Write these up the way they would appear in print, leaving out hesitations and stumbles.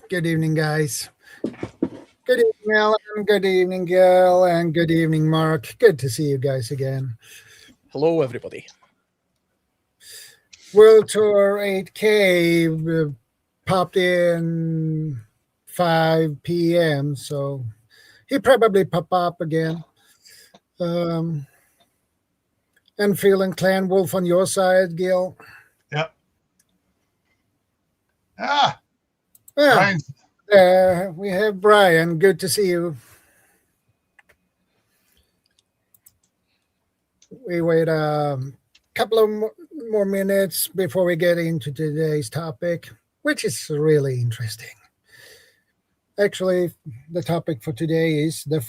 Good evening, guys. Good evening, Alan. Good evening, Gail. And good evening, Mark. Good to see you guys again. Hello, everybody. World Tour 8K popped in 5 p.m., so he probably pop up again. And feeling Clan Wolf on your side, Gil? Yep. Well, we have Brian. Good to see you. We wait a couple of more minutes before we get into today's topic, which is really interesting. Actually, the topic for today is the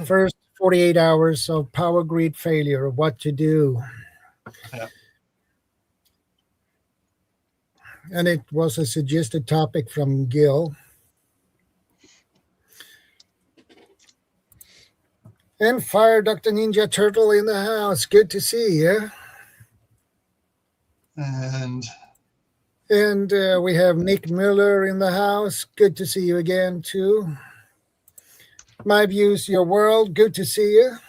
first 48 hours of power grid failure, what to do. Yeah. And it was a suggested topic from Gil. And Fire Dr. Ninja Turtle in the house. Good to see you. And we have Nick Miller in the house. Good to see you again, too. My Views, Your World. Good to see you.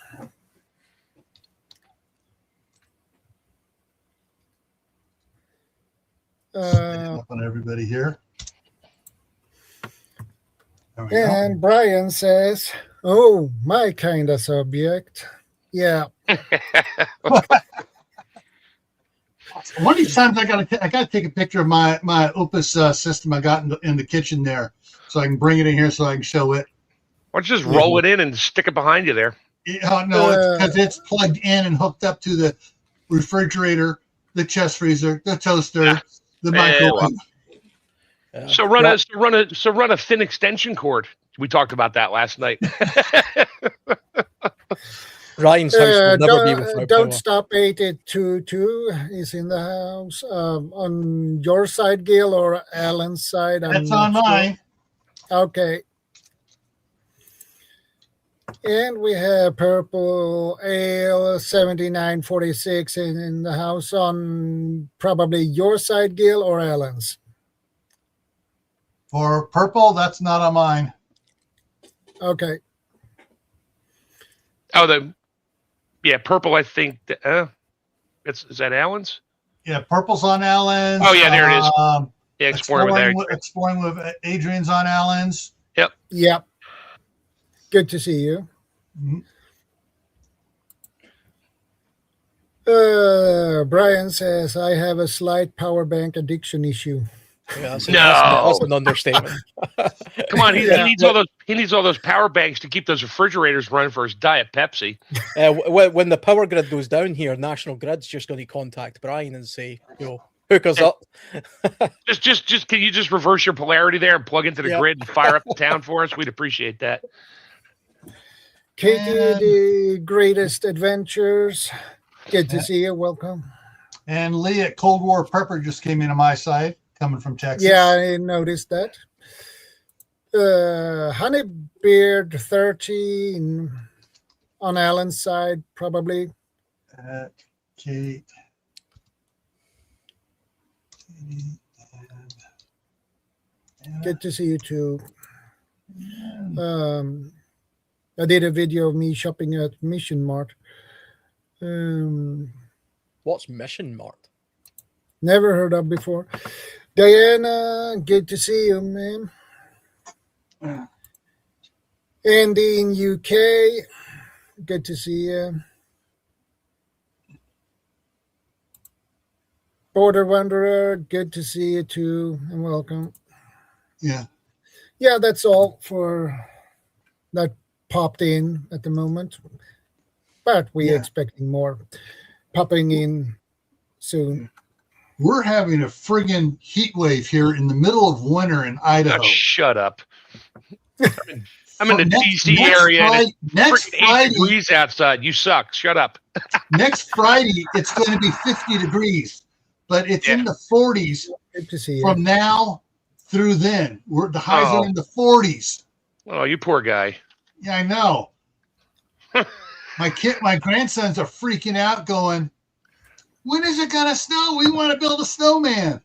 up on everybody here. And Brian says, "Oh, my kind of subject." Yeah. One of these times I gotta take a picture of my Opus system I got in the kitchen there, so I can bring it in here so I can show it. Why don't you just roll it in and stick it behind you there? No, it's because it's plugged in and hooked up to the refrigerator, the chest freezer, the toaster, the microwave. So run a thin extension cord. We talked about that last night. Ryan's house will never be without Don't power. Stop 822 is in the house. On your side, Gil, or Alan's side? That's on mine. Okay. And we have Purple Ale 7946 in the house on probably your side, Gil, or Alan's. For purple, that's not on mine. Okay. Oh, purple. I think is that Alan's? Yeah, purple's on Alan's. Oh yeah, there it is. Yeah, exploring with Adrian's on Alan's. Yep. Good to see you. Mm-hmm. Brian says, I have a slight power bank addiction issue. Yeah, that's an understatement. Come on, he needs all those power banks to keep those refrigerators running for his Diet Pepsi. When the power grid goes down here, National Grid's just going to contact Brian and say, hook us up. Just can you just reverse your polarity there and plug into the grid and fire up the town for us? We'd appreciate that. Katie, the Greatest Adventures. Good to see you. Welcome. And Lee at Cold War Prepper just came in on my side, coming from Texas. Yeah, I noticed that. Honeybeard 13 on Alan's side, probably. Kate. Good to see you too. I did a video of me shopping at Mission Mart. What's Mission Mart? Never heard of before. Diana, good to see you, ma'am. Andy in UK, good to see you. Border Wanderer, good to see you too, and welcome. Yeah, that's all for that popped in at the moment, but we're expecting more popping in soon. We're having a friggin' heat wave here in the middle of winter in Idaho. Oh, shut up. I'm in the DC area and it's freaking 8 degrees outside. You suck. Shut up. Next Friday, it's going to be 50 degrees, but it's in the 40s Good to see you. from now through then. The highs are in the 40s. Oh, you poor guy. Yeah, I know. My grandsons are freaking out going, when is it going to snow? We want to build a snowman.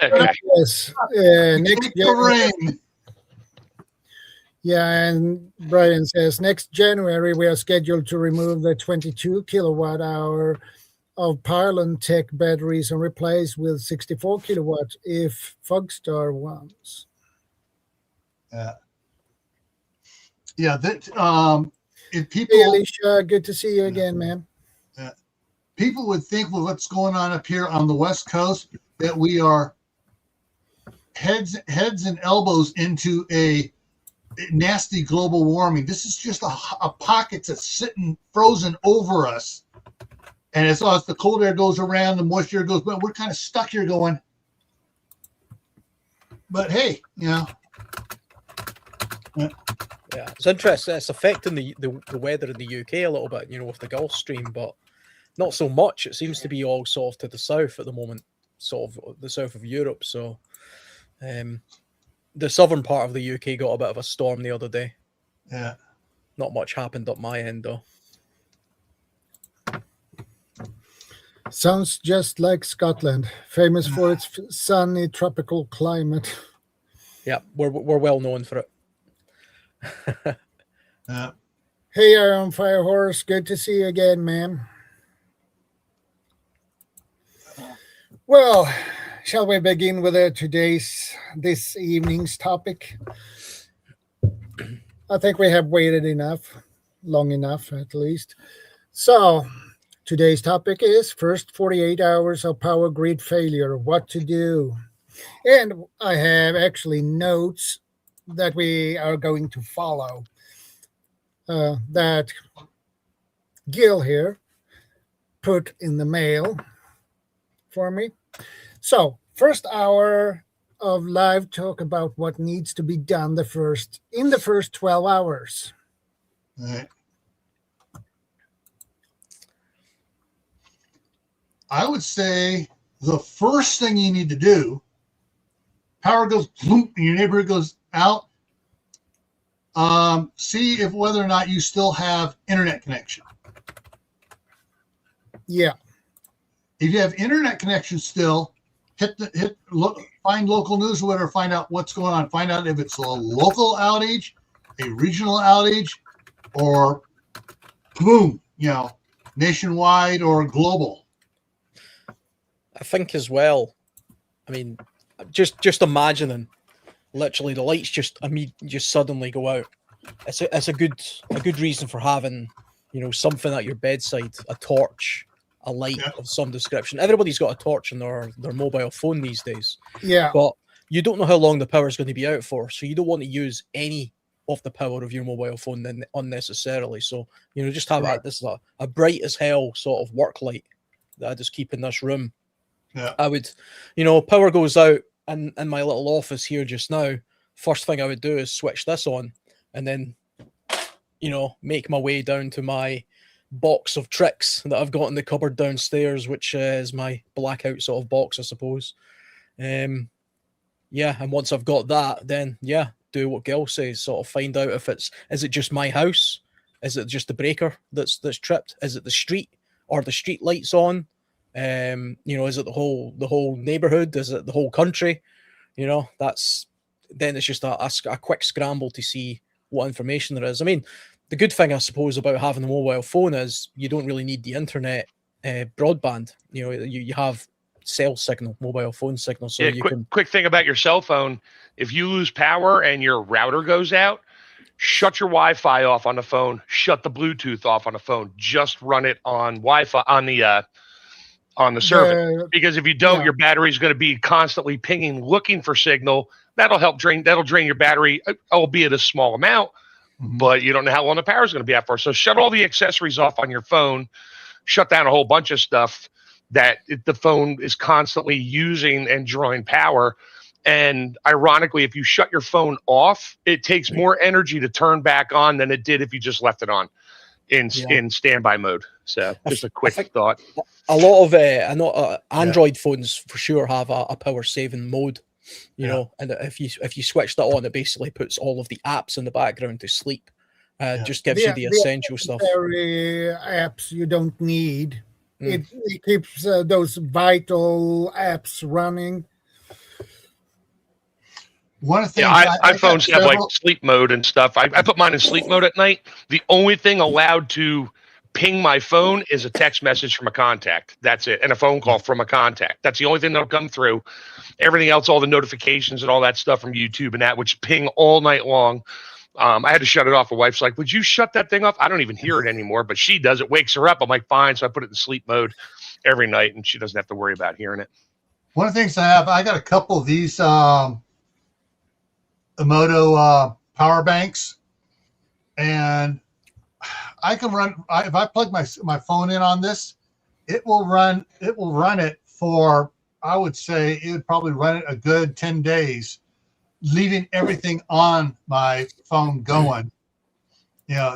Okay. Yes. Next Take the rain. Yeah, and Brian says next January we are scheduled to remove the 22 kilowatt hour of Pylon Tech batteries and replace with 64 kilowatts if Fogstar wants. Yeah, that if Hey, people Alicia, good to see you again, man. people would think with what's going on up here on the West Coast that we are heads and elbows into a nasty global warming. This is just a pocket that's sitting frozen over us. And as the cold air goes around, the moisture goes, but we're kind of stuck here going. But hey, Yeah, it's interesting. It's affecting the weather in the UK a little bit, with the Gulf Stream, but not so much. It seems to be all sort of to the south at the moment, sort of the south of Europe. So the southern part of the UK got a bit of a storm the other day. Yeah. Not much happened up my end, though. Sounds just like Scotland, famous for its sunny tropical climate. Yeah, we're well known for it. Hey, Iron Fire Horse, good to see you again, man. Well, shall we begin with this evening's topic? I think we have waited long enough at least. So, today's topic is first 48 hours of power grid failure, what to do. And I have actually notes that we are going to follow that Gil here put in the mail for me. So, first hour of live talk about what needs to be done in the first 12 hours. All right. I would say the first thing you need to do, power goes boom, and your neighborhood goes out. See if whether or not you still have internet connection. Yeah. If you have internet connection still, find local news or whatever, find out what's going on. Find out if it's a local outage, a regional outage, or boom, nationwide or global. I think as well, I mean, just imagining literally the lights just suddenly go out. It's a good reason for having, something at your bedside, a torch, a light of some description. Everybody's got a torch on their mobile phone these days. Yeah. But you don't know how long the power is going to be out for, so you don't want to use any of the power of your mobile phone then unnecessarily. So, just have this is a bright as hell sort of work light that I just keep in this room. Yeah. I would, power goes out in my little office here just now. First thing I would do is switch this on and then, make my way down to my box of tricks that I've got in the cupboard downstairs, which is my blackout sort of box, I suppose. And once I've got that, then do what Gil says, sort of find out if is it just my house? Is it just the breaker that's tripped? Is it the street or the street lights on? Is it the whole neighborhood? Is it the whole country? Then it's just a quick scramble to see what information there is. I mean, the good thing, I suppose, about having a mobile phone is you don't really need the internet broadband. You have cell signal, mobile phone signal. So quick thing about your cell phone: if you lose power and your router goes out, shut your Wi-Fi off on the phone. Shut the Bluetooth off on the phone. Just run it on Wi-Fi on the server. Because if you don't, your battery is going to be constantly pinging, looking for signal. That'll drain your battery, albeit a small amount. But you don't know how long the power is going to be out for. So shut all the accessories off on your phone. Shut down a whole bunch of stuff that the phone is constantly using and drawing power. And ironically, if you shut your phone off, it takes more energy to turn back on than it did if you just left it on in standby mode. So just a quick thought. A lot of Android phones for sure have a power saving mode. And if you switch that on, it basically puts all of the apps in the background to sleep. Just gives you the essential stuff. Apps you don't need. It keeps those vital apps running. One of the things Yeah, I got iPhones have like several. sleep mode and stuff. I put mine in sleep mode at night. The only thing allowed to ping my phone is a text message from a contact. That's it. And a phone call from a contact. That's the only thing that'll come through. Everything else, all the notifications and all that stuff from YouTube and that, which ping all night long. I had to shut it off. My wife's like, would you shut that thing off? I don't even hear it anymore, but she does. It wakes her up. I'm like, fine. So I put it in sleep mode every night, and she doesn't have to worry about hearing it. One of the things I got a couple of these Emoto power banks, and I can run. If I plug my phone in on this, it will run it for, I would say it would probably run it a good 10 days, leaving everything on my phone going.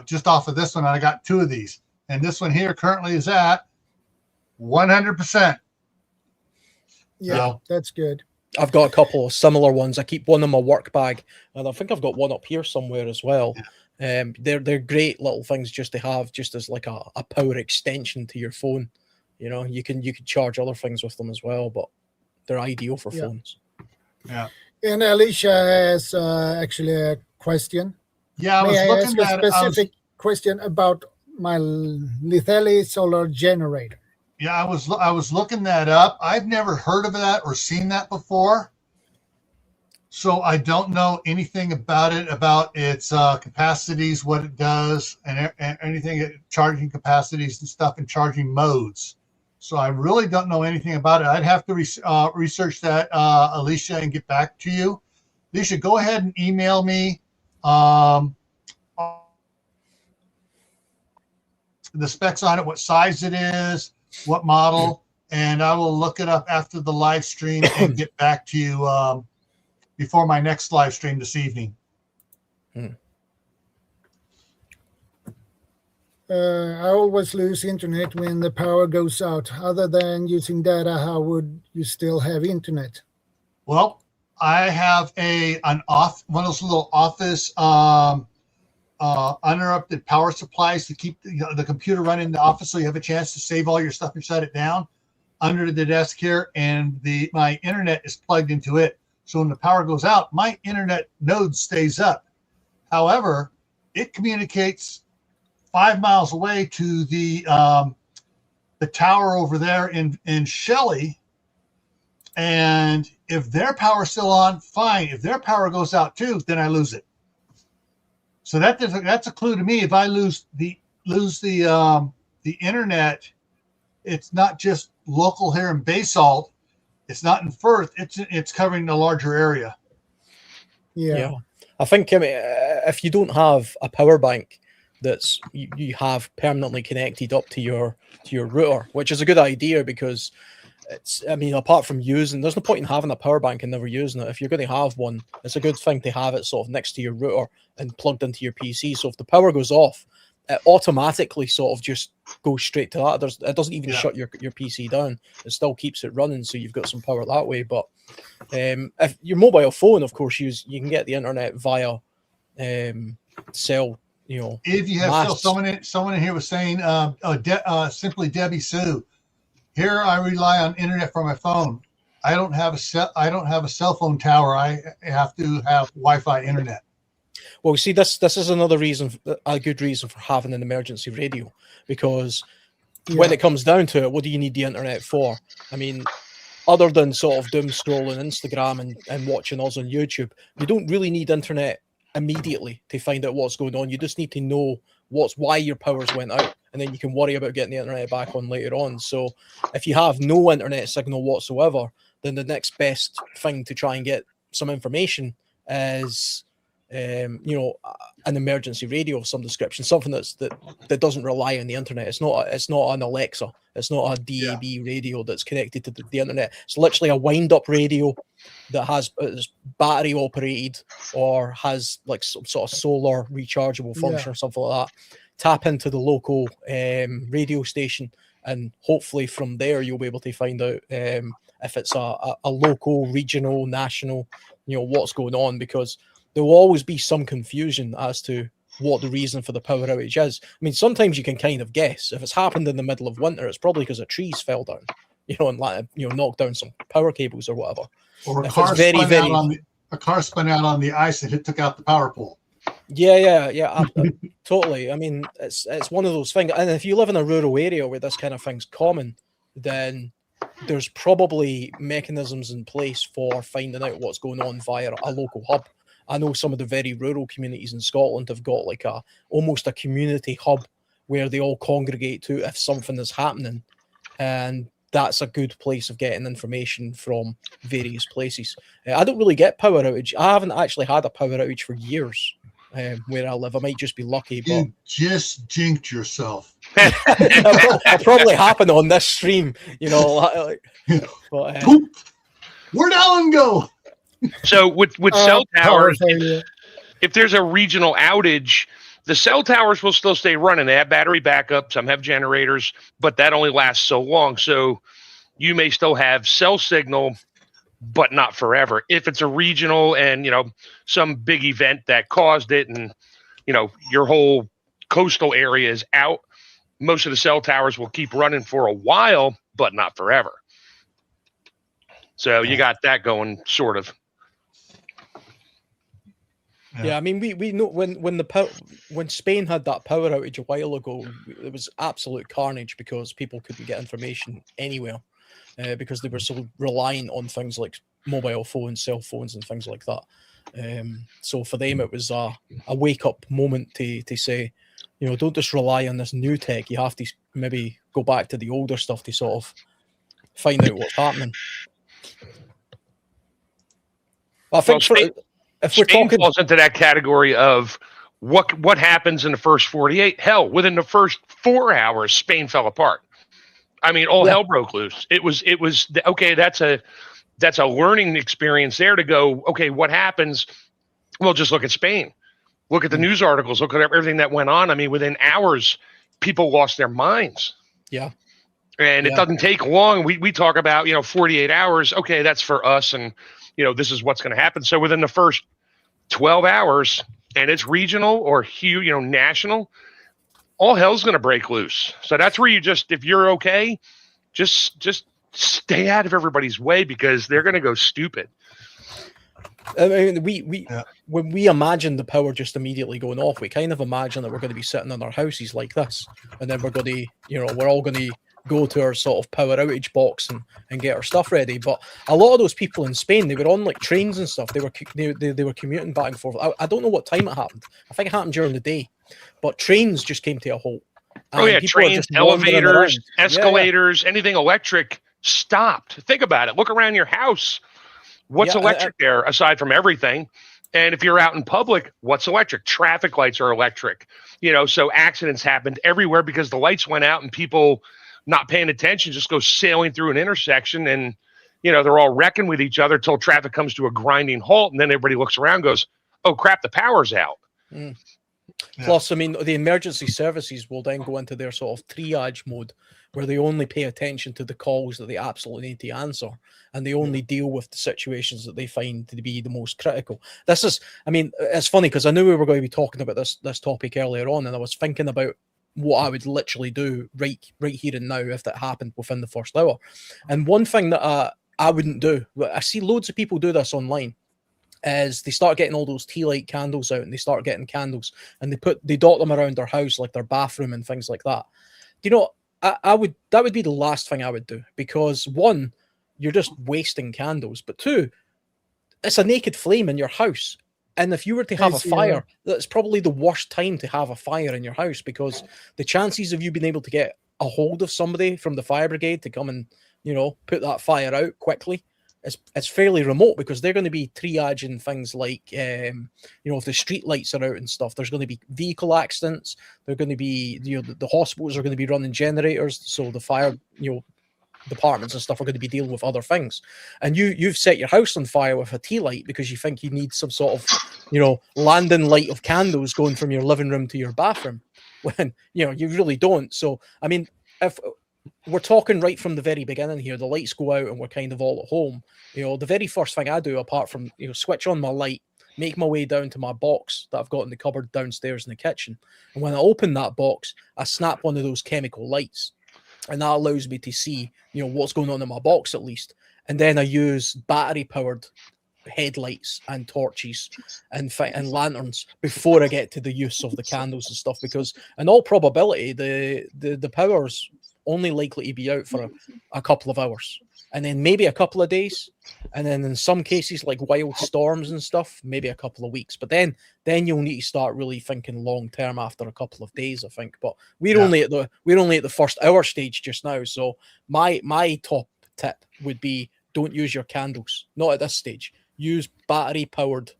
Just off of this one, I got 2 of these, and this one here currently is at 100%. Yeah, that's good. I've got a couple of similar ones. I keep one in my work bag, and I think I've got one up here somewhere as well. They're great little things just to have, just as like a power extension to your phone. You can charge other things with them as well, but they're ideal for phones. Yeah. And Alicia has actually a question. Yeah, I May was I looking ask at a specific question about my Lithelli solar generator? Yeah, I was looking that up. I've never heard of that or seen that before, so I don't know anything about it, about its capacities, what it does, and anything, charging capacities and stuff, and charging modes. So I really don't know anything about it. I'd have to research that, Alicia, and get back to you. Alicia, go ahead and email me the specs on it, what size it is, what model, and I will look it up after the live stream and get back to you before my next live stream this evening. I always lose internet when the power goes out. Other than using data, how would you still have internet? Well, I have one of those little office uninterrupted power supplies to keep the computer running in the office, so you have a chance to save all your stuff and shut it down under the desk here, and my internet is plugged into it. So when the power goes out, my internet node stays up. However, it communicates 5 miles away to the tower over there in Shelley, and if their power's still on, fine. If their power goes out too, then I lose it. So that's a clue to me. If I lose the internet, it's not just local here in Basalt. It's not in Firth. It's covering a larger area. Yeah. I think if you don't have a power bank that's you have permanently connected up to your router, which is a good idea, because apart from using, there's no point in having a power bank and never using it. If you're going to have one, it's a good thing to have it sort of next to your router and plugged into your PC. So if the power goes off, it automatically sort of just goes straight to that. It doesn't even shut your PC down. It still keeps it running, so you've got some power that way. But if your mobile phone, of course, you can get the internet via cell. If you have someone in here was saying, simply Debbie Sue. Here I rely on internet for my phone. I don't have a cell phone tower. I have to have Wi-Fi internet. Well, see, this is another reason, a good reason for having an emergency radio, because when it comes down to it, what do you need the internet for? I mean, other than sort of doom scrolling Instagram and watching us on YouTube, you don't really need internet immediately to find out what's going on. You just need to know why your powers went out, and then you can worry about getting the internet back on later on. So if you have no internet signal whatsoever, then the next best thing to try and get some information is an emergency radio of some description, something that doesn't rely on the internet. It's not an Alexa, it's not a DAB radio that's connected to the internet. It's literally a wind-up radio that is battery operated or has like some sort of solar rechargeable function or something like that. Tap into the local radio station, and hopefully from there you'll be able to find out if it's a local, regional, national, what's going on, because there will always be some confusion as to what the reason for the power outage is. I mean, sometimes you can kind of guess. If it's happened in the middle of winter, it's probably because a trees fell down, and knocked down some power cables or whatever. Or a a car spun out on the ice and it took out the power pole. Yeah, totally. I mean, it's one of those things. And if you live in a rural area where this kind of thing's common, then there's probably mechanisms in place for finding out what's going on via a local hub. I know some of the very rural communities in Scotland have got like almost a community hub where they all congregate to if something is happening, and that's a good place of getting information from various places. I don't really get power outage. I haven't actually had a power outage for years where I live. I might just be lucky, but You just jinked yourself. it'll probably happen on this stream, you know. But, Poop. Where'd Alan go? So with cell Power towers, failure. if there's a regional outage, the cell towers will still stay running. They have battery backup. Some have generators, but that only lasts so long. So you may still have cell signal, but not forever. If it's a regional and, some big event that caused it and, your whole coastal area is out, most of the cell towers will keep running for a while, but not forever. So you got that going, sort of. Yeah, I mean, we know when Spain had that power outage a while ago, it was absolute carnage because people couldn't get information anywhere because they were so reliant on things like mobile phones, cell phones, and things like that. So for them, it was a wake up moment to say, don't just rely on this new tech. You have to maybe go back to the older stuff to sort of find out what's happening. I think if we're Spain talking, falls into that category of what happens in the first 48. Hell, within the first 4 hours, Spain fell apart. I mean, all hell broke loose. It was okay. That's a learning experience there to go. Okay, what happens? Well, just look at Spain. Look at the news articles. Look at everything that went on. I mean, within hours, people lost their minds. Yeah. And it doesn't take long. We talk about 48 hours. Okay, that's for us, and this is what's going to happen. So within the first 12 hours, and it's regional or huge, national, all hell's going to break loose. So that's where you if you're okay, just stay out of everybody's way because they're going to go stupid. I mean, when we imagine the power just immediately going off, we kind of imagine that we're going to be sitting in our houses like this, and then we're going to, we're all going to go to our sort of power outage box and get our stuff ready. But a lot of those people in Spain, they were on like trains and stuff. They were commuting back and forth. I don't know what time it happened. I think it happened during the day, but trains just came to a halt. Trains, elevators, escalators, anything electric stopped. Think about it. Look around your house. What's electric there aside from everything? And if you're out in public, what's electric? Traffic lights are electric. So accidents happened everywhere because the lights went out and people not paying attention just go sailing through an intersection and, they're all wrecking with each other till traffic comes to a grinding halt. And then everybody looks around and goes, oh, crap, the power's out. Mm. Yeah. Plus, I mean, the emergency services will then go into their sort of triage mode where they only pay attention to the calls that they absolutely need to answer, and they only deal with the situations that they find to be the most critical. This is, I mean, it's funny because I knew we were going to be talking about this topic earlier on, and I was thinking about what I would literally do right here and now if that happened within the first hour. And one thing that I wouldn't do, I see loads of people do this online, is they start getting all those tea light candles out and they start getting candles and they dot them around their house, like their bathroom and things like that. That would be the last thing I would do, because one, you're just wasting candles, but two, it's a naked flame in your house. And if you were to have a fire, that's probably the worst time to have a fire in your house, because the chances of you being able to get a hold of somebody from the fire brigade to come and, put that fire out quickly, it's fairly remote, because they're going to be triaging things like, if the street lights are out and stuff, there's going to be vehicle accidents. They're going to be, the hospitals are going to be running generators. So the fire, departments and stuff are going to be dealing with other things. And you've set your house on fire with a tea light because you think you need some sort of, landing light of candles going from your living room to your bathroom, when, you really don't. So, I mean, if we're talking right from the very beginning here, the lights go out and we're kind of all at home, the very first thing I do, apart from, switch on my light, make my way down to my box that I've got in the cupboard downstairs in the kitchen. And when I open that box, I snap one of those chemical lights. And that allows me to see, what's going on in my box at least. And then I use battery-powered headlights and torches and lanterns before I get to the use of the candles and stuff, because in all probability the power's only likely to be out for a couple of hours, and then maybe a couple of days, and then in some cases like wild storms and stuff, maybe a couple of weeks. But then you'll need to start really thinking long term after a couple of days, I think. But we're only at the first hour stage just now. So my top tip would be, don't use your candles, not at this stage. Use battery powered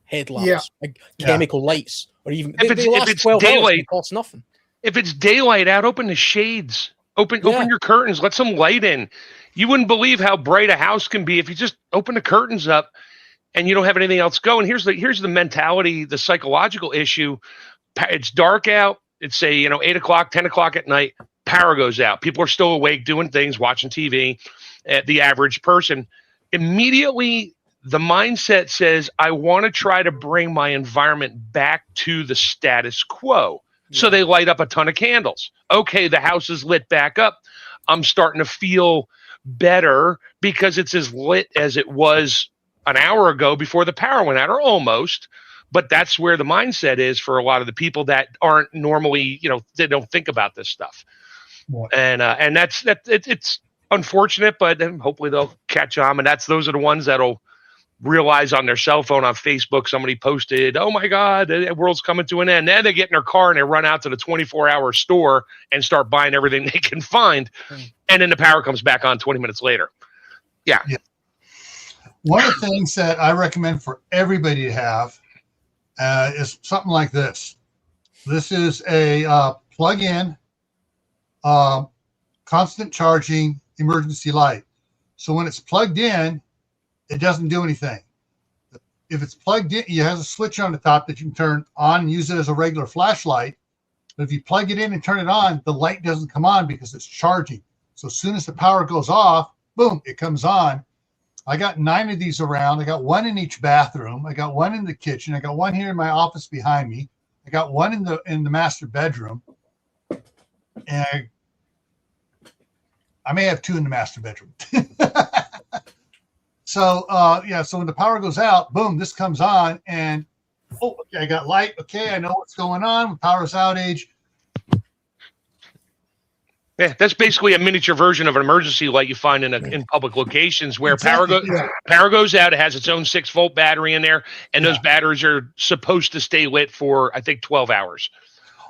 headlamps, like chemical lights, or even if they last it's 12 hours daylight, and cost nothing. If it's daylight out, open the shades. Open your curtains. Let some light in. You wouldn't believe how bright a house can be if you just open the curtains up and you don't have anything else going. Here's the mentality, the psychological issue. It's dark out. It's say 8 o'clock, 10 o'clock at night. Power goes out. People are still awake, doing things, watching TV. The average person, immediately the mindset says, I want to try to bring my environment back to the status quo. So they light up a ton of candles. Okay, the house is lit back up. I'm starting to feel better because it's as lit as it was an hour ago before the power went out, or almost. But that's where the mindset is for a lot of the people that aren't normally, they don't think about this stuff. What? And it's unfortunate, but then hopefully they'll catch on. And those are the ones that'll realize on their cell phone, on Facebook, somebody posted, oh my God, the world's coming to an end. Then they get in their car and they run out to the 24-hour store and start buying everything they can find. And then the power comes back on 20 minutes later. Yeah. One of the things that I recommend for everybody to have is something like this. This is a plug-in, constant charging emergency light. So when it's plugged in, it doesn't do anything. If it's plugged in, it has a switch on the top that you can turn on and use it as a regular flashlight. But if you plug it in and turn it on, the light doesn't come on because it's charging. So as soon as the power goes off, boom, it comes on. I got 9 of these around. I got 1 in each bathroom. I got 1 in the kitchen. I got 1 here in my office behind me. I got 1 in the master bedroom. And I may have 2 in the master bedroom. So when the power goes out, boom, this comes on, and okay, I got light. Okay, I know what's going on. Power's outage. Yeah, that's basically a miniature version of an emergency light you find in public locations where power goes out. It has its own 6-volt battery in there, and those batteries are supposed to stay lit for, I think, 12 hours.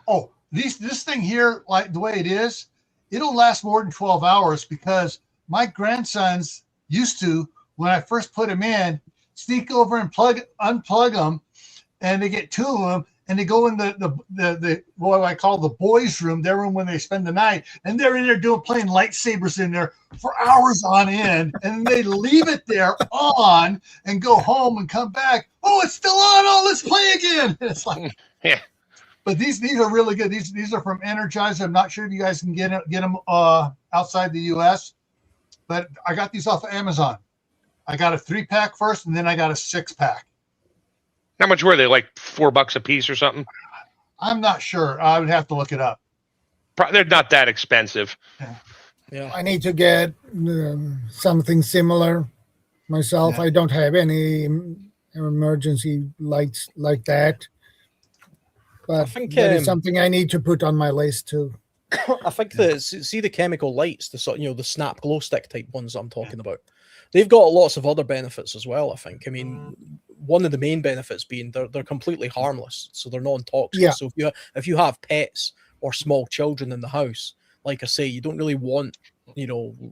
Oh, this thing here, like the way it is, it'll last more than 12 hours because my grandsons used to, when I first put them in, sneak over and unplug them, and they get 2 of them, and they go in the what I call the boys' room, their room when they spend the night, and they're in there playing lightsabers in there for hours on end, and they leave it there on and go home and come back. Oh, it's still on. Oh, let's play again. It's like, yeah. But these are really good. These are from Energizer. I'm not sure if you guys can get them outside the U.S., but I got these off of Amazon. I got a 3-pack first, and then I got a 6-pack. How much were they? Like $4 a piece or something? I'm not sure. I would have to look it up. They're not that expensive. Yeah. I need to get something similar myself. Yeah. I don't have any emergency lights like that. But I think that is something I need to put on my list too. I think the chemical lights, the snap glow stick type ones I'm talking about. They've got lots of other benefits as well, I think. I mean, one of the main benefits being they're completely harmless, so they're non-toxic. Yeah. So if you have pets or small children in the house, like I say, you don't really want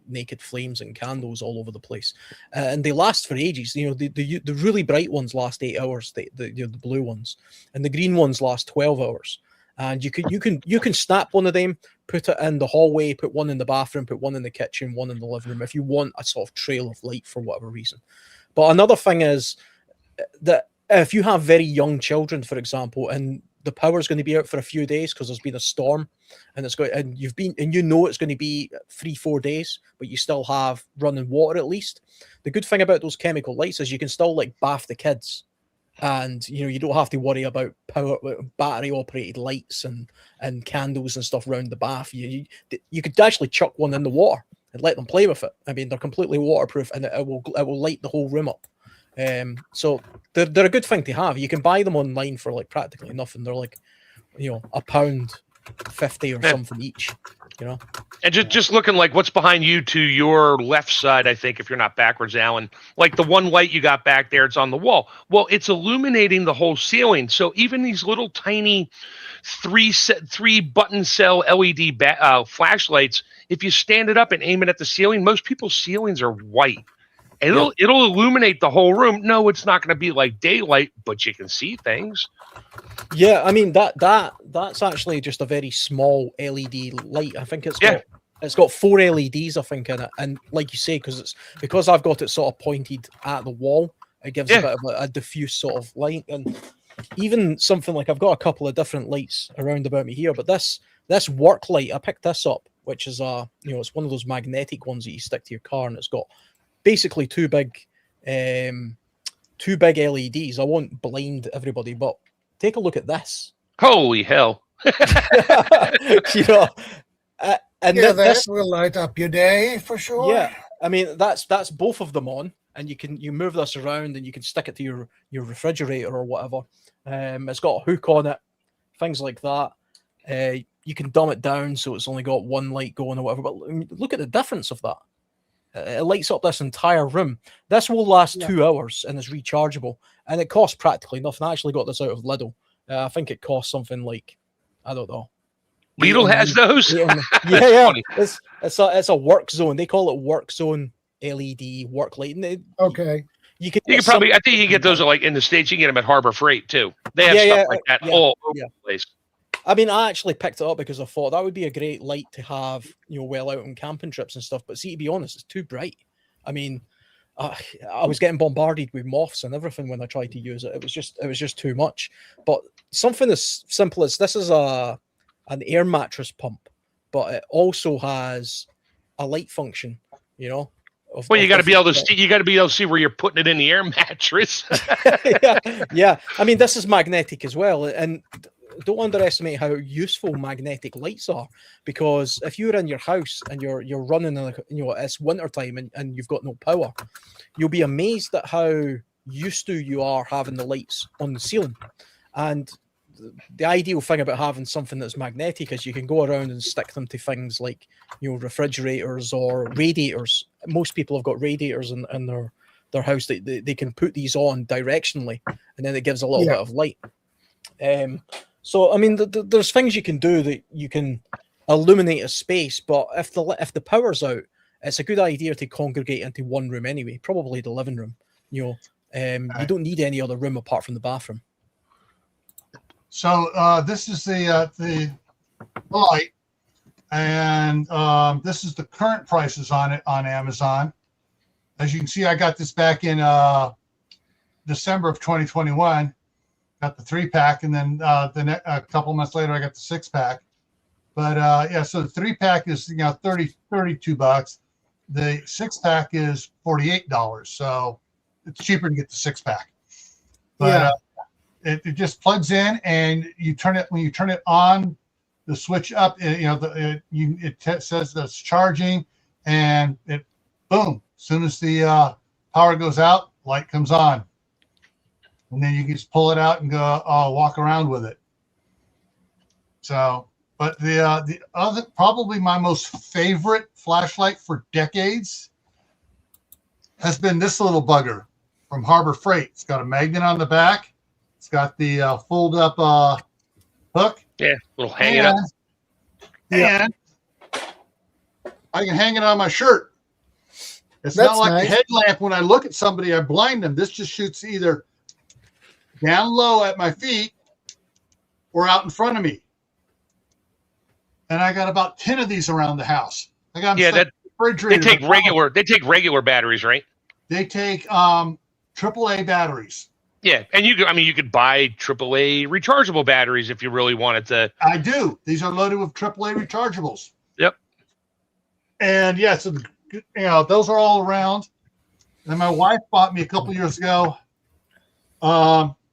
naked flames and candles all over the place, and they last for ages. The really bright ones last 8 hours, the blue ones, and the green ones last 12 hours. And you can snap one of them, put it in the hallway, put one in the bathroom, put one in the kitchen, one in the living room, if you want a sort of trail of light for whatever reason. But another thing is that if you have very young children, for example, and the power is going to be out for a few days because there's been a storm, and it's going, and it's going to be 3-4 days, but you still have running water at least. The good thing about those chemical lights is you can still bath the kids. And you don't have to worry about battery operated lights and candles and stuff around the bath. You could actually chuck one in the water and let them play with it. I mean, they're completely waterproof, and it will light the whole room up. So they're a good thing to have. You can buy them online for like practically nothing. They're like, £1.50 or Yeah. something each. And just looking like what's behind you to your left side, I think, if you're not backwards, Alan, like the one light you got back there, it's on the wall. Well, it's illuminating the whole ceiling. So even these little tiny three button cell LED flashlights, if you stand it up and aim it at the ceiling, most people's ceilings are white. And it'll illuminate the whole room. No, it's not going to be like daylight, but you can see things. Yeah, I mean that's actually just a very small LED light. I think it's got 4 LEDs, I think, in it. And like you say, because I've got it sort of pointed at the wall, it gives a bit of a diffuse sort of light. And even something like I've got a couple of different lights around about me here, but this work light, I picked this up, which is it's one of those magnetic ones that you stick to your car, and it's got basically two big LEDs. I won't blind everybody, but take a look at this. Holy hell! And that will light up your day for sure. Yeah, I mean that's both of them on, and you move this around and you can stick it to your refrigerator or whatever. It's got a hook on it, things like that. You can dumb it down so it's only got one light going or whatever. But look at the difference of that. It lights up this entire room. This will last 2 hours and is rechargeable, and it costs practically nothing. I actually got this out of Lidl. I think it costs something like, I don't know. Lidl has those. Yeah. It's a work zone. They call it work zone LED work light. Okay. You can probably. I think you can get those like in the States. You can get them at Harbor Freight too. They have stuff like that all over the place. I mean, I actually picked it up because I thought that would be a great light to have, well out on camping trips and stuff. But see, to be honest, it's too bright. I mean, I was getting bombarded with moths and everything when I tried to use it. It was just too much. But something as simple as this is an air mattress pump, but it also has a light function. You got to be able to see. You got to be able to see where you're putting it in the air mattress. yeah. I mean, this is magnetic as well, and don't underestimate how useful magnetic lights are, because if you're in your house and you're running it's wintertime and you've got no power, you'll be amazed at how used to you are having the lights on the ceiling. And the ideal thing about having something that's magnetic is you can go around and stick them to things like refrigerators or radiators. Most people have got radiators in their house. They can put these on directionally, and then it gives a little bit of light. So, I mean, there's things you can do that you can illuminate a space, but if the power's out, it's a good idea to congregate into one room anyway, probably the living room. You don't need any other room apart from the bathroom. So this is the light, and this is the current prices on it on Amazon. As you can see, I got this back in December of 2021. Got the 3-pack, and then a couple months later, I got the 6-pack. But so the 3-pack is $32. The 6-pack is $48. So it's cheaper to get the 6-pack. But it just plugs in, and you turn it when you turn it on. The switch up, it says that it's charging, and it boom. As soon as the power goes out, light comes on. And then you can just pull it out and go walk around with it. So, but the other, probably my most favorite flashlight for decades has been this little bugger from Harbor Freight. It's got a magnet on the back. It's got the fold up hook. Yeah, little hang it up. And I can hang it on my shirt. It's not like a headlamp. When I look at somebody, I blind them. This just shoots either down low at my feet or out in front of me. And I got about 10 of these around the house. I got them refrigerator. They take regular batteries, right? They take AAA batteries. Yeah, and you could buy AAA rechargeable batteries if you really wanted to. I do. These are loaded with AAA rechargeables. Yep. And so those are all around. And my wife bought me a couple years ago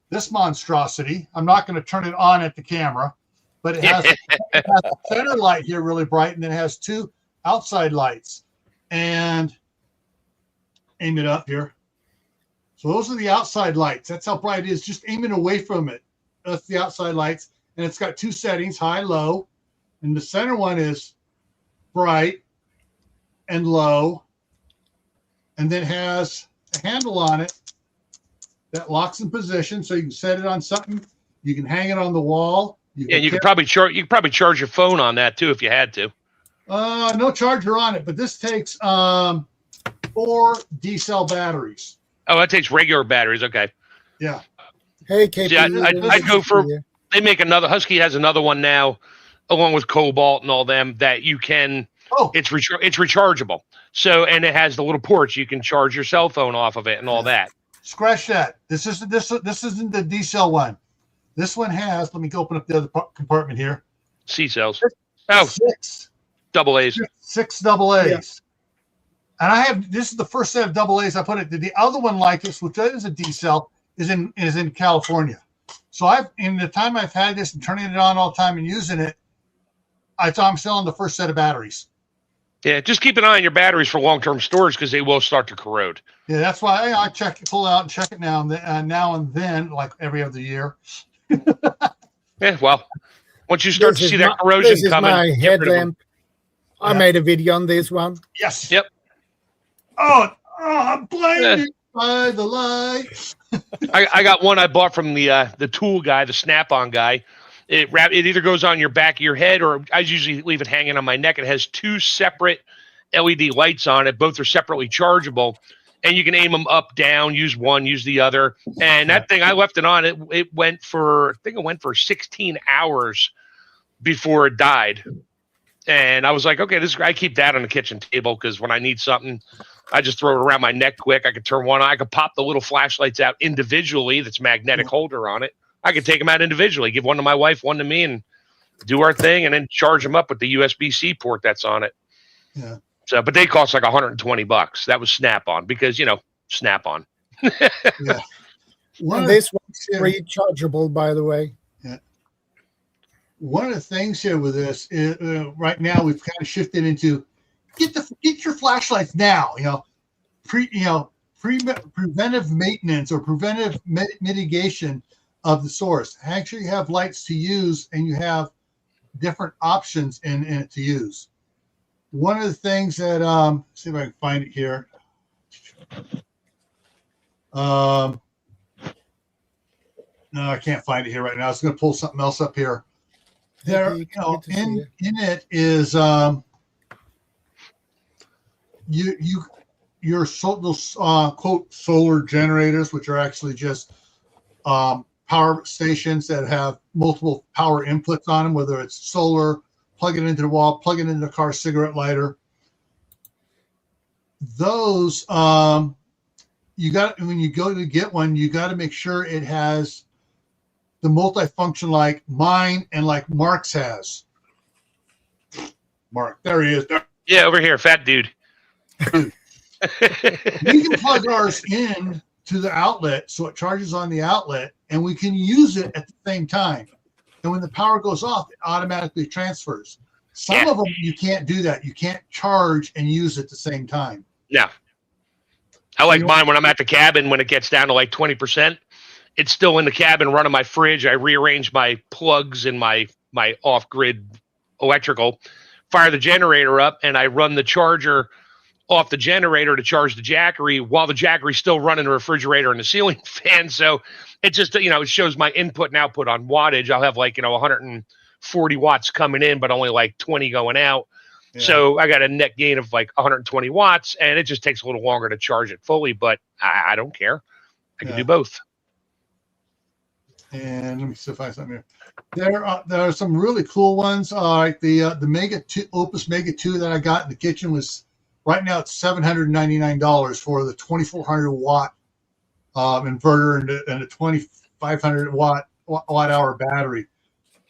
this monstrosity. I'm not going to turn it on at the camera, but it has a center light here really bright, and then it has 2 outside lights. And aim it up here. So those are the outside lights. That's how bright it is. Just aiming away from it. That's the outside lights. And it's got 2 settings, high, low. And the center one is bright and low. And then has a handle on it that locks in position. So you can set it on something. You can hang it on the wall. You could probably charge your phone on that too if you had to. No charger on it, but this takes 4 D-cell batteries. Oh, that takes regular batteries. Okay. Yeah. Hey, KP. See, I'd go for. They make another. Husky has another one now, along with Cobalt and all them that you can. Oh, it's rechargeable. So, and it has the little ports you can charge your cell phone off of it and all that. Scratch that. This isn't the D-cell one. This one has. Let me go open up the other compartment here. C cells. Oh, 6 double A's. 6 double A's. Yeah. And I have. This is the first set of double A's I put it. The other one like this, which is a D-cell, is in California. So in the time I've had this and turning it on all the time and using it, I'm still on the first set of batteries. Yeah, just keep an eye on your batteries for long-term storage because they will start to corrode. Yeah, that's why I check it, pull it out and check it now and then, like every other year. Yeah, well, once you start to see that corrosion this is coming, my get rid of them. headlamp. I made a video on this one. Yes. Yep. Oh, I'm blinded by the light. I got one I bought from the tool guy, the Snap-on guy. It either goes on your back of your head, or I usually leave it hanging on my neck. It has 2 separate LED lights on it. Both are separately chargeable, and you can aim them up, down, use one, use the other. And that thing, I left it on. It went for 16 hours before it died. And I was like, okay, I keep that on the kitchen table because when I need something, I just throw it around my neck quick. I could turn one on. I could pop the little flashlights out individually. That's magnetic holder on it. I could take them out individually, give one to my wife, one to me, and do our thing, and then charge them up with the USB-C port that's on it. Yeah. So, but they cost like $120. That was Snap-on because Snap-on. Yeah. And this one's rechargeable, by the way. Yeah. One of the things here with this is right now we've kind of shifted into get your flashlights now. Preventive maintenance or preventive mitigation of the source. Actually, you have lights to use, and you have different options in it to use. One of the things that see if I can find it here. No, I can't find it here right now. I was going to pull something else up here. There, in it is those quote solar generators, which are actually just power stations that have multiple power inputs on them, whether it's solar, plug it into the wall, plug it into the car cigarette lighter. Those when you go to get one, you got to make sure it has the multifunction like mine and like Mark's has. Mark, there he is. Yeah, over here, fat dude. We can plug ours in to the outlet so it charges on the outlet, and we can use it at the same time. And when the power goes off, it automatically transfers. Some of them you can't do that. You can't charge and use at the same time. No. I like mine when I'm at the cabin, when it gets down to like 20%. It's still in the cabin running my fridge. I rearrange my plugs in my off-grid electrical, fire the generator up, and I run the charger off the generator to charge the Jackery while the Jackery's still running the refrigerator and the ceiling fan. So it just, it shows my input and output on wattage. I'll have 140 watts coming in, but only like 20 going out. Yeah. So I got a net gain of like 120 watts, and it just takes a little longer to charge it fully, but I don't care. I can do both. And let me see if I find something here. There are some really cool ones. Like the Mega 2, Opus Mega 2 that I got in the kitchen was right now it's $799 for the 2400 watt inverter and a 2500 watt hour battery.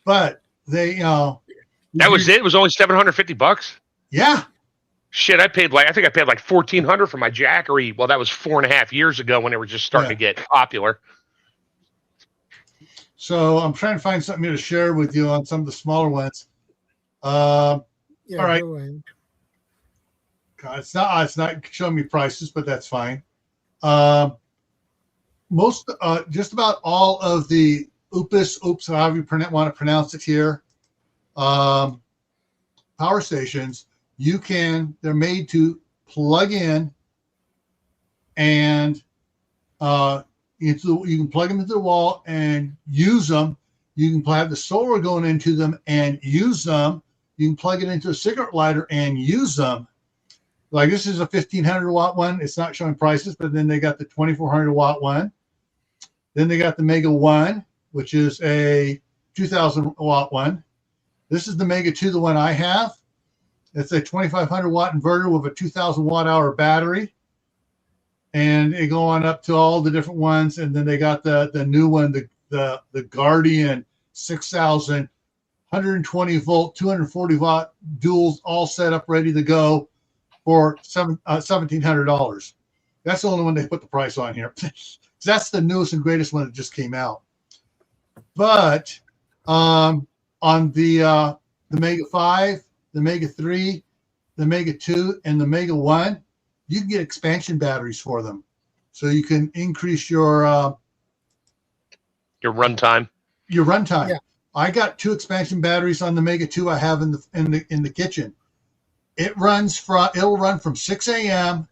But they that was it. It was only $750. Yeah. Shit, I think I paid like $1,400 for my Jackery. Well, that was 4.5 years ago when they were just starting to get popular. So I'm trying to find something here to share with you on some of the smaller ones. All right. God, it's not showing me prices, but that's fine. most, just about all of the oops, however you want to pronounce it here, power stations, they're made to plug in and you can plug them into the wall and use them. You can have the solar going into them and use them. You can plug it into a cigarette lighter and use them. Like this is a 1500 watt one. It's not showing prices, but then they got the 2400 watt one. Then they got the Mega 1, which is a 2000 watt one. This is the Mega 2, the one I have. It's a 2500 watt inverter with a 2000 watt hour battery. And they go on up to all the different ones. And then they got the new one, the Guardian 6000, 120 volt, 240 watt duals, all set up, ready to go for $1,700. That's the only one they put the price on here. That's the newest and greatest one that just came out. But on the Mega 5, the Mega 3, the Mega 2, and the Mega 1, you can get expansion batteries for them. So you can increase your runtime. Your runtime. Yeah. I got 2 expansion batteries on the Mega 2 I have in the kitchen. It'll run from 6 a.m.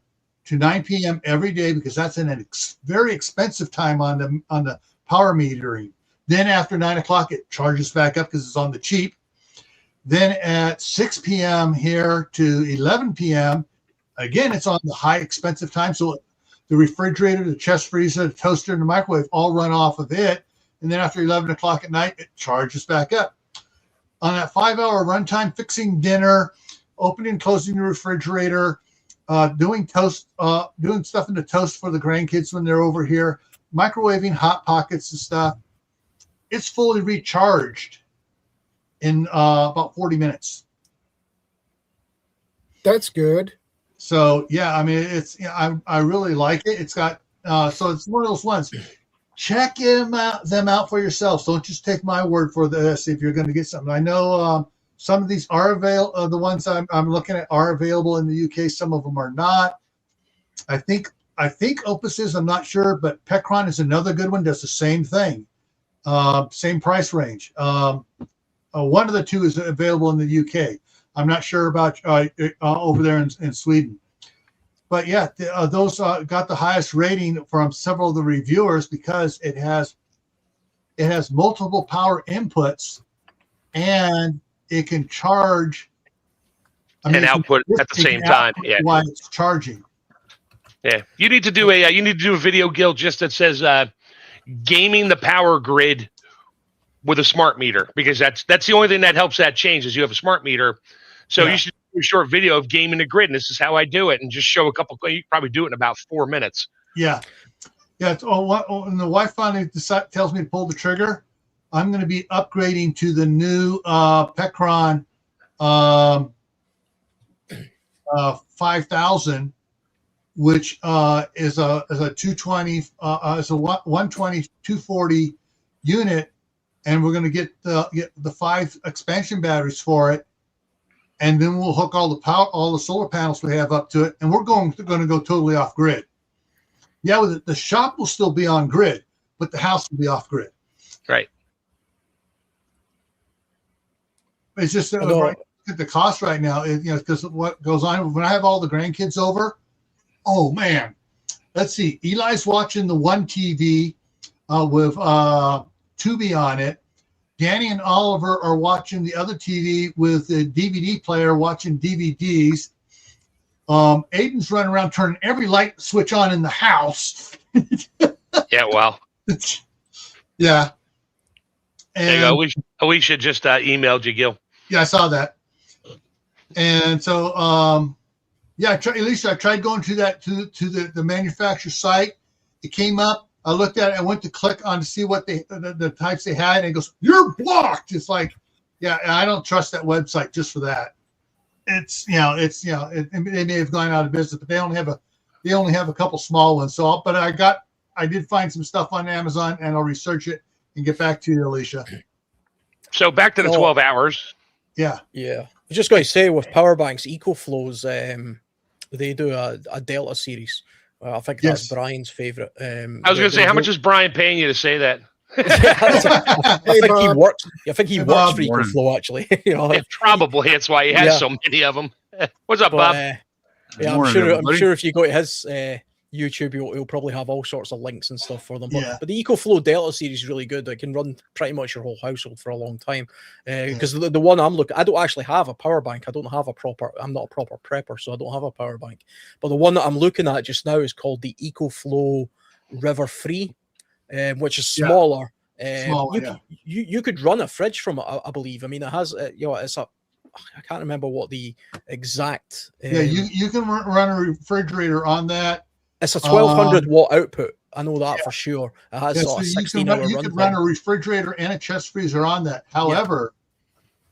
to 9 p.m. every day because that's an very expensive time on the power metering. Then after 9 o'clock, it charges back up because it's on the cheap. Then at 6 p.m. here to 11 p.m., again, it's on the high expensive time. So the refrigerator, the chest freezer, the toaster, and the microwave all run off of it. And then after 11 o'clock at night, it charges back up. On that 5-hour runtime, fixing dinner, opening and closing the refrigerator, doing stuff in the toast for the grandkids when they're over here, microwaving Hot Pockets and stuff. It's fully recharged in about 40 minutes. That's good. So yeah, I mean, I really like it. It's got so it's one of those ones. Check them out for yourselves. Don't just take my word for this if you're going to get something. I know some of these are available. The ones I'm looking at are available in the UK. Some of them are not. I think Opus is. I'm not sure, but Pecron is another good one. Does the same thing, same price range. One of the two is available in the UK. I'm not sure about over there in Sweden. But yeah, those got the highest rating from several of the reviewers because it has multiple power inputs and it can charge and output at the same time. Yeah, while it's charging. Yeah, you need to do a video, Gil, just that says gaming the power grid with a smart meter, because that's the only thing that helps that change is you have a smart meter. So you should do a short video of gaming the grid, and this is how I do it, and just show a couple. You can probably do it in about 4 minutes. Yeah. It's when the wife finally tells me to pull the trigger, I'm going to be upgrading to the new Pecron 5000, which is a 220 is a 120 240 unit, and we're going to get the 5 expansion batteries for it. And then we'll hook all the solar panels we have up to it, and we're going to go totally off grid. Yeah, the shop will still be on grid, but the house will be off grid. Right. It's just right at the cost right now, because of what goes on when I have all the grandkids over. Oh man, let's see. Eli's watching the one TV with Tubi on it. Danny and Oliver are watching the other TV with the DVD player, watching DVDs. Aiden's running around turning every light switch on in the house. Yeah, well. Yeah. And Alicia just emailed you, Gil. Yeah, I saw that. And so, Alicia, I tried going to the manufacturer site. It came up. I looked at it. I went to click on to see what the types they had, and it goes, "You're blocked." It's like, yeah, I don't trust that website just for that. They may have gone out of business, but they only have a couple small ones. So, but I did find some stuff on Amazon, and I'll research it and get back to you, Alicia. So back to the 12 hours. Yeah. I was just going to say with power banks, EcoFlows, they do a Delta series. I think that's Yes. Brian's favorite. I was going to say, how much is Brian paying you to say that? I Hey, think he Bob. works. I think he Hey, works Bob. for Morning. EcoFlow actually. You know, Yeah, probably. That's why he has Yeah. so many of them. What's up, but, Bob? yeah, Morning, I'm everybody. sure if you go to his YouTube, he'll probably have all sorts of links and stuff for them. Yeah. But the EcoFlow Delta series is really good. It can run pretty much your whole household for a long time. Because the one I'm looking, I don't actually have a power bank. I'm not a proper prepper, so I don't have a power bank. But the one that I'm looking at just now is called the EcoFlow River Free, which is Yeah. smaller. Smaller, You could run a fridge from it, I believe. I mean, it has it's a, I can't remember what the exact. You can run a refrigerator on that. It's a 1200 Um, watt output. I know that for sure. It has Yeah, sort so of you 16 can hour you run could run time. a refrigerator and a chest freezer on that. However,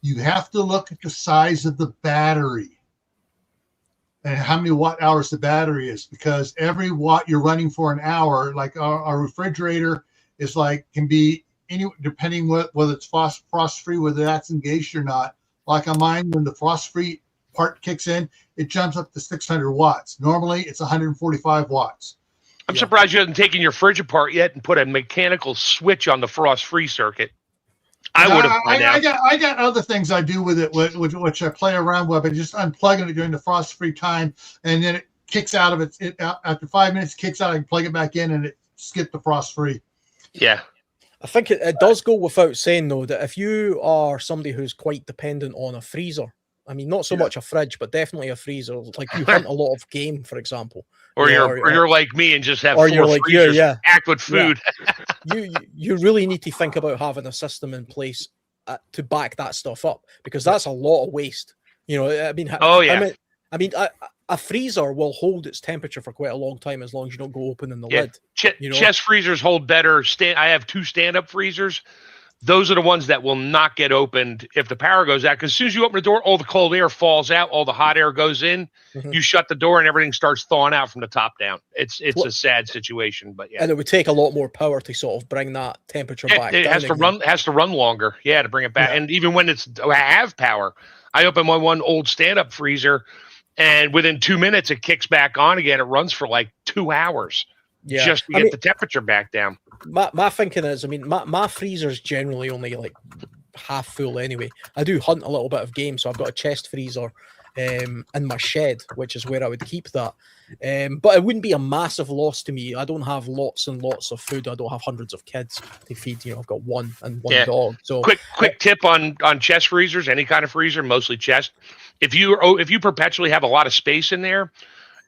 you have to look at the size of the battery and how many watt hours the battery is, because every watt you're running for an hour, like our refrigerator is like, can be any, depending whether it's frost free, whether that's engaged or not. Like on mine, when the frost free part kicks in, it jumps up to 600 watts. Normally it's 145 watts. I'm surprised you haven't taken your fridge apart yet and put a mechanical switch on the frost-free circuit. I would have by now. I got other things I do with it, which I play around with, but just unplugging it during the frost-free time, and then it kicks out of it. After 5 minutes, it kicks out. I can plug it back in, and it skipped the frost-free. Yeah. I think it does go without saying, though, that if you are somebody who's quite dependent on a freezer, I mean, not so much a fridge, but definitely a freezer, like you hunt a lot of game, for example. Or you're like me and just have or 4 you're like, freezers packed with Yeah. food. you really need to think about having a system in place to back that stuff up, because that's a lot of waste. You know, I mean, a freezer will hold its temperature for quite a long time as long as you don't go opening the lid. Chest freezers hold better. I have 2 stand-up freezers. Those are the ones that will not get opened if the power goes out. Because as soon as you open the door, all the cold air falls out, all the hot air goes in. Mm-hmm. You shut the door, and everything starts thawing out from the top down. It's a sad situation, but yeah. And it would take a lot more power to sort of bring that temperature back. It has to run longer, to bring it back. Yeah. And even when I have power, I open my one old stand-up freezer, and within 2 minutes, it kicks back on again. It runs for like 2 hours just to get the temperature back down. My thinking is, I mean, my freezer's generally only like half full anyway. I do hunt a little bit of game, so I've got a chest freezer in my shed, which is where I would keep that. But it wouldn't be a massive loss to me. I don't have lots and lots of food. I don't have hundreds of kids to feed. You know, I've got one and one dog. So quick tip on chest freezers, any kind of freezer, mostly chest. If you perpetually have a lot of space in there,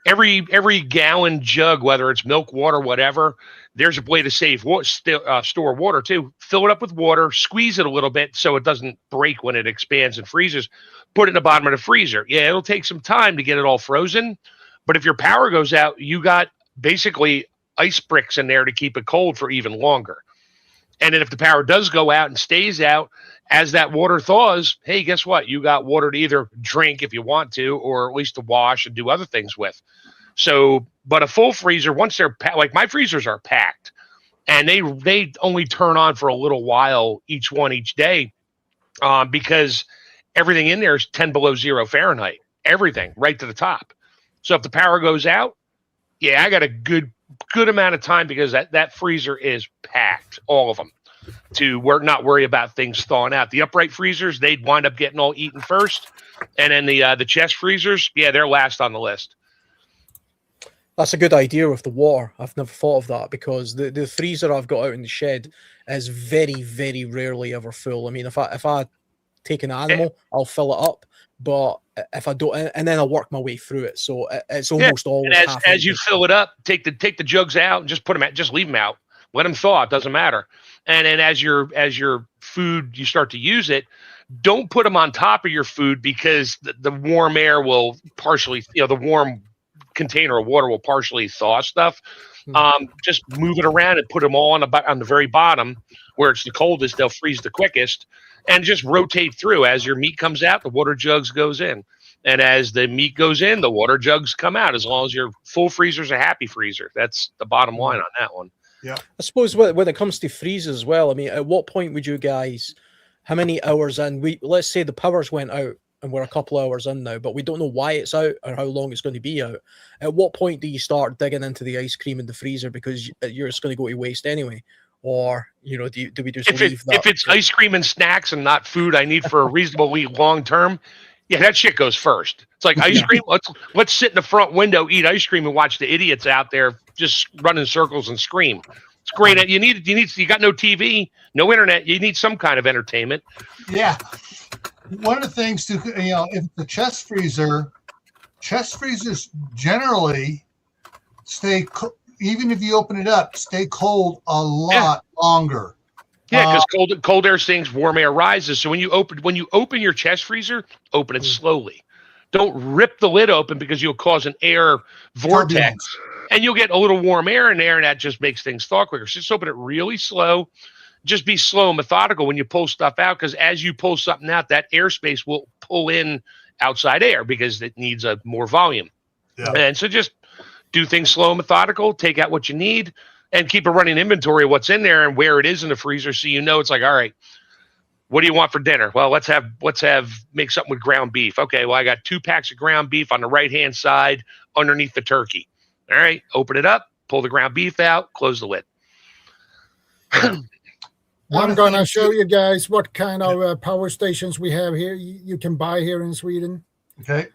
every gallon jug, whether it's milk, water, whatever, there's a way to store water too. Fill it up with water, squeeze it a little bit so it doesn't break when it expands and freezes. Put it in the bottom of the freezer. Yeah, it'll take some time to get it all frozen, but if your power goes out, you got basically ice bricks in there to keep it cold for even longer. And then if the power does go out and stays out, as that water thaws, hey, guess what? You got water to either drink if you want to, or at least to wash and do other things with. So, but a full freezer, once they're like my freezers are packed, and they only turn on for a little while each day, because everything in there is 10 below 0 Fahrenheit, everything right to the top. So if the power goes out, I got a good amount of time, because that freezer is packed, all of them, to not worry about things thawing out. The upright freezers, they'd wind up getting all eaten first, and then the chest freezers, they're last on the list. That's a good idea with the water. I've never thought of that, because the freezer I've got out in the shed is very, very rarely ever full. I mean, if I take an animal, I'll fill it up, but if I don't, and then I'll work my way through it. So it's almost always half as you fill it up, take the jugs out and just put them out, just leave them out. Let them thaw. It doesn't matter. And then as your food, you start to use it, don't put them on top of your food, because the warm air will partially, the warm container of water will partially thaw stuff. Just move it around and put them all on the very bottom where it's the coldest. They'll freeze the quickest, and just rotate through. As your meat comes out, the water jugs goes in, and as the meat goes in, the water jugs come out. As long as your full freezer's a happy freezer, that's the bottom line on that one. Yeah, I suppose when it comes to freeze as well, I mean, at what point would you guys, how many hours in, let's say the powers went out and we're a couple hours in now, but we don't know why it's out or how long it's going to be out. At what point do you start digging into the ice cream in the freezer because you're just going to go to waste anyway? Or, do we just leave that? If it's ice cream and snacks and not food I need for a reasonably long term, yeah, that shit goes first. It's like ice cream. Let's sit in the front window, eat ice cream, and watch the idiots out there just run in circles and scream. It's great. You got no TV, no internet. You need some kind of entertainment. Yeah. One of the things if the chest freezers generally stay, even if you open it up, stay cold a lot longer. Yeah, because cold air sinks, warm air rises. So when you open your chest freezer, open it slowly. Don't rip the lid open because you'll cause an air vortex, and you'll get a little warm air in there, and that just makes things thaw quicker. So just open it really slow. Just be slow and methodical when you pull stuff out, because as you pull something out, that airspace will pull in outside air because it needs more volume. Yeah. And so just do things slow and methodical, take out what you need, and keep a running inventory of what's in there and where it is in the freezer, so it's like, all right, what do you want for dinner? Well, let's make something with ground beef. Okay, well, I got 2 packs of ground beef on the right-hand side underneath the turkey. All right, open it up, pull the ground beef out, close the lid. I'm going to show you guys what kind of power stations we have here. You can buy here in Sweden. Okay.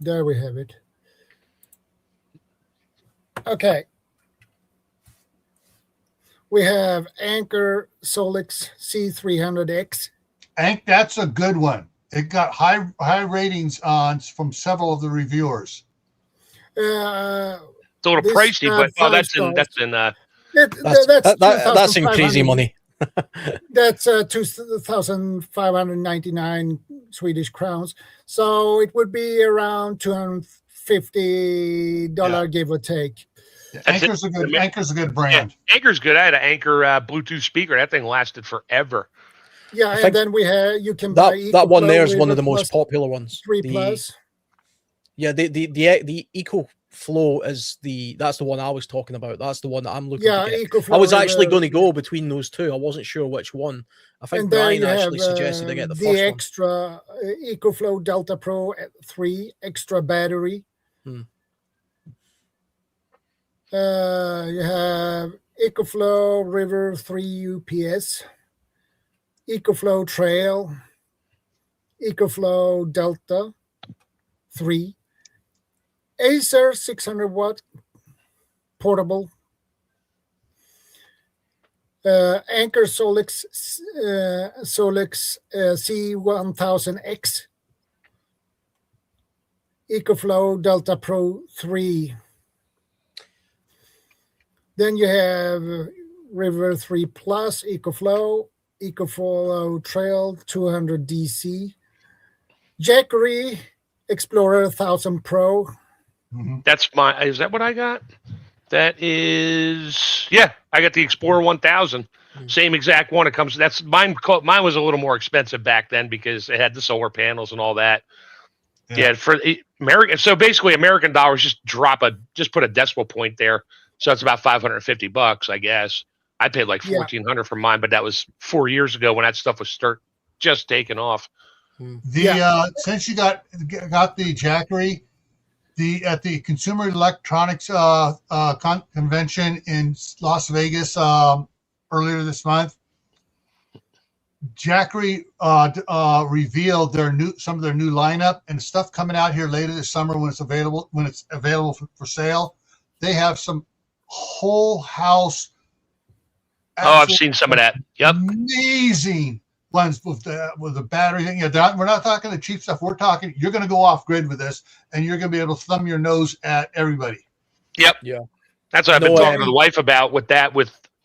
There we have it. Okay. We have Anchor Solix C300X. That's a good one. It got high ratings from several of the reviewers. It's a little pricey, but that's in crazy money. That's 2,599 Swedish crowns. So it would be around $250 give or take. Yeah, Anchor's a good brand. Yeah, Anchor's good. I had an Anchor Bluetooth speaker. That thing lasted forever. Yeah, and then you can buy that one there is one of the most popular ones. 3 Plus. Yeah, the EcoFlow that's the one I was talking about. That's the one that I'm looking to get. EcoFlow. I was actually going to go between those two. I wasn't sure which one. I think Brian actually suggested I get the first one. The extra EcoFlow Delta Pro 3 extra battery. You have EcoFlow River 3 UPS, EcoFlow Trail, EcoFlow Delta 3, Acer 600 watt portable, Anchor Solix C1000X, EcoFlow Delta Pro 3. Then you have River 3 Plus, EcoFlow Trail 200 DC, Jackery Explorer 1000 Pro. Is that what I got? That is, I got the Explorer 1000. Same exact one. It comes, that's mine. Mine was a little more expensive back then because it had the solar panels and all that. Yeah, for American. So basically, American dollars, just put a decimal point there. So it's about $550, I guess. I paid like $1,400 for mine, but that was 4 years ago when that stuff was just taking off. Since you got the Jackery, at the Consumer Electronics convention in Las Vegas earlier this month, Jackery revealed some of their new lineup and stuff coming out here later this summer when it's available for sale. They have some whole house. I've seen some of that. Yep, amazing ones with the battery. We're not talking the cheap stuff. We're talking you're going to go off grid with this, and you're going to be able to thumb your nose at everybody. Yep. Yeah. That's what I've been talking to the wife about with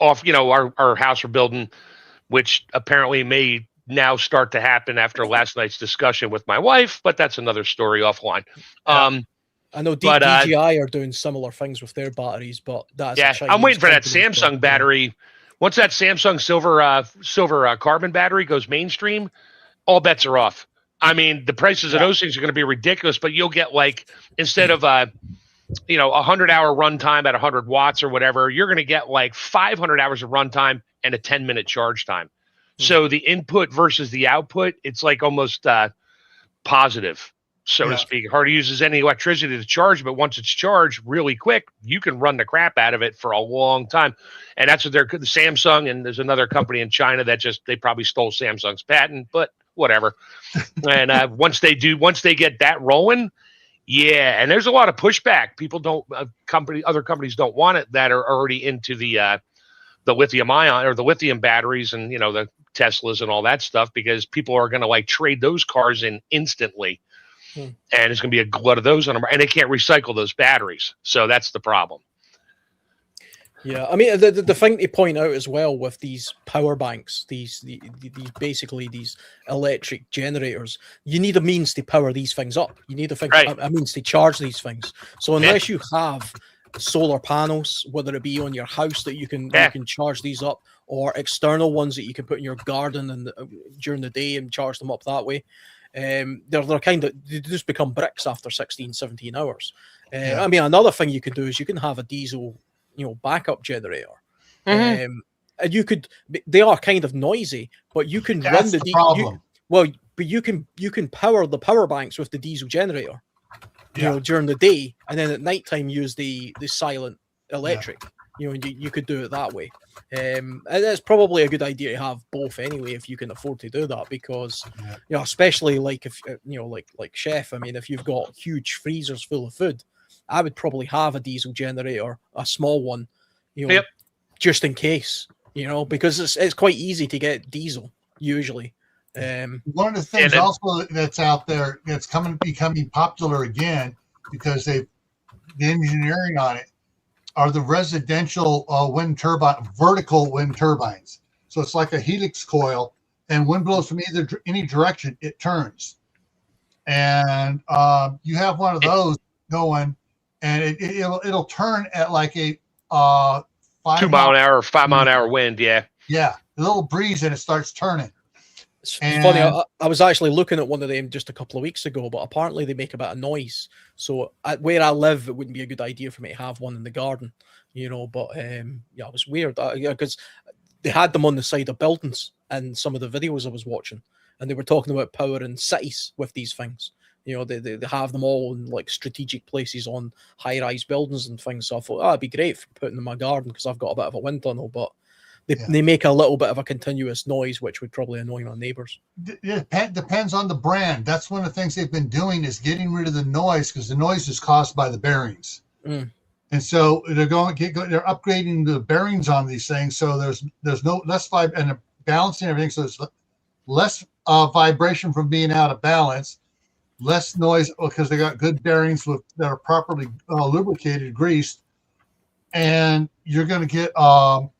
our house we're building, which apparently may now start to happen after last night's discussion with my wife, but that's another story offline. I know DJI are doing similar things with their batteries, but that's I'm waiting for that Samsung battery. Once that Samsung silver carbon battery goes mainstream, all bets are off. I mean, the prices of those things are going to be ridiculous, but you'll get instead of a 100-hour runtime at 100 watts or whatever, you're going to get like 500 hours of runtime and a 10-minute charge time. So the input versus the output, it's like almost positive, so to speak. It hardly uses any electricity to charge, but once it's charged really quick, you can run the crap out of it for a long time. And that's what the Samsung, and there's another company in China that they probably stole Samsung's patent, but whatever. And once they get that rolling, yeah, and there's a lot of pushback. People don't, other companies don't want it that are already into the lithium ion or the lithium batteries and, the Teslas and all that stuff, because people are going to like trade those cars in instantly. And it's going to be a glut of those on them, and they can't recycle those batteries. So that's the problem. Yeah, I mean, the thing to point out as well with these power banks, these basically these electric generators, you need a means to power these things up. You need a means to charge these things. So unless you have solar panels, whether it be on your house that you can charge these up, or external ones that you can put in your garden and during the day and charge them up that way, they're they just become bricks after 16, 17 hours. I mean, another thing you can do is you can have a diesel backup generator. And they are kind of noisy, but you can run the problem. But you can power the power banks with the diesel generator, during the day, and then at nighttime use the silent electric. You could do it that way. And it's probably a good idea to have both anyway, if you can afford to do that, because especially like if like Chef, I mean, if you've got huge freezers full of food, I would probably have a diesel generator, a small one, just in case, because it's quite easy to get diesel usually. One of the things also that's out there that's becoming popular again, because the engineering on it, are the residential vertical wind turbines. So it's like a helix coil, and wind blows from any direction, it turns. And you have one of those going, and it'll turn at like a 5 mile an hour wind. Yeah, a little breeze, and it starts turning. It's funny. I was actually looking at one of them just a couple of weeks ago, but apparently they make a bit of noise. So where I live, it wouldn't be a good idea for me to have one in the garden, But it was weird because they had them on the side of buildings and some of the videos I was watching, and they were talking about powering cities with these things. They have them all in like strategic places on high-rise buildings and things. So I thought, it'd be great for putting in my garden because I've got a bit of a wind tunnel, but they make a little bit of a continuous noise, which would probably annoy my neighbors. It depends on the brand. That's one of the things they've been doing, is getting rid of the noise, because the noise is caused by the bearings. And so they're upgrading the bearings on these things, so there's no less and they're balancing everything, so there's less vibration from being out of balance, less noise because they got good bearings that are properly lubricated, greased, and you're going to get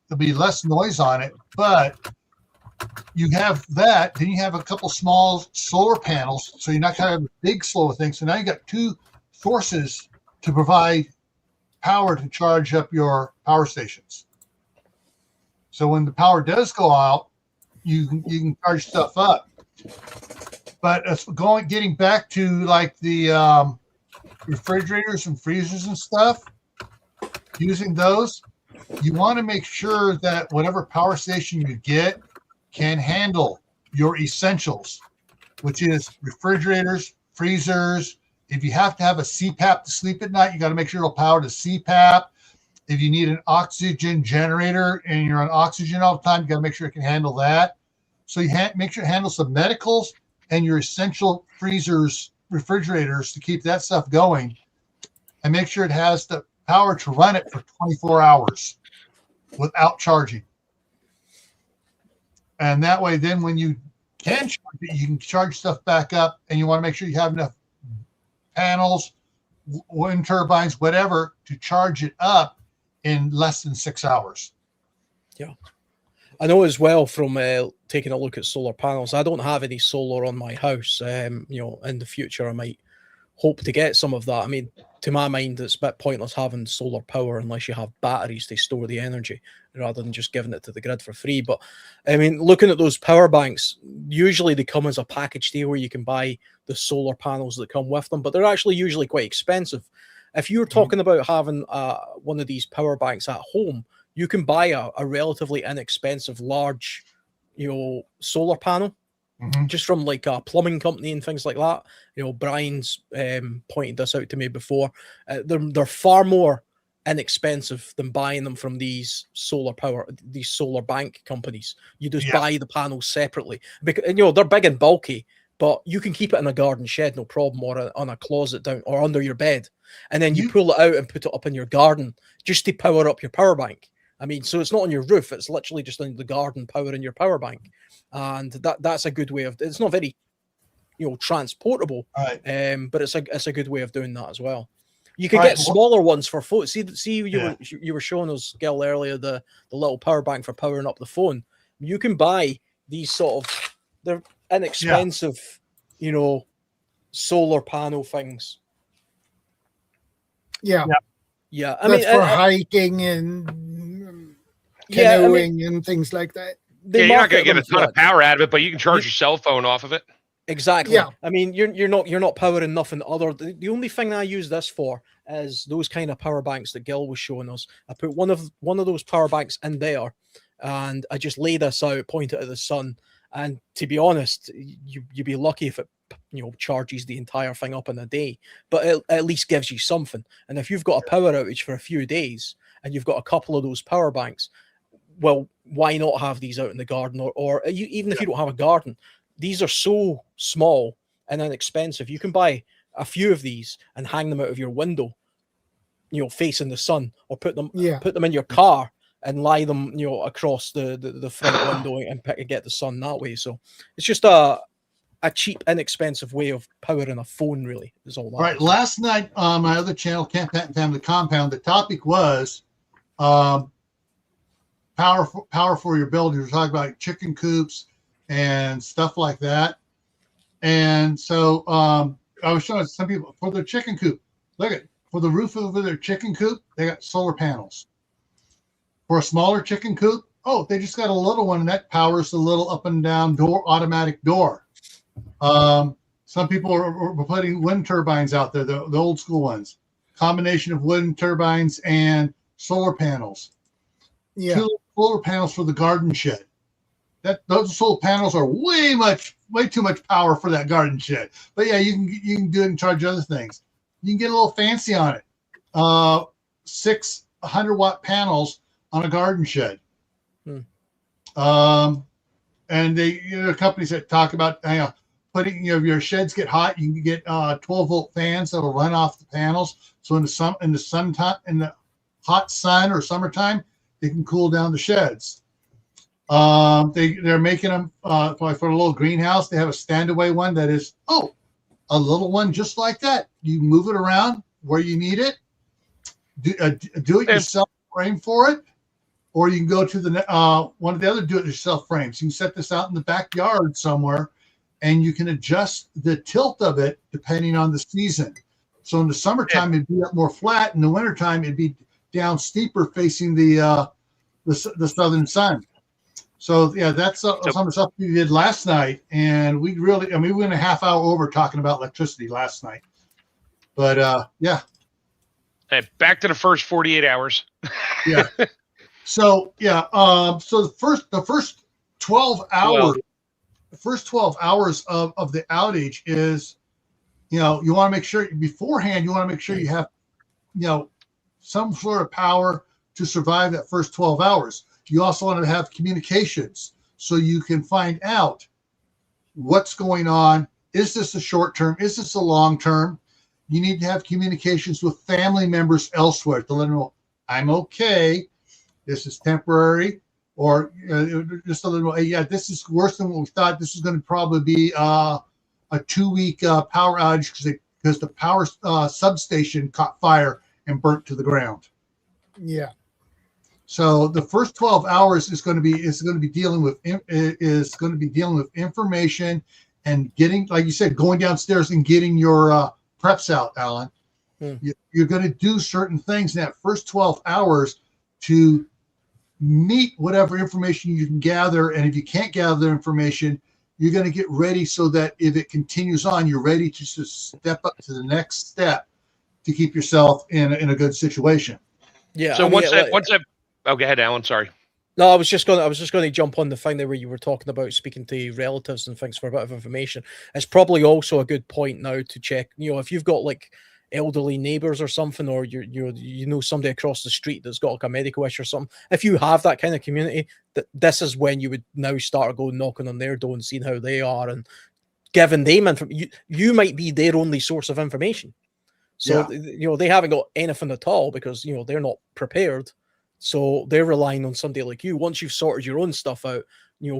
there'll be less noise on it. But you have that, then you have a couple small solar panels, so you're not going to have a big solar thing. So now you got two sources to provide power to charge up your power stations. So when the power does go out, you can charge stuff up. But getting back to like the refrigerators and freezers and stuff, using those, you want to make sure that whatever power station you get can handle your essentials, which is refrigerators, freezers. If you have to have a CPAP to sleep at night, you got to make sure it'll power to CPAP. If you need an oxygen generator and you're on oxygen all the time, you got to make sure it can handle that. So you make sure it handles the medicals and your essential freezers, refrigerators to keep that stuff going, and make sure it has the power to run it for 24 hours without charging. And that way, then when you can charge it, you can charge stuff back up, and you want to make sure you have enough panels, wind turbines, whatever, to charge it up in less than 6 hours. Yeah. I know as well from taking a look at solar panels, I don't have any solar on my house. In the future, I might hope to get some of that. I mean, to my mind, it's a bit pointless having solar power unless you have batteries to store the energy rather than just giving it to the grid for free. But I mean, looking at those power banks, usually they come as a package deal where you can buy the solar panels that come with them, but they're actually usually quite expensive. If you're talking about having one of these power banks at home, you can buy a relatively inexpensive, large, solar panel, just from like a plumbing company and things like that. Brian's pointed this out to me before. They're far more inexpensive than buying them from these solar bank companies. You just buy the panels separately because they're big and bulky, but you can keep it in a garden shed, no problem, or on a closet down or under your bed, and then you pull it out and put it up in your garden just to power up your power bank. I mean, so it's not on your roof; it's literally just in the garden powering your power bank, and that's a good way of. It's not very, transportable, but it's a good way of doing that as well. You could get smaller ones for phone. See, you were showing us, Gil, earlier the little power bank for powering up the phone. You can buy these they're inexpensive, solar panel things. Yeah. I That's mean, for hiking and canoeing and things like that. You're not going to get a ton of power out of it, but you can charge your cell phone off of it. Exactly. Yeah. I mean, you're not powering nothing other. The only thing I use this for is those kind of power banks that Gil was showing us. I put one of those power banks in there, and I just lay this out, point it at the sun, and to be honest, you'd be lucky if it charges the entire thing up in a day, but it at least gives you something. And if you've got a power outage for a few days and you've got a couple of those power banks, well, why not have these out in the garden, or even if you don't have a garden? These are so small and inexpensive. You can buy a few of these and hang them out of your window, facing the sun, or put them in your car and lie them, across the front window and get the sun that way. So it's just a cheap, inexpensive way of powering a phone, really, is all that. Right. Last night on my other channel, Camp Pat and Family Compound, the topic was power for your building. We're talking about chicken coops and stuff like that. And so I was showing some people for their chicken coop. Look at for the roof over their chicken coop, they got solar panels. For a smaller chicken coop, they just got a little one, and that powers the little up and down automatic door. Some people are putting wind turbines out there, the old school ones. Combination of wind turbines and solar panels. Yeah. 2 solar panels for the garden shed. Those solar panels are way too much power for that garden shed. But yeah, you can do it and charge other things. You can get a little fancy on it. 6 100-watt panels on a garden shed. And they, companies that talk about putting, your sheds get hot, you can get 12-volt fans that'll run off the panels. So in the hot sun or summertime, they can cool down the sheds. They're making them for a little greenhouse. They have a stand-away one that is a little one just like that. You move it around where you need it. Do it yourself. Frame for it, or you can go to the one of the other do-it-yourself frames. You can set this out in the backyard somewhere, and you can adjust the tilt of it depending on the season. So in the summertime, it'd be up more flat. In the wintertime, it'd be down steeper, facing the southern sun. So yeah, that's some of the stuff we did last night, and we went a half hour over talking about electricity last night. But yeah. Hey, back to the first 48 hours. Yeah. So yeah. So the first 12 hours, the first 12 hours of the outage is, you want to make sure beforehand. You want to make sure you have, some sort of power to survive that first 12 hours. You also want to have communications so you can find out what's going on. Is this a short term? Is this a long term? You need to have communications with family members elsewhere to let them know, I'm okay. This is temporary. Or just a little, this is worse than what we thought. This is going to probably be a 2-week power outage because the power substation caught fire and burnt to the ground. Yeah. So the first 12 hours is going to be dealing with information and getting, like you said, going downstairs and getting your preps out, Alan. You're going to do certain things in that first 12 hours to meet whatever information you can gather. And if you can't gather information, you're going to get ready so that if it continues on, you're ready to step up to the next step to keep yourself in a good situation. Yeah. So I mean, oh, go ahead, Alan. Sorry. No, I was just going to jump on the thing there where you were talking about speaking to relatives and things for a bit of information. It's probably also a good point now to check. If you've got like elderly neighbors or something, or you know somebody across the street that's got like a medical issue or something. If you have that kind of community, this is when you would now start going knocking on their door and seeing how they are and giving them information. You might be their only source of information. So they haven't got anything at all because they're not prepared. So they're relying on somebody like you. Once you've sorted your own stuff out,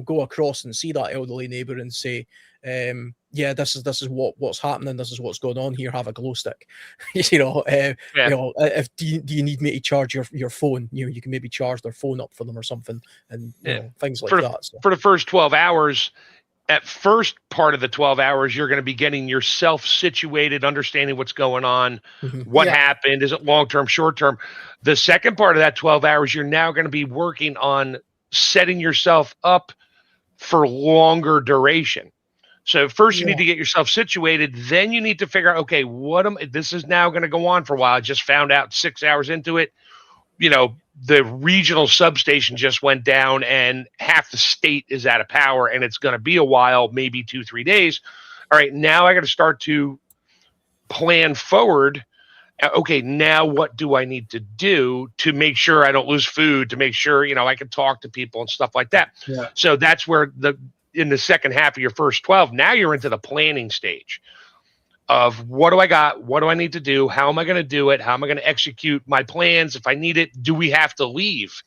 go across and see that elderly neighbor and say, this is what's happening. This is what's going on here. Have a glow stick. If do you need me to charge your phone? You can maybe charge their phone up for them or something, and things like that. So. For the first 12 hours, at first part of the 12 hours, you're going to be getting yourself situated, understanding what's going on, what happened, is it long-term, short-term. The second part of that 12 hours, you're now going to be working on setting yourself up for longer duration. So first you need to get yourself situated, then you need to figure out, okay, this is now going to go on for a while. I just found out 6 hours into it, the regional substation just went down and half the state is out of power and it's going to be a while, maybe 2-3 days. All right, now I got to start to plan forward. Okay, now what do I need to do to make sure I don't lose food, to make sure, I can talk to people and stuff like that. Yeah. So that's where in the second half of your first 12, now you're into the planning stage of what do I got? What do I need to do? How am I going to do it? How am I going to execute my plans? If I need it, do we have to leave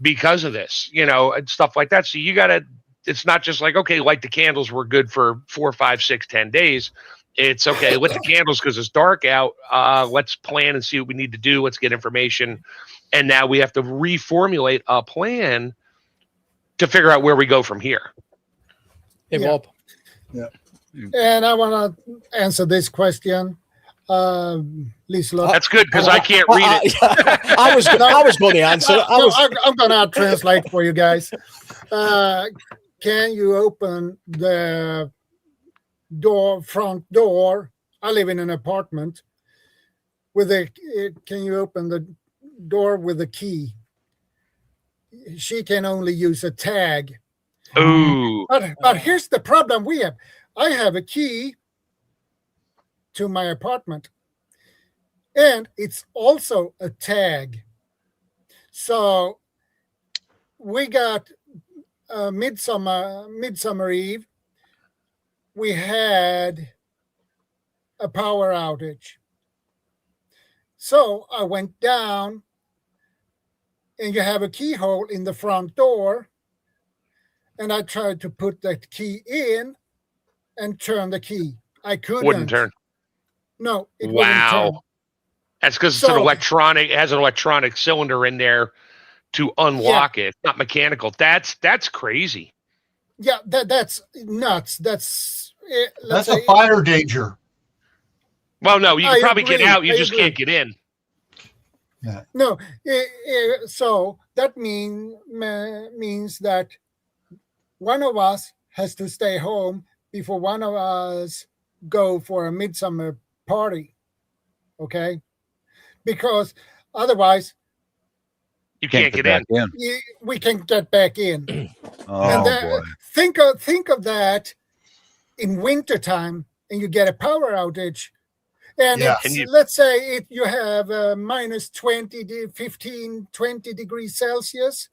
because of this? And stuff like that. So you got to, it's not just like, okay, light the candles, we're good for 4, 5, 6, 10 days. It's okay, lit the candles because it's dark out. Let's plan and see what we need to do. Let's get information. And now we have to reformulate a plan to figure out where we go from here. Hey, Bob. Yeah. And I want to answer this question. Lisa, that's good because I can't read it. I was going to answer. I'm going to translate for you guys. Can you open the front door? I live in an apartment. Can you open the door with a key? She can only use a tag. Ooh. But here's the problem we have. I have a key to my apartment, and it's also a tag. So we got Midsummer Eve. We had a power outage. So I went down, and you have a keyhole in the front door, and I tried to put that key in and turn the key. I couldn't. Wouldn't turn. No, it wouldn't turn. That's because it's an electronic. It has an electronic cylinder in there to unlock it. It's not mechanical. That's crazy. Yeah, that's nuts. That's a fire danger. Well, no, you can probably get out. You just can't get in. Yeah. No, so that means that one of us has to stay home before one of us go for a midsummer party, okay? Because otherwise, you can't get in. We can get back in. Boy. Think of that in wintertime, and you get a power outage, and let's say you have minus 20, 15, 20 degrees Celsius.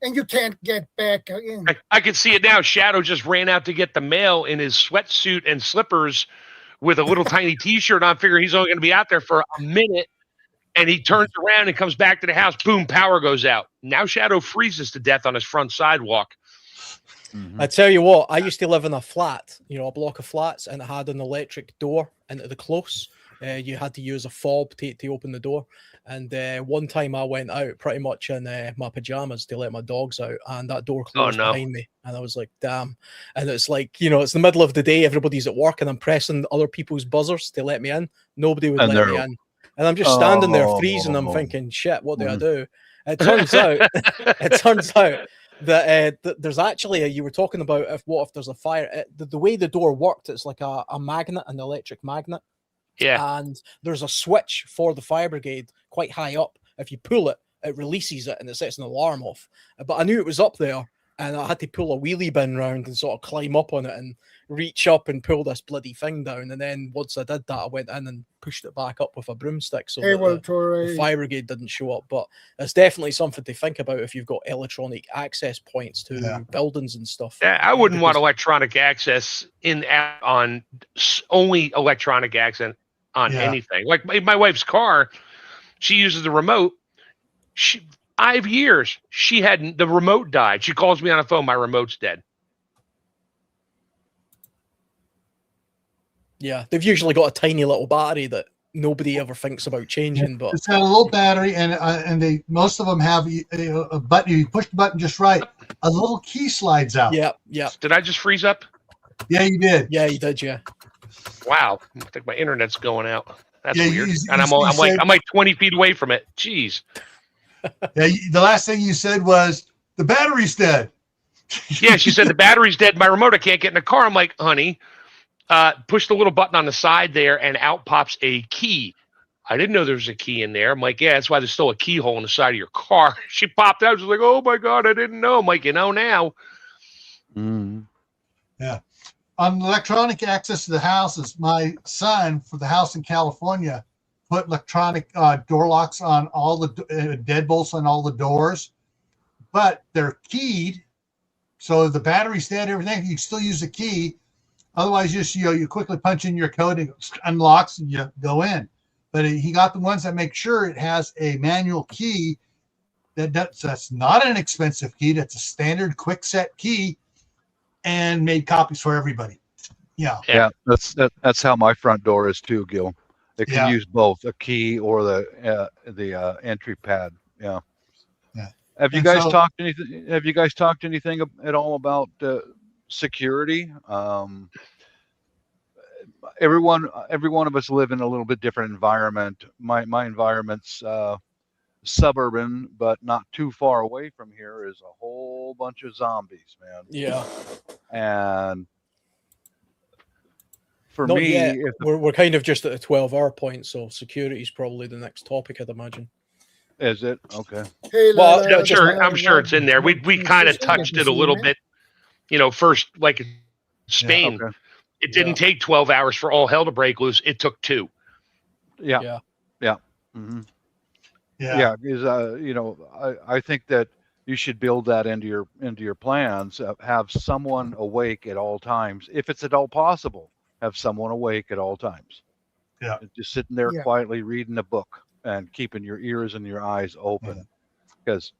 And you can't get back in. I can see it now. Shadow just ran out to get the mail in his sweatsuit and slippers with a little tiny T-shirt on, figuring he's only going to be out there for a minute. And he turns around and comes back to the house. Boom, power goes out. Now Shadow freezes to death on his front sidewalk. I tell you what, I used to live in a flat, a block of flats, and it had an electric door into the close. You had to use a fob to open the door. And one time I went out pretty much in my pajamas to let my dogs out, and that door closed behind me. And I was like, damn. And it's like, it's the middle of the day, everybody's at work, and I'm pressing other people's buzzers to let me in. Nobody would let me in. And I'm just standing there freezing. I'm thinking, shit, what do I do? It turns out that there's actually you were talking about what if there's a fire. The way the door worked, it's like a magnet, an electric magnet. Yeah. And there's a switch for the fire brigade quite high up. If you pull it, it releases it and it sets an alarm off. But I knew it was up there, and I had to pull a wheelie bin round and sort of climb up on it and reach up and pull this bloody thing down. And then once I did that, I went in and pushed it back up with a broomstick so Hey, well, that the Torrey, fire brigade didn't show up. But it's definitely something to think about if you've got electronic access points to buildings and stuff. Yeah, I wouldn't want Because- electronic access on only electronic access on anything. Like my wife's car, she uses the remote. 5 years she had the remote died. She calls me on the phone, my remote's dead. Yeah, they've usually got a tiny little battery that nobody ever thinks about changing. But it's got a little battery, and they most of them have a button. You push the button just right, a little key slides out. yeah. Did I just freeze up? Yeah, you did. Yeah, you did, yeah. Wow, I think my internet's going out. That's Yeah, weird. you And I'm said- like 20 feet away from it. Jeez. Yeah, the last thing you said was the battery's dead. Yeah, she said the battery's dead. My remote, I can't get in the car. I'm like, honey, push the little button on the side there, and out pops a key. I didn't know there was a key in there. I'm like, yeah, that's why there's still a keyhole in the side of your car. She popped out. She's like, oh my God, I didn't know. I'm like, you know now. Mm. Yeah. On electronic access to the houses, my son for the house in California put electronic door locks on all the deadbolts on all the doors, but they're keyed. So the battery's dead, everything, you still use the key. Otherwise, just you quickly punch in your code and it unlocks and you go in. But he got the ones that make sure it has a manual key. That's not an expensive key. That's a standard quick set key, and made copies for everybody. Yeah. Yeah, that's how my front door is too, Gil. It can use both a key or the entry pad. Yeah. Yeah. Have you And guys so- talked anything? Have you guys talked anything at all about security? Every one of us live in a little bit different environment. My environment's suburban, but not too far away from here is a whole bunch of zombies, man. Yeah. And for Not me, yet. if We're kind of just at the 12-hour point, so security is probably the next topic, I'd imagine. is it okay? hey, Well, Lala, No, sure, I'm sure it's in there. We kind of touched it a little bit, first, like Spain. Okay. It didn't take 12 hours for all hell to break loose. It took 2. Yeah. Yeah. Mm-hmm. Yeah. Because I think that you should build that into your plans. Have someone awake at all times, if it's at all possible. Have someone awake at all times. Yeah. Just sitting there Yeah. quietly reading a book and keeping your ears and your eyes open, because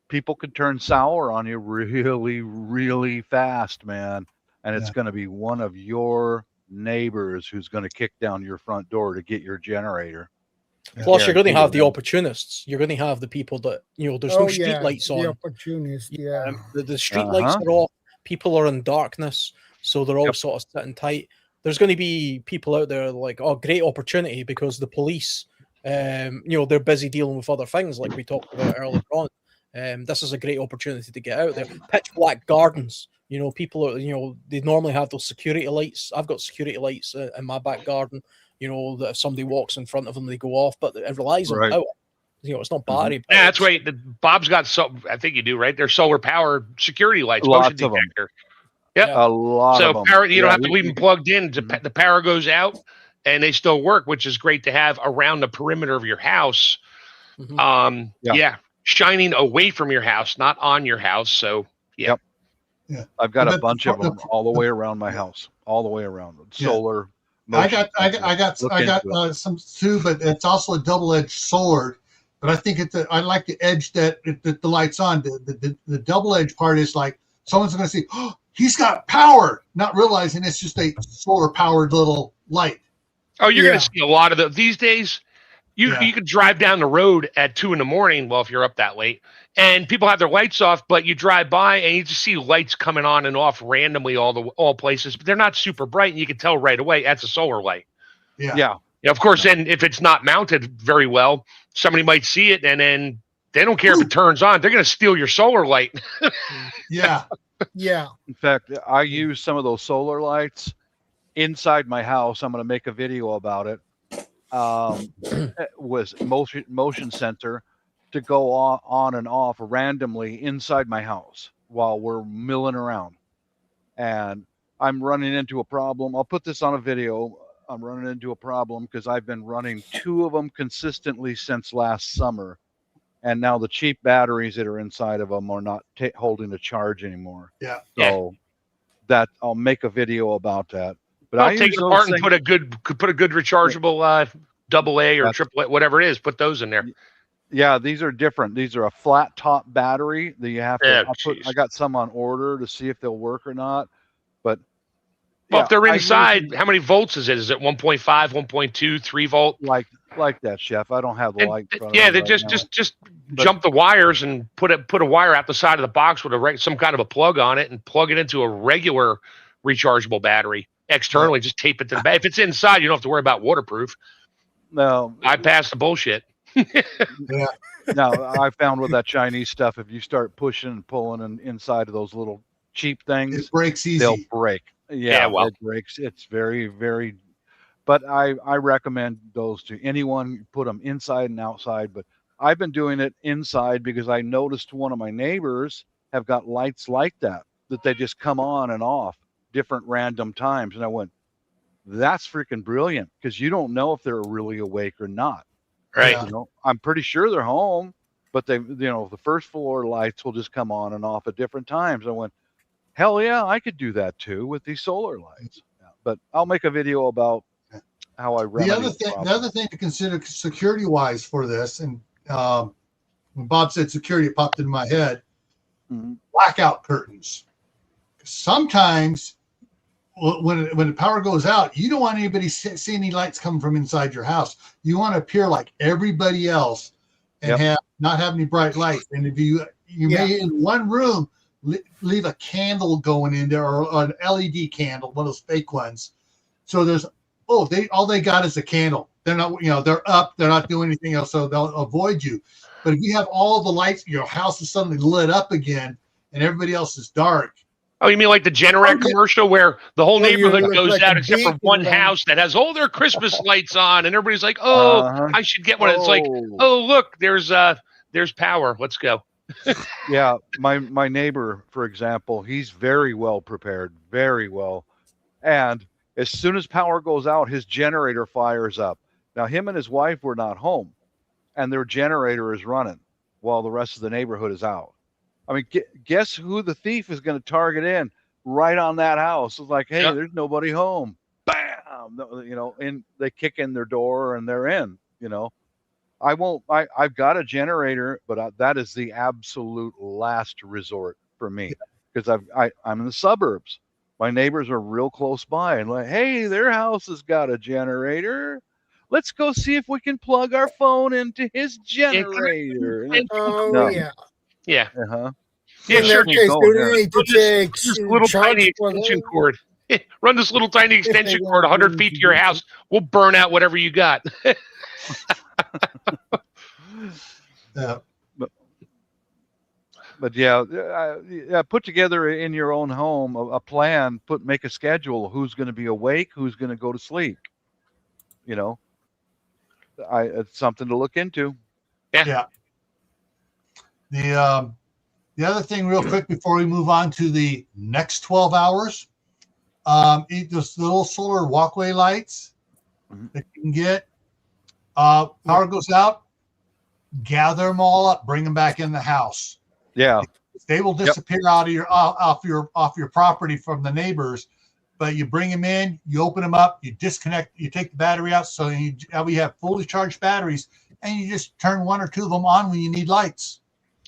people can turn sour on you really, really fast, man. And it's going to be one of your neighbors who's going to kick down your front door to get your generator. Plus, you're going to Guaranteed have the them. opportunists. You're going to have the people that, there's no street lights the on. opportunist, yeah. The street lights are off. People are in darkness, so they're all sort of sitting tight. There's going to be people out there like, oh, great opportunity, because the police, they're busy dealing with other things like we talked about earlier on. This is a great opportunity to get out there. Pitch black gardens. People are, they normally have those security lights. I've got security lights in my back garden, that if somebody walks in front of them, they go off, but it relies on power. It's not battery. Yeah, that's right. Bob's got I think you do, right? They're solar power security lights, motion Lots of 'em. detector. Yep. A lot of So them. power, you don't have to we- leave them plugged in. The power goes out, and they still work, which is great to have around the perimeter of your house. Mhm. Shining away from your house, not on your house. So I've got But a bunch of them all the way around my house, all the way around. Solar. I motion got sensors. some too, but it's also a double-edged sword. But I think I like the edge that the light's on. The double-edged part is like someone's going to see, oh, he's got power, not realizing it's just a solar-powered little light. you're Yeah. going to see a lot of these days. You could drive down the road at 2 a.m. Well, if you're up that late, and people have their lights off, but you drive by and you just see lights coming on and off randomly all places, but they're not super bright, and you can tell right away that's a solar light. Yeah. Of course, then if it's not mounted very well, somebody might see it, and then they don't care if it turns on. They're going to steal your solar light. Yeah. Yeah. In fact, I use some of those solar lights inside my house. I'm going to make a video about it. was motion sensor to go on and off randomly inside my house while we're milling around. And I'm running into a problem. I'll put this on a video. I'm running into a problem because I've been running 2 of them consistently since last summer. And now the cheap batteries that are inside of them are not holding a charge anymore. Yeah. So that I'll make a video about that. But I'll I take use it those apart and things. put a good rechargeable AA or That's- triple A, whatever it is. Put those in there. Yeah, these are different. These are a flat top battery that you have to. Yeah, I got some on order to see if they'll work or not. But Well, yeah, if they're I inside, usually how many volts is it? Is it 1.5, 1.2, 3 volt? like that, Chef. I don't have the And light in front yeah, of me they right now. just But- jump the wires and put a wire out the side of the box with some kind of a plug on it and plug it into a regular rechargeable battery externally. Just tape it to the back. If it's inside, you don't have to worry about waterproof. No, I pass the bullshit. no, I found with that Chinese stuff, if you start pushing and pulling and inside of those little cheap things, It breaks they'll easy. break. Yeah, well. It breaks. It's very, very. But I recommend those to anyone. Put them inside and outside. But I've been doing it inside because I noticed one of my neighbors have got lights like that they just come on and off different random times, and I went, that's freaking brilliant because you don't know if they're really awake or not. Right. Yeah. You know, I'm pretty sure they're home, but the first floor lights will just come on and off at different times. I went, hell yeah, I could do that too with these solar lights. Yeah. But I'll make a video about how I remedy The other thing to consider security wise for this, and when Bob said security, it popped into my head. Mhm. Blackout curtains. Sometimes when the power goes out, you don't want anybody see any lights coming from inside your house. You want to appear like everybody else and not have any bright lights. And if you may in one room leave a candle going in there or an LED candle, one of those fake ones. So there's all they got is a candle. They're not, they're up, they're not doing anything else, so they'll avoid you. But if you have all the lights, your house is suddenly lit up again and everybody else is dark. Oh, you mean like the Generac commercial where the whole Well, you neighborhood look goes like out a except for beacon one around. house that has all their Christmas lights on, and everybody's like, "Oh, I should get one." It's like, "Oh, look, there's power. Let's go." Yeah, my neighbor, for example, he's very well prepared, very well. And as soon as power goes out, his generator fires up. Now, him and his wife were not home, and their generator is running while the rest of the neighborhood is out. I mean, guess who the thief is going to target in? Right on that house. It's like, hey, there's nobody home. Bam! And they kick in their door and they're in. I've got a generator, but that is the absolute last resort for me because I'm in the suburbs. My neighbors are real close by and like, hey, their house has got a generator. Let's go see if we can plug our phone into his generator. Oh, No. yeah. Yeah. Uh-huh. Yeah, In sure. that case, go you ahead. need to Run take this little tiny charge for extension them. cord. Run this little tiny extension cord 100 feet to your house. We'll burn out whatever you got. But put together in your own home a plan. Make a schedule. Who's going to be awake? Who's going to go to sleep? It's something to look into. Yeah. The other thing, real quick, before we move on to the next 12 hours, those little solar walkway lights that you can get. Power goes out, gather them all up, bring them back in the house. Yeah, they will disappear out of off your property from the neighbors. But you bring them in, you open them up, you disconnect, you take the battery out, so we have fully charged batteries, and you just turn one or two of them on when you need lights.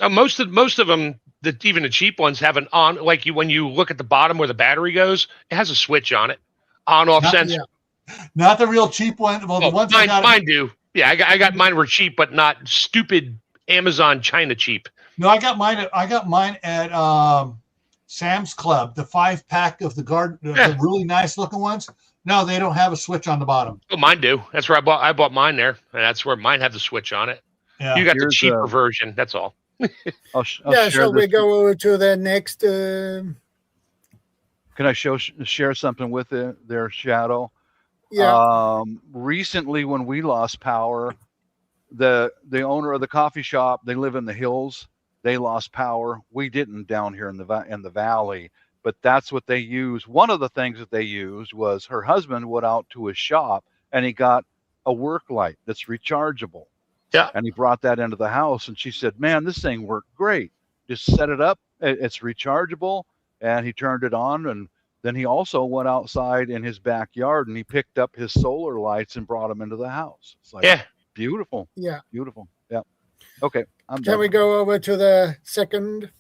Most of them, even the cheap ones, have an on. Like when you look at the bottom where the battery goes, it has a switch on it, on-off sensor. Yeah. Not the real cheap one. Well, the ones mine do. Yeah, I got mine were cheap, but not stupid Amazon China cheap. No, I got mine at Sam's Club, the 5-pack of the really nice looking ones. No, they don't have a switch on the bottom. Oh, mine do. That's where I bought mine there, and that's where mine have the switch on it. Yeah. You got the cheaper version. That's all. Shall we go over to the next? Can I share something with their Shadow? Yeah. Recently, when we lost power, the owner of the coffee shop, they live in the hills. They lost power. We didn't down here in the valley, but that's what they use. One of the things that they used was her husband went out to his shop and he got a work light that's rechargeable. Yeah. And he brought that into the house, and she said, "Man, this thing worked great. Just set it up. It's rechargeable." And he turned it on, and then he also went outside in his backyard and he picked up his solar lights and brought them into the house. It's like, Yeah. beautiful, Yeah. beautiful. Yeah. Okay, I'm Can done. we go over to the second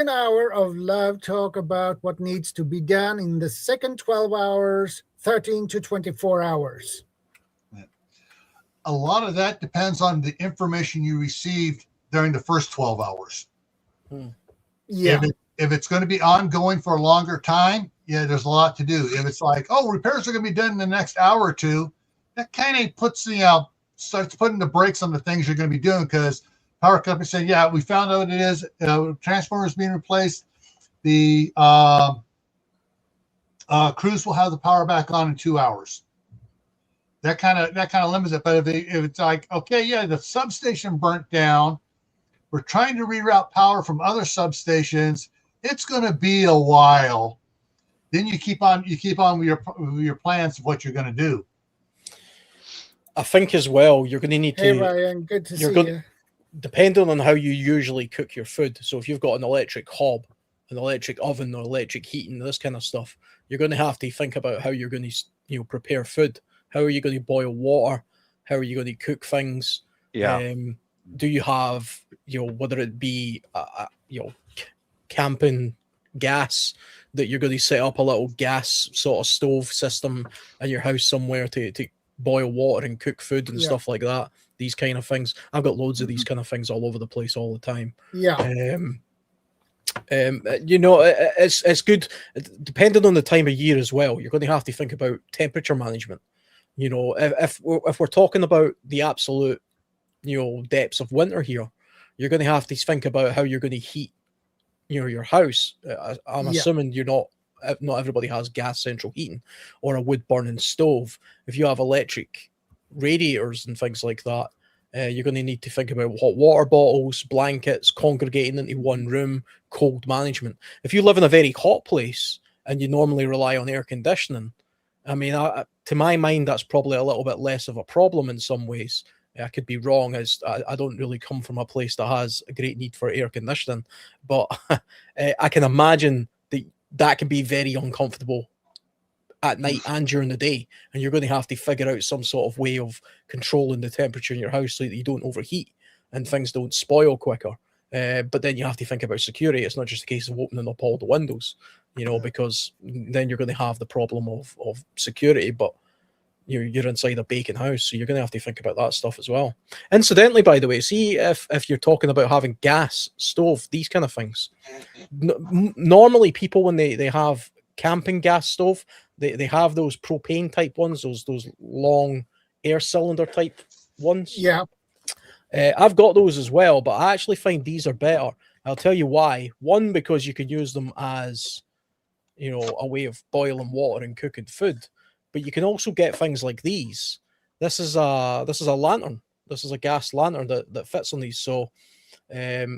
hour of love talk about what needs to be done in the second 12 hours, 13 to 24 hours? A lot of that depends on the information you received during the first 12 hours. Yeah. If it's going to be ongoing for a longer time, yeah, there's a lot to do. If it's like, oh, repairs are going to be done in the next hour or two, that kind of puts starts putting the brakes on the things you're going to be doing, because power company saying, yeah, we found out what it is. Transformers being replaced. The crews will have the power back on in 2 hours. That kind of limits it. But if it's like, okay, yeah, the substation burnt down, we're trying to reroute power from other substations, it's going to be a while. Then you keep on with your plans of what you're going to do. I think as well, you're going to need to. Hey, Ryan, good to see you. Depending on how you usually cook your food. So if you've got an electric hob, an electric oven, or electric heating, this kind of stuff, you're going to have to think about how you're going to prepare food. How are you going to boil water? How are you going to cook things? Yeah. Do you have, whether it be, camping gas, that you're going to set up a little gas sort of stove system in your house somewhere to boil water and cook food and stuff like that. These kind of things. I've got loads of these kind of things all over the place all the time. Yeah. It's good depending on the time of year as well. You're going to have to think about temperature management. If we're talking about the absolute, depths of winter here, you're going to have to think about how you're going to heat, your house. I'm assuming not everybody has gas central heating or a wood burning stove. If you have electric radiators and things like that, you're going to need to think about hot water bottles, blankets, congregating into one room, cold management. If you live in a very hot place and you normally rely on air conditioning, I mean, to my mind, that's probably a little bit less of a problem in some ways. I could be wrong, as I don't really come from a place that has a great need for air conditioning, but I can imagine that can be very uncomfortable at night and during the day, and you're going to have to figure out some sort of way of controlling the temperature in your house so that you don't overheat and things don't spoil quicker. But then you have to think about security. It's not just a case of opening up all the windows, because then you're going to have the problem of security, but you're inside a baking house, so you're going to have to think about that stuff as well. Incidentally, by the way, see if you're talking about having gas stove, these kind of things, normally people, when they have camping gas stove, they have those propane type ones, those long air cylinder type ones. Yeah. I've got those as well, but I actually find these are better. I'll tell you why. One, because you can use them as a way of boiling water and cooking food. But you can also get things like these. This is a lantern. This is a gas lantern that fits on these. So not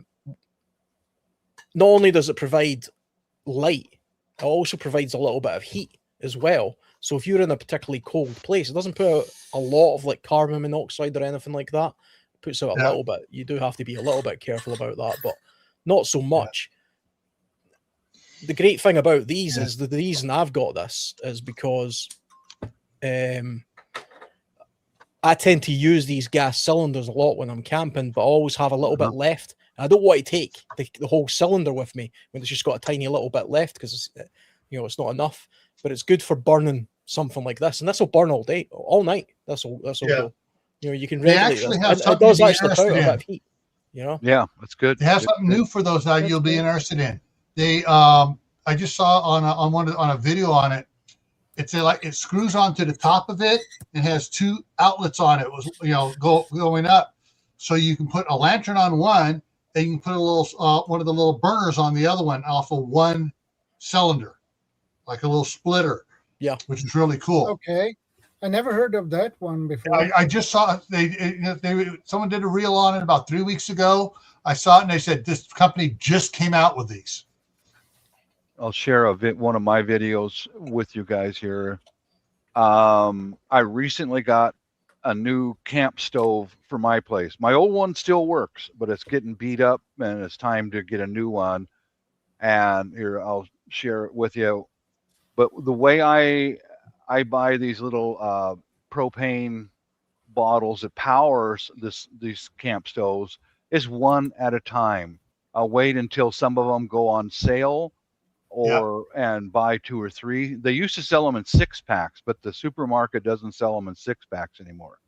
only does it provide light, it also provides a little bit of heat as well. So if you're in a particularly cold place, it doesn't put out a lot of like carbon monoxide or anything like that. It puts out a little bit. You do have to be a little bit careful about that, but not so much. The great thing about these is that the reason I've got this is because I tend to use these gas cylinders a lot when I'm camping, but I always have a little bit left. I don't want to take the whole cylinder with me when it's just got a tiny little bit left, because it's not enough. But it's good for burning something like this, and this will burn all day, all night. This will go. You can regulate this. It does actually put out a bit of heat. Yeah, that's good. They have something new for those that you'll be interested in. They I just saw on a video on it. It's like it screws onto the top of it and has two outlets on it. It was going up, so you can put a lantern on one, and you can put a little one of the little burners on the other one off of one cylinder, like a little splitter. Yeah. which is really cool. Okay. I never heard of that one before. I just saw someone did a reel on it about 3 weeks ago. I saw it and they said this company just came out with these. I'll share one of my videos with you guys here. I recently got a new camp stove for my place. My old one still works, but it's getting beat up and it's time to get a new one. And here, I'll share it with you. But the way I buy these little propane bottles that powers these camp stoves is one at a time. I'll wait until some of them go on sale and buy 2 or 3. They used to sell them in 6-packs, but the supermarket doesn't sell them in 6-packs anymore.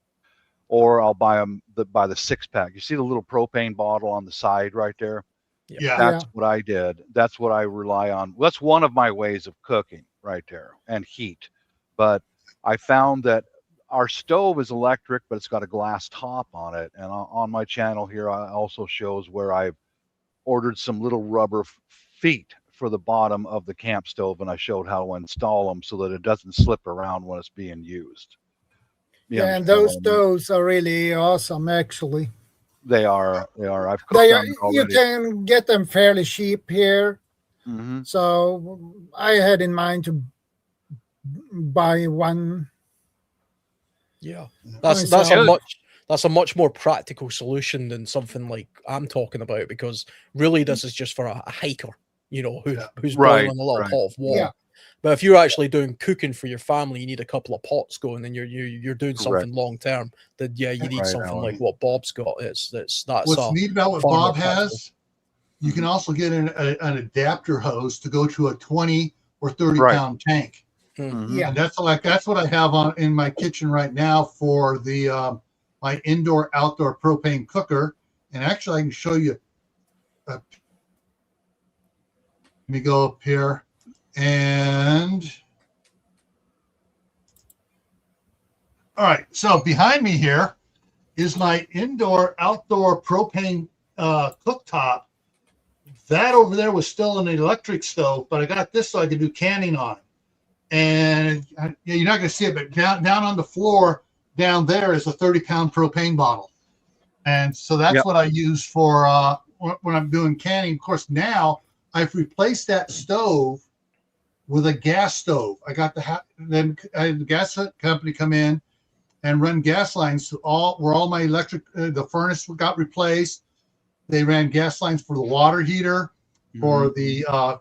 Or I'll buy them by the 6-pack. You see the little propane bottle on the side right there? Yeah. That's what I did. That's what I rely on. That's one of my ways of cooking right there, and heat. But I found that our stove is electric, but it's got a glass top on it. And on my channel here, I also shows where I've ordered some little rubber feet for the bottom of the camp stove, and I showed how to install them so that it doesn't slip around when it's being used. And those stoves are really awesome, actually. They are. I've cooked on them already. You can get them fairly cheap here. Mm-hmm. So I had in mind to buy one. Yeah, that's a much more practical solution than something like I'm talking about, because really this is just for a hiker, who's boiling a little pot of water. Yeah. But if you're actually doing cooking for your family, you need a couple of pots going, and you're doing something long term. Then you need something like what Bob's got. That's what's neat about what Bob has. You can also get an adapter hose to go to a 20 or 30 pound tank. Mm-hmm. Yeah, and that's what I have in my kitchen right now for the my indoor outdoor propane cooker. And actually, I can show you. Let me go up here. And all right, so behind me here is my indoor outdoor propane cooktop. That over there was still an electric stove, but I got this so I could do canning on it. And you're not going to see it, but down on the floor down there is a 30-pound propane bottle. And so that's what I use for when I'm doing canning. Of course, now I've replaced that stove with a gas stove. I got the gas company come in and run gas lines to where all my electric, the furnace got replaced. They ran gas lines for the water heater, for the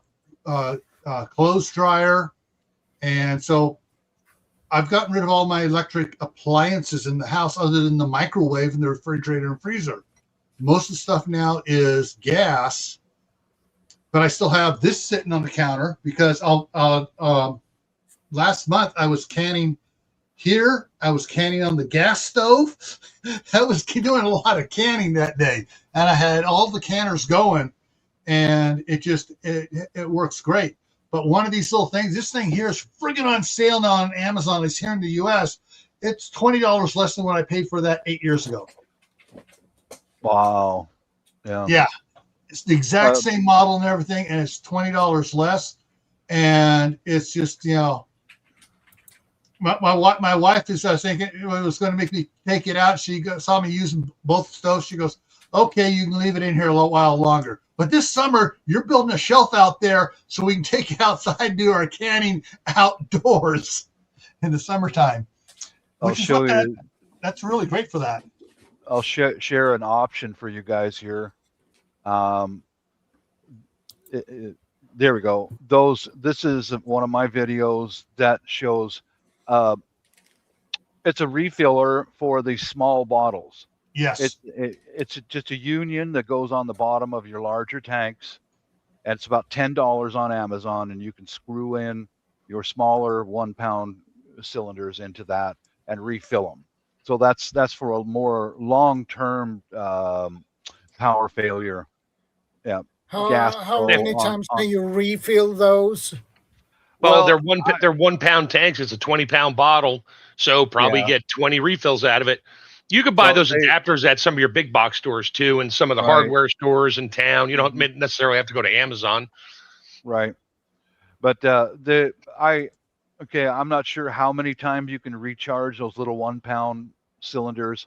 clothes dryer. And so I've gotten rid of all my electric appliances in the house other than the microwave and the refrigerator and freezer. Most of the stuff now is gas. But I still have this sitting on the counter because last month I was canning here. I was canning on the gas stove. I was doing a lot of canning that day, and I had all the canners going, and it works great. But one of these little things, this thing here is friggin' on sale now on Amazon. It's here in the U.S. It's $20 less than what I paid for that 8 years ago. Wow. Yeah. Yeah. It's the exact same model and everything, and it's $20 less. And it's just, my wife is thinking it was going to make me take it out. She saw me using both stoves. She goes, okay, you can leave it in here a little while longer. But this summer, you're building a shelf out there so we can take it outside and do our canning outdoors in the summertime. I'll show you. That's really great for that. I'll share an option for you guys here. There we go. This is one of my videos that shows it's a refiller for these small bottles. Yes. It's just a union that goes on the bottom of your larger tanks, and it's about $10 on Amazon, and you can screw in your smaller 1-pound cylinders into that and refill them. So that's for a more long-term power failure. Yeah. How many times can you refill those? Well, they're 1 pound tanks. It's a 20-pound bottle, so probably get 20 refills out of it. You could buy those adapters at some of your big box stores too, and some of the hardware stores in town. You don't necessarily have to go to Amazon. Right. But Okay, I'm not sure how many times you can recharge those little 1 pound cylinders,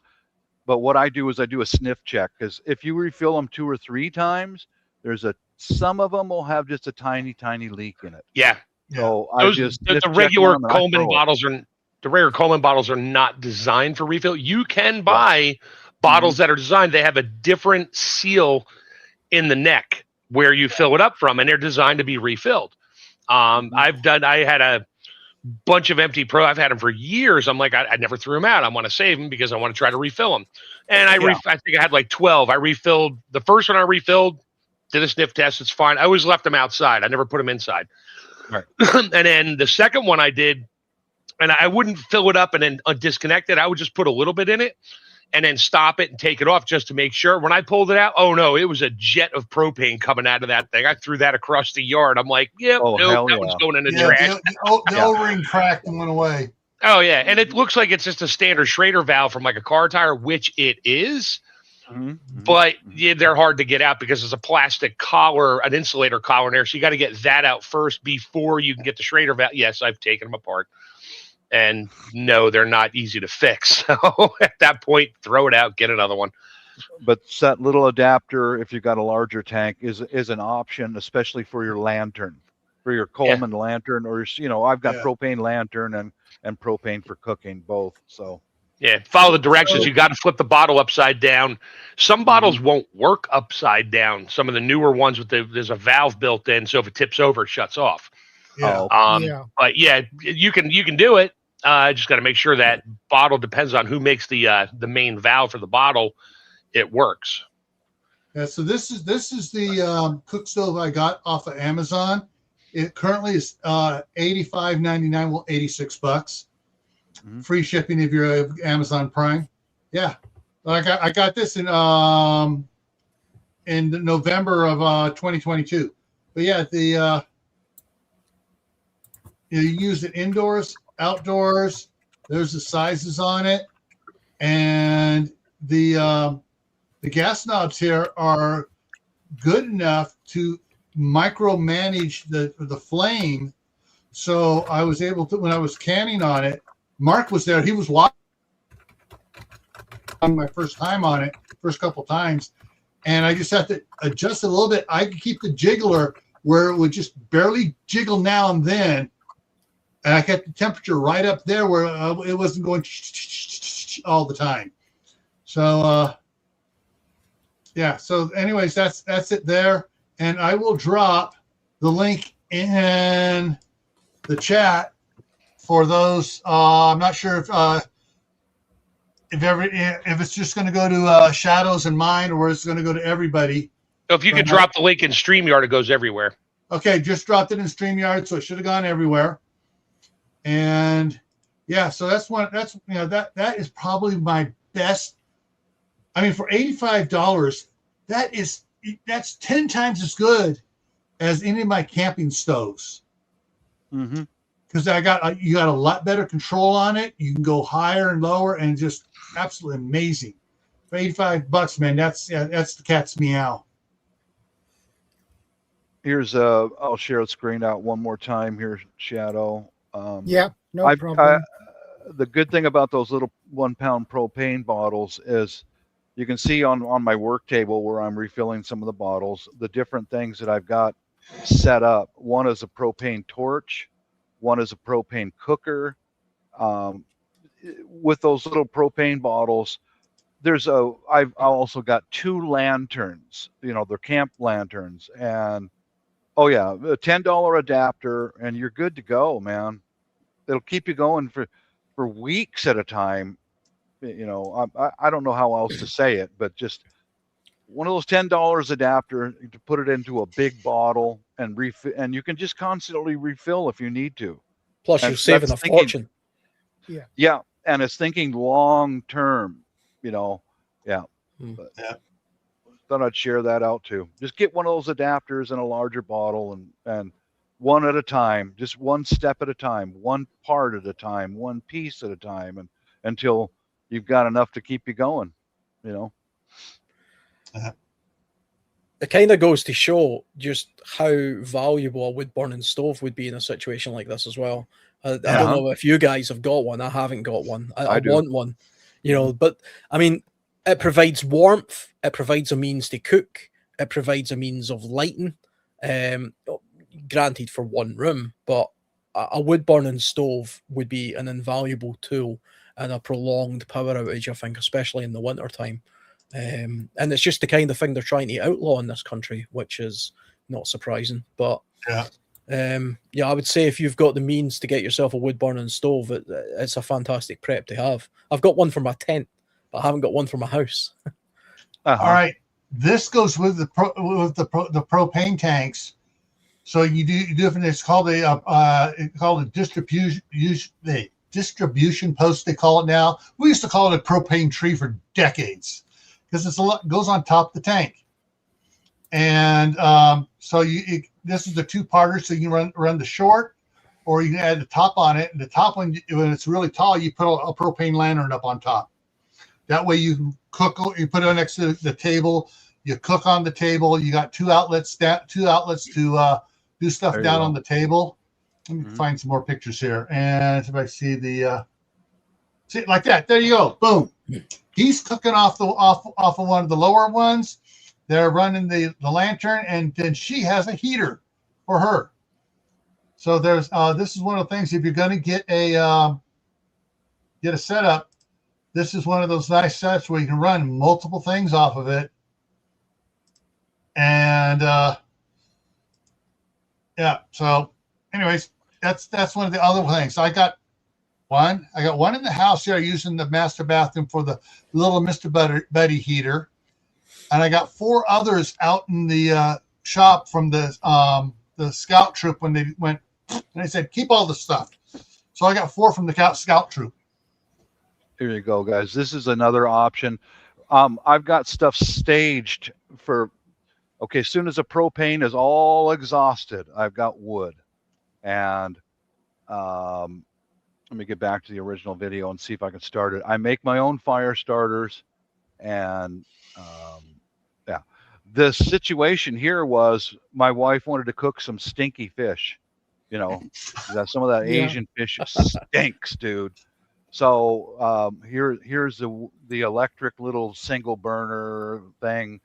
but what I do is I do a sniff check, because if you refill them 2 or 3 times, some of them will have just a tiny, tiny leak in it. Yeah. So I Those just the sniff check regular one and I Coleman throw it. bottles are the regular Coleman bottles are not designed for refill. You can buy Mm-hmm. bottles that are designed. They have a different seal in the neck where you fill it up from, and they're designed to be refilled. I had a bunch of empty I've had them for years. I'm like, I never threw them out. I want to save them because I want to try to refill them. And I think I had like 12. I refilled the first one. I refilled, did a sniff test. It's fine. I always left them outside. I never put them inside. Right. And then the second one I did, and I wouldn't fill it up and then disconnect it. I would just put a little bit in it and then stop it and take it off just to make sure. When I pulled it out, oh no, it was a jet of propane coming out of that thing. I threw that across the yard. I'm like, yep, Oh, nope, hell that yeah. one's going in the Yeah, trash. the O-ring cracked and went away. Oh yeah, and it looks like it's just a standard Schrader valve from like a car tire, which it is. But yeah, they're hard to get out because there's a plastic collar, an insulator collar in there. So you got to get that out first before you can get the Schrader valve. Yes, I've taken them apart. And no, they're not easy to fix. So at that point, throw it out, get another one. But that little adapter, if you've got a larger tank, is an option, especially for your lantern, for your Coleman lantern, or I've got propane lantern and propane for cooking, both. So yeah, follow the directions. You got to flip the bottle upside down. Some bottles won't work upside down. Some of the newer ones there's a valve built in, so if it tips over, it shuts off. Yeah. But yeah, you can do it. Just got to make sure that bottle depends on who makes the main valve for the bottle. It works. Yeah. So this is the cook stove I got off of Amazon. It currently is $85.99. Well, $86. Free shipping if you're Amazon Prime. Yeah. I got this in November of 2022. But yeah, you use it indoors, outdoors. There's the sizes on it, and the gas knobs here are good enough to micromanage the flame. So I was able to, when I was canning on it, Mark was there. He was watching my first time on it, first couple times, and I just have to adjust it a little bit. I could keep the jiggler where it would just barely jiggle now and then. And I kept the temperature right up there where it wasn't going all the time. So, yeah. So anyways, that's it there. And I will drop the link in the chat for those. I'm not sure if it's just going to go to Shadows and mine, or it's going to go to everybody. So if you could drop the link in StreamYard, it goes everywhere. Okay, just dropped it in StreamYard, so it should have gone everywhere. And yeah, so that is probably my best. I mean, for $85, that's 10 times as good as any of my camping stoves. Because you got a lot better control on it. You can go higher and lower, and just absolutely amazing. For $85, man, that's the cat's meow. Here's I'll share the screen out one more time here, Shadow. Yeah, no problem. The good thing about those little 1 pound propane bottles is you can see on my work table where I'm refilling some of the bottles, the different things that I've got set up. One is a propane torch, one is a propane cooker. With those little propane bottles, I've also got 2 lanterns, they're camp lanterns, and oh yeah, a $10 adapter, and you're good to go, man. It'll keep you going for weeks at a time. I don't know how else to say it, but just one of those $10 adapter to put it into a big bottle and refill, and you can just constantly refill if you need to. Plus, you're saving a fortune. Yeah, and it's thinking long term. But thought I'd share that out too. Just get one of those adapters in a larger bottle, and one at a time, just one step at a time, one part at a time, one piece at a time, and until you've got enough to keep you going. It kind of goes to show just how valuable a wood burning stove would be in a situation like this as well. I Yeah. don't know if you guys have got one. I haven't got one. I I do. want one, you know. But I mean, it provides warmth. It provides a means to cook. It provides a means of lighting. Granted for one room, but a wood burning stove would be an invaluable tool in a prolonged power outage, I think, especially in the winter time. And it's just the kind of thing they're trying to outlaw in this country, which is not surprising. But Yeah. I would say if you've got the means to get yourself a wood burning stove, it's a fantastic prep to have. I've got one for my tent, but I haven't got one for my house. All right. This goes with the propane tanks. So you do different. It's called a distribution post. They call it now. We used to call it a propane tree for decades because goes on top of the tank. And so this is the two-parter. So you can run the short, or you can add the top on it. And the top one, when it's really tall, you put a propane lantern up on top. That way you can cook. You put it next to the table. You cook on the table. You got two outlets to do stuff down on the table. Let me find some more pictures here. And if I see see like that, there you go. Boom. He's cooking off of one of the lower ones. They're running the lantern, and then she has a heater for her. So there's this is one of the things. If you're going to get a setup, this is one of those nice sets where you can run multiple things off of it. And yeah. So, anyways, that's one of the other things. I got one in the house here using the master bathroom for the little Mr. Betty heater, and I got 4 others out in the shop from the scout troop when they went, and they said keep all the stuff. So I got 4 from the scout troop. Here you go, guys. This is another option. I've got stuff staged for. Okay, as soon as the propane is all exhausted, I've got wood. And let me get back to the original video and see if I can start it. I make my own fire starters. And yeah, the situation here was my wife wanted to cook some stinky fish. You know, some of that Asian fish stinks, dude. So here's the electric little single burner thing.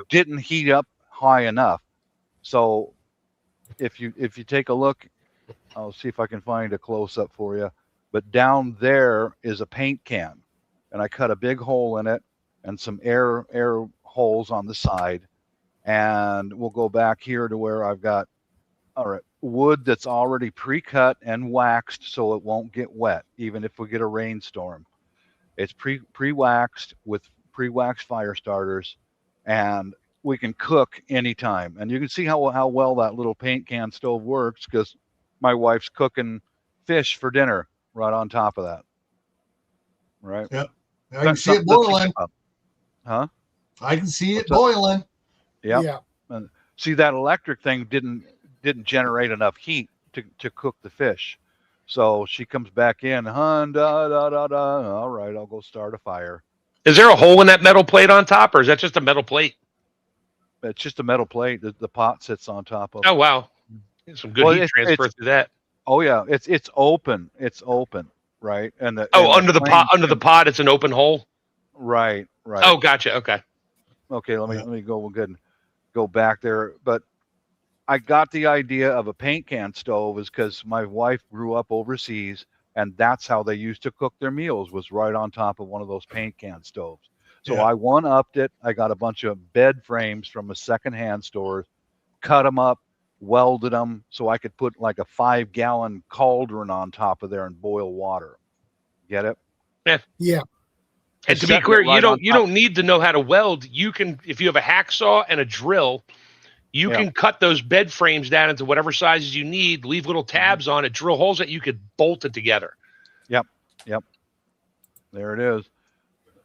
Didn't heat up high enough. So if you take a look, I'll see if I can find a close up for you. But down there is a paint can, and I cut a big hole in it and some air holes on the side. And we'll go back here to where I've got wood that's already pre-cut and waxed so it won't get wet, even if we get a rainstorm. It's pre-waxed with pre-waxed fire starters, and we can cook anytime. And you can see how well that little paint can stove works because my wife's cooking fish for dinner right on top of that. Right? Yep. I can see it boiling. Huh? I can see it boiling. Yep. Yeah. And see, that electric thing didn't generate enough heat to cook the fish. So she comes back in, all right, I'll go start a fire. Is there a hole in that metal plate on top, or is that just a metal plate? It's just a metal plate that the pot sits on top of. Oh wow, some good heat transfer through that. Oh yeah, it's open. It's open, right? And under the pot, it's an open hole. Right. Oh, gotcha. Okay. Let me go back there. But I got the idea of a paint can stove is because my wife grew up overseas, and that's how they used to cook their meals, was right on top of one of those paint can stoves. So I one-upped it. I got a bunch of bed frames from a secondhand store, cut them up, welded them so I could put like a 5-gallon cauldron on top of there and boil water. Get it? Yeah. And to be clear, you don't need to know how to weld. You can, if you have a hacksaw and a drill, you can cut those bed frames down into whatever sizes you need, leave little tabs on it, drill holes that you could bolt it together. Yep. There it is.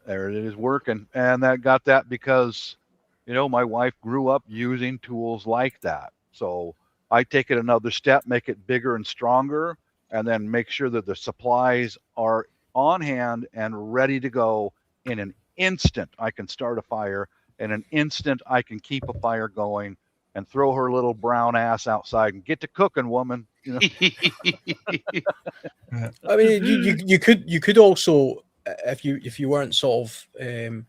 There it is working. And that got that because, my wife grew up using tools like that. So I take it another step, make it bigger and stronger, and then make sure that the supplies are on hand and ready to go in an instant. I can start a fire. In an instant, I can keep a fire going and throw her little brown ass outside and get to cooking, woman. You know? I mean, you could also, if you weren't sort of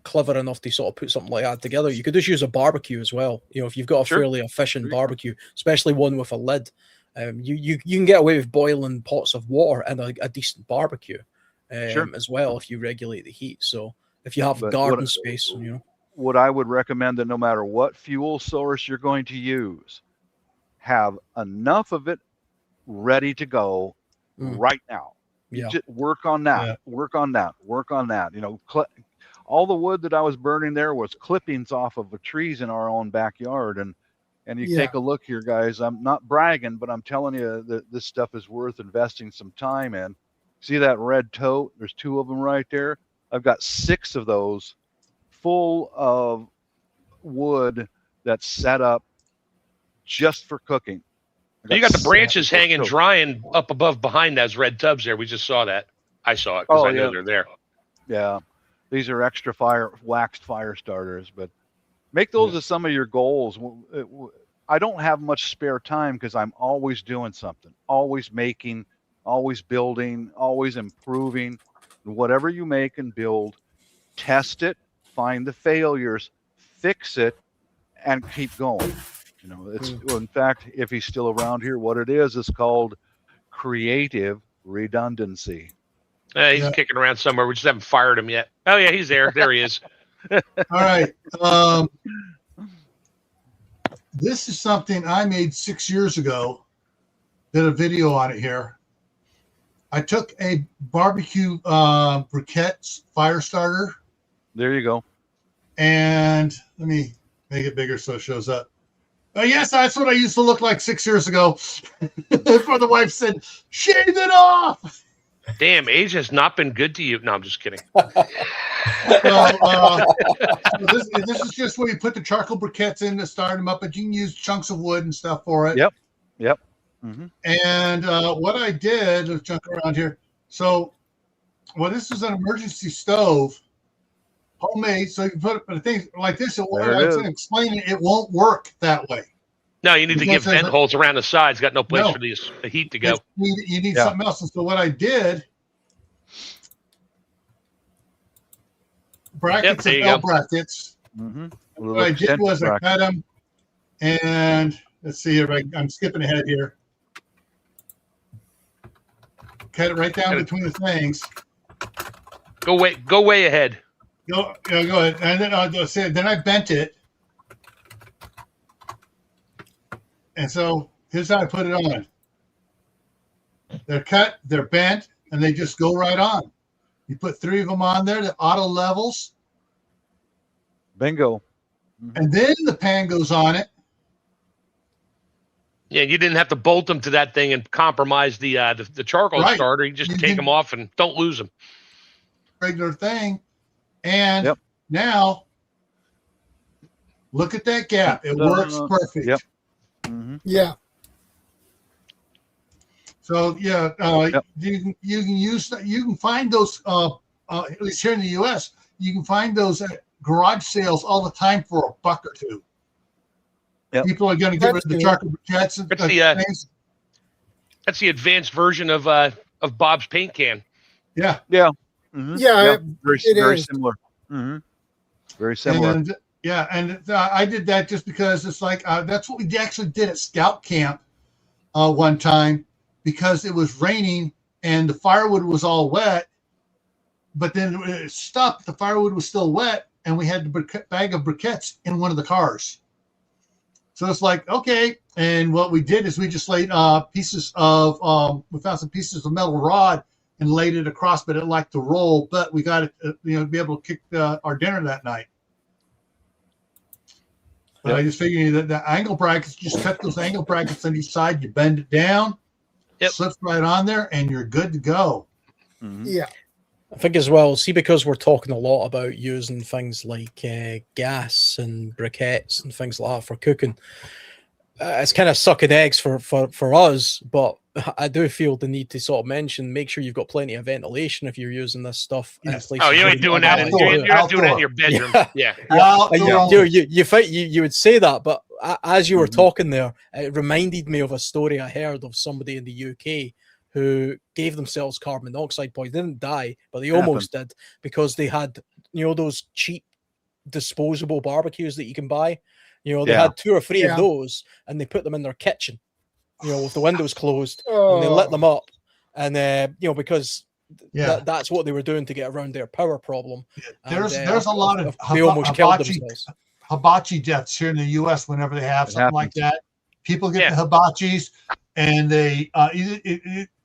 clever enough to sort of put something like that together, you could just use a barbecue as well. If you've got a Sure. fairly efficient Sure you barbecue, especially one with a lid, you can get away with boiling pots of water and a decent barbecue Sure. as well if you regulate the heat. So if you have But garden space, what I would recommend, that no matter what fuel source you're going to use, have enough of it ready to go right now. Yeah. Just work on that. Yeah. Work on that. Work on that. All the wood that I was burning there was clippings off of the trees in our own backyard. And you take a look here, guys. I'm not bragging, but I'm telling you that this stuff is worth investing some time in. See that red tote? There's 2 of them right there. I've got 6 of those full of wood that's set up just for cooking. You got the branches 6 hanging totes. drying up above behind those red tubs there. We just saw that. I saw it because I know they're there. Yeah, these are extra waxed fire starters, but make those as some of your goals. I don't have much spare time because I'm always doing something, always making, always building, always improving. Whatever you make and build, test it, find the failures, fix it, and keep going. It's in fact, if he's still around here, what it is called creative redundancy. He's kicking around somewhere. We just haven't fired him yet. Oh yeah, he's there. There he is. All right. This is something I made 6 years ago. Did a video on it here. I took a barbecue briquette fire starter. There you go. And let me make it bigger so it shows up. Yes, that's what I used to look like 6 years ago. Before the wife said, "Shave it off." Damn, age has not been good to you. No, I'm just kidding. So this is just where you put the charcoal briquettes in to start them up, but you can use chunks of wood and stuff for it. Yep. Mm-hmm. And what I did, let's jump around here. So, this is an emergency stove, homemade. So you can put it, but things like this. I'm explaining it won't work that way. No, you need to give vent holes around the sides. Got no place for the heat to go. You need something else. And so what I did, brackets and L brackets. Mm-hmm. What I did was I cut them, and let's see here. I'm skipping ahead here. Cut it right down between the things. Go way ahead. Go ahead, and then I'll just say. Then I bent it, and so here's how I put it on. They're cut, they're bent, and they just go right on. You put 3 of them on there, the auto levels. Bingo. Mm-hmm. And then the pan goes on it. Yeah, you didn't have to bolt them to that thing and compromise the charcoal starter. You just take them off and don't lose them. Regular thing. And now, look at that gap. It works perfect. Yep. Mm-hmm. Yeah. So you can you can find those at least here in the U.S. You can find those at garage sales all the time for $1 or $2. Yep. People are going to get rid of the charcoal briquettes and things. That's the advanced version of Bob's paint can. Yeah. Yeah. Mm-hmm. Yeah. Very similar. Mm-hmm. Very similar. And I did that just because it's like that's what we actually did at scout camp one time, because it was raining and the firewood was all wet, but then it stopped. The firewood was still wet, and we had the bag of briquettes in one of the cars. So it's like, okay. And what we did is we just laid pieces of, we found some pieces of metal rod and laid it across, but it liked to roll. But we got it, to be able to kick our dinner that night. But I just figured that the angle brackets, just cut those angle brackets on each side, you bend it down, slips right on there, and you're good to go. Mm-hmm. Yeah. I think as well, see, because we're talking a lot about using things like gas and briquettes and things like that for cooking, it's kind of sucking eggs for us, but I do feel the need to sort of mention, make sure you've got plenty of ventilation if you're using this stuff. In Yes. places Oh, you where ain't doing that. Outdoor, You're not doing that in outdoor. your bedroom. Yeah. Yeah. Outdoor only. You would say that, but as you were Mhm. talking there, it reminded me of a story I heard of somebody in the UK who gave themselves carbon monoxide poisoning. They didn't die, but they almost did because they had, those cheap disposable barbecues that you can buy. They Yeah. had 2 or 3 of Yeah. those, and they put them in their kitchen, with the windows closed, and they lit them Oh, up, and because Yeah. that's what they were doing to get around their power problem. There's And, a lot of they almost killed hibachi themselves. hibachi deaths here in the U.S. whenever they have It something like happens. that. People get Yeah. the hibachis, and they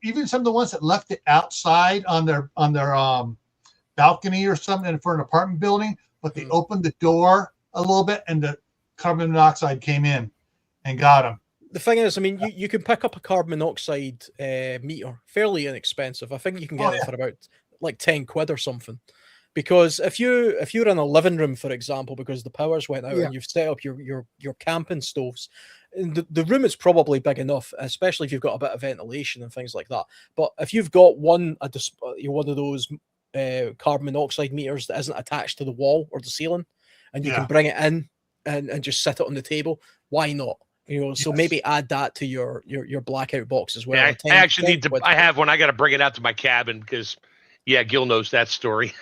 even some of the ones that left it outside on their balcony or something for an apartment building, but they opened the door a little bit, and the carbon monoxide came in and got them. The thing is, I mean, you can pick up a carbon monoxide meter, fairly inexpensive. I think you can get it for about like 10 quid or something. Because if you're in a living room, for example, because the powers went out Yeah. and you've set up your camping stoves, and the room is probably big enough, especially if you've got a bit of ventilation and things like that. But if you've got one of those carbon monoxide meters that isn't attached to the wall or the ceiling, and you can bring it in and just sit it on the table, why not? So Yes. maybe add that to your blackout box as well. Yeah, a I 10 actually 10 need to. quid. I have one. I got to bring it out to my cabin because, yeah, Gil knows that story.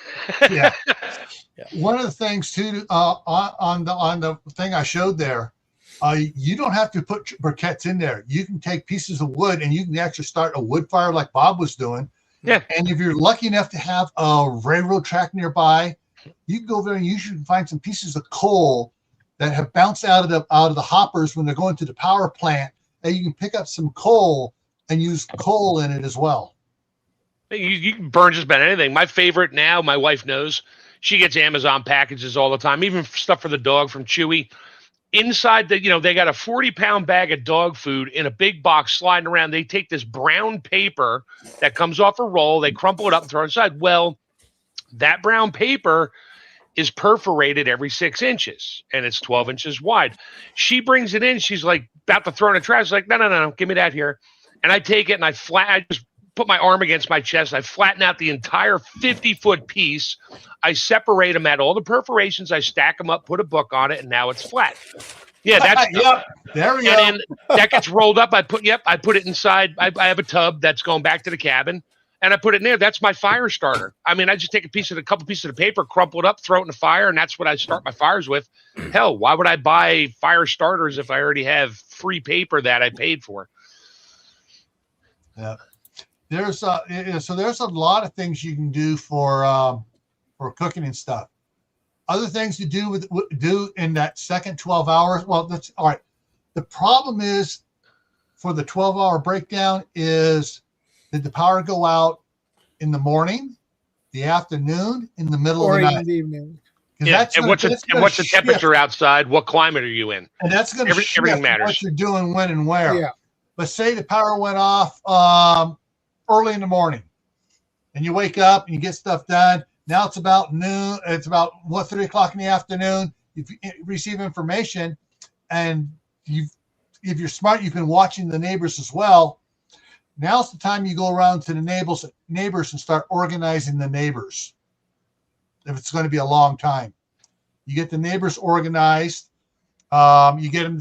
Yeah. Yeah. One of the things too on the thing I showed there, you don't have to put briquettes in there. You can take pieces of wood and you can actually start a wood fire like Bob was doing. Yeah. And if you're lucky enough to have a railroad track nearby, you can go over there and usually find some pieces of coal that have bounced out of the hoppers when they're going to the power plant, and you can pick up some coal and use coal in it as well. You can burn just about anything. My favorite now, my wife knows, she gets Amazon packages all the time, even stuff for the dog from Chewy. Inside they got a 40-pound bag of dog food in a big box sliding around. They take this brown paper that comes off a roll, they crumple it up and throw it inside. Well, that brown paper is perforated every 6 inches and it's 12 inches wide. She brings it in. She's like about to throw it in the trash. She's like, no, give me that here. And I take it and I just put my arm against my chest. I flatten out the entire 50-foot piece. I separate them at all the perforations. I stack them up, put a book on it, and now it's flat. Yeah, that's Yep. There we go. and then that gets rolled up. I put it inside. I have a tub that's going back to the cabin, and I put it in there. That's my fire starter. I mean, I just take a couple pieces of paper, crumple it up, throw it in the fire, and that's what I start my fires with. Hell, why would I buy fire starters if I already have free paper that I paid for? Yeah. There's a lot of things you can do for cooking and stuff. Other things to do in that second 12 hours. Well, that's all right. The problem is for the 12-hour breakdown is, did the power go out in the morning, the afternoon, in the middle or of the in night? the evening. Yeah, and what's the temperature outside? What climate are you in? And that's going to shift everything matters. what you're doing, when and where. Yeah. But say the power went off early in the morning, and you wake up and you get stuff done. Now it's about noon. It's about 3 o'clock in the afternoon. You receive information, and if you're smart, you've been watching the neighbors as well. Now's the time you go around to the neighbors and start organizing the neighbors. If it's going to be a long time, you get the neighbors organized. You get them.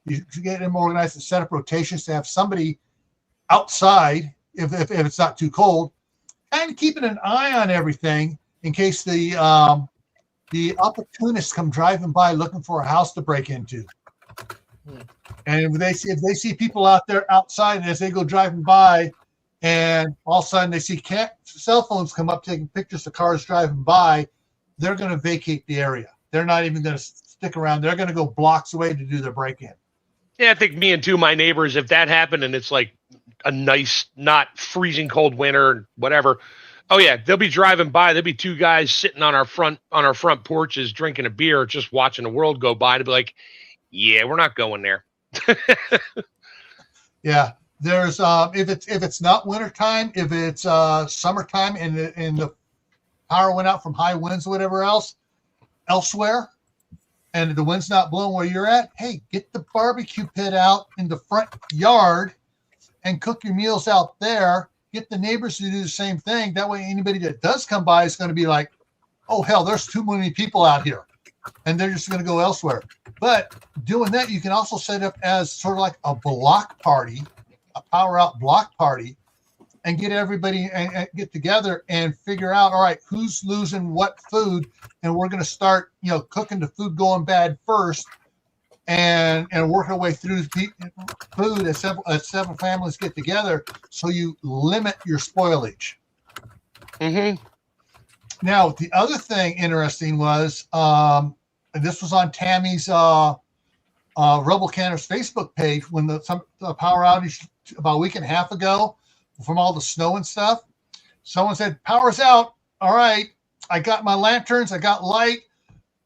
You get them organized and set up rotations to have somebody outside if it's not too cold, and keeping an eye on everything in case the opportunists come driving by looking for a house to break into. And if they see people out there outside, and as they go driving by, and all of a sudden they see cell phones come up taking pictures of cars driving by, they're going to vacate the area. They're not even going to stick around. They're going to go blocks away to do their break-in. Yeah, I think me and two of my neighbors, if that happened and it's like a nice, not freezing cold winter, whatever. Oh yeah, they'll be driving by. There'll be two guys sitting on our front porches drinking a beer, just watching the world go by. To be like, yeah, we're not going there. Yeah, there's if it's not wintertime, if it's summertime and the power went out from high winds or whatever else elsewhere, and the wind's not blowing where you're at, hey, get the barbecue pit out in the front yard and cook your meals out there. Get the neighbors to do the same thing. That way, anybody that does come by is going to be like, oh, hell, there's too many people out here. And they're just going to go elsewhere. But doing that, you can also set up as sort of like a block party, a power out block party, and get everybody and get together and figure out, all right, who's losing what food. And we're going to start, cooking the food going bad first and work our way through the food as several families get together. So you limit your spoilage. Mm-hmm. Now, the other thing interesting was, and this was on Tammy's Rebel Canners Facebook page when the power outage about a week and a half ago from all the snow and stuff. Someone said, power's out. All right, I got my lanterns. I got light.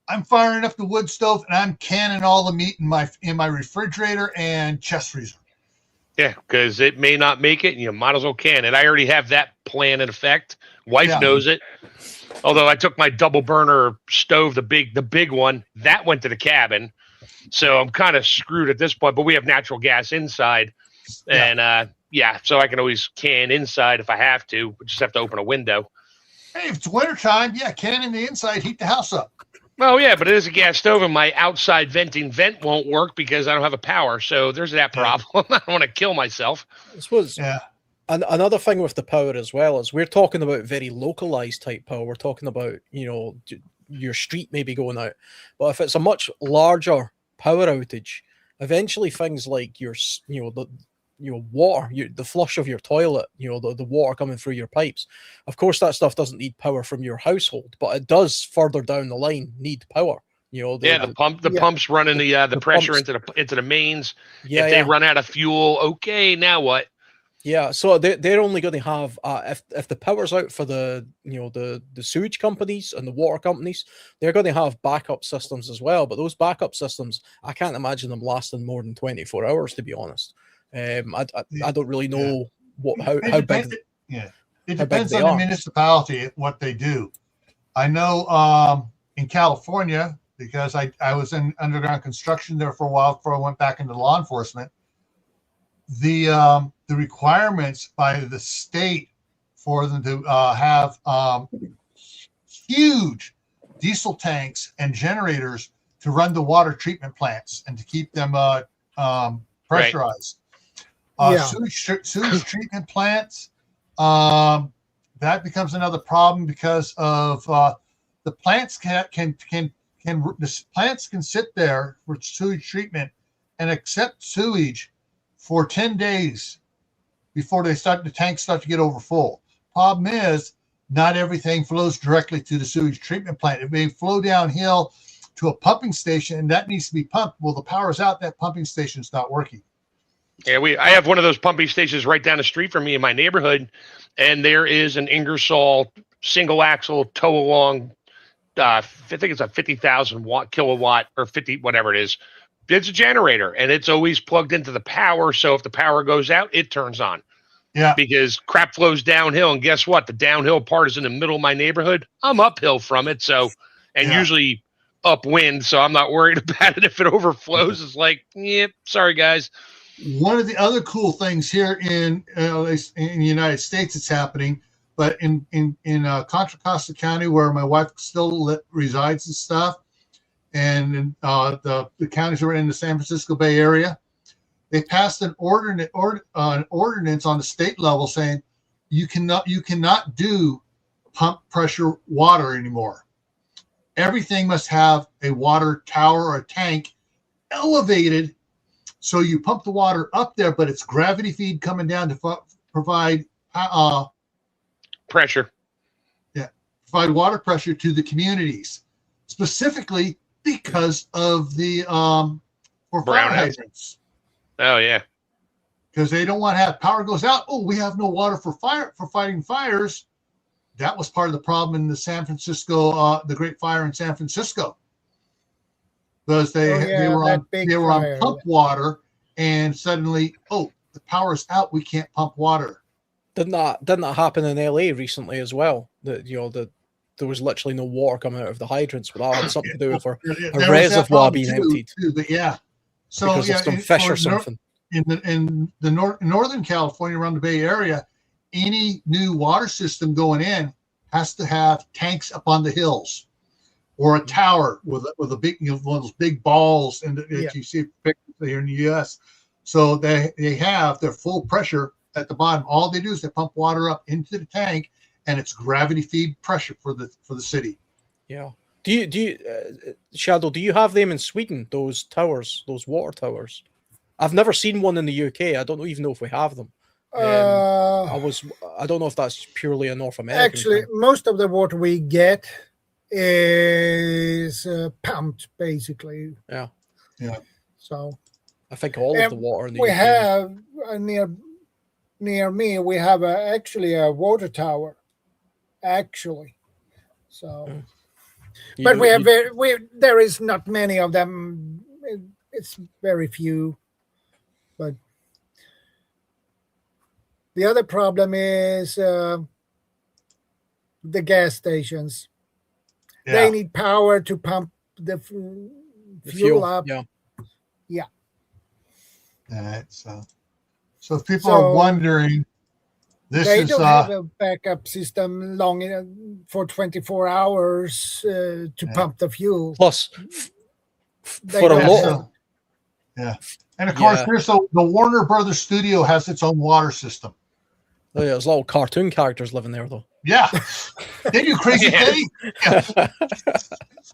I'm firing up the wood stove, and I'm canning all the meat in my refrigerator and chest freezer. Yeah, because it may not make it, and you might as well can it. I already have that plan in effect. Wife knows it. Although I took my double burner stove, the big one, that went to the cabin. So I'm kind of screwed at this point, but we have natural gas inside. And so I can always can inside if I have to. We just have to open a window. Hey, if it's wintertime, can in the inside, heat the house up. Oh, yeah, but it is a gas stove, and my outside vent won't work because I don't have a power. So there's that problem. I don't want to kill myself. I suppose. Yeah. And another thing with the power as well is we're talking about very localized type power. We're talking about, your street maybe going out. But if it's a much larger power outage, eventually things like your water, the flush of your toilet, the water coming through your pipes. Of course, that stuff doesn't need power from your household, but it does further down the line need power. The pumps running the pressure pumps into the mains. Yeah, if they run out of fuel, okay, now what? Yeah, so they're only going to have if the power's out for the sewage companies and the water companies, they're going to have backup systems as well. But those backup systems, I can't imagine them lasting more than 24 hours, to be honest. I don't really know how big. It depends on the municipality what they do. I know in California, because I was in underground construction there for a while before I went back into law enforcement. The requirements by the state for them to have huge diesel tanks and generators to run the water treatment plants and to keep them pressurized. Sewage treatment plants, that becomes another problem because of the plants plants can sit there for sewage treatment and accept sewage for 10 days before the tanks start to get over full. Problem is, not everything flows directly to the sewage treatment plant. It may flow downhill to a pumping station, and that needs to be pumped. Well, the power's out, that pumping station's not working. Yeah, I have one of those pumping stations right down the street from me in my neighborhood, and there is an Ingersoll single axle tow along. I think it's a 50,000 kilowatt or 50 whatever it is. It's a generator, and it's always plugged into the power. So if the power goes out, it turns on. Yeah. Because crap flows downhill, and guess what? The downhill part is in the middle of my neighborhood. I'm uphill from it, usually upwind, so I'm not worried about it. If it overflows, it's like, sorry guys. One of the other cool things here in the United States that's happening, but in Contra Costa County, where my wife still resides and stuff, and the counties are in the San Francisco Bay Area, they passed an ordinance on the state level saying you cannot do pump pressure water anymore. Everything must have a water tower or a tank elevated, so you pump the water up there, but it's gravity feed coming down to provide pressure. Yeah, provide water pressure to the communities, specifically because of the for fire hydrants. Oh yeah, because they don't want to have power goes out. Oh, we have no water for fighting fires. That was part of the problem in the San Francisco, the Great Fire in San Francisco, because they were on pump water, and suddenly, the power's out. We can't pump water. Didn't that happen in LA recently as well? The there was literally no water coming out of the hydrants, but that had something to do with a There was that reservoir problem being emptied but yeah. So because yeah, of some fish or something. In northern California, around the Bay Area, any new water system going in has to have tanks up on the hills, or a tower with a big, one of those big balls, and that you see pictures here in the U.S. So they have their full pressure at the bottom. All they do is they pump water up into the tank, and it's gravity feed pressure for the city. Yeah. Do you Shadow? Do you have them in Sweden? Those towers, those water towers. I've never seen one in the UK. I don't even know if we have them. I don't know if that's purely a North American Actually, thing. most of the water we get is pumped, basically. Yeah. So I think all of the water in the we UK. have near me. We have actually a water tower. Actually, so. But we have there is not many of them. It's very few. But the other problem is the gas stations. Yeah. They need power to pump the fuel up. Yeah. All right. So if people are wondering, they don't have a backup system long for 24 hours to pump the fuel. Plus, for a lot. And of course, here's the Warner Brothers studio has its own water system. Oh yeah, there's little cartoon characters living there though. Yeah. Did you crazy kitty?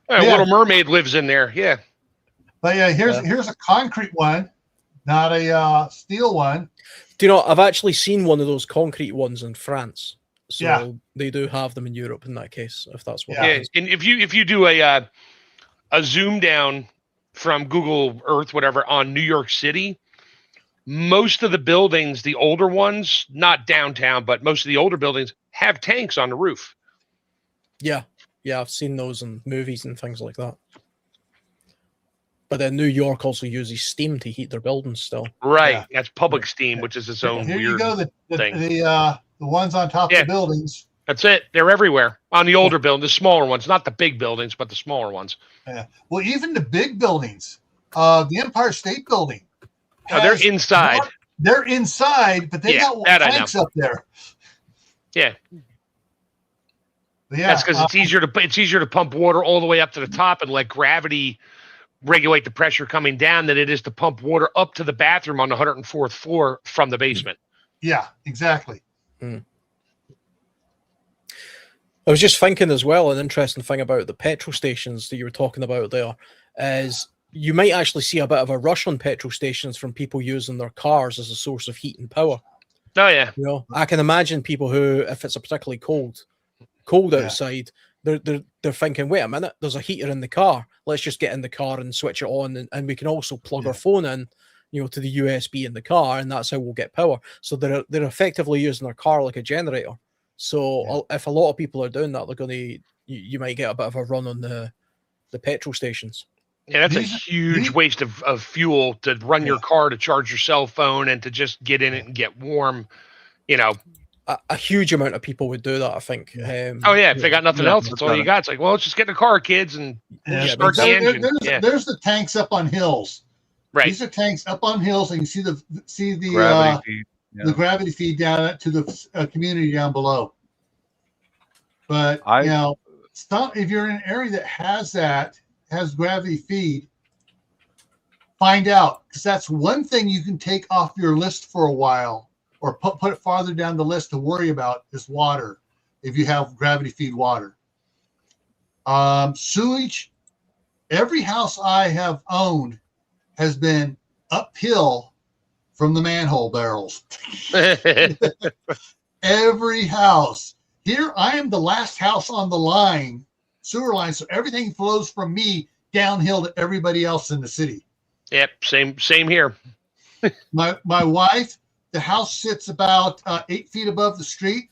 Little Mermaid lives in there. Yeah. But yeah, here's a concrete one, not a steel one. Do you know, I've actually seen one of those concrete ones in France. So they do have them in Europe in that case, if that's what happens. And if you do a zoom down from Google Earth, whatever, on New York City, most of the buildings, the older ones, not downtown, but most of the older buildings have tanks on the roof. Yeah. Yeah, I've seen those in movies and things like that. But then New York also uses steam to heat their buildings still. Right. Yeah. That's public steam, which is its own Here weird you go, thing. The ones on top of the buildings. That's it. They're everywhere. On the older buildings, the smaller ones, not the big buildings, but the smaller ones. Yeah. Well, even the big buildings, the Empire State Building. Oh, they're inside. They're inside, but they got tanks up there. Yeah. Yeah. That's because it's easier to pump water all the way up to the top and let gravity regulate the pressure coming down than it is to pump water up to the bathroom on the 104th floor from the basement. Yeah, exactly. I was just thinking as well, an interesting thing about the petrol stations that you were talking about there is you might actually see a bit of a rush on petrol stations from people using their cars as a source of heat and power. Oh yeah. You know, I can imagine people who, if it's a particularly cold outside, they're thinking, wait a minute, there's a heater in the car. Let's just get in the car and switch it on, and we can also plug our phone in, to the USB in the car, and that's how we'll get power. So they're effectively using their car like a generator. So if a lot of people are doing that, they're going to, you might get a bit of a run on the petrol stations. Yeah, that's a huge waste of fuel to run your car, to charge your cell phone, and to just get in it and get warm. A huge amount of people would do that, I think. If they got nothing else, that's all you got. It's like, well, let's just get in the car, kids, and start the engine. There's the tanks up on hills. Right. These are tanks up on hills, and you see the gravity feed. Yeah. The gravity feed down to the community down below. But if you're in an area that has gravity feed, find out, because that's one thing you can take off your list for a while, or put it farther down the list to worry about, is water. If you have gravity feed water, sewage, every house I have owned has been uphill from the manhole barrels. Every house. Here, I am the last house on the sewer line, so everything flows from me downhill to everybody else in the city. Yep, same here. My wife, the house sits about 8 feet above the street.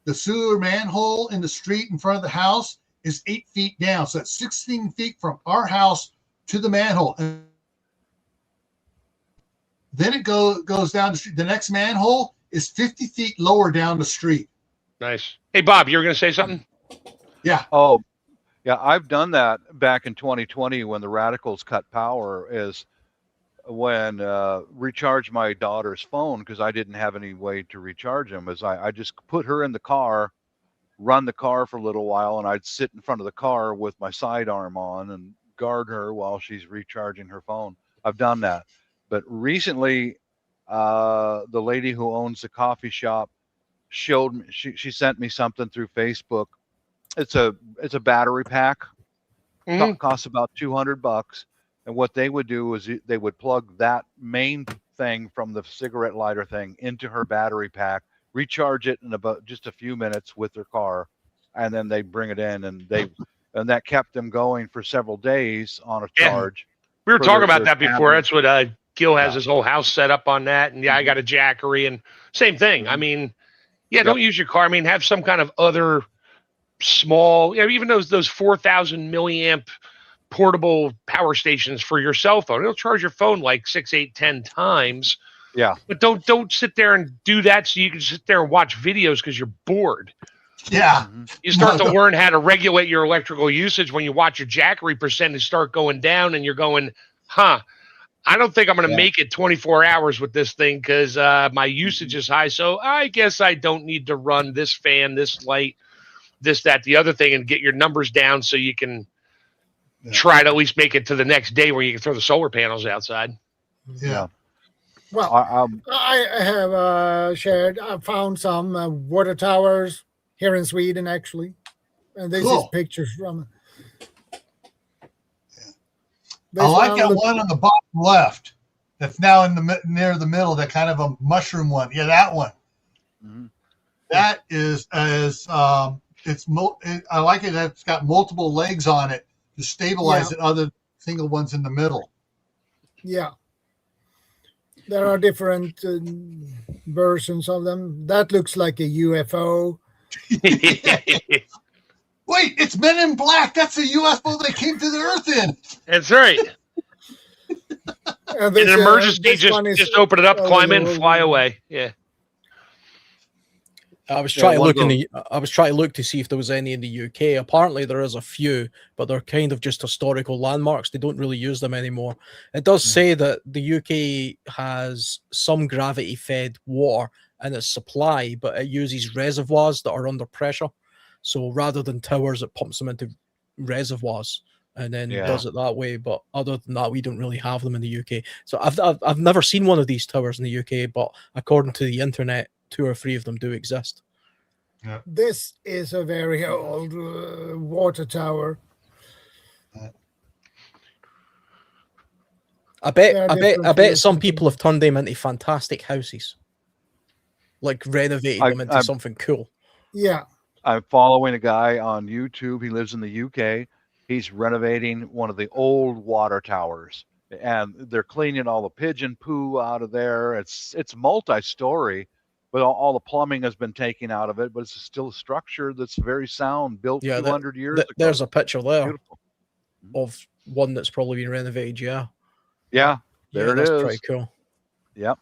The sewer manhole in the street in front of the house is 8 feet down, so that's 16 feet from our house to the manhole. And then it goes down the street. The next manhole is 50 feet lower down the street. Nice. Hey, Bob, you were going to say something? Yeah. Oh, yeah, I've done that back in 2020 when the radicals cut power. Is when recharge my daughter's phone because I didn't have any way to recharge them. Is I just put her in the car, run the car for a little while, and I'd sit in front of the car with my sidearm on and guard her while she's recharging her phone. I've done that, but recently, the lady who owns the coffee shop showed me. She sent me something through Facebook. It's a battery pack. Mhm. Costs about $200. And what they would do is they would plug that main thing from the cigarette lighter thing into her battery pack, recharge it in about just a few minutes with their car, and then they bring it in, and that kept them going for several days on a Yeah. charge. We were For talking about their that before. tablet. That's what Gil has Yeah. his whole house set up on that. And yeah, I got a Jackery and same thing. I Mhm. mean, yeah, don't use your car. I mean, have some kind of other small, even those 4,000 milliamp portable power stations for your cell phone. It'll charge your phone like 6, 8, 10 times. Yeah. But don't sit there and do that so you can sit there and watch videos because you're bored. Yeah. Mhm. You start No, to learn how to regulate your electrical usage when you watch your Jackery percentage start going down and you're going, I don't think I'm going to Yeah. make it 24 hours with this thing because my usage is high. So I guess I don't need to run this fan, this light, this, that, the other thing, and get your numbers down so you can try to at least make it to the next day where you can throw the solar panels outside. Yeah. Well, I I have I found some water towers here in Sweden, actually. And this is Cool. pictures from. I like that look- one on the bottom left. That's now in the near the middle. That kind of a mushroom one. Yeah, that one. Mhm. That is as I like it. It's got multiple legs on it to stabilize Yeah. the other single ones in the middle. Yeah. There are different versions of them. That looks like a UFO. Wait, it's Men in Black. That's a UFO they came to the Earth in. That's right. And In an emergency, this one is just open it up, all climb the in, world. fly away. Yeah. I was Yeah, trying to one look of I was trying to look to see if there was any in the UK. Apparently there is a few, but they're kind of just historical landmarks. They don't really use them anymore. It does say that the UK has some gravity fed water in its supply, but it uses reservoirs that are under pressure. So rather than towers, it pumps them into reservoirs and then Yeah. does it that way. But other than that, we don't really have them in the UK. So I've never seen one of these towers in the UK, but according to the internet, 2 or 3 of them do exist. This is a very old water tower. I bet There are I bet different I bet some versions. people have turned them into fantastic houses. Like renovated them into something cool. Yeah. I'm following a guy on YouTube. He lives in the UK. He's renovating one of the old water towers, and they're cleaning all the pigeon poo out of there. It's multi-story, but all the plumbing has been taken out of it. But it's still a structure that's very sound, built Yeah, 200 years ago. there's a picture there Beautiful. of one that's probably been renovated. Yeah, Yeah, there it that's is. pretty cool. Yep.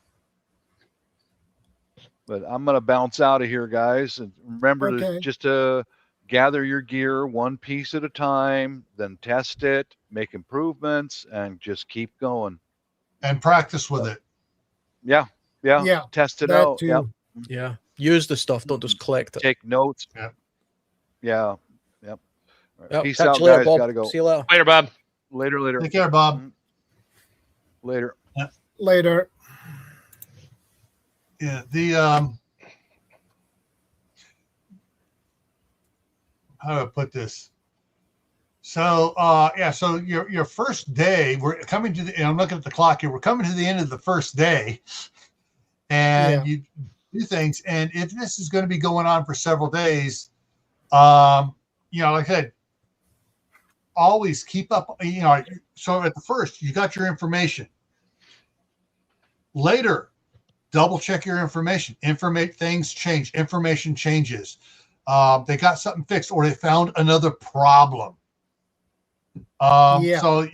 But I'm gonna bounce out of here, guys, and remember to Okay. just to gather your gear one piece at a time, then test it, make improvements, and just keep going. And practice with it. Yeah, Yeah, test it that out. too. Yep. Yeah, use the stuff. Don't just collect it. Take notes. Yeah. Yeah. Yep. All right. Yep, Peace catch out, you later, guys. Bob. Gotta go. See you later. Later, Bob. Later. Take care, Bob. Later. Later. Yeah. The how do I put this? So so your first day, we're coming to the, and I'm looking at the clock here, we're coming to the end of the first day, and you do things, and if this is going to be going on for several days, like I said, always keep up, so at the first you got your information. Later, double check your information. Things change. Information changes. They got something fixed, or they found another problem. So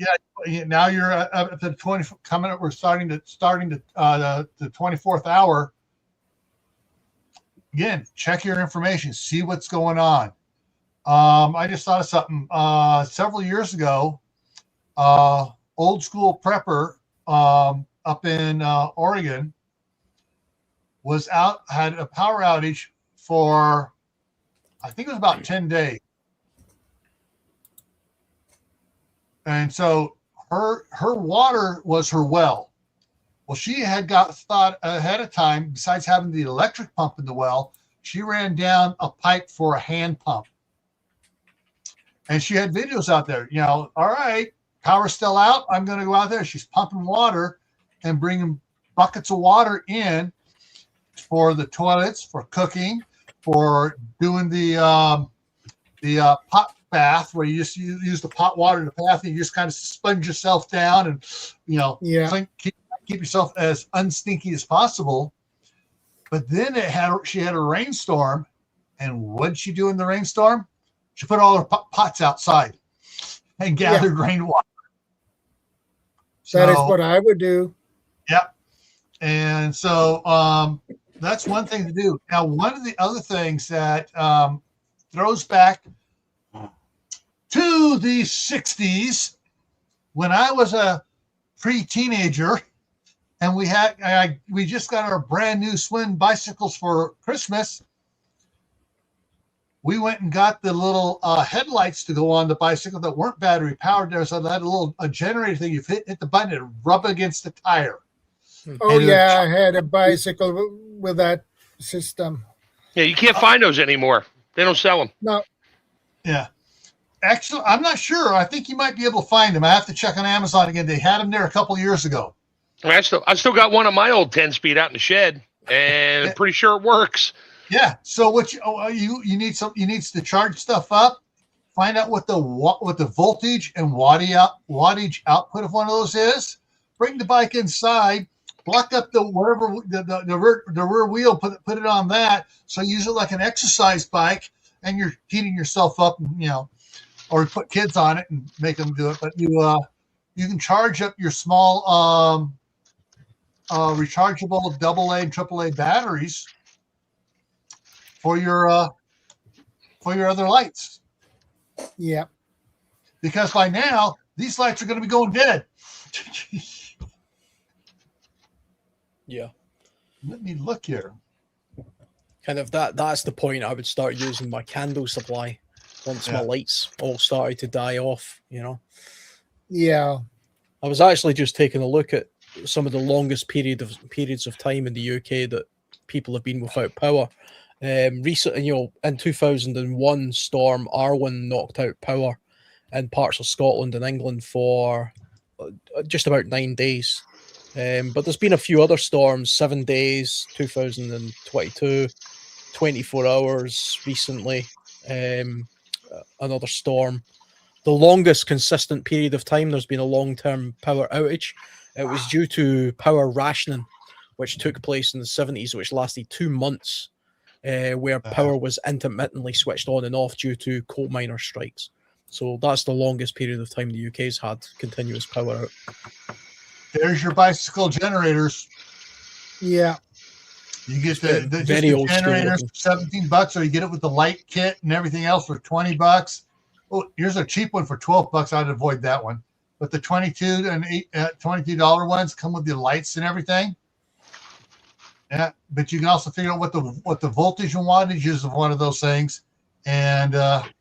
now you're at the 20 coming up. We're starting to the 24th hour. Again, check your information. See what's going on. I just thought of something. Several years ago, old school prepper up in Oregon had a power outage for, I think it was about 10 days. And so her water was her well. Well, she had thought ahead of time, besides having the electric pump in the well, she ran down a pipe for a hand pump. And she had videos out there, all right, power's still out. I'm going to go out there. She's pumping water and bringing buckets of water in for the toilets, for cooking, for doing the pot bath, where you just use the pot water in the bath and you just kind of sponge yourself down and, keep yourself as unstinky as possible. But then she had a rainstorm. And what did she do in the rainstorm? She put all her pots outside and gathered rainwater. That is what I would do. Yep. And so that's one thing to do. Now, one of the other things that throws back to the 60s, when I was a pre-teenager, and we just got our brand new Swede bicycles for Christmas. We went and got the little headlights to go on the bicycle that weren't battery powered there. So that had a generator thing. You hit the button and rub against the tire. Oh, I had a bicycle with that system. Yeah, you can't find those anymore. They don't sell them. No. Yeah. Actually, I'm not sure. I think you might be able to find them. I have to check on Amazon again. They had them there a couple of years ago. I still got one of my old 10-speed out in the shed, and I'm pretty sure it works. Yeah. So what you need to charge stuff up. Find out what the voltage and wattage output of one of those is. Bring the bike inside. Block up the rear wheel. Put it on that. So use it like an exercise bike, and you're heating yourself up. Or put kids on it and make them do it. But you can charge up your small rechargeable AA and AAA batteries for your other lights. Yeah. Because by now these lights are going to be going dead. Yeah. Let me look here. Kind of that's the point. I would start using my candle supply once my lights all started to die off, Yeah. I was actually just taking a look at some of the longest periods of time in the UK that people have been without power. Recently, in 2001, Storm Arwen knocked out power in parts of Scotland and England for just about 9 days. But there's been a few other storms, 7 days, 2022, 24 hours recently, another storm. The longest consistent period of time there's been a long-term power outage. It was due to power rationing, which took place in the 70s, which lasted 2 months, where power was intermittently switched on and off due to coal miner strikes. So that's the longest period of time the UK's had continuous power out. There's your bicycle generators. Yeah. You get the generators for $17, or you get it with the light kit and everything else for $20. Oh, here's a cheap one for $12. I'd avoid that one. But the $22 ones come with the lights and everything. Yeah, but you can also figure out what the voltage and wattage is of one of those things, and that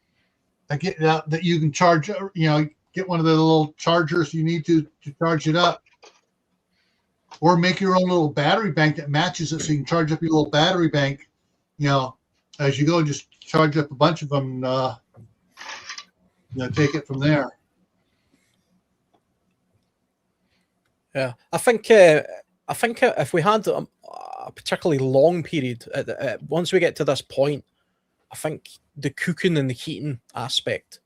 you can charge. Get one of the little chargers you need to charge it up, or make your own little battery bank that matches it, so you can charge up your little battery bank. As you go, just charge up a bunch of them. Take it from there. Yeah, I think if we had a particularly long period, once we get to this point, I think the cooking and the heating aspect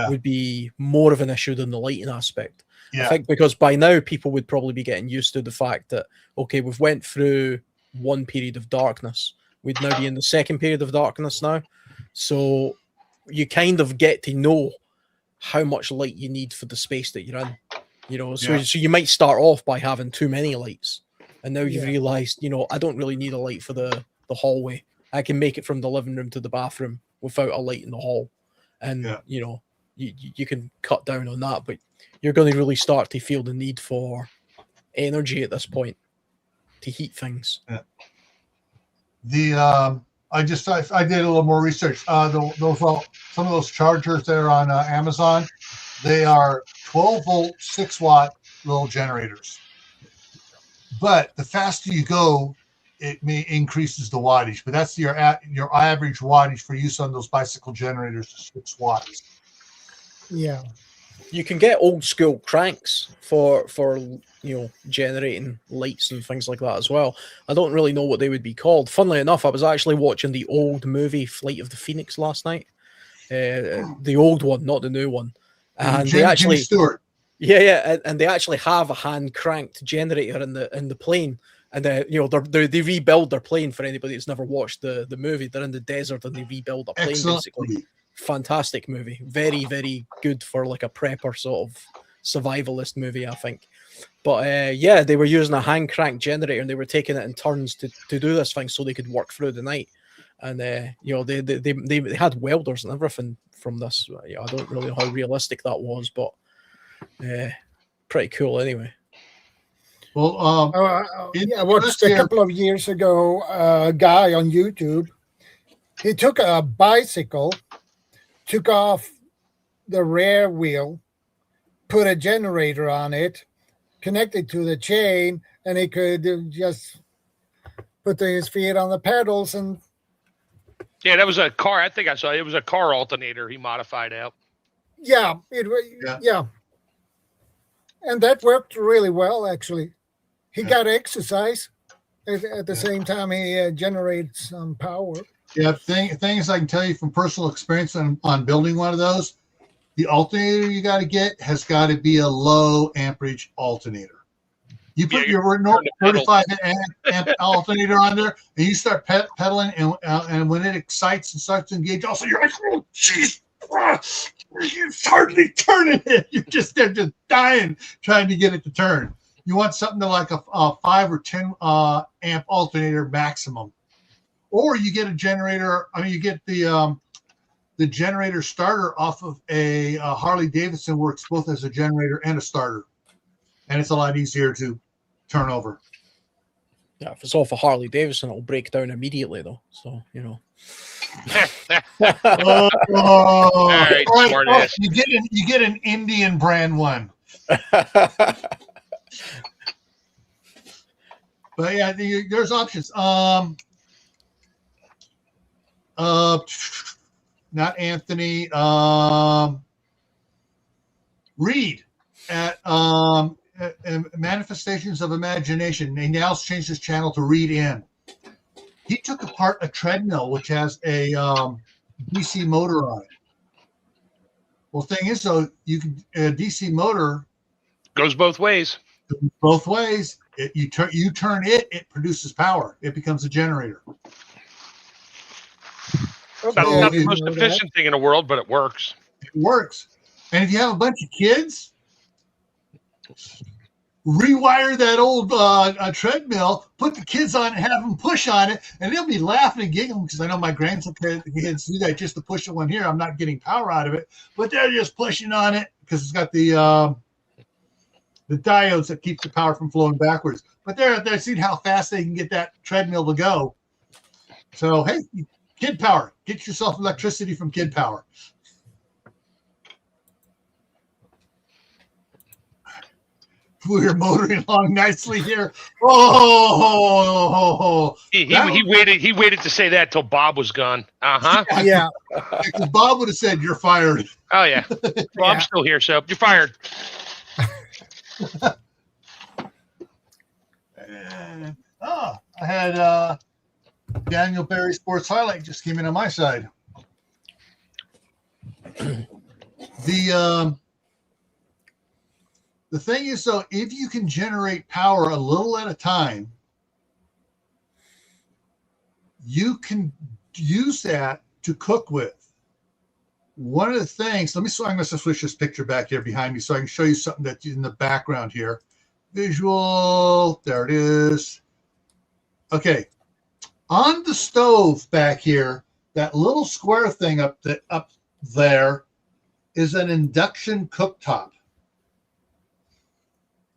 would be more of an issue than the lighting aspect. Yeah. I think because by now people would probably be getting used to the fact that, okay, we've went through one period of darkness. We'd now be in the second period of darkness now. So you kind of get to know how much light you need for the space that you're in. So you might start off by having too many lights. And now you've realized, I don't really need a light for the hallway. I can make it from the living room to the bathroom without a light in the hall. and Yeah. you know, you can cut down on that, but you're going to really start to feel the need for energy at this point to heat things. The I did a little more research. Some of those chargers that are on Amazon, they are 12-volt, 6-watt little generators. But the faster you go, it may increases the wattage. But that's your average wattage for use on those bicycle generators is 6 watts. Yeah. You can get old school cranks for you know, generating lights and things like that as well. I don't really know what they would be called. Funnily enough, I was actually watching the old movie Flight of the Phoenix last night. The old one, not the new one. And they actually, Jimmy Stewart. yeah, and they actually have a hand cranked generator in the plane. And you know, they rebuild their plane. For anybody that's never watched the movie, they're in the desert and they rebuild a plane. Excellent Basically. movie. Fantastic movie, very, very good for like a prepper sort of survivalist movie, I think. But yeah, they were using a hand crank generator and they were taking it in turns to do this thing so they could work through the night. And you know, they had welders and everything from this. I don't really know how realistic that was, but pretty cool anyway. Well, I watched a couple of years ago a guy on YouTube. He took a bicycle, took off the rear wheel, put a generator on it, connected to the chain, and he could just put his feet on the pedals. And Yeah, that was a car. I think I saw it was a car alternator he modified out. yeah, and that worked really well. Actually, he got exercise at the same time he generated some power. Yeah, things I can tell you from personal experience on building one of those, the alternator you got to get has got to be a low amperage alternator. You put your normal 35 amp alternator on there, and you start pedaling, and when it excites and starts to engage, also you're like, oh, jeez, you're hardly turning it. They're just dying trying to get it to turn. You want something to like a 5 or 10 amp alternator maximum. Or you get a generator. I mean, you get the generator starter off of a Harley Davidson, works both as a generator and a starter, and it's a lot easier to turn over. Yeah, if it's off a Harley Davidson, it'll break down immediately, though. So you know. You get an Indian brand one. But yeah, there's options. Not Anthony. Reed at Manifestations of Imagination. He now changed his channel to Reed In. He took apart a treadmill which has a DC motor on it. Well, thing is though, you can a DC motor goes both ways. Both ways. You turn it, it produces power. It becomes a generator. It's not the most efficient thing in the world, but it works. It works. And if you have a bunch of kids, rewire that old treadmill, put the kids on it, have them push on it, and they'll be laughing and giggling because I know my grandson kids do that just to push the one here. I'm not getting power out of it, but they're just pushing on it because it's got the diodes that keep the power from flowing backwards. But they're seeing how fast they can get that treadmill to go. So, hey, Kid Power. Get yourself electricity from Kid Power. We're motoring along nicely here. Oh, he waited to say that till Bob was gone. Yeah. Because Bob would have said, "You're fired." Oh yeah. Well, I'm still here, so you're fired. I had Daniel Berry Sports Highlight just came in on my side. The thing is, though, if you can generate power a little at a time, you can use that to cook with. One of the things, I'm going to switch this picture back here behind me so I can show you something that's in the background here. Visual, there it is. Okay. On the stove back here, that little square thing up there is an induction cooktop.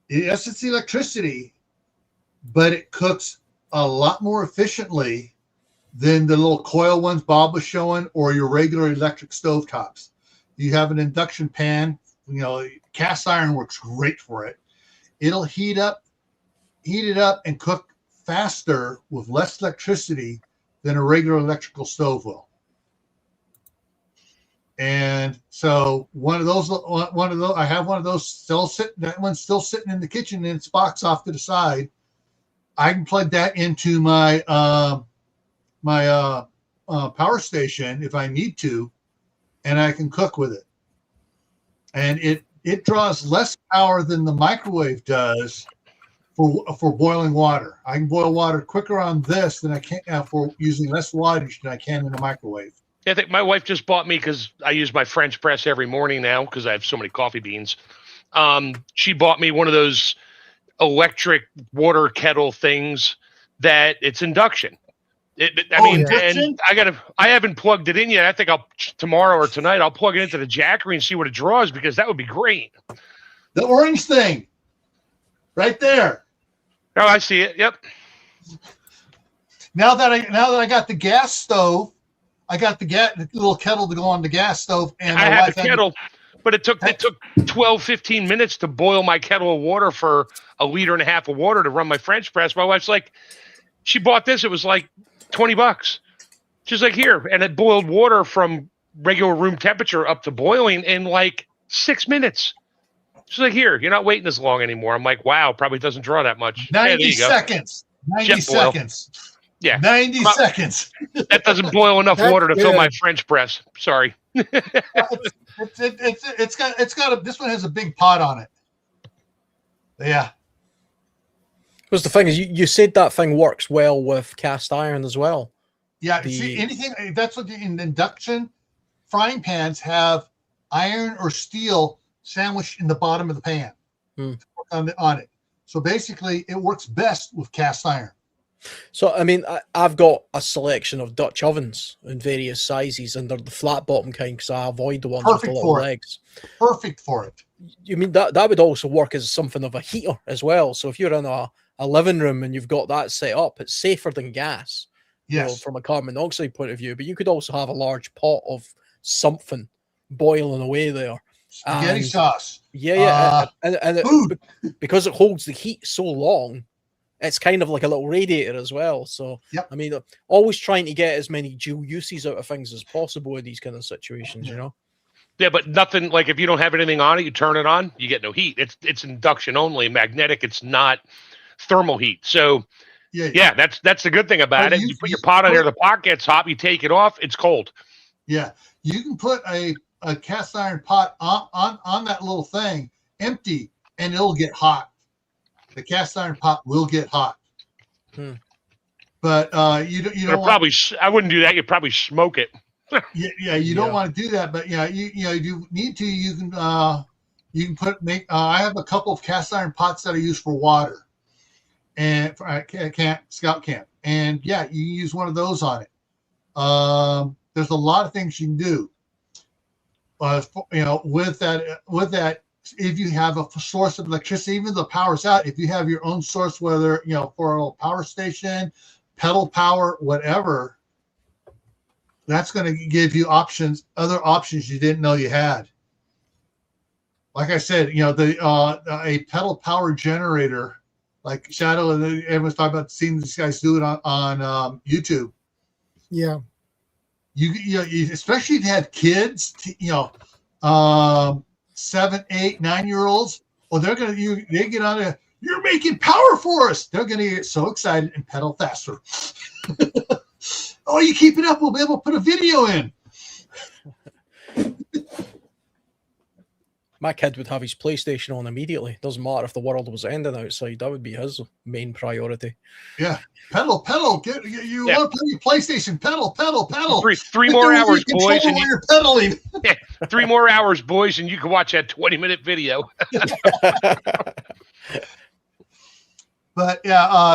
Yes, it's electricity, but it cooks a lot more efficiently than the little coil ones Bob was showing or your regular electric stovetops. You have an induction pan, cast iron works great for it. It'll heat it up and cook faster with less electricity than a regular electrical stove will. And so I have one of those still sitting. That one's still sitting in the kitchen in its box off to the side. I can plug that into my power station if I need to, and I can cook with it. And it draws less power than the microwave does for boiling water. I can boil water quicker on this than I can for using less wattage than I can in a microwave. Yeah, I think my wife just bought me, because I use my French press every morning now because I have so many coffee beans. She bought me one of those electric water kettle things that it's induction. Induction? And I haven't plugged it in yet. I think tomorrow or tonight I'll plug it into the Jackery and see what it draws, because that would be great. The orange thing, right there. Oh, I see it. Yep. Now that I got the gas stove, I got the little kettle to go on the gas stove, and I had the kettle, but it took 12, 15 minutes to boil my kettle of water for 1.5 liters of water to run my French press. My wife's like, she bought this. It was like $20. She's like, here, and it boiled water from regular room temperature up to boiling in like 6 minutes. She's like, here, you're not waiting as long anymore. I'm like, wow, probably doesn't draw that much. 90 seconds. 90 seconds. Yeah. 90 seconds. That doesn't boil enough water to fill my French press. Sorry. It's got this one has a big pot on it. Yeah. Because the thing is, you said that thing works well with cast iron as well. Yeah. See, anything that's what in induction frying pans have iron or steel sandwiched in the bottom of the pan on it. So basically, it works best with cast iron. So, I mean, I've got a selection of Dutch ovens in various sizes, and they're the flat bottom kind because I avoid the ones with the little legs. Perfect for it. You mean that would also work as something of a heater as well? So if you're in a living room and you've got that set up, it's safer than gas. Yes. From a carbon monoxide point of view. But you could also have a large pot of something boiling away there. Spaghetti sauce. Yeah. Because it holds the heat so long, it's kind of like a little radiator as well. So, yep. I mean, always trying to get as many dual uses out of things as possible in these kind of situations, you know? Yeah, but nothing, like if you don't have anything on it, you turn it on, you get no heat. It's induction only, magnetic. It's not thermal heat. So, yeah, that's the good thing about it. You put your pot on there, the pot gets hot, you take it off, it's cold. Yeah, you can put a cast iron pot on that little thing, empty, and it'll get hot. The cast iron pot will get hot. But you don't probably. I wouldn't do that. You'd probably smoke it. You don't want to do that. But you do need to. You can I have a couple of cast iron pots that I use for water, and for scout camp, and you use one of those on it. There's a lot of things you can do. With that. If you have a source of electricity, even though the power's out, if you have your own source, whether, for a power station, pedal power, whatever, that's going to give you other options you didn't know you had. Like I said, a pedal power generator, like Shadow, and everyone's talking about seeing these guys do it on YouTube. Yeah. You especially if you have kids, 7, 8, 9-year-olds, they get on it. You're making power for us. They're going to get so excited and pedal faster. Oh, you keep it up, we'll be able to put a video in. My kid would have his PlayStation on immediately. Doesn't matter if the world was ending outside. That would be his main priority. Yeah, pedal. Want to play your PlayStation? Pedal. Three more hours, boys, and you're pedaling. 3 more hours, boys, and you can watch that 20-minute video. But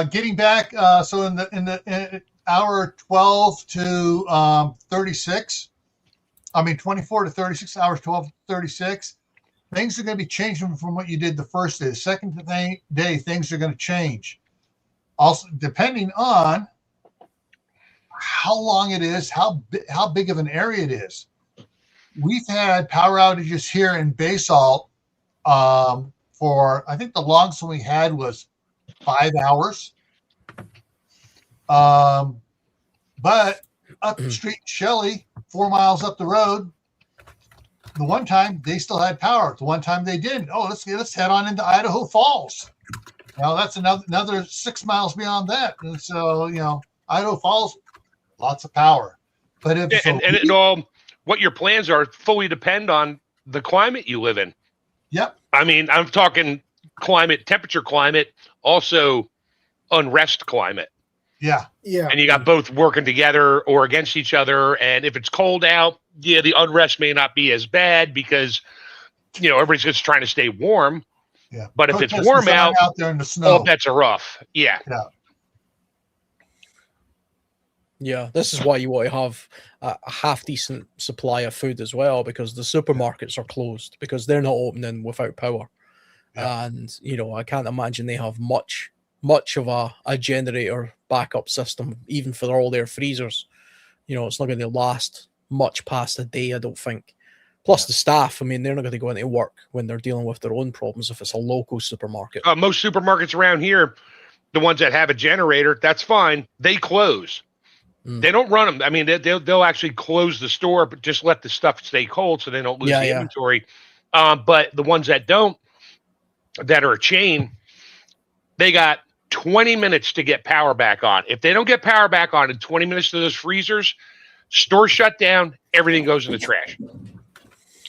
getting back, so in the hour 12 to 36, 24 to 36 hours, 12 to 36, things are going to be changing from what you did the first day. The second day, things are going to change. Also, depending on how long it is, how big of an area it is. We've had power outages here in Basalt for, I think the longest one we had was 5 hours. But up the street, Shelley, 4 miles up the road, the one time they still had power. The one time they didn't. Oh, let's head on into Idaho Falls. Now that's another 6 miles beyond that. And so, Idaho Falls, lots of power. But if and it all, what your plans are fully depend on the climate you live in. Yep. I mean, I'm talking temperature climate, also unrest climate. Yeah. Yeah. And you got both working together or against each other. And if it's cold out, the unrest may not be as bad because, everybody's just trying to stay warm. Yeah. But if it's warm out there in the snow, all bets are rough. Yeah. Yeah. Yeah, this is why you want to have a half decent supply of food as well, because the supermarkets are closed because they're not opening without power. Yeah. And, I can't imagine they have much of a generator backup system, even for all their freezers. It's not going to last much past a day, I don't think. Plus the staff, they're not going to go into work when they're dealing with their own problems if it's a local supermarket. Most supermarkets around here, the ones that have a generator, that's fine. They close. They don't run them. They'll actually close the store, but just let the stuff stay cold so they don't lose the inventory. But the ones that don't, that are a chain, they got 20 minutes to get power back on. If they don't get power back on in 20 minutes to those freezers, store shut down, everything goes in the trash.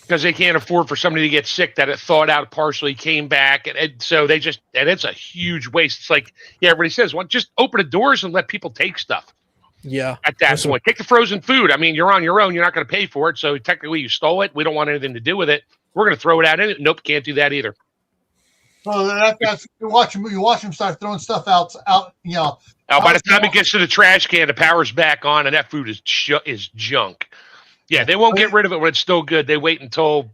Because they can't afford for somebody to get sick that it thawed out partially, came back. And so it's a huge waste. It's like, everybody says, well, just open the doors and let people take stuff. Yeah. At that point, take the frozen food. You're on your own. You're not going to pay for it. So technically you stole it. We don't want anything to do with it. We're going to throw it out in it. Nope. Can't do that either. Well, that's you watch them start throwing stuff out. Now, by the time it gets to the trash can, the power's back on, and that food is junk. Yeah, they won't get rid of it when it's still good. They wait until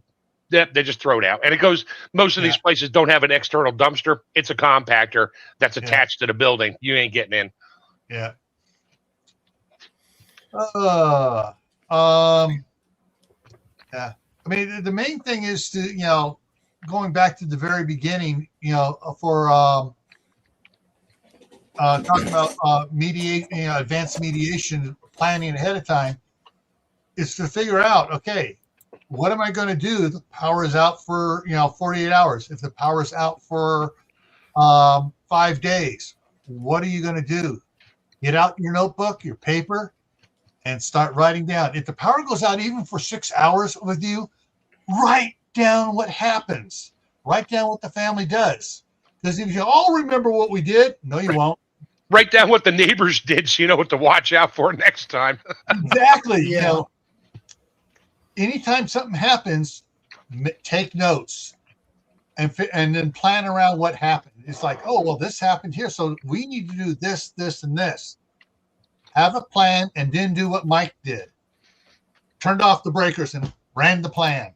they just throw it out, and it goes. Most of these places don't have an external dumpster. It's a compactor that's attached to the building. You ain't getting in. Yeah. Yeah. The main thing is to going back to the very beginning, for talking about advanced mediation planning ahead of time, is to figure out, okay, what am I going to do if the power is out for 48 hours? If the power is out for 5 days, what are you going to do? Get out your notebook, your paper, and start writing down. If the power goes out even for 6 hours with you, write down what happens. Write down what the family does. Because if you all remember what we did, no, you won't. Write down what the neighbors did so you know what to watch out for next time. Exactly. Anytime something happens, take notes and then plan around what happened. It's like, oh, well, this happened here, so we need to do this, this, and this. Have a plan and then do what Mike did. Turned off the breakers and ran the plan.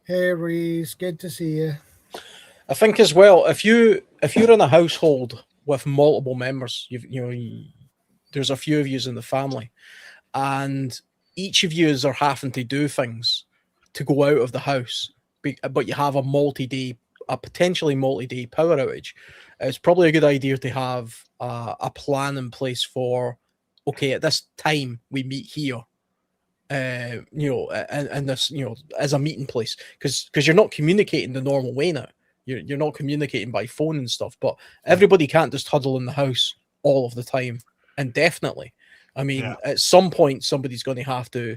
Hey, Reese, good to see you. I think as well, if you're in a household with multiple members, there's a few of you in the family, and each of you are having to do things to go out of the house, but you have a potentially multi-day power outage. It's probably a good idea to have a plan in place for, okay, at this time we meet here, and this, as a meeting place, because you're not communicating the normal way now. You're not communicating by phone and stuff, but everybody can't just huddle in the house all of the time indefinitely. At some point, somebody's going to have to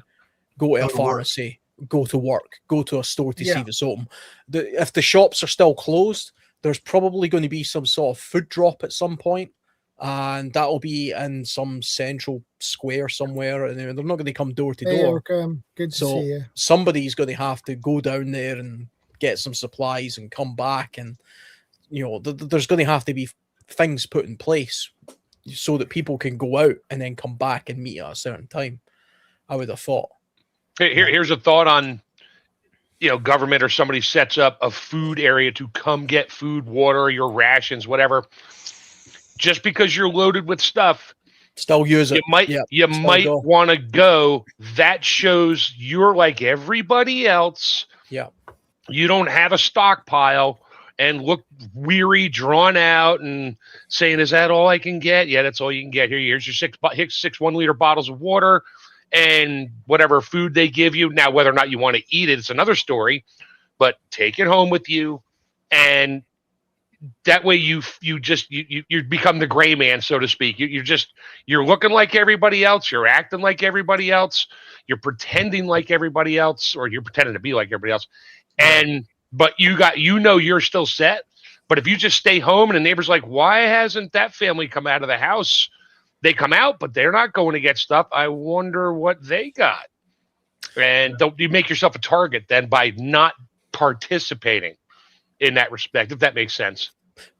go to a pharmacy, go to work, go to a store to see this open. If the shops are still closed, there's probably going to be some sort of food drop at some point, and that'll be in some central square somewhere, and they're not going to come door to door. Good to see you. Somebody's going to have to go down there and get some supplies and come back, and there's going to have to be things put in place so that people can go out and then come back and meet at a certain time, I would have thought. Here's a thought on, government or somebody sets up a food area to come get food, water, your rations, whatever. Just because you're loaded with stuff, Still use it. you might go. want to go. That shows you're like everybody else. Yeah. You don't have a stockpile and look weary, drawn out, and saying, "Is that all I can get?" Yeah, that's all you can get. Here's your six 1-liter bottles of water and whatever food they give you. Now, whether or not you want to eat it, it's another story. But take it home with you, and that way you become the gray man, so to speak. You're looking like everybody else. You're acting like everybody else. You're pretending like everybody else, or you're pretending to be like everybody else. But you're still set. But if you just stay home and the neighbor's like, why hasn't that family come out of the house? They come out, but they're not going to get stuff. I wonder what they got. And don't you make yourself a target then by not participating in that respect, if that makes sense.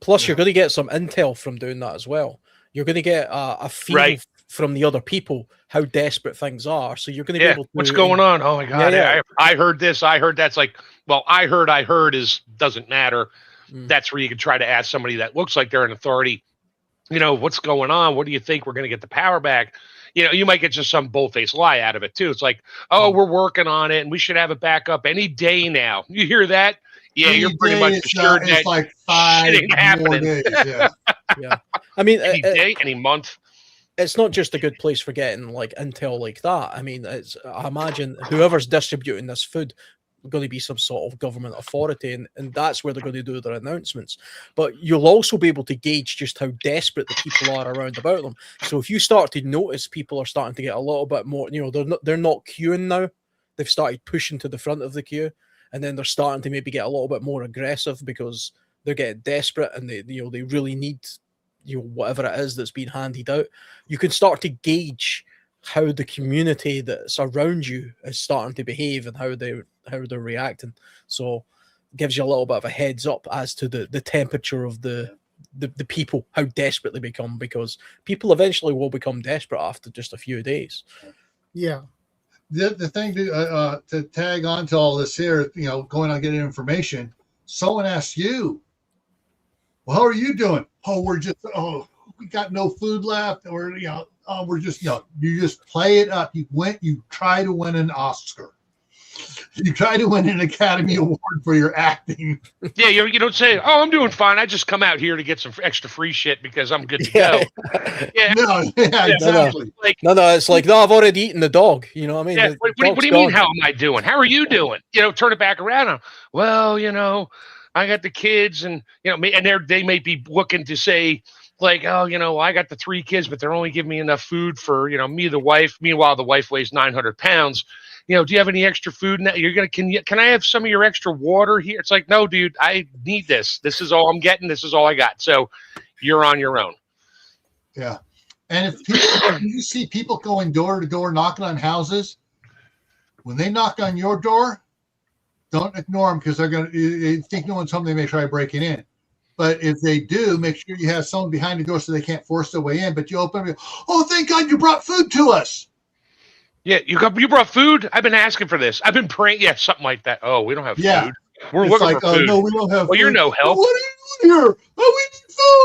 Plus, you're going to get some intel from doing that as well. You're going to get a feel from the other people how desperate things are. So you're going to be able to. What's going on? Oh my God. I heard this. I heard that's like, well, I heard doesn't matter. That's where you can try to ask somebody that looks like they're an authority, what's going on? What do you think? We're going to get the power back. You might get just some bull-faced lie out of it too. It's like, oh, we're working on it and we should have it back up any day now. You hear that? Yeah, you're pretty much assured that it's like 5 more days. Yeah. Yeah. I mean, any day, any month. It's not just a good place for getting like intel like that. I mean, I imagine whoever's distributing this food going to be some sort of government authority, and that's where they're going to do their announcements. But you'll also be able to gauge just how desperate the people are around about them. So if you start to notice people are starting to get a little bit more, they're not queuing now. They've started pushing to the front of the queue, and then they're starting to maybe get a little bit more aggressive because they're getting desperate and they really need whatever it is that's being handed out. You can start to gauge how the community that's around you is starting to behave and how they're reacting. So it gives you a little bit of a heads up as to the temperature of the people, how desperate they become, because people eventually will become desperate after just a few days. Yeah. The thing to tag on to all this here, going on getting information, someone asks you, well, how are you doing? Oh, we got no food left, or we're just, you just play it up. You try to win an Oscar. You try to win an Academy Award for your acting. Yeah, you don't say, "Oh, I'm doing fine. I just come out here to get some extra free shit because I'm good to go." Yeah. No, exactly. No, it's like, no, I've already eaten the dog. You know what I mean? Yeah. What do you mean? How am I doing? How are you doing? Turn it back around. Well, I got the kids, and and they may be looking to say, like, oh, I got the 3 kids, but they're only giving me enough food for me, the wife. Meanwhile, the wife weighs 900 pounds. Do you have any extra food? Can I have some of your extra water here? It's like, no, dude, I need this. This is all I'm getting. This is all I got. So you're on your own. Yeah. And if you see people going door to door, knocking on houses, when they knock on your door, don't ignore them, because they think no one's home. They may try breaking in. But if they do, make sure you have someone behind the door so they can't force their way in. But you open it, oh, thank God you brought food to us. Yeah, you brought food? I've been asking for this. I've been praying. Yeah, something like that. Oh, we don't have food. We're looking for food. No, we don't have food. You're no help. What are you doing here? Oh,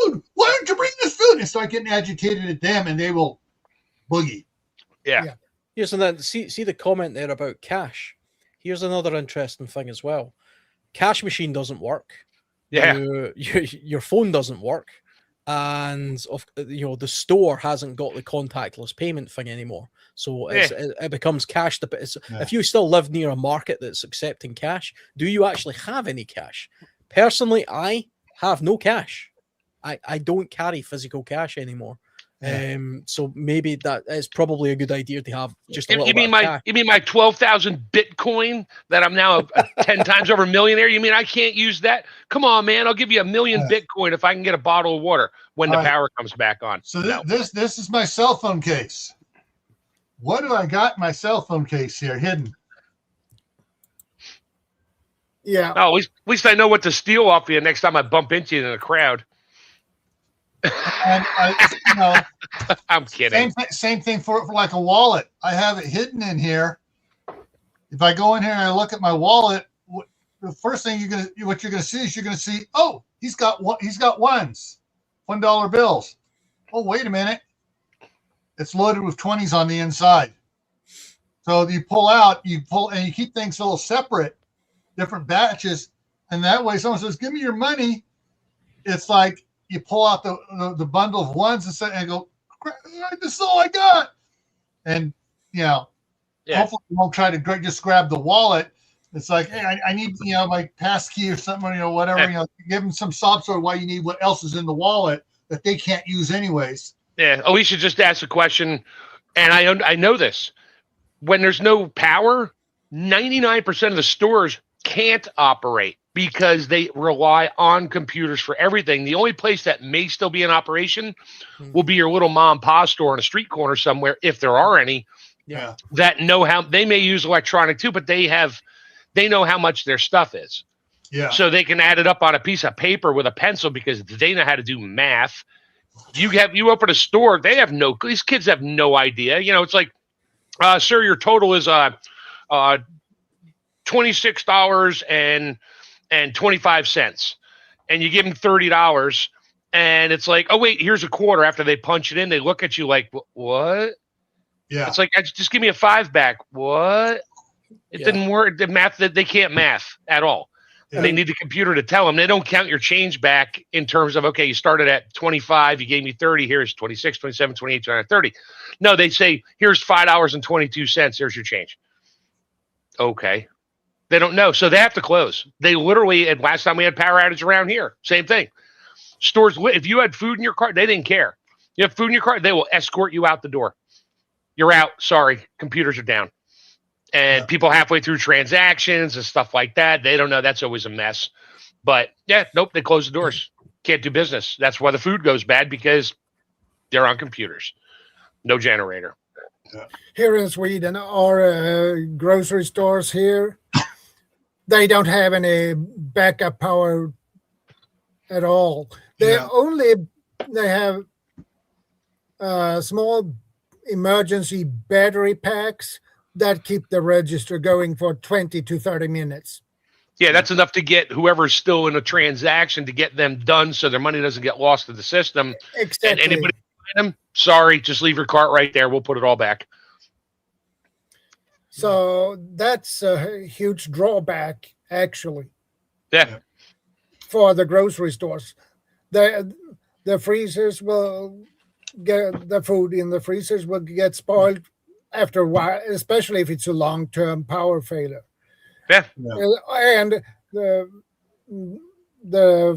we need food. Why don't you bring this food? And start getting agitated at them, and they will boogie. Yeah. Yes, and then see the comment there about cash. Here's another interesting thing as well. Cash machine doesn't work. Yeah. Your phone doesn't work. And the store hasn't got the contactless payment thing anymore, so it becomes cash. If you still live near a market that's accepting cash, do you actually have any cash? Personally, I have no cash. I don't carry physical cash anymore. So maybe that is probably a good idea to have just a little bit of cash. You mean my 12,000 Bitcoin that I'm now 10 times over millionaire? You mean I can't use that? Come on, man. I'll give you 1 million Bitcoin if I can get a bottle of water when the power comes back on. So this is my cell phone case. What do I got in my cell phone case here hidden? Yeah. Oh, at least I know what to steal off you next time I bump into you in a crowd. And I'm kidding. Same thing for like a wallet. I have it hidden in here, If I go in here and I look at my wallet, the first thing what you're gonna see, oh, he's got ones, $1 bills. Oh, wait a minute, it's loaded with 20s on the inside. So you pull, and you keep things a little separate, different batches, and that way someone says, "Give me your money." It's like you pull out the bundle of ones and go, "This is all I got," and hopefully you won't try to just grab the wallet. It's like, hey, I need my pass key or something, whatever. Give them some sob story why you need what else is in the wallet that they can't use anyways. Yeah, Alicia just asked a question, and I know this. When there's no power, 99% of the stores can't operate because they rely on computers for everything. The only place that may still be in operation will be your little mom and pop store on a street corner somewhere, if there are any. Yeah. That know how they may use electronic too, but they know how much their stuff is. Yeah. So they can add it up on a piece of paper with a pencil because they know how to do math. You open a store, these kids have no idea. It's like, sir, your total is $26.25, and you give them $30, and it's like, oh wait, here's a quarter. After they punch it in, they look at you like, what? Yeah. It's like, just give me a 5 back. What? It didn't work. The math that they can't math at all. Yeah. They need the computer to tell them. They don't count your change back in terms of, okay, you started at 25, you gave me 30, here's 26, 27, 28, 29, 30. No, they say, here's $5.22, here's your change. Okay. They don't know, so they have to close. They literally, and last time we had power outage around here, same thing. Stores, if you had food in your car, they didn't care. You have food in your car, they will escort you out the door. You're out, sorry, computers are down. And people halfway through transactions and stuff like that, they don't know. That's always a mess. But they close the doors. Can't do business. That's why the food goes bad, because they're on computers. No generator. Here in Sweden, our grocery stores here, they don't have any backup power at all. They have small emergency battery packs that keep the register going for 20 to 30 minutes. Yeah, that's enough to get whoever's still in a transaction to get them done so their money doesn't get lost to the system. Exactly. And anybody buying them, sorry, just leave your cart right there. We'll put it all back. So that's a huge drawback, actually. Yeah. For the grocery stores. The freezers will get, the food in the freezers will get spoiled after a while, especially if it's a long-term power failure. Yeah. And the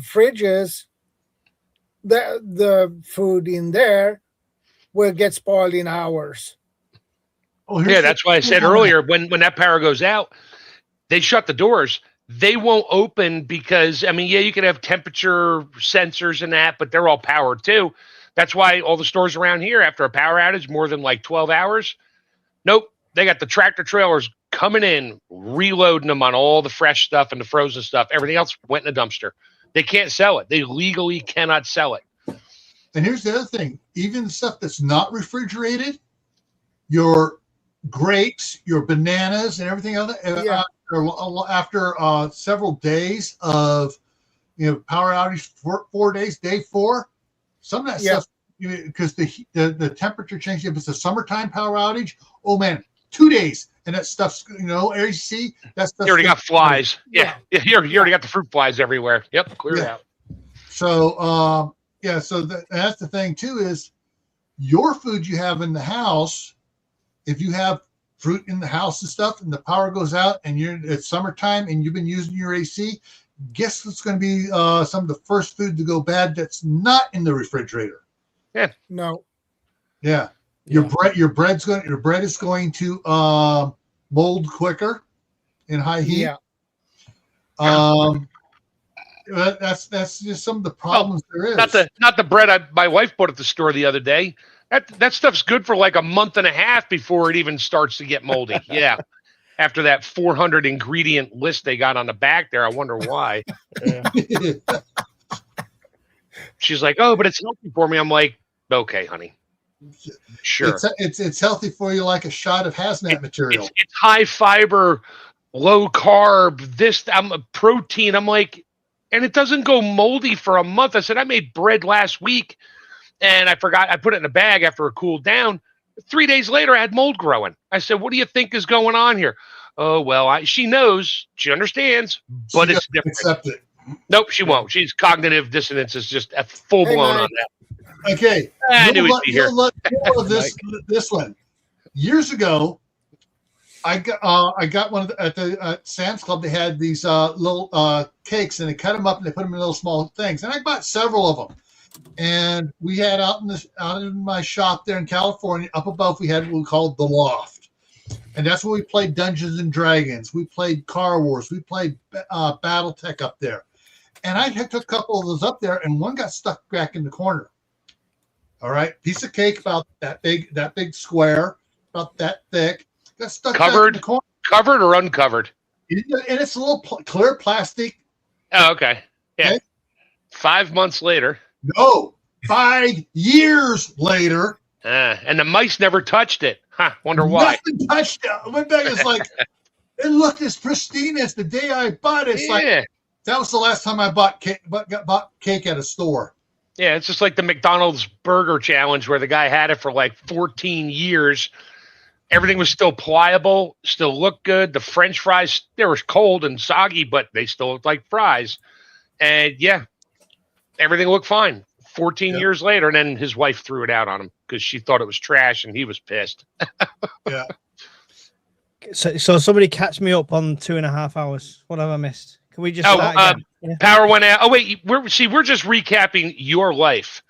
fridges, the food in there will get spoiled in hours. That's why I said earlier, when that power goes out, they shut the doors. They won't open because, you can have temperature sensors and that, but they're all powered too. That's why all the stores around here, after a power outage, more than like 12 hours, nope, they got the tractor trailers coming in, reloading them on all the fresh stuff and the frozen stuff. Everything else went in a dumpster. They can't sell it. They legally cannot sell it. And here's the other thing. Even stuff that's not refrigerated, your grapes, your bananas, and everything else, after several days of power outage, 4 days, day 4, some of that stuff, because the temperature change. If it's a summertime power outage, oh man, 2 days, and that stuff's AC. That stuff. You already got flies. Yeah. You already got the fruit flies everywhere. Yep, clear it out. So so that's the thing too, is your food you have in the house. If you have fruit in the house and stuff, and the power goes out, and it's summertime, and you've been using your AC, guess what's going to be some of the first food to go bad that's not in the refrigerator? Yeah. No. Yeah. Your bread is going to mold quicker in high heat. Yeah. That's just some of the problems there is. Not the bread my wife bought at the store the other day. That stuff's good for like a month and a half before it even starts to get moldy. Yeah. After that 400 ingredient list they got on the back there, I wonder why. She's like, oh, but it's healthy for me. I'm like, okay, honey. Sure. It's healthy for you, like a shot of hazmat material. It's high fiber, low carb. I'm a protein. I'm like, and it doesn't go moldy for a month. I said I made bread last week, and I forgot I put it in a bag after it cooled down. 3 days later, I had mold growing. I said, "What do you think is going on here?" Oh well, she knows, she understands, but it's different. Accept it. Nope, she won't. She's cognitive dissonance is just full blown on that. Okay, I knew he'd be here. you'll love this one. Years ago, I got one at the Sam's Club. They had these little cakes, and they cut them up and they put them in little small things. And I bought several of them. And we had out in my shop there in California, up above, we had what we called the Loft, and that's where we played Dungeons and Dragons. We played Car Wars. We played BattleTech up there. And I took a couple of those up there, and one got stuck back in the corner. All right, piece of cake about that big square, about that thick, got stuck back in the corner. Covered or uncovered? And it's a little clear plastic. Oh, okay. Yeah. Okay. 5 months later. No, 5 years later. And the mice never touched it. Huh, wonder why. Nothing touched it. I went back, it's like, it looked as pristine as the day I bought it. It's like, that was the last time I bought cake at a store. Yeah, it's just like the McDonald's burger challenge where the guy had it for like 14 years. Everything was still pliable, still looked good. The French fries, they were cold and soggy, but they still looked like fries. And yeah, everything looked fine. 14 years later, and then his wife threw it out on him because she thought it was trash, and he was pissed. Yeah. So somebody catch me up on 2.5 hours. What have I missed? Can we just start again? Yeah. Power went out. Oh wait, we're just recapping your life.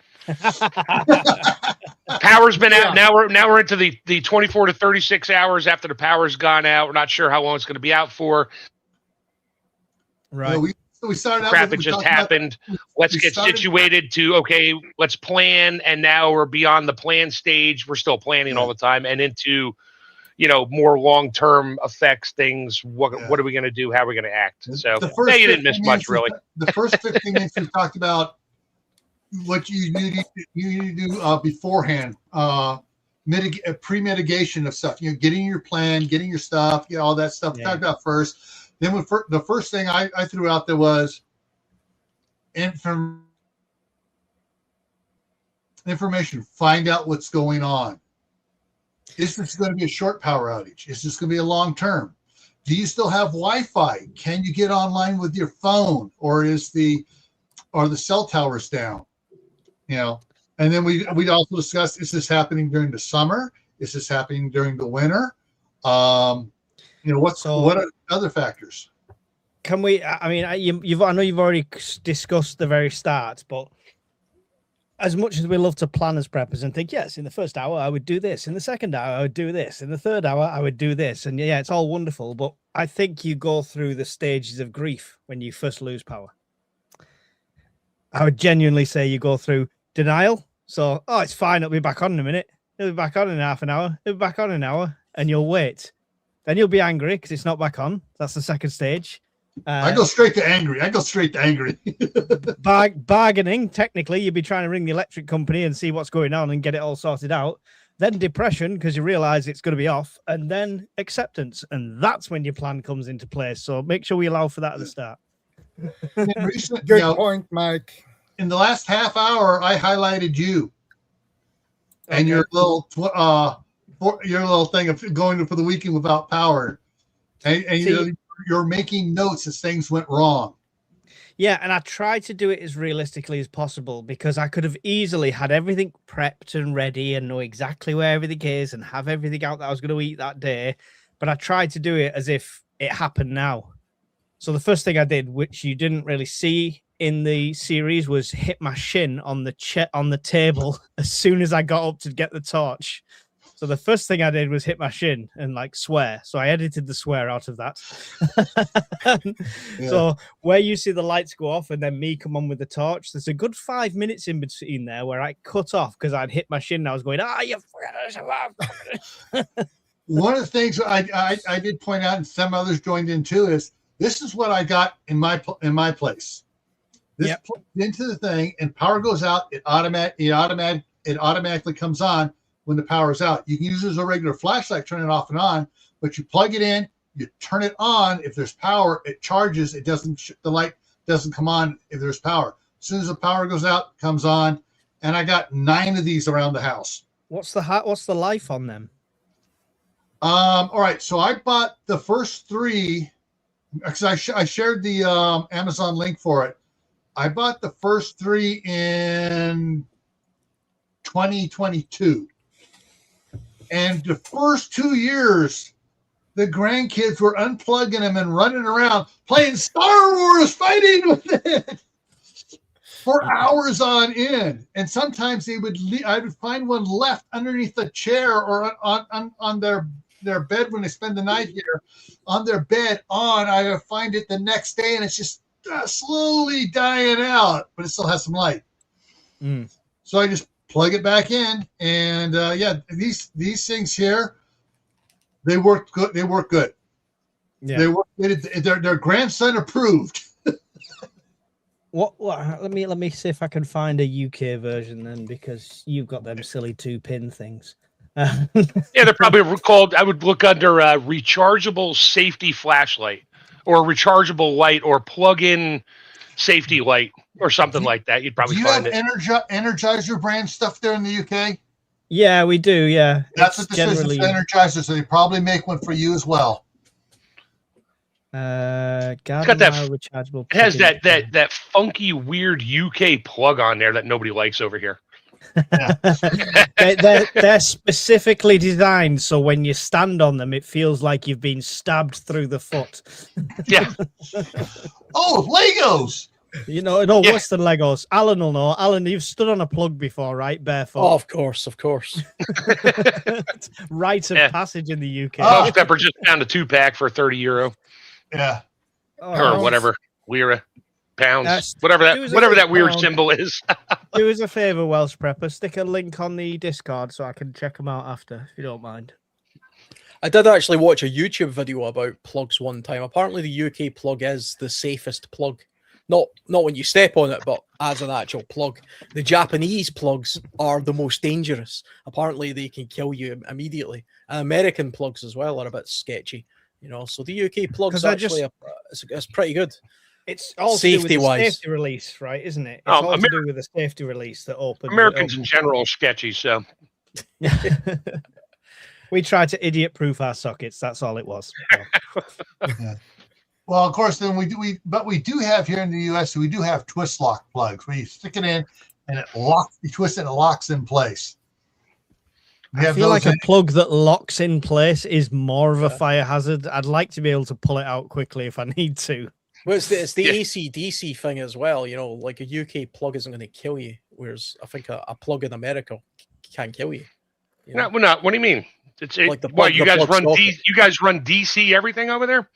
Power's been out. Now we're into the 24 to 36 hours after the power's gone out. We're not sure how long it's going to be out for. Right. We started out crap it just happened. Let's get situated to let's plan, and now we're beyond the plan stage. We're still planning all the time, and into more long-term effects things. What are we going to do? How are we going to act? So you didn't miss much, really. The first 15 minutes we talked about what you need to do beforehand, pre-mitigation of stuff. Getting your plan, getting your stuff, all that stuff. We talked about first. Then the first thing I threw out there was information. Find out what's going on. Is this going to be a short power outage? Is this going to be a long term? Do you still have Wi-Fi? Can you get online with your phone, or the cell towers down? And then we also discussed: is this happening during the summer? Is this happening during the winter? What are other factors? Can we? I mean, I know you've already discussed the very start, but as much as we love to plan as preppers and think, yes, in the first hour I would do this, in the second hour I would do this, in the third hour I would do this, and it's all wonderful. But I think you go through the stages of grief when you first lose power. I would genuinely say you go through denial. So, it's fine. It'll be back on in a minute. It'll be back on in half an hour. It'll be back on in an hour, and you'll wait. Then you'll be angry because it's not back on. That's the second stage. I go straight to angry. Bargaining, technically, you'd be trying to ring the electric company and see what's going on and get it all sorted out. Then depression because you realize it's going to be off. And then acceptance. And that's when your plan comes into place. So make sure we allow for that at the start. Good point, Mike. In the last half hour, I highlighted you and your little thing of going for the weekend without power, and you're making notes as things went wrong. Yeah, and I tried to do it as realistically as possible because I could have easily had everything prepped and ready and know exactly where everything is and have everything out that I was going to eat that day. But I tried to do it as if it happened now. So the first thing I did, which you didn't really see in the series, was hit my shin on the table as soon as I got up to get the torch. So the first thing I did was hit my shin and swear. So I edited the swear out of that. So where you see the lights go off and then me come on with the torch, there's a good 5 minutes in between there where I cut off because I'd hit my shin and I was going, you One of the things I did point out, and some others joined in too, is this is what I got in my place. This plugs into the thing, and power goes out. It automatically comes on. when the power's out. You can use it as a regular flashlight, turn it off and on, but you plug it in, you turn it on. If there's power, it charges. It doesn't, the light doesn't come on if there's power. As soon as the power goes out, it comes on. And I got 9 of these around the house. What's the life on them? All right. So I bought the first 3 because I shared the Amazon link for it. I bought the first 3 in 2022. And the first 2 years, the grandkids were unplugging them and running around playing Star Wars, fighting with it for hours on end. And sometimes I would find one left underneath a chair or on their bed when they spend the night here, on their bed on. I would find it the next day, and it's just slowly dying out, but it still has some light. So I just plug it back in, and these things here, they work good. They work good. Yeah. They work. They're grandson approved. What? Let me see if I can find a UK version then, because you've got them silly 2-pin things. Yeah, they're probably called. I would look under rechargeable safety flashlight, or rechargeable light, or plug-in safety light, or something like that. You'd probably find it. Do you have Energizer brand stuff there in the UK? Yeah, we do. Yeah, That's what this is. It's Energizer, so they probably make one for you as well. It's got that rechargeable. It has that funky, weird UK plug on there that nobody likes over here. They're specifically designed so when you stand on them, it feels like you've been stabbed through the foot. Yeah. Oh, Legos. You know, no worse than Legos. Alan will know. Alan, you've stood on a plug before, right? Barefoot. Oh, of course. Rite of passage in the UK. Salt Pepper just found a 2-pack for €30. Yeah. Or whatever. Lira. Pounds. Whatever that weird symbol is. Do us a favor, Welsh Prepper. Stick a link on the Discord so I can check them out after, if you don't mind. I did actually watch a YouTube video about plugs one time. Apparently the UK plug is the safest plug. Not when you step on it, but as an actual plug. The Japanese plugs are the most dangerous. Apparently they can kill you immediately. And American plugs as well are a bit sketchy. You know, so the UK plugs actually it's pretty good. It's all safety-wise. Safety release, right? Isn't it? It's all to do with the safety release that opens. Americans in general are sketchy, so we tried to idiot-proof our sockets. That's all it was. Yeah. Well, of course, then we do have here in the US, we do have twist lock plugs where you stick it in and it locks. You twist it and it locks in place. I feel like a plug that locks in place is more of a fire hazard. I'd like to be able to pull it out quickly if I need to. Well, it's the AC/DC thing as well. You know, like a UK plug isn't going to kill you, whereas I think a plug in America can kill you. No, what do you mean? It's like you guys run you guys run DC everything over there?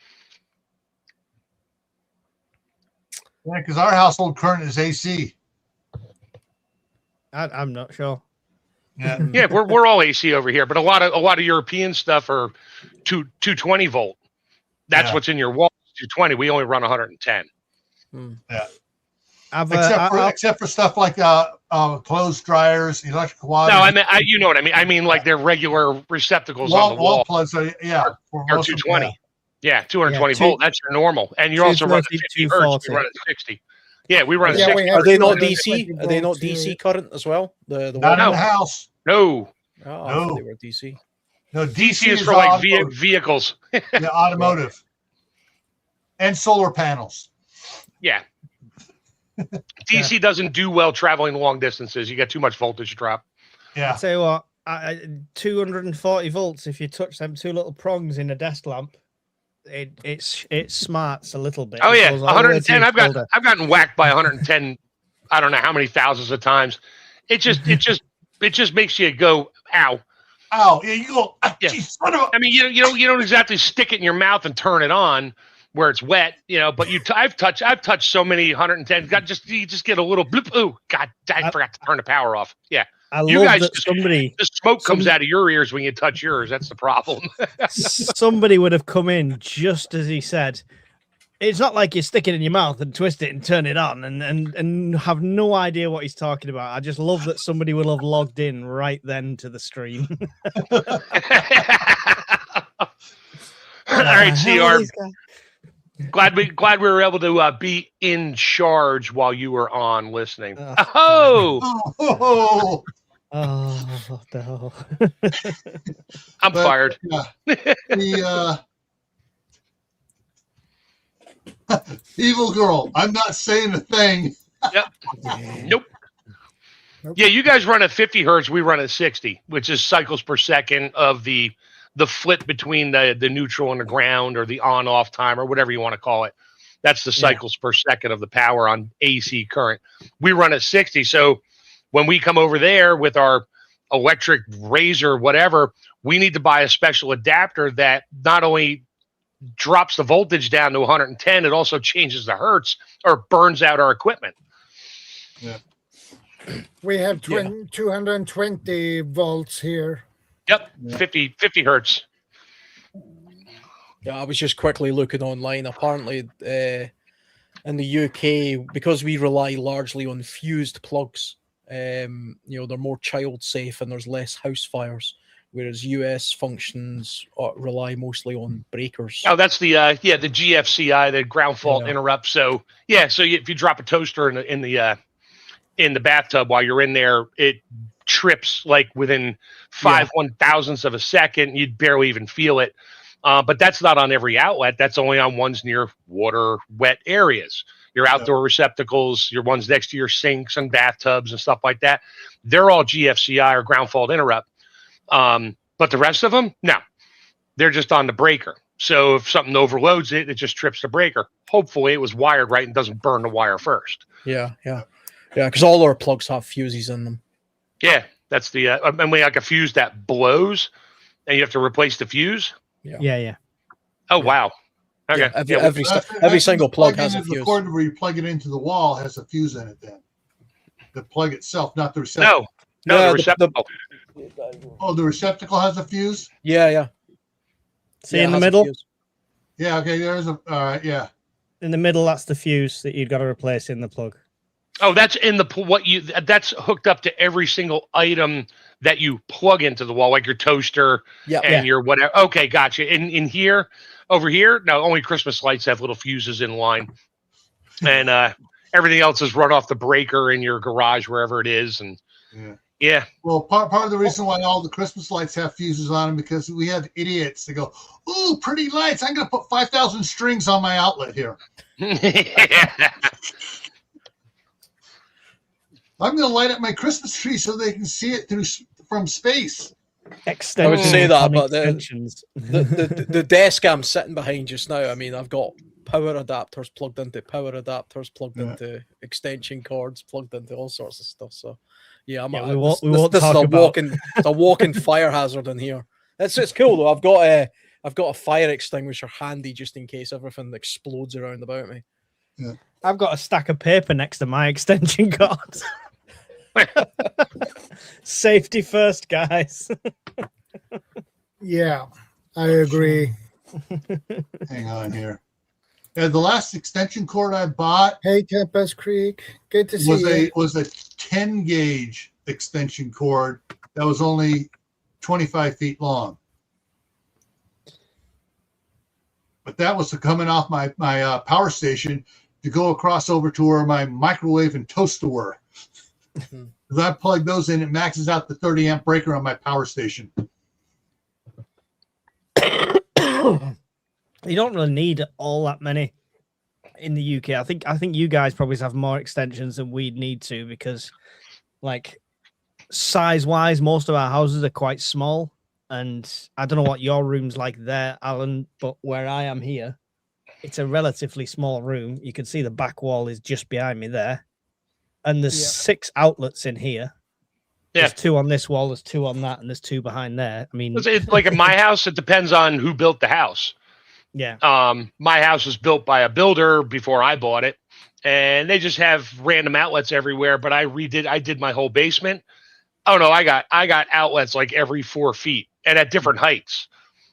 Yeah, because our household current is AC. I'm not sure. Yeah, yeah, we're all AC over here, but a lot of European stuff are 220 volt. That's what's in your wall. 220. We only run 110. Yeah. Except for stuff like clothes dryers, electric water. No, I mean you know what I mean. I mean like their regular receptacles on the wall plugs. Are 220. Yeah, 220 volt. That's your normal, and you also run at 50 hertz. We run at 60. Yeah, we run at 60. Are they not DC? Are they not DC current as well? The not in the house. No. Oh, I thought they were DC. No, DC is for like vehicles. Yeah, automotive. And solar panels. Yeah. DC doesn't do well traveling long distances. You get too much voltage drop. Yeah. I'll tell you what, 240 volts, if you touch them 2 little prongs in a desk lamp, it smarts a little bit. Oh yeah, 110. I've gotten whacked by 110. I don't know how many thousands of times. It just makes you go, ow. Ow. Yeah, you go, yeah. Geez, I mean, you don't exactly stick it in your mouth and turn it on where it's wet, but I've touched so many 110. You just get a little bloop. Ooh, God, I forgot to turn the power off. Yeah. You guys, the smoke comes out of your ears when you touch yours. That's the problem. Somebody would have come in just as he said, It's not like you stick it in your mouth and twist it and turn it on and have no idea what he's talking about. I just love that somebody will have logged in right then to the stream. All right, CR. Glad we were able to be in charge while you were on listening. Oh, Oh, Oh no! I'm but, fired. Yeah, the evil girl. I'm not saying a thing. Yep. Nope. Yeah, you guys run at 50 hertz. We run at 60, which is cycles per second of the flip between the neutral and the ground, or the on-off time, or whatever you want to call it. That's the cycles per second of the power on AC current. We run at 60. So when we come over there with our electric razor, whatever, we need to buy a special adapter that not only drops the voltage down to 110, it also changes the hertz or burns out our equipment. Yeah. We have 220 volts here. Yep, 50 hertz. Yeah, I was just quickly looking online. Apparently, in the UK, because we rely largely on fused plugs, they're more child safe and there's less house fires. Whereas US functions rely mostly on breakers. Oh, that's the GFCI, the ground fault interrupt. So if you drop a toaster in the bathtub while you're in there, it trips like within 1/1000th of a second. You'd barely even feel it. But that's not on every outlet. That's only on ones near water wet areas. Your outdoor receptacles, your ones next to your sinks and bathtubs and stuff like that, they're all GFCI or ground fault interrupt. But the rest of them, no, they're just on the breaker. So if something overloads it, it just trips the breaker. Hopefully it was wired right and doesn't burn the wire first. Yeah, because all our plugs have fuses in them. Yeah, that's the and we like a fuse that blows, and you have to replace the fuse. Yeah. Oh wow. Okay. Yeah, every single plug has a fuse. The cord where you plug it into the wall has a fuse in it. Then the plug itself, not the receptacle. No, the receptacle. The receptacle has a fuse. Yeah. See in the middle. Yeah. Okay. There's a. All right. Yeah. In the middle, that's the fuse that you've got to replace in the plug. Oh, that's in the that's hooked up to every single item that you plug into the wall, like your toaster and your whatever. Okay, gotcha. In here, over here, no, only Christmas lights have little fuses in line, and everything else is run off the breaker in your garage wherever it is. And yeah. Well, part of the reason why all the Christmas lights have fuses on them because we have idiots that go, "Ooh, pretty lights! I'm going to put 5,000 strings on my outlet here." I'm going to light up my Christmas tree so they can see it from space. I would say that, but the desk I'm sitting behind just now, I mean, I've got power adapters plugged into into extension cords, plugged into all sorts of stuff. So, this is a walking fire hazard in here. It's cool though. I've got a fire extinguisher handy just in case everything explodes around about me. Yeah. I've got a stack of paper next to my extension cords. Safety first, guys. Yeah, I agree. Hang on here. The last extension cord I bought. Hey, Tempest Creek, good to see you. Was a 10 gauge extension cord that was only 25 feet long. But that was coming off my power station to go across over to where my microwave and toaster were. Because I plug those in, it maxes out the 30 amp breaker on my power station. You don't really need all that many in the UK. I think you guys probably have more extensions than we'd need to because, like, size-wise, most of our houses are quite small. And I don't know what your room's like there, Alan, but where I am here, it's a relatively small room. You can see the back wall is just behind me there. And there's 6 outlets in here. There's 2 on this wall, there's 2 on that, and there's 2 behind there. I mean, it's like in my house, it depends on who built the house. Yeah. My house was built by a builder before I bought it, and they just have random outlets everywhere. But I did my whole basement. Oh no, I got outlets like every 4 feet and at different heights.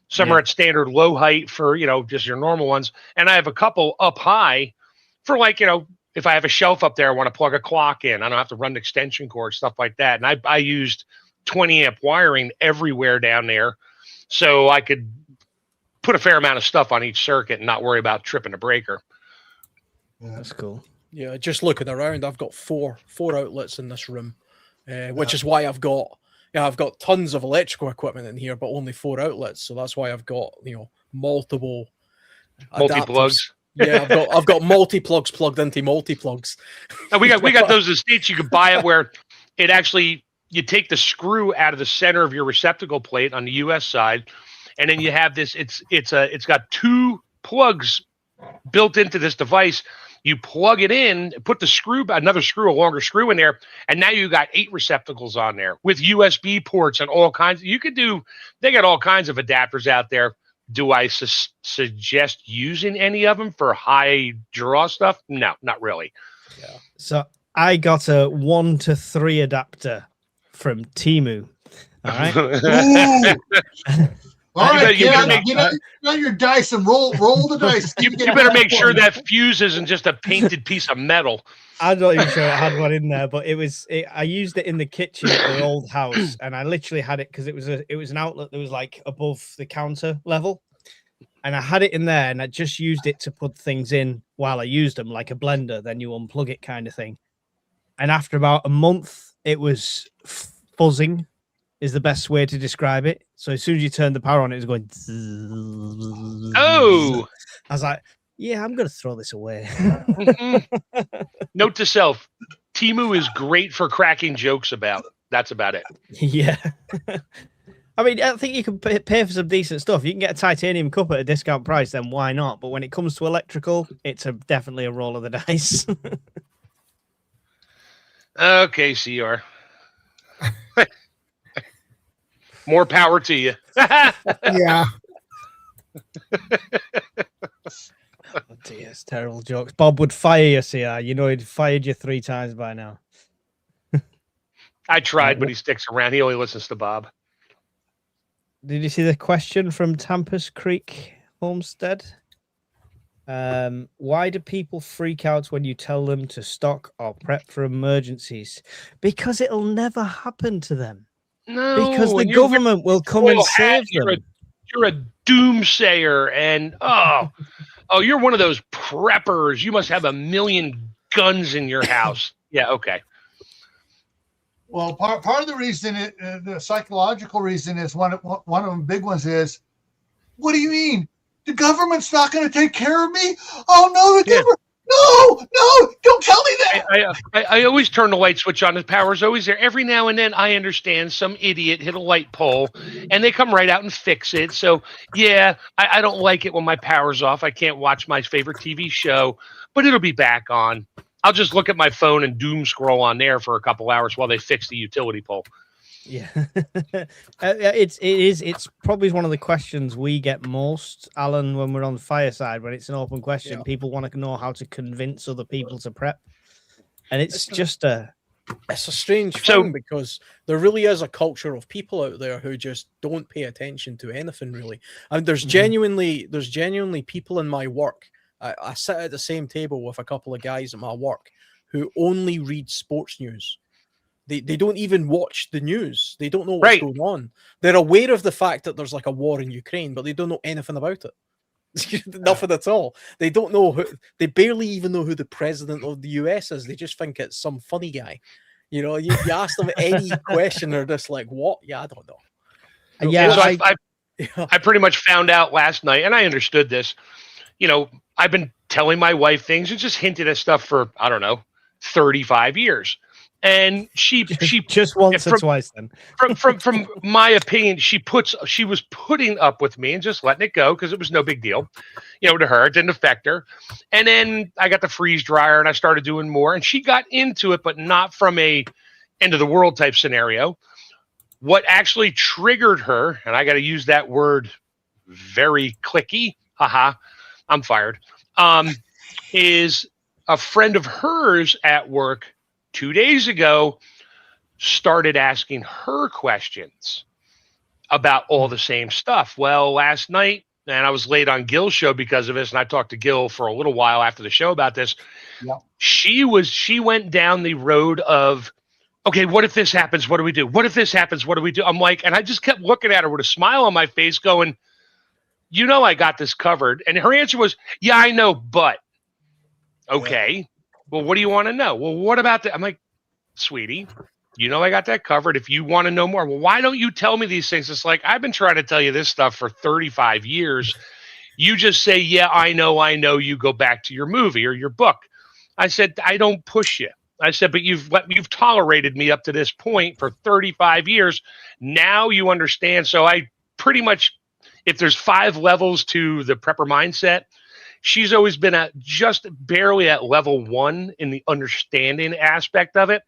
Some are at standard low height for, just your normal ones. And I have a couple up high for like, if I have a shelf up there, I want to plug a clock in. I don't have to run an extension cord, stuff like that. And I used 20 amp wiring everywhere down there, so I could put a fair amount of stuff on each circuit and not worry about tripping a breaker. That's cool. Yeah, just looking around, I've got four outlets in this room, which is why I've got tons of electrical equipment in here, but only 4 outlets. So that's why I've got multiple Multi-plugs. Yeah, I've got multi-plugs plugged into multi-plugs. And we got those in the States. You could buy it where it actually, you take the screw out of the center of your receptacle plate on the US side, and then you have this, it's got 2 plugs built into this device. You plug it in, put a longer screw in there, and now you got 8 receptacles on there with USB ports and all kinds. They got all kinds of adapters out there. Do I suggest using any of them for high draw stuff? No, not really. Yeah. So I got a 1 to 3 adapter from Temu. All right. All right, get on your dice and roll the dice. You better make sure that fuse isn't just a painted piece of metal. I'm not even sure it had one in there, but I used it in the kitchen at the old house, and I literally had it because it was an outlet that was like above the counter level, and I had it in there, and I just used it to put things in while I used them, like a blender. Then you unplug it, kind of thing. And after about a month, it was fuzzing, is the best way to describe it. So as soon as you turn the power on, it was going. Oh, I was like, yeah, I'm going to throw this away. Note to self, Temu is great for cracking jokes about. That's about it. Yeah. I mean, I think you can pay for some decent stuff. You can get a titanium cup at a discount price, then why not? But when it comes to electrical, it's definitely a roll of the dice. Okay, CR. More power to you. Yeah. Oh dear, it's terrible jokes. Bob would fire you, CR. You know, he'd fired you 3 times by now. I tried, but he sticks around. He only listens to Bob. Did you see the question from Tampus Creek Homestead? Why do people freak out when you tell them to stock or prep for emergencies? Because it'll never happen to them. No, because the government will come and save them. You're a doomsayer, and you're one of those preppers. You must have 1 million guns in your house. Yeah, okay. Well, part of the reason, the psychological reason is one of the big ones is, what do you mean? The government's not going to take care of me? Oh no, the government. No, don't tell me that. I always turn the light switch on. The power's always there. Every now and then, I understand some idiot hit a light pole, and they come right out and fix it. So, yeah, I don't like it when my power's off. I can't watch my favorite TV show, but it'll be back on. I'll just look at my phone and doom scroll on there for a couple hours while they fix the utility pole. Yeah, it's probably one of the questions we get most, Alan, when we're on the fireside, when it's an open question. Yeah. People want to know how to convince other people to prep, and it's a strange thing because there really is a culture of people out there who just don't pay attention to anything really. And there's genuinely people in my work. I sit at the same table with a couple of guys at my work who only read sports news. They don't even watch the news. They don't know what's going on. They're aware of the fact that there's like a war in Ukraine, but they don't know anything about it. Nothing at all. They don't know they barely even know who the president of the US is. They just think it's some funny guy. You know, you ask them any question, they're just like, what? Yeah, I don't know. Yeah, so I pretty much found out last night, and I understood this. You know, I've been telling my wife things and just hinted at stuff for, I don't know, 35 years. And she just once or twice then. from my opinion, she was putting up with me and just letting it go because it was no big deal. You know, to her, it didn't affect her. And then I got the freeze dryer and I started doing more, and she got into it, but not from a end of the world type scenario. What actually triggered her, and I got to use that word very clicky, I'm fired, is a friend of hers at work 2 days ago started asking her questions about all the same stuff. Well, last night, and I was late on Gil's show because of this, and I talked to Gil for a little while after the show about this. Yeah. She went down the road of, okay, what if this happens? What do we do? What if this happens? What do we do? I'm like, and I just kept looking at her with a smile on my face going, you know, I got this covered. And her answer was, yeah, I know, but okay. Well, what do you want to know? Well, what about that? I'm like, sweetie, you know, I got that covered. If you want to know more, well, why don't you tell me these things? It's like, I've been trying to tell you this stuff for 35 years. You just say, yeah, I know. You go back to your movie or your book. I said, I don't push you. I said, but you've tolerated me up to this point for 35 years. Now you understand. So I pretty much, if there's 5 levels to the prepper mindset, she's always been at just barely at level 1 in the understanding aspect of it.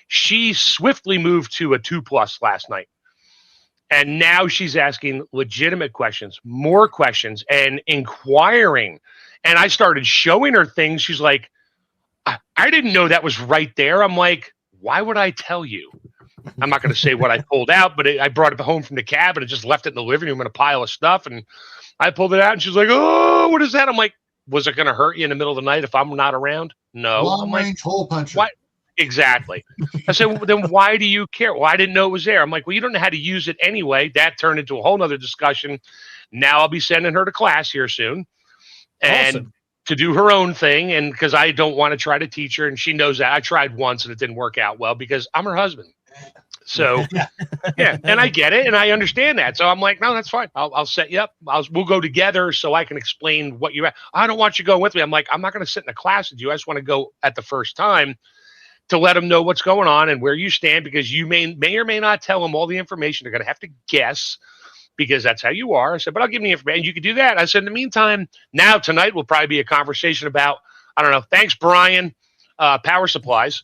She swiftly moved to a 2+ last night. And now she's asking legitimate questions, more questions, and inquiring. And I started showing her things. She's like, I didn't know that was right there. I'm like, why would I tell you? I'm not going to say what I pulled out, but I brought it home from the cab and just left it in the living room in a pile of stuff. And I pulled it out and she's like, oh, what is that? I'm like, was it going to hurt you in the middle of the night if I'm not around? No. Long range hole puncher. What? Exactly. I said, well, then why do you care? Well, I didn't know it was there. I'm like, well, you don't know how to use it anyway. That turned into a whole nother discussion. Now I'll be sending her to class here soon. And Awesome. to do her own thing. And because I don't want to try to teach her. And she knows that. I tried once and it didn't work out well because I'm her husband. So, yeah. And I get it. And I understand that. So I'm like, no, that's fine. I'll set you up. We'll go together so I can explain what you're at. I don't want you going with me. I'm like, I'm not going to sit in a class with you. I just want to go at the first time to let them know what's going on and where you stand, because you may or may not tell them all the information. They're going to have to guess because that's how you are. I said, but I'll give you the information. You can do that. I said, in the meantime, now tonight will probably be a conversation about, I don't know. Thanks, Brian. Power supplies.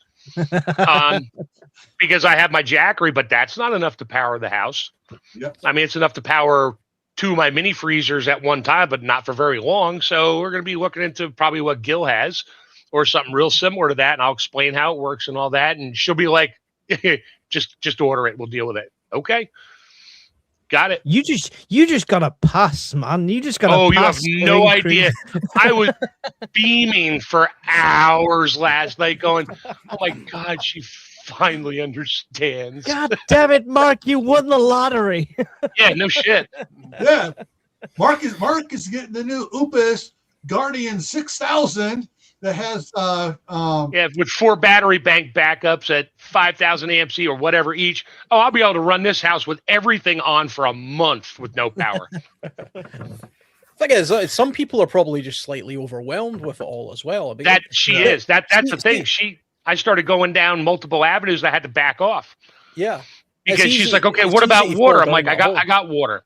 Because I have my Jackery, but that's not enough to power the house. Yep. I mean, it's enough to power 2 of my mini freezers at one time, but not for very long. So we're going to be looking into probably what Gil has or something real similar to that. And I'll explain how it works and all that. And she'll be like, just order it. We'll deal with it. Okay. Got it. You just got to pass, man. You just got to pass. You have no idea. I was beaming for hours last night going, oh my God, she finally understands. God damn it, Mark, you won the lottery. Yeah, no shit. Yeah. Mark is getting the new Upus Guardian 6000 that has with 4 battery bank backups at 5,000 AMC or whatever each. Oh, I'll be able to run this house with everything on for a month with no power. Thing is, some people are probably just slightly overwhelmed with it all as well. I mean, That's the thing. I started going down multiple avenues. I had to back off. Yeah, because she's like, okay, what about water? I'm like, I got water.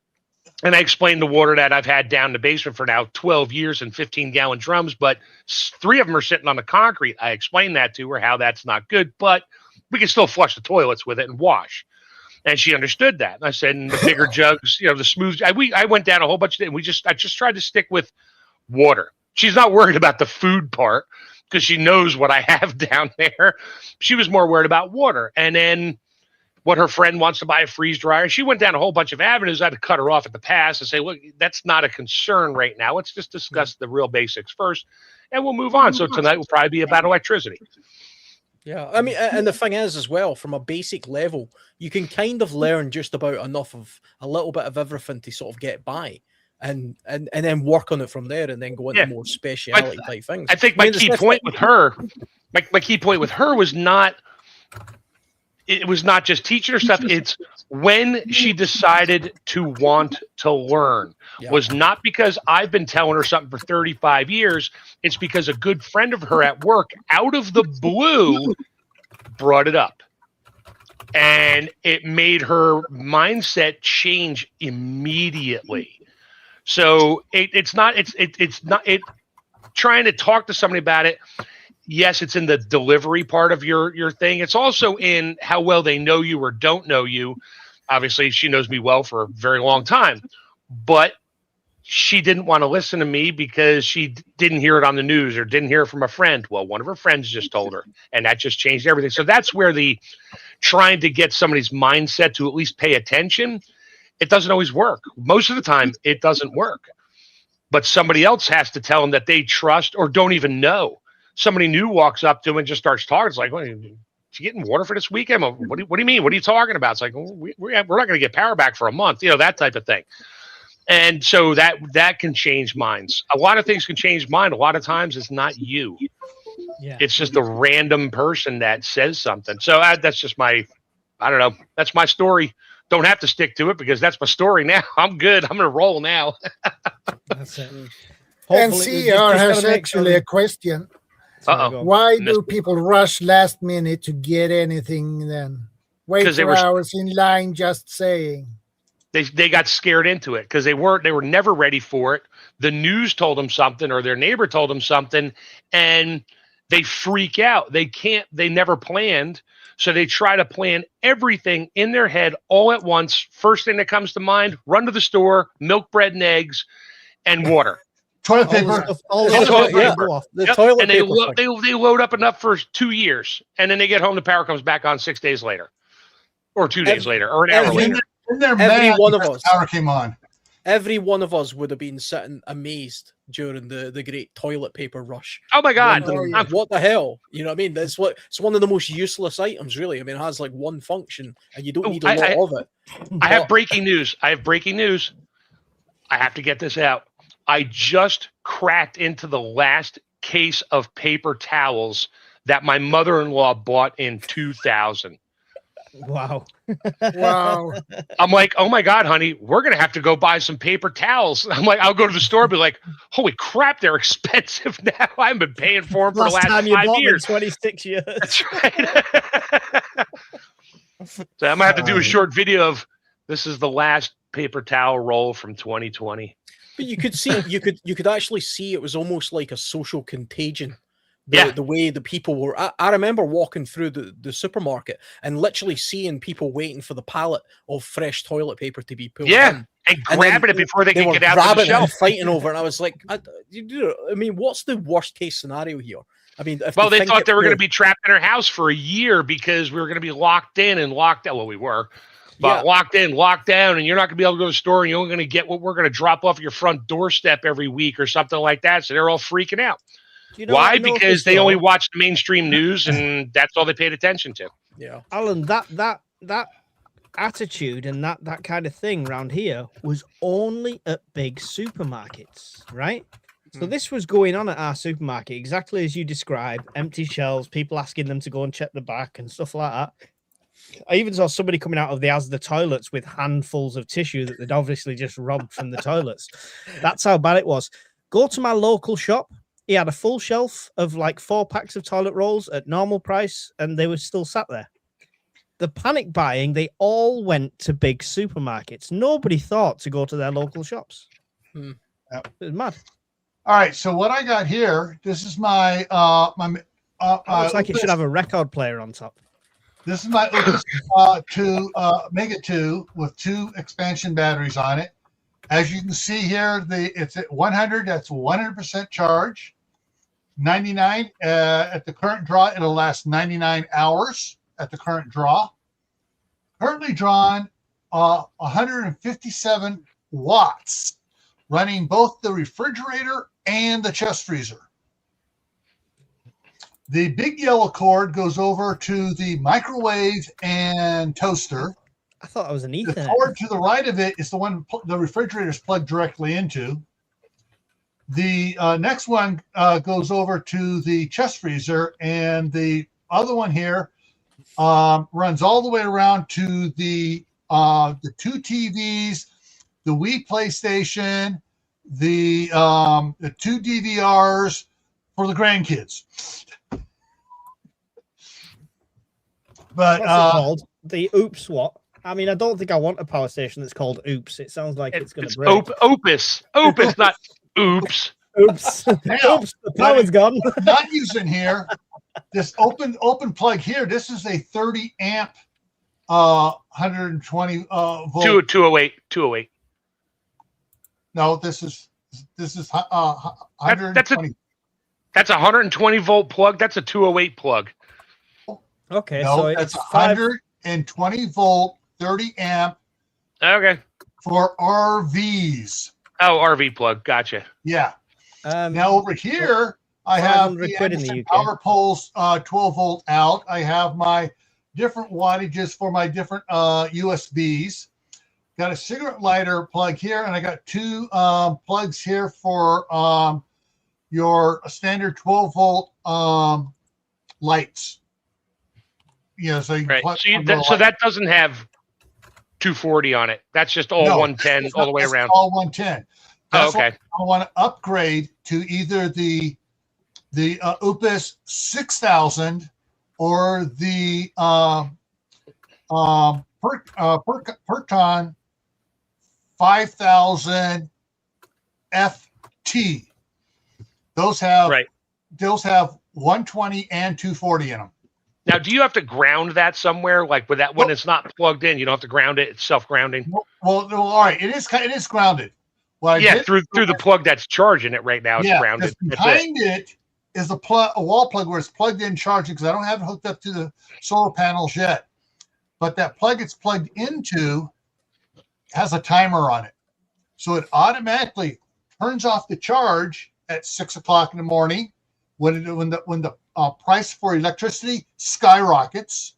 And I explained the water that I've had down in the basement for now 12 years in 15-gallon drums, but 3 of them are sitting on the concrete. I explained that to her, how that's not good, but we can still flush the toilets with it and wash. And she understood that. And I said, and the bigger jugs, the smooth. I went down a whole bunch of things. I just tried to stick with water. She's not worried about the food part because she knows what I have down there. She was more worried about water. And then what her friend wants to buy a freeze dryer. She went down a whole bunch of avenues. I had to cut her off at the pass and say, look, that's not a concern right now. Let's just discuss the real basics first and we'll move on. So tonight will probably be about electricity. Yeah, I mean, and the thing is as well, from a basic level, you can kind of learn just about enough of a little bit of everything to sort of get by and then work on it from there and then go into more speciality type things. I think my key point with her was not, it was not just teaching her stuff. It's when she decided to want to learn was not because I've been telling her something for 35 years. It's because a good friend of her at work out of the blue brought it up. And it made her mindset change immediately. So it's not trying to talk to somebody about it. Yes, it's in the delivery part of your thing. It's also in how well they know you or don't know you. Obviously, she knows me well for a very long time, but she didn't want to listen to me because she didn't hear it on the news or didn't hear it from a friend. Well, one of her friends just told her, and that just changed everything. So that's where the trying to get somebody's mindset to at least pay attention it doesn't always work. Most of the time, it doesn't work. But somebody else has to tell them that they trust or don't even know. Somebody new walks up to them and just starts talking. It's like, well, you getting water for this weekend? Well, what do you mean? What are you talking about? It's like, well, we're not going to get power back for a month, that type of thing. And so that can change minds. A lot of things can change mind. A lot of times it's not you. Yeah. It's just a random person that says something. So that's just I don't know. That's my story. Don't have to stick to it because that's my story now. I'm good. I'm going to roll now. That's it. And Hopefully, we CR just has gotta make actually sure a question. Sorry, go on. Why Missed do people rush last minute to get anything then? Wait 'Cause they for were- hours in line just saying. They got scared into it because they were never ready for it. The news told them something or their neighbor told them something, and they freak out. They never planned. So they try to plan everything in their head all at once. First thing that comes to mind, run to the store, milk, bread, and eggs, and water. Toilet All the paper. stuff, all the Yeah, stuff toilet that can paper. go off. The Yep. toilet And they paper thing. they load up enough for 2 years, and then they get home, the power comes back on 6 days later, or 2 days later, or an hour every- later. And they're Every mad one of because us. the power came on. Every one of us would have been sitting amazed during the great toilet paper rush. Oh my God! Wondering, yeah. what the hell? You know what I mean? It's one of the most useless items, really. I mean, it has like one function, and you don't need a lot of it. I have breaking news. I have to get this out. I just cracked into the last case of paper towels that my mother-in-law bought in 2000. Wow. Wow. I'm like, oh my God, honey, we're going to have to go buy some paper towels. I'm like, I'll go to the store and be like, holy crap, they're expensive now. I've been paying for them for the last time you 5 bought them, years. 26 years. That's right. So I'm going to have to do a short video of this is the last paper towel roll from 2020. But you could see, you could actually see it was almost like a social contagion. Yeah. The way the people were. I remember walking through the supermarket and literally seeing people waiting for the pallet of fresh toilet paper to be pulled Yeah. in. And And grabbing then it before they They can were get out of the grabbing it and shelf. fighting over it. And I was like, I mean, what's the worst case scenario here? I mean, if Well, they think thought it they were going to through- be trapped in our house for a year because we were going to be locked in and locked out. Well, we were, but Yeah. locked in, locked down, and you're not going to be able to go to the store and you're only going to get what we're going to drop off your front doorstep every week or something like that. So they're all freaking out. Do you know what Why? I noticed, Because they though? only watched the mainstream news and that's all they paid attention to. Yeah. Alan, that attitude and that kind of thing around here was only at big supermarkets, right? So this was going on at our supermarket exactly as you described, empty shelves, people asking them to go and check the back and stuff like that. I even saw somebody coming out of the Asda toilets with handfuls of tissue that they'd obviously just robbed from the toilets. That's how bad it was. Go to my local shop. He had a full shelf of like 4 packs of toilet rolls at normal price, and they were still sat there. The panic buying, they all went to big supermarkets. Nobody thought to go to their local shops. Hmm. It was mad. All right. So what I got here, this is my Looks like it should have a record player on top. This is my Opus 2 Mega 2 with 2 expansion batteries on it. As you can see here, it's at 100. That's 100% charge. 99 at the current draw. It'll last 99 hours at the current draw. Currently drawn 157 watts, running both the refrigerator and the chest freezer. The big yellow cord goes over to the microwave and toaster. I thought it was an The Ethernet. cord to the right of it is the one the refrigerator is plugged directly into. The next one goes over to the chest freezer, and the other one here runs all the way around to the 2 TVs, the Wii PlayStation, the 2 DVRs for the grandkids. But What's it called? The Oops what? I mean, I don't think I want a power station that's called Oops. It sounds like it's going to break. Opus, not oops. Oops. Now, Oops, the power's gone. not using here, this open plug here, this is a 30 amp 120 volt. 208. No, this is 120. That's a 120 volt plug. That's a 208 plug. Okay, No, so that's it's 5. 120 volt 30 amp Okay. for RVs. Oh, RV plug. Gotcha. Yeah. Um, Now over here, I have 500 the quid in the Anderson UK. power poles, 12 volt out. I have my different wattages for my different USBs. Got a cigarette lighter plug here, and I got two plugs here for your standard 12 volt lights. Yeah, so you can Right. So that doesn't have 240 on it. That's just all 110 all the way around. All 110. Oh, That's okay. I want to upgrade to either the Opus 6000 or the Perton 5000 FT. Those have 120 and 240 in them. Now, do you have to ground that somewhere? Like with that when it's not plugged in, you don't have to ground it. It's self-grounding. Well, all right. It is grounded. Through the plug that's charging it right now. It's grounded. Behind it is a wall plug where it's plugged in charging, because I don't have it hooked up to the solar panels yet. But that plug it's plugged into has a timer on it, so it automatically turns off the charge at 6 o'clock in the morning when the price for electricity skyrockets.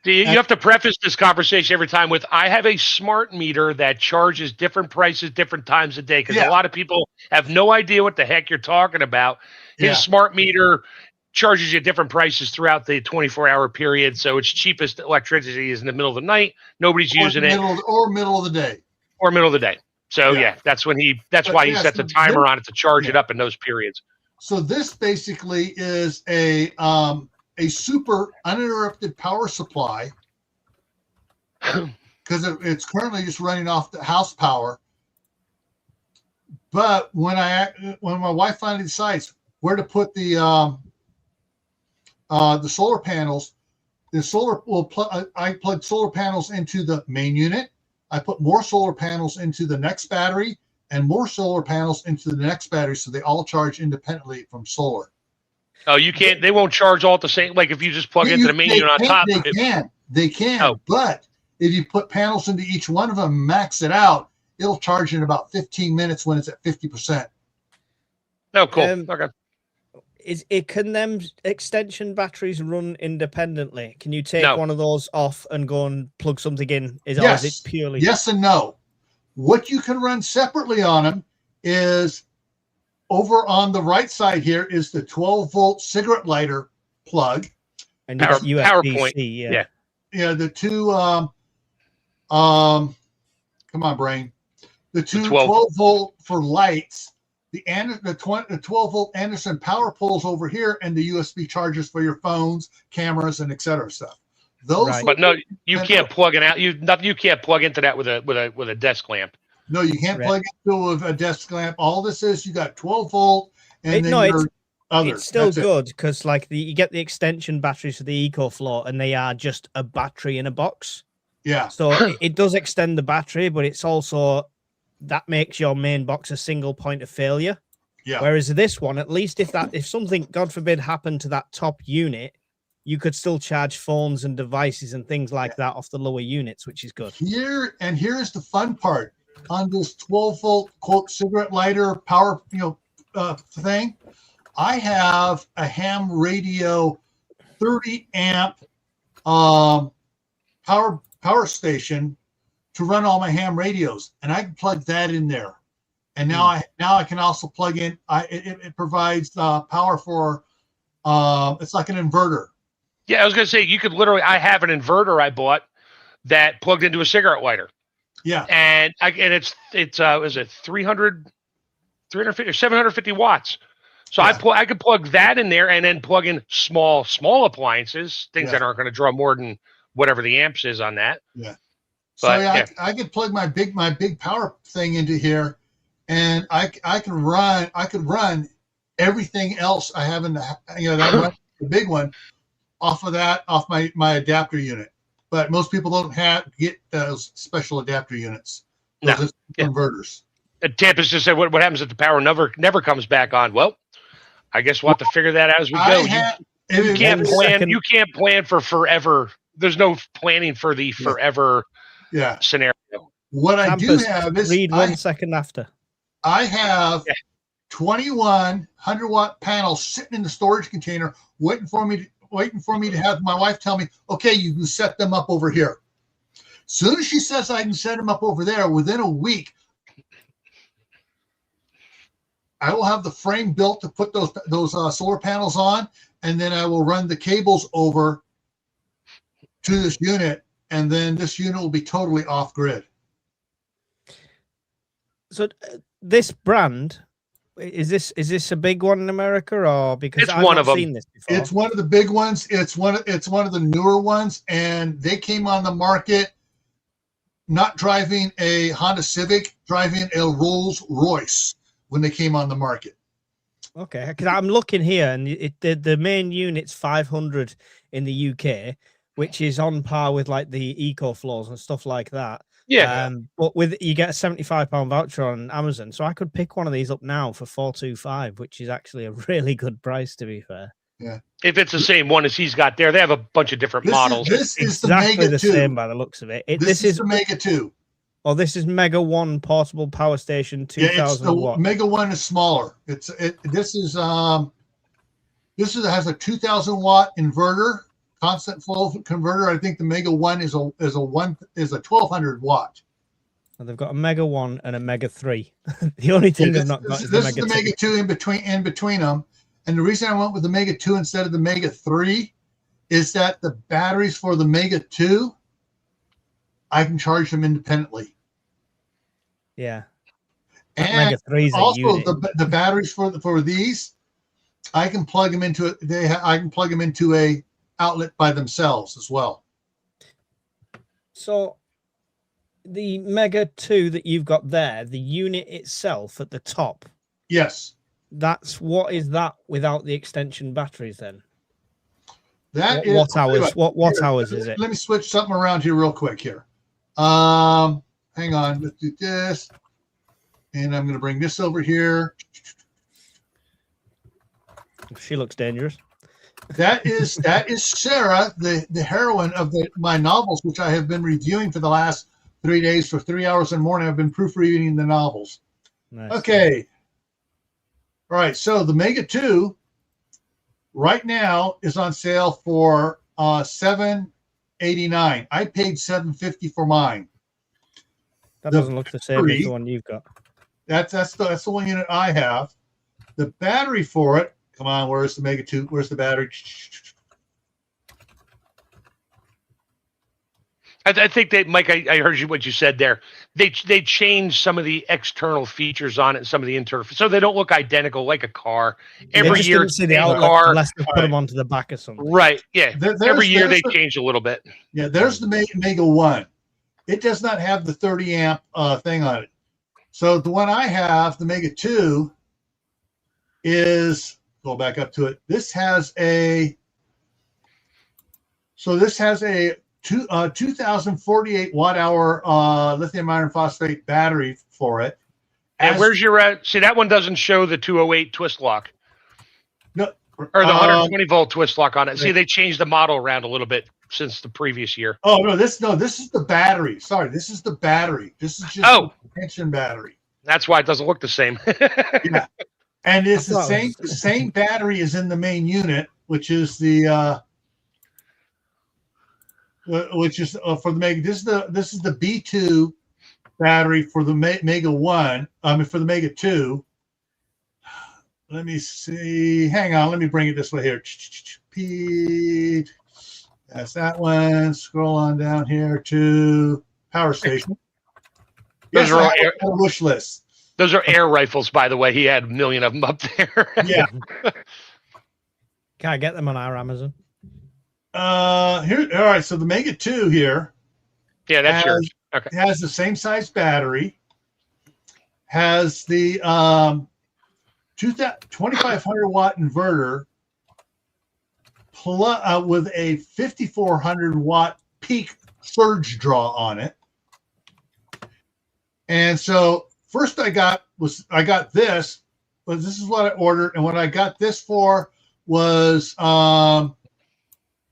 You have to preface this conversation every time with, I have a smart meter that charges different prices different times a day, because a lot of people have no idea what the heck you're talking about. His smart meter charges you different prices throughout the 24-hour period, so its cheapest electricity is in the middle of the night. Nobody's using it. Or middle of the day. Or middle of the day. So that's why he sets a timer on it to charge it up in those periods. So this basically is a super uninterrupted power supply, because it's currently just running off the house power. But when my wife finally decides where to put the solar panels, I plug solar panels into the main unit. I put more solar panels into the next battery, and more solar panels into the next battery, so they all charge independently from solar. Oh, you can't. They won't charge all at the same. Like if you just plug into the main unit on top. They can. Oh. But if you put panels into each one of them, max it out, it'll charge in about 15 minutes when it's at 50%. Oh, cool. Okay. Can them extension batteries run independently? Can you take one of those off and go and plug something in? Or is it purely? Yes and no. What you can run separately on them is, over on the right side here is the 12 volt cigarette lighter plug. And USB-C, Yeah, the two come on, brain. The two 12 volt for lights, the 12 volt Anderson power poles over here, and the USB chargers for your phones, cameras, and etc. stuff. Those, but no, you can't plug it out. You can't plug into that with a desk lamp. No, you can't plug into a desk lamp. All this is, you got 12 volt, and it's still good, because you get the extension batteries for the EcoFlow, and they are just a battery in a box. Yeah. So it does extend the battery, but it's also that makes your main box a single point of failure. Yeah. Whereas this one, at least if something, God forbid, happened to that top unit, you could still charge phones and devices and things like that off the lower units, which is good. Here's the fun part. On this 12 volt quote cigarette lighter power thing, I have a ham radio 30 amp power station to run all my ham radios, and I can plug that in there. And now I can also plug in. It provides power for. It's like an inverter. Yeah, I was going to say, you could literally. I have an inverter I bought that plugged into a cigarette lighter. Yeah, and it's is it 350 or 750 watts. So I could plug that in there and then plug in small appliances, things that aren't going to draw more than whatever the amps is on that. Yeah. But, so I could plug my big power thing into here, and I could run everything else I have in the the big one off my adapter unit. But most people don't get those special adapter units. Those converters. And Tampa's just said, what happens if the power never comes back on? Well, I guess we'll have to figure that out as we go. You can't plan. You can't plan for forever. There's no planning for the forever scenario. What I do Campus, have is read 1 second after. I have Yeah. 21 100-watt panels sitting in the storage container, waiting for me to have my wife tell me, okay, you can set them up over here. Soon as she says I can set them up over there, within a week, I will have the frame built to put those solar panels on, and then I will run the cables over to this unit, and then this unit will be totally off grid. So this brand, is this a big one in America, or because It's I've one not of 'em. seen this before? It's one of the big ones. It's one of the newer ones, and they came on the market not driving a Honda Civic, driving a Rolls Royce when they came on the market. Okay, because I'm looking here, and the main unit's 500 in the UK, which is on par with like the EcoFlows and stuff like that. Yeah. But with you get a £75 voucher on Amazon, so I could pick one of these up now for 425, which is actually a really good price, to be fair. Yeah. If it's the same one as he's got there, they have a bunch of different models. This is the Exactly Mega the 2. same by the looks of it. This is the Mega 2. Oh, this is Mega 1 portable power station, 2000 watt. Mega 1 is smaller. This has a 2000 watt inverter, constant flow converter. I think the Mega 1 is a 1200 watt. And they've got a Mega 1 and a Mega 3. The only thing they've not got is the Mega 2. Mega 2 in between them. And the reason I went with the Mega 2 instead of the Mega 3 is that the batteries for the Mega 2, I can charge them independently. Yeah. And Mega 3 is also the batteries for these, I can plug them into I can plug them into a outlet by themselves as well. So the Mega 2 that you've got there, the unit itself at the top, Yes. what is that without the extension batteries then? That What is hours? What hours is it? Let me switch something around here real quick here. Hang on, let's do this. And I'm going to bring this over here. She looks dangerous. That is Sarah, the heroine of my novels, which I have been reviewing for the last 3 days for 3 hours in the morning. I've been proofreading the novels. Nice. Okay. All right. So the Mega 2 right now is on sale for $789. I paid $750 for mine. That doesn't look the same as the one you've got. That's the one unit I have. The battery for it. Come on, where's the Mega 2? Where's the battery? I think that, Mike, I heard what you said there. They changed some of the external features on it and some of the internal, so they don't look identical like a car. Every year, didn't see the outlet car, unless they put them onto the back or something. right? Yeah, every year they the, change a little bit. Yeah, there's the Mega 1. It does not have the 30 amp thing on it. So the one I have, the Mega 2, is, go back up to it. This has a 2048 watt hour lithium iron phosphate battery for it. And where's your see, that one doesn't show the 208 twist lock. No, or the 120 volt twist lock on it. See, they changed the model around a little bit since the previous year. Oh no, this is the battery. Sorry, this is the battery. This is just the tension battery. That's why it doesn't look the same. Yeah. And it's the same battery as in the main unit, which is the for the Mega. This is the B2 battery for the Mega 1. For the Mega 2. Let me see. Hang on. Let me bring it this way here. P. That's that one. Scroll on down here to power station. Those are all a wish list. Those are air rifles, by the way. He had a million of them up there. Yeah. Can I get them on our Amazon? Here. All right. So the Mega 2 here. Yeah, that's yours. Okay. Has the same size battery. Has the 2500 watt inverter. With a 5400 watt peak surge draw on it. And so first I got this, but this is what I ordered, and what I got this for was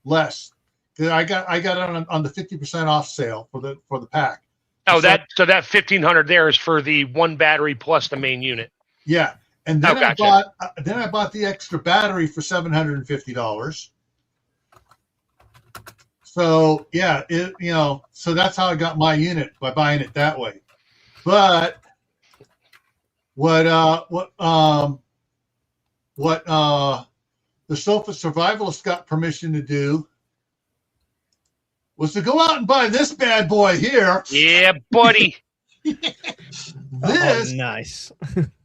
less. I got it on the 50% off sale for the pack. Oh, that 1,500 there is for the one battery plus the main unit. Yeah, and then gotcha. I bought the extra battery for $750. So yeah, so that's how I got my unit, by buying it that way. But what the Sofa Survivalist got permission to do was to go out and buy this bad boy here. Yeah, buddy. This nice.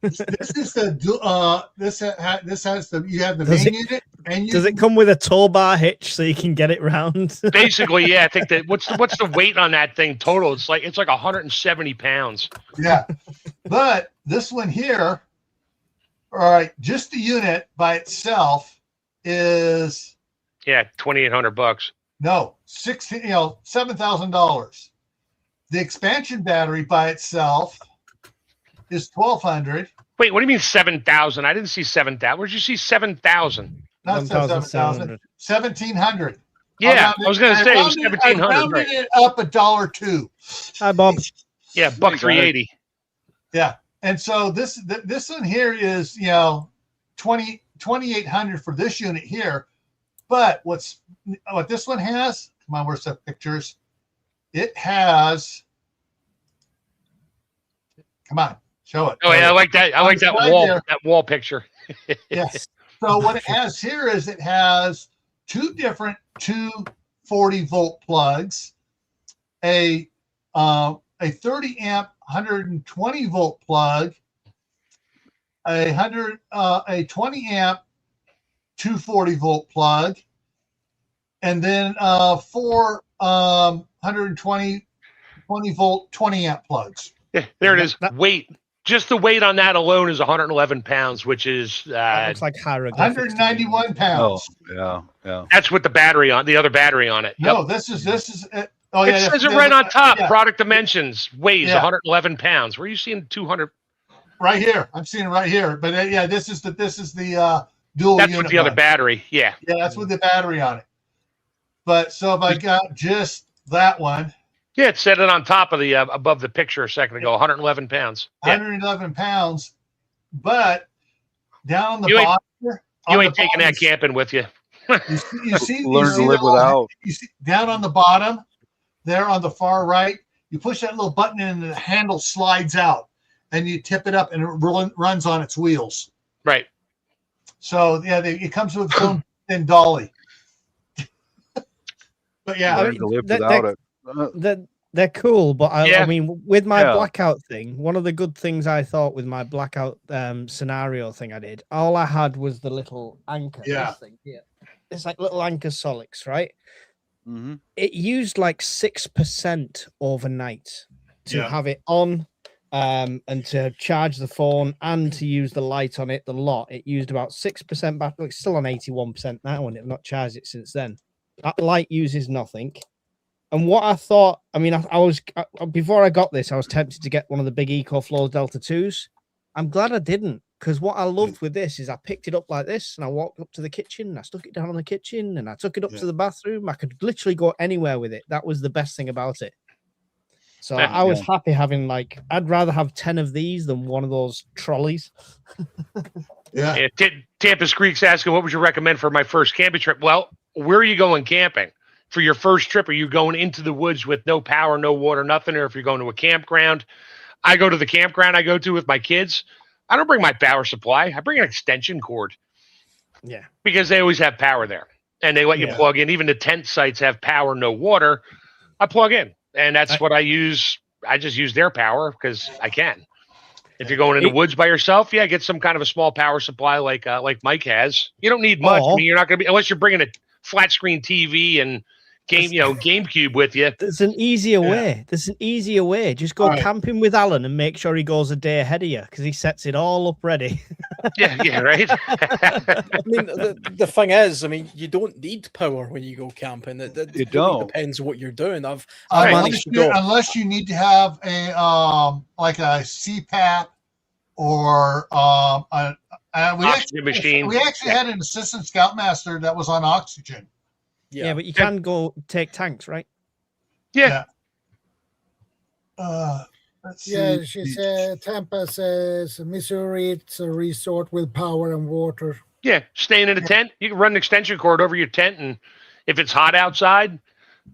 this is the this has the you have the main unit, and Does it come with a tow bar hitch so you can get it round? Basically, yeah. I think that what's the weight on that thing total? It's like 170 pounds. Yeah, but this one here, all right, just the unit by itself is Yeah, $2,800. no $7,000. The expansion battery by itself is $1,200. Wait, what do you mean 7,000? I didn't see 7,000. Where'd you see 7,000? Not 7,000. 1,700. Yeah, I was going to say it was 1,700. I rounded Right. it up $1.02. Hi, Bob. Yeah, $1,380. Yeah, and so this one here is 2,800 for this unit here. But what this one has? Come on, where's the pictures? It has. Come on, show it. Oh yeah, I like that. I like that wall picture. Yes. So what it has here is it has two different 240-volt plugs, a 30 amp 120-volt plug, a 20 amp 240-volt plug, and then four 120-volt 20 amp plugs. Yeah, there it is. Weight. Just the weight on that alone is 111 pounds, which is Looks like 191 pounds. Oh, yeah. That's with the battery on the other battery on it. No, Yep. this is. Oh, it says it right on top. Yeah. Product dimensions weighs 111 pounds. Where are you seeing 200? Right here. I'm seeing it right here. But this is the dual. That's unit with the other one. battery. Yeah. Yeah, that's with the battery on it. But so if I got just that one. Yeah, it said it on top of the above the picture a second ago. 111 pounds. Yeah. 111 pounds, but down on the You ain't- bottom. You ain't taking that camping with you. You see, Learn to live without. You see down on the bottom, there on the far right, you push that little button in and the handle slides out, and you tip it up and it runs on its wheels. Right. So yeah, it comes with its own thin dolly. But yeah, Learn to live without it. They're cool, but Yeah. I mean, with my Yeah. blackout thing, one of the good things I thought with my blackout scenario thing I did, all I had was the little anchor. Yeah. This thing here. It's like little anchor Solix, right? Mm-hmm. It used like 6% overnight to Yeah. have it on and to charge the phone and to use the light on it, the lot. It used about 6% battery. It's still on 81% now, and I've not charged it since then. That light uses nothing. And what I thought, I mean, I was before I got this, I was tempted to get one of the big EcoFlow Delta 2s. I'm glad I didn't, because what I loved with this is I picked it up like this and I walked up to the kitchen and I stuck it down on the kitchen and I took it up to the bathroom. I could literally go anywhere with it. That was the best thing about it. So I was happy having I'd rather have 10 of these than one of those trolleys. yeah. Tampa's Creek's asking, what would you recommend for my first camping trip? Well, where are you going camping? For your first trip, are you going into the woods with no power, no water, nothing? Or if you're going to a campground, I go to the campground I go to with my kids. I don't bring my power supply. I bring an extension cord. Yeah. Because they always have power there. And they let you plug in. Even the tent sites have power, no water. I plug in. And that's what I use. I just use their power because I can. If you're going in the woods by yourself, get some kind of a small power supply like Mike has. You don't need much. I mean, you're not going to be, unless you're bringing a flat screen TV and GameCube with you. There's an easier way. There's an easier way. Just go camping with Alan and make sure he goes a day ahead of you because he sets it all up ready. Yeah, right. I mean, the thing is, I mean, you don't need power when you go camping. It You really don't. depends what you're doing. I've Unless managed to go. unless you need to have a like a CPAP or Oxygen machine. We actually had an assistant scoutmaster that was on oxygen. Yeah, but you can go take tanks, right? Yeah. Let's Yeah, see. she said Tampa says Missouri. It's a resort with power and water. Yeah, staying in a tent. You can run an extension cord over your tent, and if it's hot outside,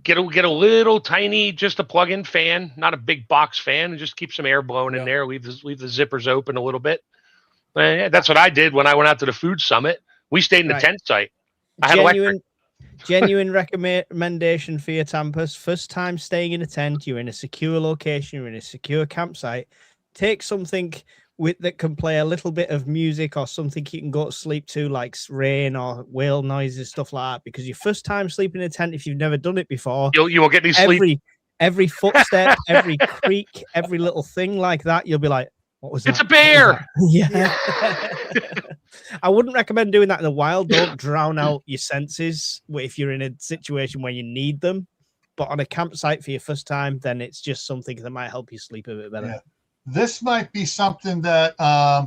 get a little tiny, just a plug-in fan, not a big box fan, and just keep some air blowing in there. Leave the zippers open a little bit. Yeah, that's what I did when I went out to the food summit. We stayed in the tent site. I had electric. Genuine recommendation for your Tampers. First time staying in a tent, you're in a secure location, you're in a secure campsite. Take something that can play a little bit of music or something you can go to sleep to, like rain or whale noises, stuff like that. Because your first time sleeping in a tent, if you've never done it before, you won't get any sleep. Every footstep, every creak, every little thing like that, you'll be like, what was that? It's a bear. Yeah. I wouldn't recommend doing that in the wild. Don't drown out your senses if you're in a situation where you need them. But on a campsite for your first time, then it's just something that might help you sleep a bit better. Yeah. This might be something that I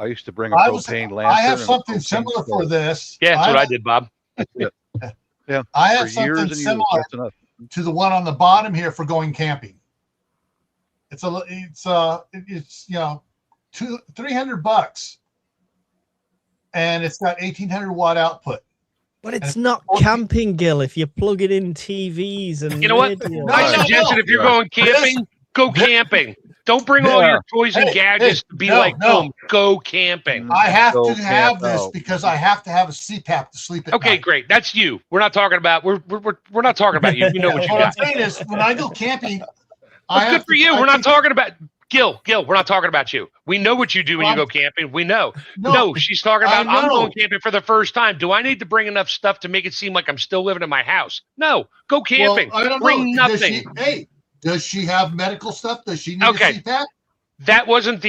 used to bring a propane lantern. I have something similar for this. Yeah, that's what I did, Bob. Yeah, I have something similar to the one on the bottom here for going camping. It's $300, and it's got 1,800 watt output. But it's not camping, Gil. If you plug it in TVs and you know what, I suggested if you're going camping, go camping. Don't bring all your toys and gadgets to be boom, go camping. I have to have this because I have to have a CPAP to sleep at night. Great. That's you. We're not talking about we're not talking about you. You know what you got. What I'm saying is when I go camping, good for you. We're not talking about Gil, we're not talking about you. We know what you do when you go camping. We know. No, she's talking about I'm going camping for the first time. Do I need to bring enough stuff to make it seem like I'm still living in my house? No, go camping. Well, I don't bring know. nothing. Does she have medical stuff? Does she need a CPAP? That wasn't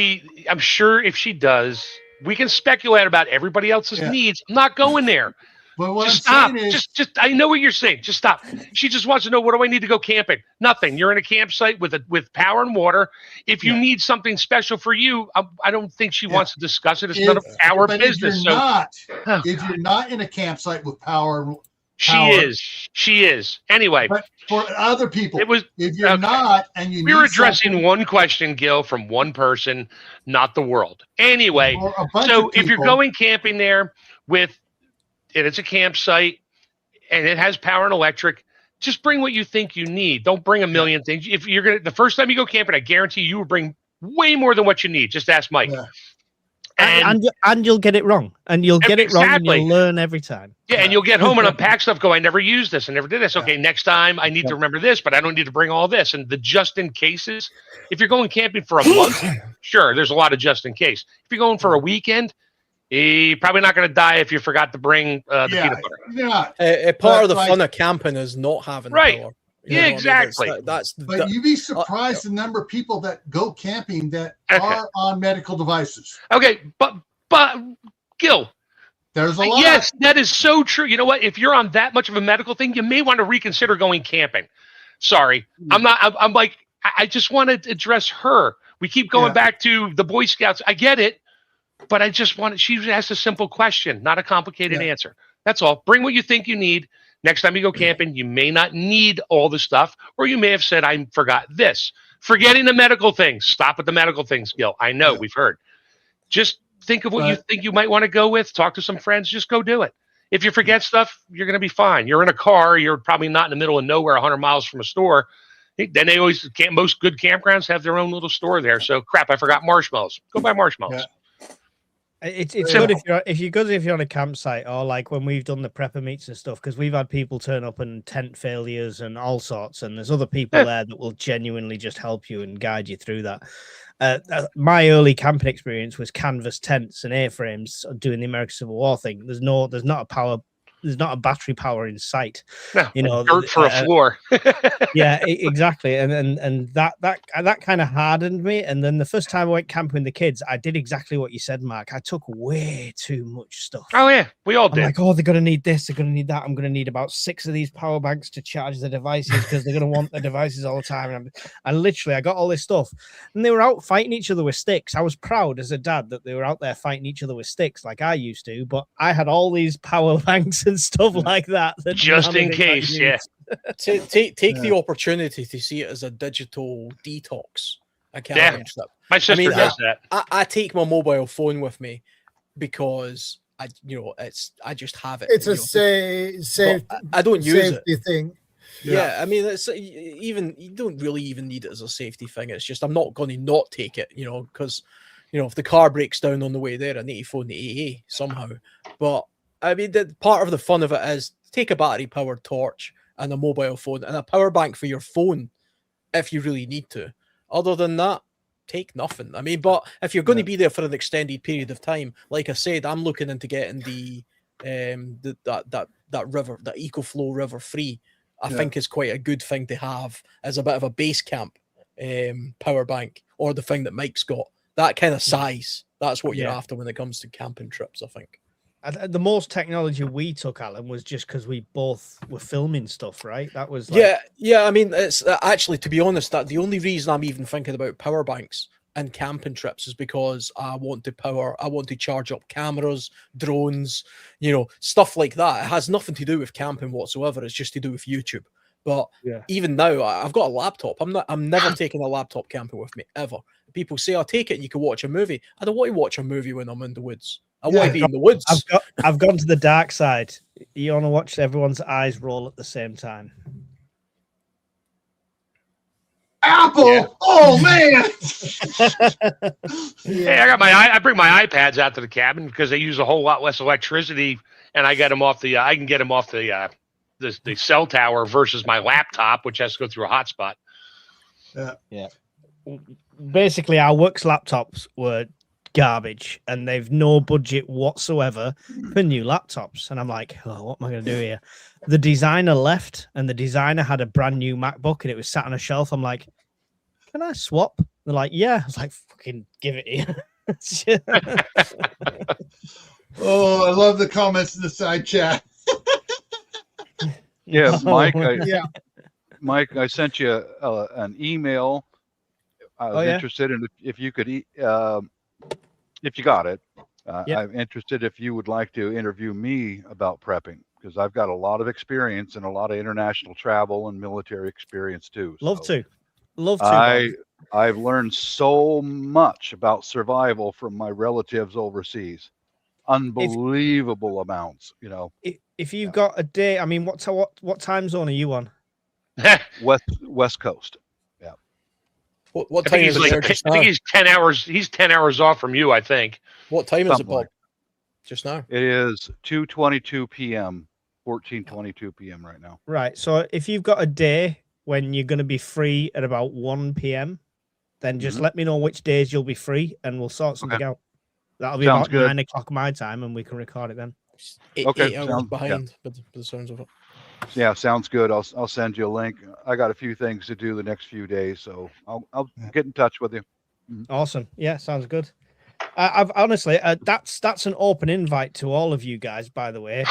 I'm sure if she does, we can speculate about everybody else's needs. I'm not going there. But what just I'm stop. saying is, just I know what you're saying. Just stop. She just wants to know, what do I need to go camping? Nothing. You're in a campsite with power and water. If you need something special for you, I don't think she wants to discuss it. It's none of our business. If you're not in a campsite with power, she is. Anyway, but for other people, if you're not, and we were addressing one question, Gil, from one person, not the world. Anyway, so if you're going camping there and it's a campsite and it has power and electric, just bring what you think you need. Don't bring a million things. If you're the first time you go camping, I guarantee you will bring way more than what you need. Just ask Mike. Yeah. And you'll get it wrong, and you'll get it wrong, and you'll learn every time. Yeah, and you'll get home and unpack stuff. Go, I never used this. I never did this. Okay, next time I need to remember this, but I don't need to bring all this. And the just in cases. If you're going camping for a month, sure, there's a lot of just in case. If you're going for a weekend, you're probably not going to die if you forgot to bring the peanut butter. Yeah, part of the fun of camping is not having power. Yeah, exactly. But you'd be surprised the number of people that go camping that are on medical devices. Okay, but Gil, there's a lot. Yes, that is so true. You know what? If you're on that much of a medical thing, you may want to reconsider going camping. Sorry, I'm not. I'm like, I just want to address her. We keep going back to the Boy Scouts. I get it, but I just want. She asked a simple question, not a complicated answer. That's all. Bring what you think you need. Next time you go camping, you may not need all the stuff, or you may have said, I forgot this. Forgetting the medical things. Stop with the medical things, Gil. I know, we've heard. Just think of what you think you might want to go with. Talk to some friends. Just go do it. If you forget stuff, you're going to be fine. You're in a car. You're probably not in the middle of nowhere, 100 miles from a store. Then they always most good campgrounds have their own little store there. So crap, I forgot marshmallows. Go buy marshmallows. Yeah. It's good if you're on a campsite, or like when we've done the prepper meets and stuff, because we've had people turn up and tent failures and all sorts, and there's other people there that will genuinely just help you and guide you through that. My early camping experience was canvas tents and airframes doing the American Civil War thing. There's not a battery power in sight. No, dirt for a floor. Yeah, exactly. And that kind of hardened me. And then the first time I went camping with the kids, I did exactly what you said, Mark. I took way too much stuff. Oh yeah, we all did. I'm like, they're going to need this. They're going to need that. I'm going to need about 6 of these power banks to charge the devices because they're going to want the devices all the time. And I got all this stuff. And they were out fighting each other with sticks. I was proud as a dad that they were out there fighting each other with sticks like I used to. But I had all these power banks and stuff like that. Just in case, Take the opportunity to see it as a digital detox. A carbon strip. My sister does that. I take my mobile phone with me because I just have it. It's a safe. I don't use it. Safety thing. Yeah, I mean, it's even you don't really even need it as a safety thing. It's just I'm not going to not take it, because if the car breaks down on the way there, I need to phone the AA somehow. But I mean, part of the fun of it is take a battery-powered torch and a mobile phone and a power bank for your phone if you really need to. Other than that, take nothing. I mean, but if you're going to be there for an extended period of time, like I said, I'm looking into getting that river, that EcoFlow river free. I think is quite a good thing to have as a bit of a base camp power bank, or the thing that Mike's got. That kind of size. That's what you're after when it comes to camping trips, I think. The most technology we took, Alan, was just because we both were filming stuff, right? That was like... yeah. I mean, it's actually, to be honest, that the only reason I'm even thinking about power banks and camping trips is because I want to charge up cameras, drones, stuff like that. It has nothing to do with camping whatsoever. It's just to do with YouTube. But even now, I've got a laptop. I'm never taking a laptop camping with me ever. People say I'll take it and you can watch a movie. I don't want to watch a movie when I'm in the woods. I want to be in the woods. I've gone to the dark side. You want to watch everyone's eyes roll at the same time. Apple. Yeah. Oh man. Hey, I bring my iPads out to the cabin because they use a whole lot less electricity, and I get them off the. I can get them off the cell tower versus my laptop, which has to go through a hotspot. Yeah. Basically, our works laptops were garbage, and they've no budget whatsoever for new laptops. And I'm like, oh, what am I going to do here? The designer left, and the designer had a brand new MacBook, and it was sat on a shelf. I'm like, can I swap? They're like, yeah. I was like, fucking give it here. Oh, I love the comments in the side chat. Yeah, Mike. Mike, I sent you an email. I was interested in if you could, if you got it. I'm interested if you would like to interview me about prepping, because I've got a lot of experience and a lot of international travel and military experience too. Love to. I've learned so much about survival from my relatives overseas. Unbelievable amounts, If you've got a day, I mean, what time zone are you on? West Coast. Yeah. What time is it? I think he's 10 hours. He's 10 hours off from you, I think. What time is it, Bob? Just now? It is 2:22 p.m. 14:22 p.m. right now. Right. So if you've got a day when you're going to be free at about 1 p.m., then just let me know which days you'll be free, and we'll sort something out. That'll be Sounds about good. 9 o'clock my time, and we can record it then. Eight hours behind, but the sounds of it. Yeah, sounds good. I'll send you a link. I got a few things to do the next few days, so I'll get in touch with you. Awesome. Yeah, sounds good. I've honestly, that's an open invite to all of you guys. By the way,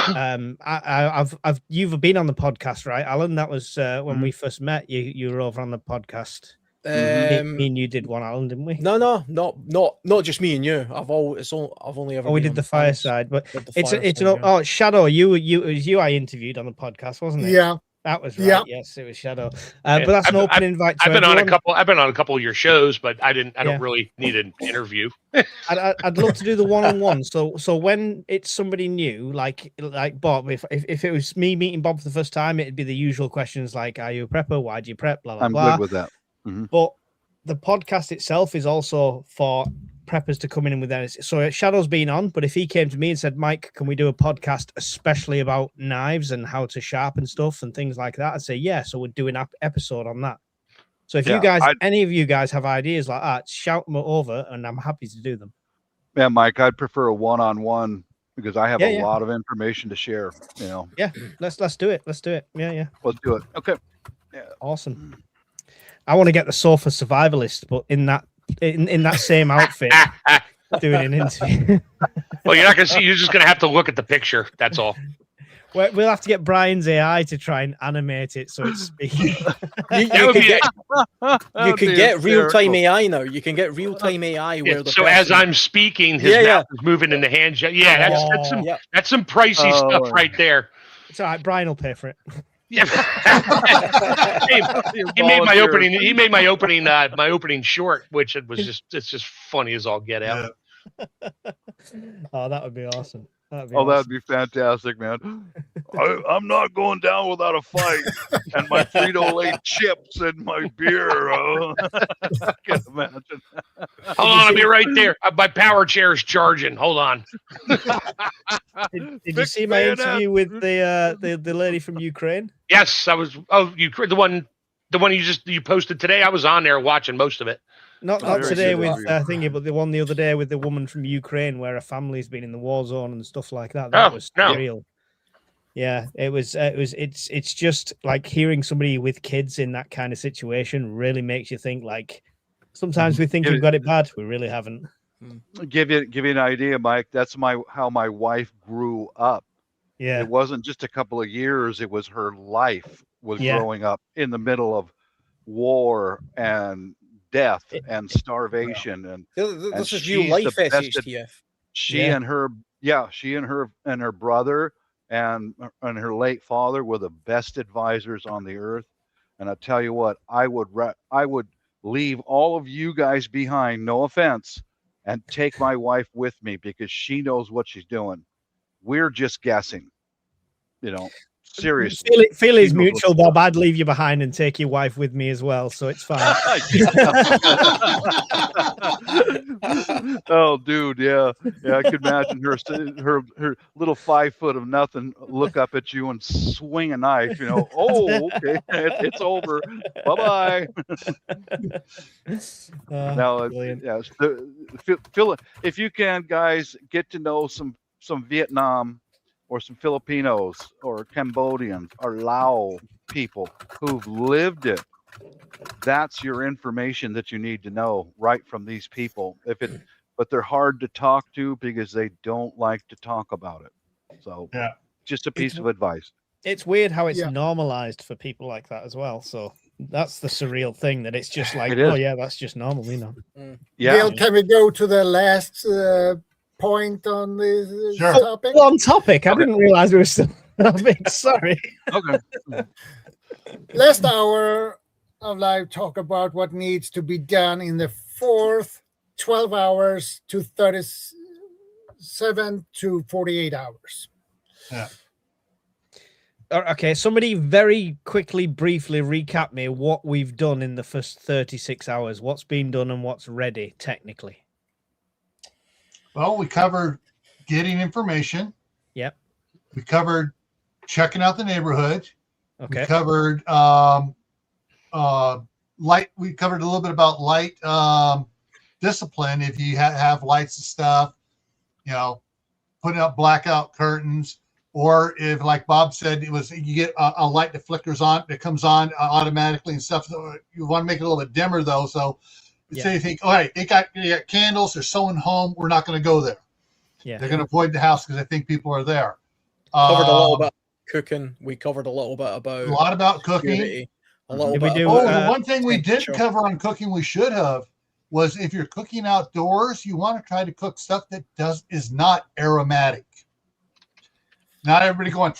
you've been on the podcast, right, Alan? That was when we first met. You were over on the podcast. Me and you did one, Alan, didn't we? No, not just me and you. I've only ever. Oh, we did the fireside, but it's Shadow. It was you I interviewed on the podcast, wasn't it? Yeah, that was right. Yeah. Yes, it was Shadow. But that's an open invite. I've been on a couple of your shows, but I don't really need an interview. I'd love to do the one-on-one. So when it's somebody new, like Bob, if it was me meeting Bob for the first time, it'd be the usual questions like, "Are you a prepper? Why do you prep?" Blah blah blah. I'm good with that. But the podcast itself is also for preppers to come in with that. So Shadow's been on, but if he came to me and said, Mike, can we do a podcast especially about knives and how to sharpen stuff and things like that? I'd say, yeah. So we're doing an episode on that. So if any of you guys have ideas like that, shout them over and I'm happy to do them. Yeah, Mike, I'd prefer a one-on-one because I have a lot of information to share, Yeah, let's do it. Let's do it. Yeah. Let's do it. Okay. Yeah. Awesome. I want to get the sofa survivalist, but in that same outfit, doing an interview. Well, you're not going to see. You're just going to have to look at the picture. That's all. We'll have to get Brian's AI to try and animate it so it's speaking. You can get real-time AI now. You can get real-time AI where the as I'm speaking, his mouth is moving in the hand. Yeah, that's some pricey stuff right there. It's all right. Brian will pay for it. Yeah. he made my opening. He made my opening short, which it's just funny as all get out. Oh, that would be awesome. That'd be That'd be fantastic, man. I'm not going down without a fight. And my Frito-Lay chips and my beer. I can imagine. Hold on, I'll be right there. My power chair is charging. Hold on. Did you see my interview with the lady from Ukraine? Yes, I was. Oh, the one you posted today. I was on there watching most of it. Not today with thingy, but the one the other day with the woman from Ukraine, where her family's been in the war zone and stuff like that. That was real. Yeah, it's just like hearing somebody with kids in that kind of situation really makes you think. Like sometimes we think we've got it bad, we really haven't. Give you an idea, Mike. That's how my wife grew up. Yeah, it wasn't just a couple of years; it was her life was growing up in the middle of war and death and starvation, and this is real life, SHTF. She and her brother and her late father were the best advisors on the earth. And I tell you what, I would leave all of you guys behind, no offense, and take my wife with me because she knows what she's doing. We're just guessing, seriously. Feelings mutual, Bob. I'd leave you behind and take your wife with me as well, so it's fine. Oh, dude, yeah. I could imagine her little 5 foot of nothing look up at you and swing a knife. Oh, okay, it's over. Bye bye. Now, if you can, guys, get to know some Vietnam or some Filipinos or Cambodians or Lao people who've lived it. That's your information that you need to know right from these people. But they're hard to talk to because they don't like to talk about it. So just a piece of advice. It's weird how it's normalized for people like that as well. So that's the surreal thing, that it's just like, oh yeah, that's just normal, Yeah. Bill, can we go to the last point on this topic? On topic. I didn't realize we were still topic. Sorry. Okay. Last hour of live talk about what needs to be done in the fourth 12 hours to 37 to 48 hours. Yeah. Okay, somebody very quickly, briefly recap me what we've done in the first 36 hours. What's been done and what's ready technically? Well, we covered getting information. Yep. We covered checking out the neighborhood. Okay. We covered light. We covered a little bit about light discipline. If you have lights and stuff, putting up blackout curtains, or if, like Bob said, you get a light that flickers on, that comes on automatically and stuff. So you want to make it a little bit dimmer though. So say you think, all right, they got candles, they're someone home, we're not going to go there. Yeah, they're going to avoid the house because I think people are there. Covered a little bit cooking. We covered a little bit about a lot about cooking. Security, a little bit. The one thing we didn't cover on cooking we should have was, if you're cooking outdoors, you want to try to cook stuff that is not aromatic. Not everybody going.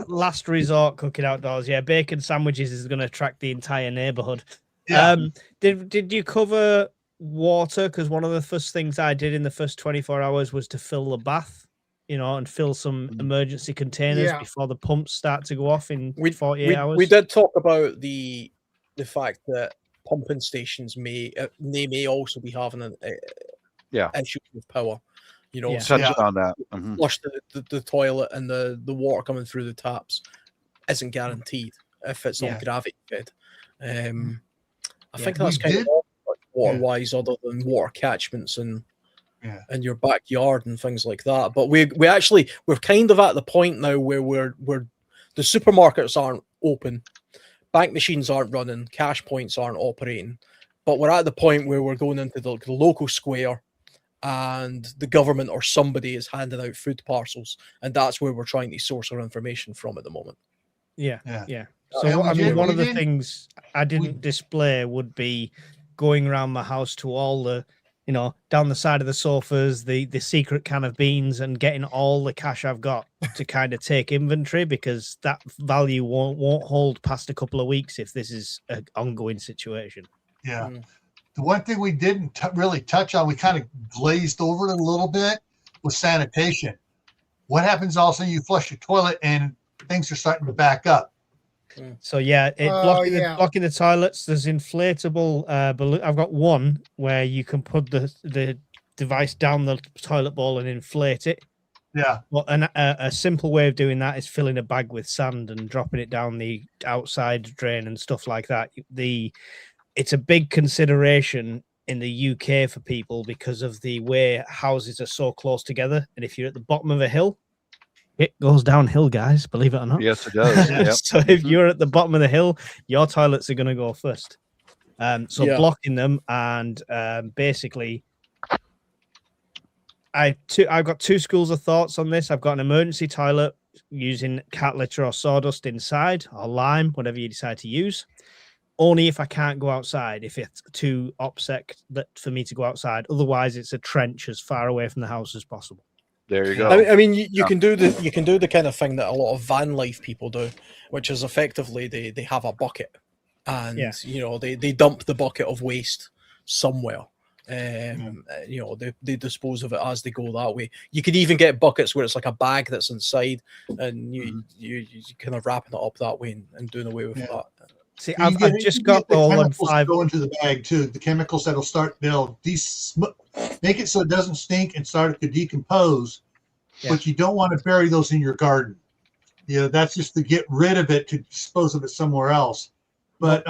Last resort cooking outdoors. Yeah, bacon sandwiches is going to attract the entire neighborhood. Yeah. Did you cover water? Because one of the first things I did in the first 24 hours was to fill the bath, and fill some emergency containers before the pumps start to go off in 48 hours. We did talk about the fact that pumping stations may also be having an issue with power. Touched on that. Mm-hmm. Flush the toilet, and the water coming through the taps isn't guaranteed if it's not gravity fed. I think that's kind of water wise, other than water catchments and your backyard and things like that. But we're kind of at the point now where we're the supermarkets aren't open, bank machines aren't running, cash points aren't operating, but we're at the point where we're going into the local square, and the government or somebody is handing out food parcels, and that's where we're trying to source our information from at the moment. Yeah. So one of the things I didn't display would be going around the house to all the you know, down the side of the sofas, the secret can of beans, and getting all the cash I've got to kind of take inventory, because that value won't hold past a couple of weeks if this is an ongoing situation. Yeah. The one thing we didn't really touch on, we kind of glazed over it a little bit, was sanitation. What happens all of a sudden you flush your toilet and things are starting to back up? So yeah, blocking the toilets. There's inflatable balloon. I've got one where you can put the device down the toilet bowl and inflate it. Yeah. Well, a simple way of doing that is filling a bag with sand and dropping it down the outside drain and stuff like that. It's a big consideration in the UK for people because of the way houses are so close together. And if you're at the bottom of a hill, it goes downhill, guys, believe it or not. Yes, it does. Yep. So if you're at the bottom of the hill, your toilets are going to go first. Blocking them, and basically, I've got two schools of thoughts on this. I've got an emergency toilet using cat litter or sawdust inside, or lime, whatever you decide to use. Only if I can't go outside, if it's too upset for me to go outside. Otherwise, it's a trench as far away from the house as possible. There you go. I mean, you can do the kind of thing that a lot of van life people do, which is effectively they have a bucket, and you know they dump the bucket of waste somewhere. You know, they dispose of it as they go that way. You could even get buckets where it's like a bag that's inside, and you kind of wrapping it up that way and doing away with that. See, I've just got all on 5. Go into the bag too. The chemicals that'll make it so it doesn't stink and start to decompose. Yeah. But you don't want to bury those in your garden. You know, that's just to get rid of it, to dispose of it somewhere else. But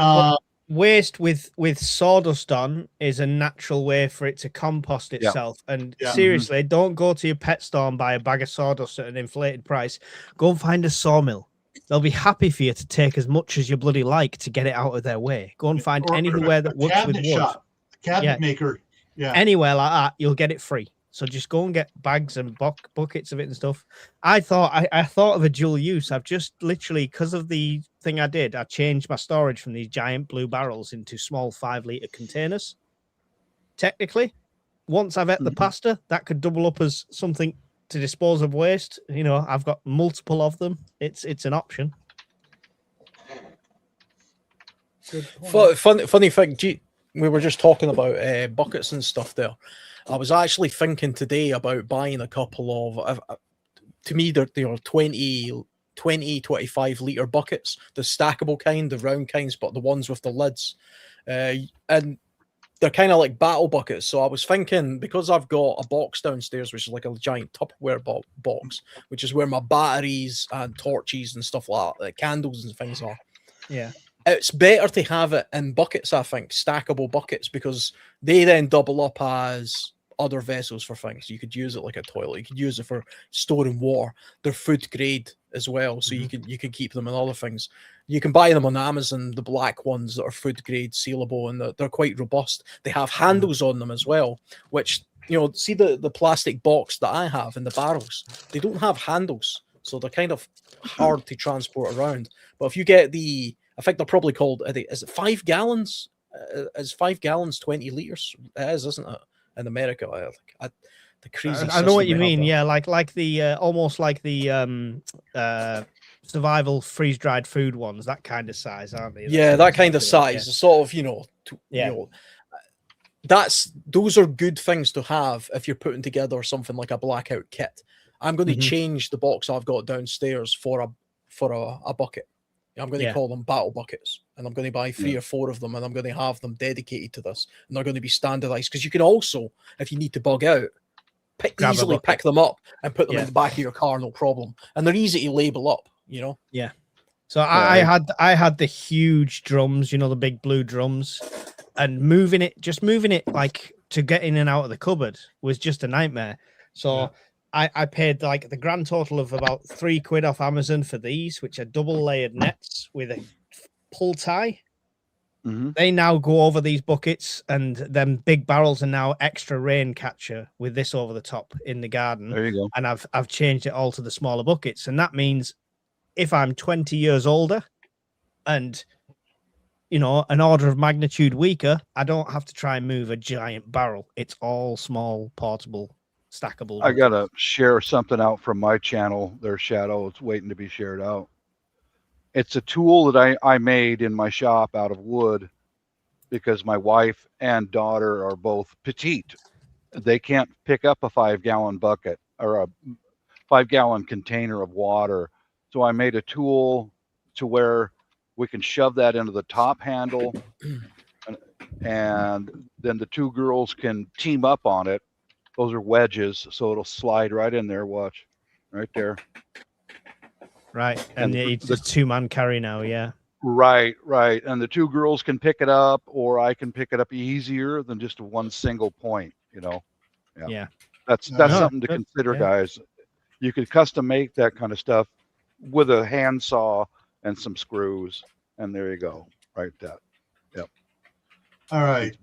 waste with sawdust on is a natural way for it to compost itself. Yeah. And seriously, don't go to your pet store and buy a bag of sawdust at an inflated price. Go and find a sawmill. They'll be happy for you to take as much as you bloody like to get it out of their way. Go and find anywhere that works with wood. Shop, a cabinet maker. Yeah. Anywhere like that, you'll get it free. So just go and get bags and buckets of it and stuff. I thought of a dual use. I've just literally, because of the thing I did, I changed my storage from these giant blue barrels into small 5-liter containers. Technically, once I've ate the pasta, that could double up as something to dispose of waste. You know, I've got multiple of them. It's an option. Funny thing, we were just talking about buckets and stuff there. I was actually thinking today about buying a couple of, to me, they're 20, 25 litre buckets, the stackable kind, the round kinds, but the ones with the lids. And they're kind of like battle buckets. So I was thinking, because I've got a box downstairs, which is like a giant Tupperware box, which is where my batteries and torches and stuff like that, like candles and things are. Yeah. It's better to have it in buckets, I think, stackable buckets, because they then double up as other vessels for things. You could use it like a toilet. You could use it for storing water. They're food grade as well, so you can keep them in other things. You can buy them on Amazon, the black ones that are food grade, sealable, and they're quite robust. They have handles on them as well, which, you know, see the plastic box that I have in the barrels, they don't have handles, so they're kind of hard to transport around. But if you get I think they're probably called, is it 5 gallons? Is 5 gallons 20 litres? It is, isn't it? In America, I think. The crazy. I know what you mean. Yeah, like the almost like the survival freeze dried food ones. That kind of size, aren't they? Yeah, that kind of size. Yeah. Sort of, you know. Those are good things to have if you're putting together something like a blackout kit. I'm going to change the box I've got downstairs for a bucket. I'm going to call them battle buckets, and I'm going to buy 3 or 4 of them, and I'm going to have them dedicated to this, and they're going to be standardized, because you can also, if you need to bug out, easily pick them up and put them in the back of your car, no problem, and they're easy to label up, you know. Yeah. So I had the huge drums, you know, the big blue drums, and moving it like to get in and out of the cupboard was just a nightmare. So I paid like the grand total of about £3 off Amazon for these, which are double layered nets with a pull tie. They now go over these buckets, and them big barrels are now extra rain catcher with this over the top in the garden. There you go. And I've changed it all to the smaller buckets, and that means if I'm 20 years older and an order of magnitude weaker, I don't have to try and move a giant barrel. It's all small, portable, stackable. I gotta share something out from my channel there, Shadow. It's waiting to be shared out. It's a tool that I made in my shop out of wood because my wife and daughter are both petite. They can't pick up a 5-gallon bucket or a 5-gallon container of water. So I made a tool to where we can shove that into the top handle, and then the two girls can team up on it. Those are wedges, so it'll slide right in there. Watch, right there. Right, and it's a 2-man carry now, yeah. Right. And the two girls can pick it up, or I can pick it up easier than just one single point, Yeah. That's something to consider, guys. You could custom make that kind of stuff with a handsaw and some screws, and there you go. Right, that. Yep. All right.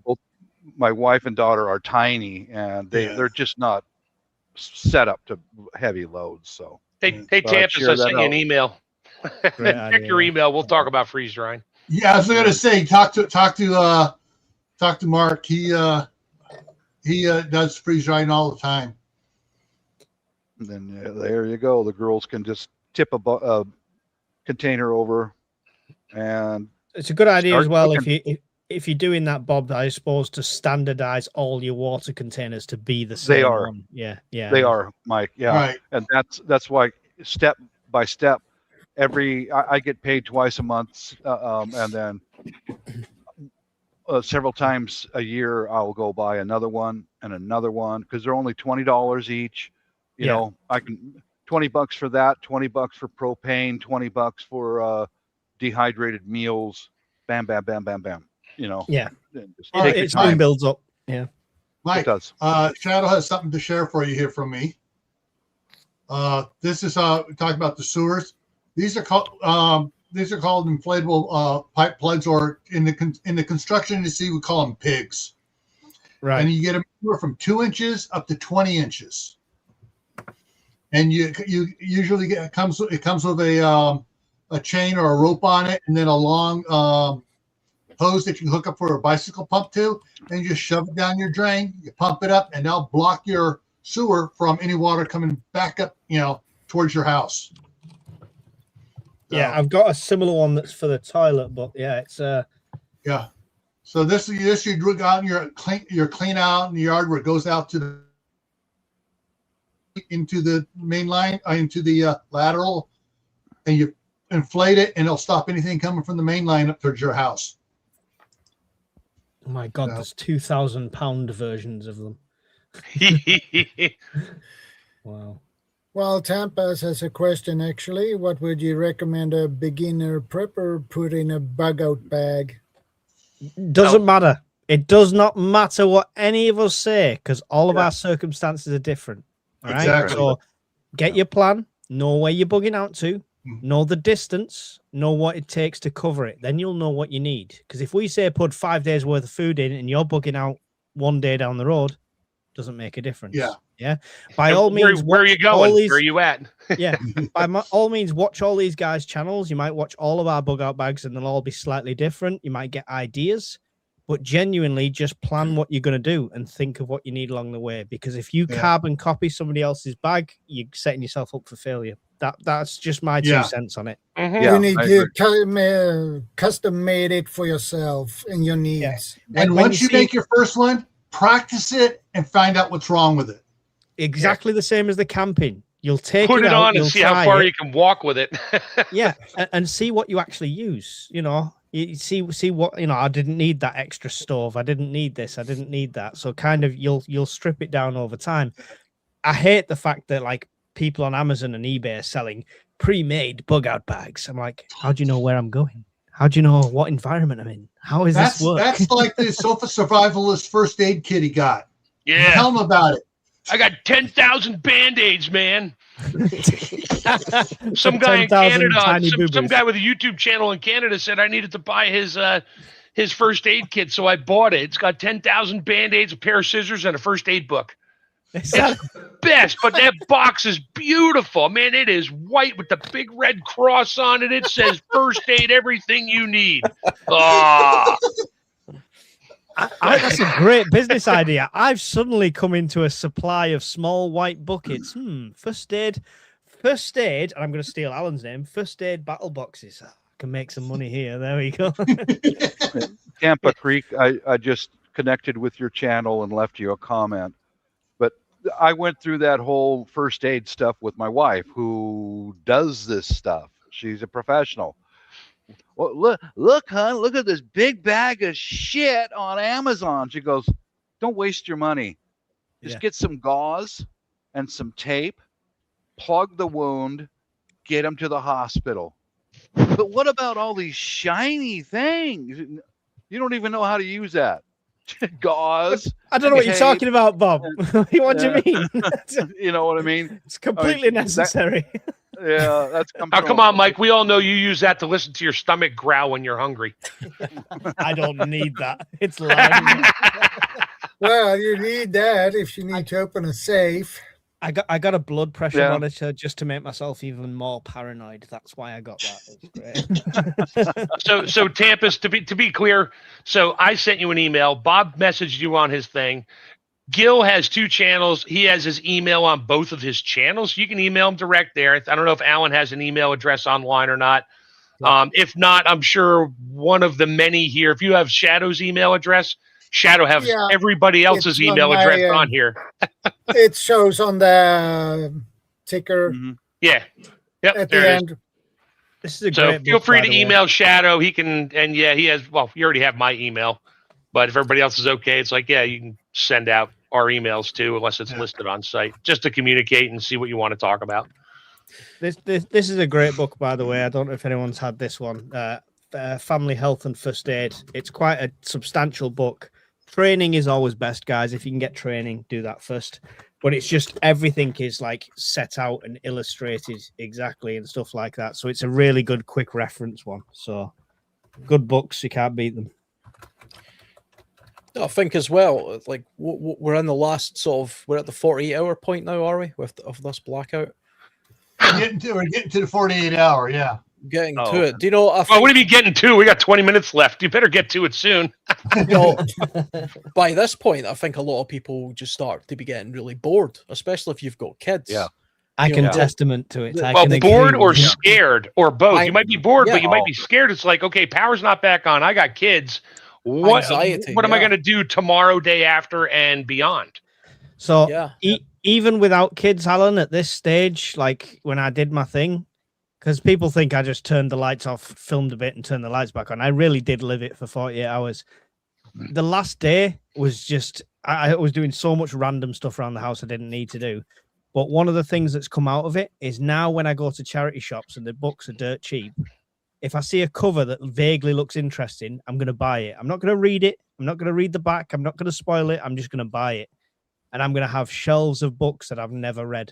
My wife and daughter are tiny, and they're just not set up to heavy loads. So Hey, Tampus, I sent you an email. Check your email. We'll talk about freeze drying. Yeah, I was going to say, talk to Mark. He does freeze drying all the time. And then there you go. The girls can just tip a container over, and it's a good idea as well cooking. if you're doing that, Bob. I suppose to standardize all your water containers to be the same. They are. One. Yeah. They are, Mike. Yeah. Right. And that's why step by step. I get paid twice a month, and then several times a year I'll go buy another one because they're only $20 each. You know, I can $20 for that, $20 for propane, $20 for dehydrated meals. Bam, bam, bam, bam, bam. Yeah. It builds up. Yeah. Mike, it does. Shadow has something to share for you here from me. This is talking about the sewers. These are called inflatable pipe plugs, or in the construction industry we call them pigs. Right. And you get them from 2 inches up to 20 inches. And you usually get it comes with a chain or a rope on it, and then a long hose that you can hook up for a bicycle pump to, and you just shove it down your drain. You pump it up, and that'll block your sewer from any water coming back up, towards your house. Yeah, I've got a similar one that's for the toilet, but yeah, it's yeah. So this you drug out your clean out in the yard where it goes out into the main line, into the lateral, and you inflate it, and it'll stop anything coming from the main line up towards your house. Oh my God, there's 2,000-pound versions of them. Wow. Well, Tampaz has a question, actually. What would you recommend a beginner prepper put in a bug-out bag? Doesn't matter. It does not matter what any of us say, because all of our circumstances are different. All right? Exactly. So get your plan, know where you're bugging out to, know the distance, know what it takes to cover it. Then you'll know what you need. Because if we say put 5 days worth of food in and you're bugging out 1 day down the road, doesn't make a difference. Yeah. By all means, where are you going? Where are you at? Yeah. By all means, watch all these guys' channels. You might watch all of our bug out bags, and they'll all be slightly different. You might get ideas, but genuinely just plan what you're going to do and think of what you need along the way. Because if you carbon copy somebody else's bag, you're setting yourself up for failure. That's just my 2 cents on it. Mm-hmm. You need to custom made it for yourself and your needs. Yeah. And once you make your first one, practice it and find out what's wrong with it. Exactly the same as the camping. You'll take it out, on and see how far you can walk with it. Yeah, and see what you actually use. You see what I didn't need that extra stove. I didn't need this. I didn't need that. So kind of you'll strip it down over time. I hate the fact that like people on Amazon and eBay are selling pre-made bug out bags. I'm like, how do you know where I'm going? How do you know what environment I'm in? How is this work? That's like the sofa survivalist first aid kit he got. Yeah. Tell him about it. I got 10,000 Band-Aids, man. Some guy in Canada, some guy with a YouTube channel in Canada said I needed to buy his first aid kit, so I bought it. It's got 10,000 Band-Aids, a pair of scissors, and a first aid book. It's It's best, but that box is beautiful, man. It is white with the big red cross on it. It says first aid, everything you need. Ah, that's a great business idea. I've suddenly come into a supply of small white buckets. First aid, and I'm going to steal Alan's name. First aid battle boxes. I can make some money here. There we go. Tampa Creek, I just connected with your channel and left you a comment. But I went through that whole first aid stuff with my wife, who does this stuff. She's a professional. Well, look, hon, look at this big bag of shit on Amazon. She goes, don't waste your money. Just get some gauze and some tape, plug the wound, get him to the hospital. But what about all these shiny things? You don't even know how to use that. Gauze. I don't know what you're talking about, Bob. What do you mean? You know what I mean? It's completely necessary. That's oh, come on, Mike. We all know you use that to listen to your stomach growl when you're hungry. I don't need that. It's loud. Well, you need that if you need to open a safe. I got a blood pressure monitor just to make myself even more paranoid. That's why I got that. It's So Tampus, to be clear, so I sent you an email. Bob messaged you on his thing. Gil has 2 channels. He has his email on both of his channels. You can email him direct there. I don't know if Alan has an email address online or not. If not, I'm sure one of the many here. If you have Shadow's email address, Shadow has everybody else's email address on here. It shows on the ticker. Mm-hmm. Yeah. Yep. At there the it end. Is. This is a so great feel book, free by to the way. email Shadow. He can, and he has. Well, you already have my email, but if everybody else is okay, it's like you can send out our emails too, unless it's listed on site, just to communicate and see what you want to talk about. This is a great book, by the way. I don't know if anyone's had this one. Family Health and First Aid. It's quite a substantial book. Training is always best, guys. If you can get training, do that first. But it's just everything is like set out and illustrated exactly and stuff like that. So it's a really good, quick reference one. So good books, you can't beat them. I think as well, like we're in the last we're at the 48-hour point now, are we, of this blackout? We're getting to the 48-hour, yeah. Getting to it. Do you know? What are you getting to? We got 20 minutes left. You better get to it soon. By this point, I think a lot of people just start to be getting really bored, especially if you've got kids. Yeah. I can testament to it. Bored or scared or both. You might be bored, but you might be Oh. scared. It's like, okay, power's not back on. I got kids. What Anxiety, am I going to do tomorrow, day after, and beyond? So even without kids, Alan, at this stage, like when I did my thing, because people think I just turned the lights off, filmed a bit, and turned the lights back on. I really did live it for 48 hours. The last day was just, I was doing so much random stuff around the house I didn't need to do. But one of the things that's come out of it is now when I go to charity shops and the books are dirt cheap, if I see a cover that vaguely looks interesting, I'm going to buy it. I'm not going to read it. I'm not going to read the back. I'm not going to spoil it. I'm just going to buy it. And I'm going to have shelves of books that I've never read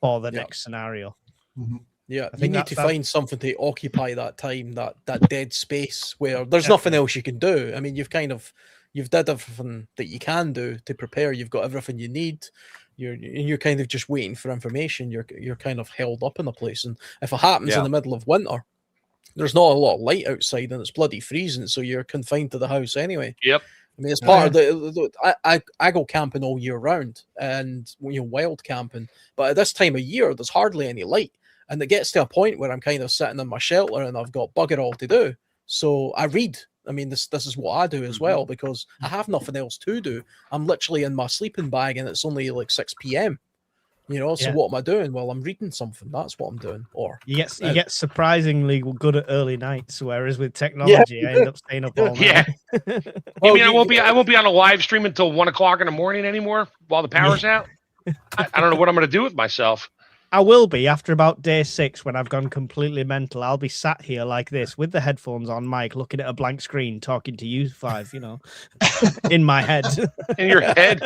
for the next scenario. Mm-hmm. Yeah, I you think need to find something to occupy that time, that dead space where there's nothing else you can do. I mean, you've did everything that you can do to prepare. You've got everything you need. You're kind of just waiting for information. You're kind of held up in a place. And if it happens in the middle of winter, there's not a lot of light outside and it's bloody freezing, so you're confined to the house anyway. Yep. I mean, it's part of the I go camping all year round and wild camping, but at this time of year, there's hardly any light. And it gets to a point where I'm kind of sitting in my shelter and I've got bugger all to do. So I read. I mean, this is what I do as well, because I have nothing else to do. I'm literally in my sleeping bag and it's only like 6 p.m. So what am I doing? Well, I'm reading something. That's what I'm doing. Or you get surprisingly good at early nights, whereas with technology, I end up staying up all night. Yeah. I mean, I won't be on a live stream until 1 o'clock in the morning anymore while the power's out. I don't know what I'm going to do with myself. I will be after about day 6 when I've gone completely mental. I'll be sat here like this with the headphones on, mic, looking at a blank screen, talking to you 5, in my head. In your head,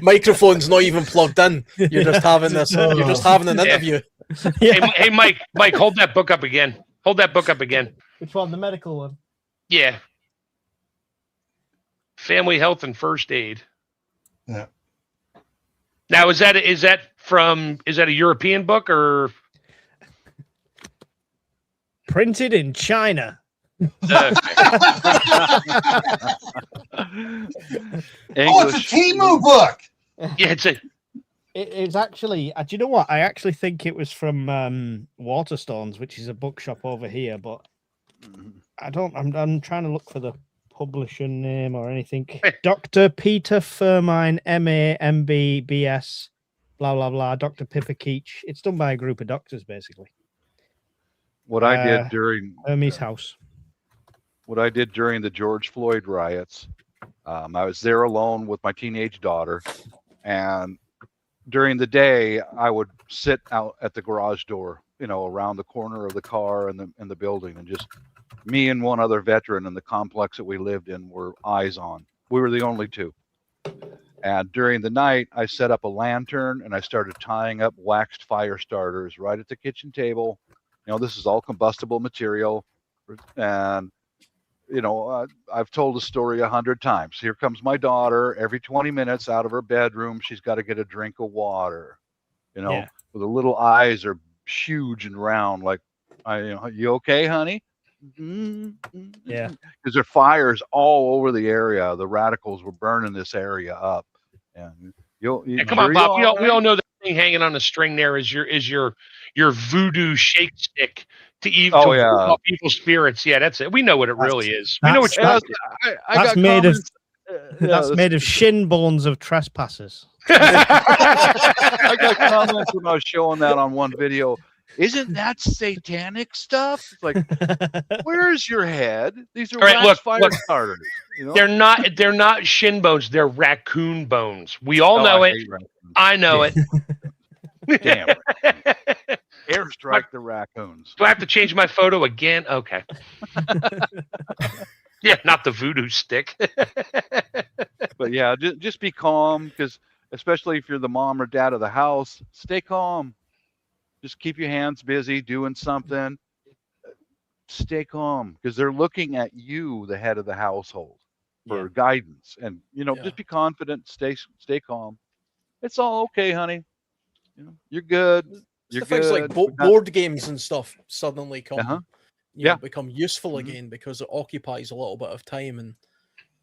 microphone's not even plugged in. You're just having this. You're just having an interview. Hey, Mike, hold that book up again. Hold that book up again. Which one? The medical one? Yeah. Family Health and First Aid. Yeah. Now, is that a European book or Printed in China. uh, Oh, it's a Timu book. yeah, it's a It's actually. Do you know what? I actually think it was from Waterstones, which is a bookshop over here. But I don't. I'm trying to look for the publisher name or anything. Dr. Peter Firmine, MA, MB, BS, blah blah blah. Dr. Pippa Keach. It's done by a group of doctors, basically. What I did during Hermes House. what I did during the George Floyd riots, I was there alone with my teenage daughter, and during the day I would sit out at the garage door, around the corner of the car and the building, and just me and one other veteran in the complex that we lived in were eyes on. We were the only two. And during the night, I set up a lantern and I started tying up waxed fire starters right at the kitchen table. This is all combustible material. And, I've told the story 100 times. Here comes my daughter. Every 20 minutes out of her bedroom, she's got to get a drink of water, Yeah. with the little eyes are huge and round. Like, you okay, honey? Yeah. Because there are fires all over the area. The radicals were burning this area up. And come on, Bob. We all know that thing hanging on the string there is your voodoo shake stick to ward off evil spirits. Yeah, that's it. We know what it really is. We know what you're that's made of. That's made of shin bones of trespassers. I got comments when I was showing that on one video. Isn't that satanic stuff? It's like, where's your head? These are fire starters. They're not shin bones. They're raccoon bones. We all know it. I know it. Damn. Airstrike the raccoons. Do I have to change my photo again? Okay. Yeah, not the voodoo stick. But yeah, just be calm, because especially if you're the mom or dad of the house, stay calm. Just keep your hands busy doing something. Stay calm, because they're looking at you, the head of the household, for guidance. And just be confident. Stay calm. It's all okay, honey. You're good. You're good. Things like board games and stuff suddenly become useful again, because it occupies a little bit of time. And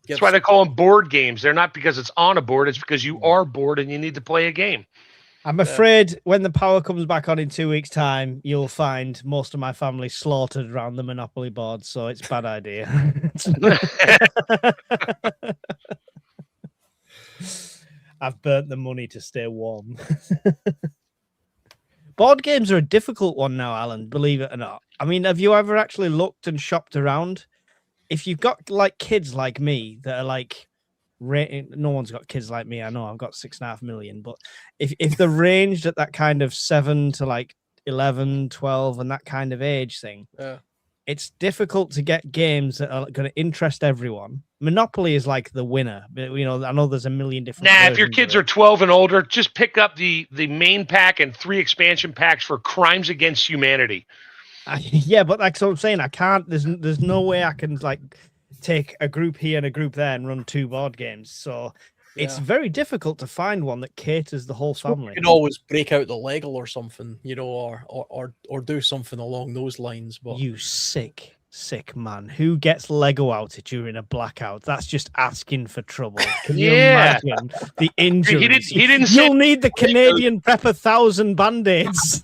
that's why they call them board games. They're not because it's on a board. It's because you are bored and you need to play a game. I'm afraid when the power comes back on in 2 weeks' time, you'll find most of my family slaughtered around the Monopoly board. So it's a bad idea. I've burnt the money to stay warm. Board games are a difficult one now, Alan, believe it or not. I mean, have you ever actually looked and shopped around? If you've got like kids like me that are like, no one's got kids like me. I know I've got 6.5 million, but if they're ranged at that kind of 7 to like 11, 12 and that kind of age thing, it's difficult to get games that are going to interest everyone. Monopoly is like the winner. I know there's a million different. If your kids are 12 and older, just pick up the main pack and 3 expansion packs for Crimes Against Humanity. Yeah, but like, so I'm saying, I can't. There's no way I can like take a group here and a group there and run 2 board games. So it's very difficult to find one that caters the whole family. You can always break out the Lego or something, or do something along those lines. But you sick man, who gets Lego out during a blackout? That's just asking for trouble. Can you imagine the injuries? He didn't You'll need the Canadian Prep 1,000 band-aids.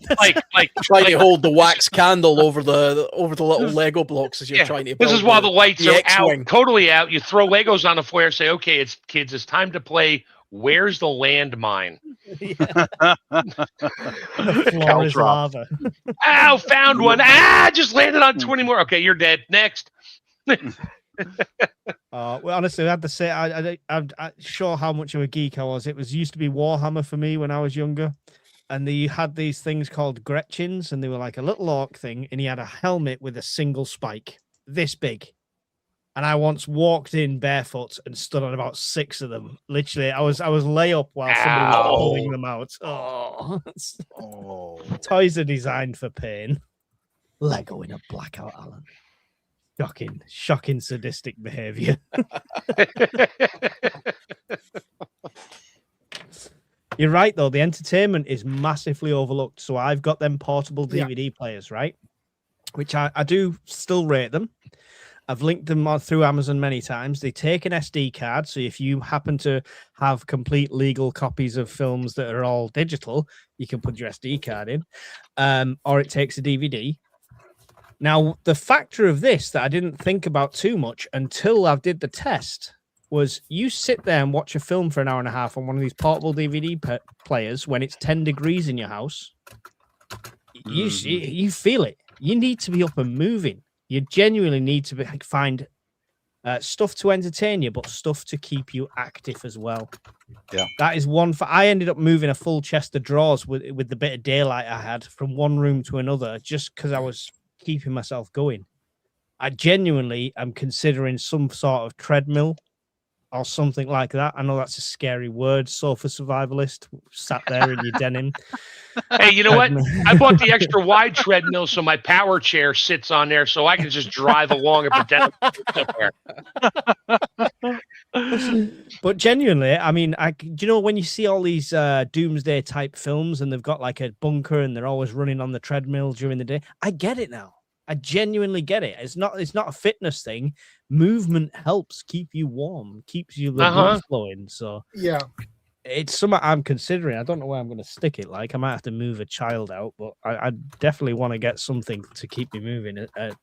like trying to hold the wax candle over the little Lego blocks as you're trying to build. This is while the lights are out, totally out. You throw Legos on the floor, say, "Okay, it's time to play. Where's the landmine?" The floor is lava. Ow, found one. Just landed on 20 more. Okay, you're dead. Next. Well, honestly, I had to say, I'm sure how much of a geek I was. It used to be Warhammer for me when I was younger. And you had these things called Gretchins, and they were like a little orc thing, and he had a helmet with a single spike, this big. And I once walked in barefoot and stood on about 6 of them. Literally, I was lay up while somebody was pulling them out. Toys are designed for pain. Lego in a blackout, Alan. Shocking sadistic behavior. You're right, though. The entertainment is massively overlooked. So I've got them portable Yeah. DVD players, right? Which I do still rate them. I've linked them through Amazon many times. They take an SD card. So if you happen to have complete legal copies of films that are all digital, you can put your SD card in. Or it takes a DVD. Now, the factor of this that I didn't think about too much until I did the test was you sit there and watch a film for an hour and a half on one of these portable DVD players when it's 10 degrees in your house. You feel it. You need to be up and moving. You genuinely need to find stuff to entertain you, but stuff to keep you active as well. Yeah. That is one. I ended up moving a full chest of drawers with the bit of daylight I had from one room to another just because I was keeping myself going. I genuinely am considering some sort of treadmill or something like that. I know that's a scary word, sofa survivalist, sat there in your denim. Hey, you know what? I bought the extra wide treadmill so my power chair sits on there so I can just drive along and pretend I'm somewhere. But genuinely, I mean, do you know when you see all these doomsday type films and they've got like a bunker and they're always running on the treadmill during the day? I get it now. I genuinely get it. It's not a fitness thing. Movement helps keep you warm, keeps you the blood flowing. So Yeah. it's something I'm considering. I don't know where I'm going to stick it. Like I might have to move a child out, but I definitely want to get something to keep me moving. A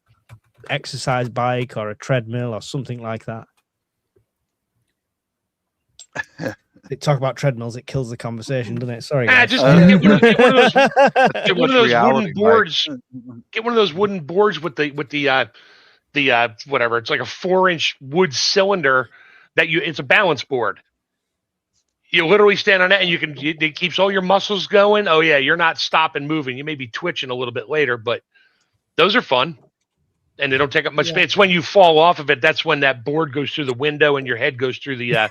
exercise bike or a treadmill or something like that. They talk about treadmills, it kills the conversation, doesn't it? Sorry, guys. Just get one of those reality, wooden boards. Get one of those wooden boards with the whatever. It's like a 4-inch wood cylinder that it's a balance board. You literally stand on it and it keeps all your muscles going. Oh yeah, you're not stopping moving. You may be twitching a little bit later, but those are fun. And they don't take up much space. It's when you fall off of it, that's when that board goes through the window and your head goes through the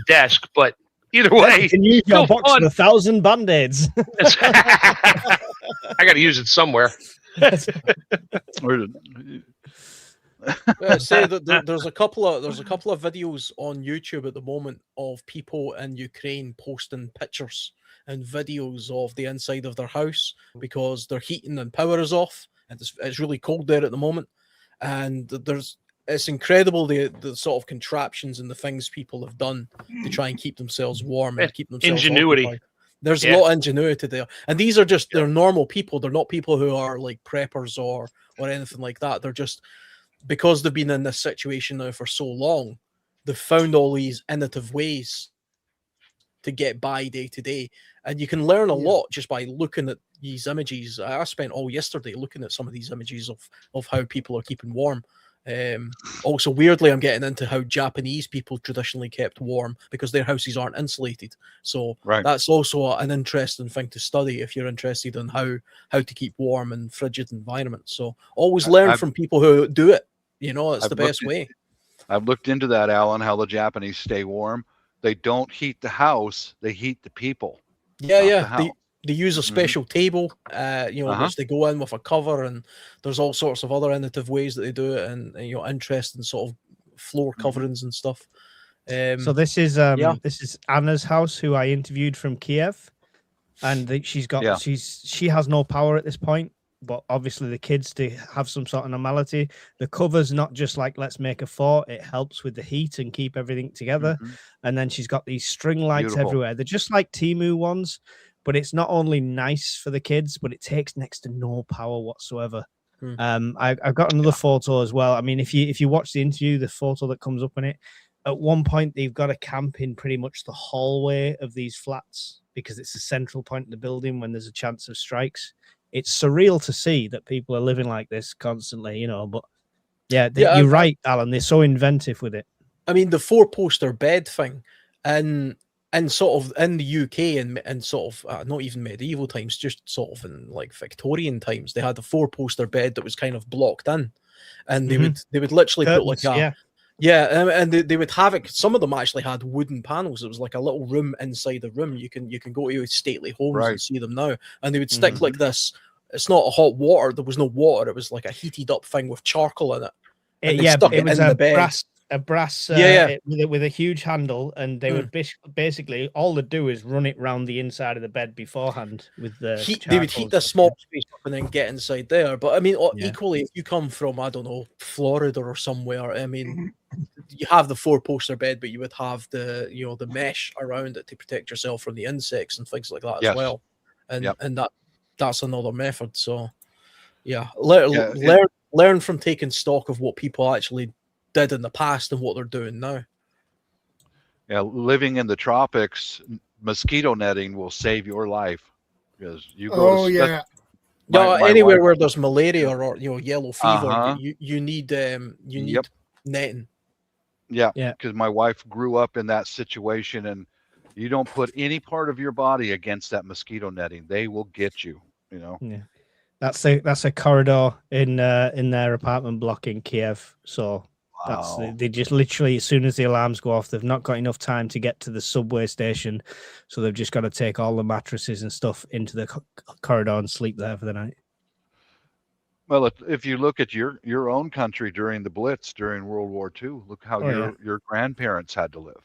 desk. But either way, you can use your box with 1,000 band-aids. I got to use it somewhere. Say that there's a couple of videos on YouTube at the moment of people in Ukraine posting pictures and videos of the inside of their house because their heating and power is off. It's really cold there at the moment, and it's incredible the sort of contraptions and the things people have done to try and keep themselves warm and keep themselves ingenuity. occupied. There's a lot of ingenuity there, and these are just they're normal people. They're not people who are like preppers or anything like that. They're just because they've been in this situation now for so long, they've found all these innovative ways to get by day to day, and you can learn a lot just by looking at these images. I spent all yesterday looking at some of these images of how people are keeping warm. Also, weirdly, I'm getting into how Japanese people traditionally kept warm because their houses aren't insulated. So that's also an interesting thing to study if you're interested in how to keep warm in frigid environments. So always learn from people who do it. You know, it's the best way. I've looked into that, Alan, how the Japanese stay warm. They don't heat the house; they heat the people. Yeah. They use a special table, which they go in with a cover, and there's all sorts of other innovative ways that they do it, and interesting sort of floor coverings and stuff. So this is Anna's house, who I interviewed from Kiev, and she has no power at this point, but obviously the kids have some sort of normality. The cover's not just like let's make a fort; it helps with the heat and keep everything together. And then she's got these string lights everywhere. They're just like Temu ones. But it's not only nice for the kids, but it takes next to no power whatsoever. I've got another photo as well. I mean, if you watch the interview, the photo that comes up in it, at one point they've got a camp in pretty much the hallway of these flats because it's the central point in the building when there's a chance of strikes. It's surreal to see that people are living like this constantly, but you're right, Alan. They're so inventive with it. I mean, the 4-poster bed thing, and sort of in the UK and sort of not even medieval times, just sort of in like Victorian times, they had a 4-poster bed that was kind of blocked in, and they would literally Curtains, put like and they would have it. Some of them actually had wooden panels. It was like a little room inside a room. You can go to stately homes and see them now, and they would stick like this. It's not a hot water. There was no water. It was like a heated up thing with charcoal in it. It was in the bed. a brass Yeah. with a huge handle, and they would basically all they do is run it round the inside of the bed beforehand with the They would heat the small space up and then get inside there. But I mean, equally, if you come from, I don't know, Florida or somewhere, I mean, you have the 4-poster bed, but you would have the the mesh around it to protect yourself from the insects and things like that as well. And that's another method. So yeah, learn from taking stock of what people actually did in the past and what they're doing now. Yeah, living in the tropics, mosquito netting will save your life because you go. Oh yeah. Anywhere where there's malaria or yellow fever, you need Yep. netting. Yeah, because my wife grew up in that situation, and you don't put any part of your body against that mosquito netting; they will get you. Yeah, that's a corridor in their apartment block in Kiev. So they just literally, as soon as the alarms go off, they've not got enough time to get to the subway station, so they've just got to take all the mattresses and stuff into the corridor and sleep there for the night. Well, if you look at your own country during the Blitz during World War II, look how your grandparents had to live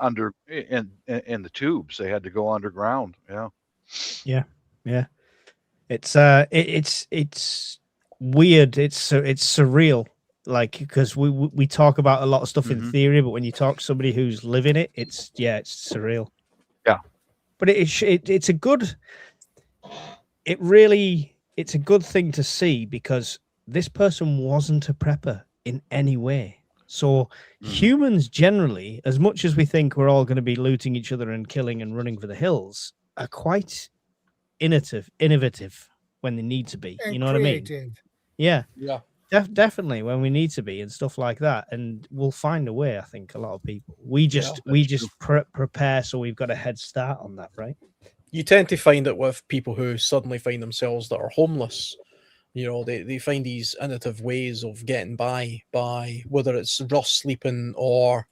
under in the tubes. They had to go underground. Yeah. It's weird. It's surreal. Like, because we talk about a lot of stuff in theory, but when you talk to somebody who's living it, it's surreal. Yeah. But it's a good. It's a good thing to see because this person wasn't a prepper in any way. So humans generally, as much as we think we're all going to be looting each other and killing and running for the hills, are quite innovative when they need to be. And you know creative. what I mean? Yeah. Definitely when we need to be and stuff like that, and we'll find a way. I think a lot of people we just prepare, so we've got a head start on that, right? You tend to find it with people who suddenly find themselves that are homeless. They find these innovative ways of getting by whether it's rough sleeping or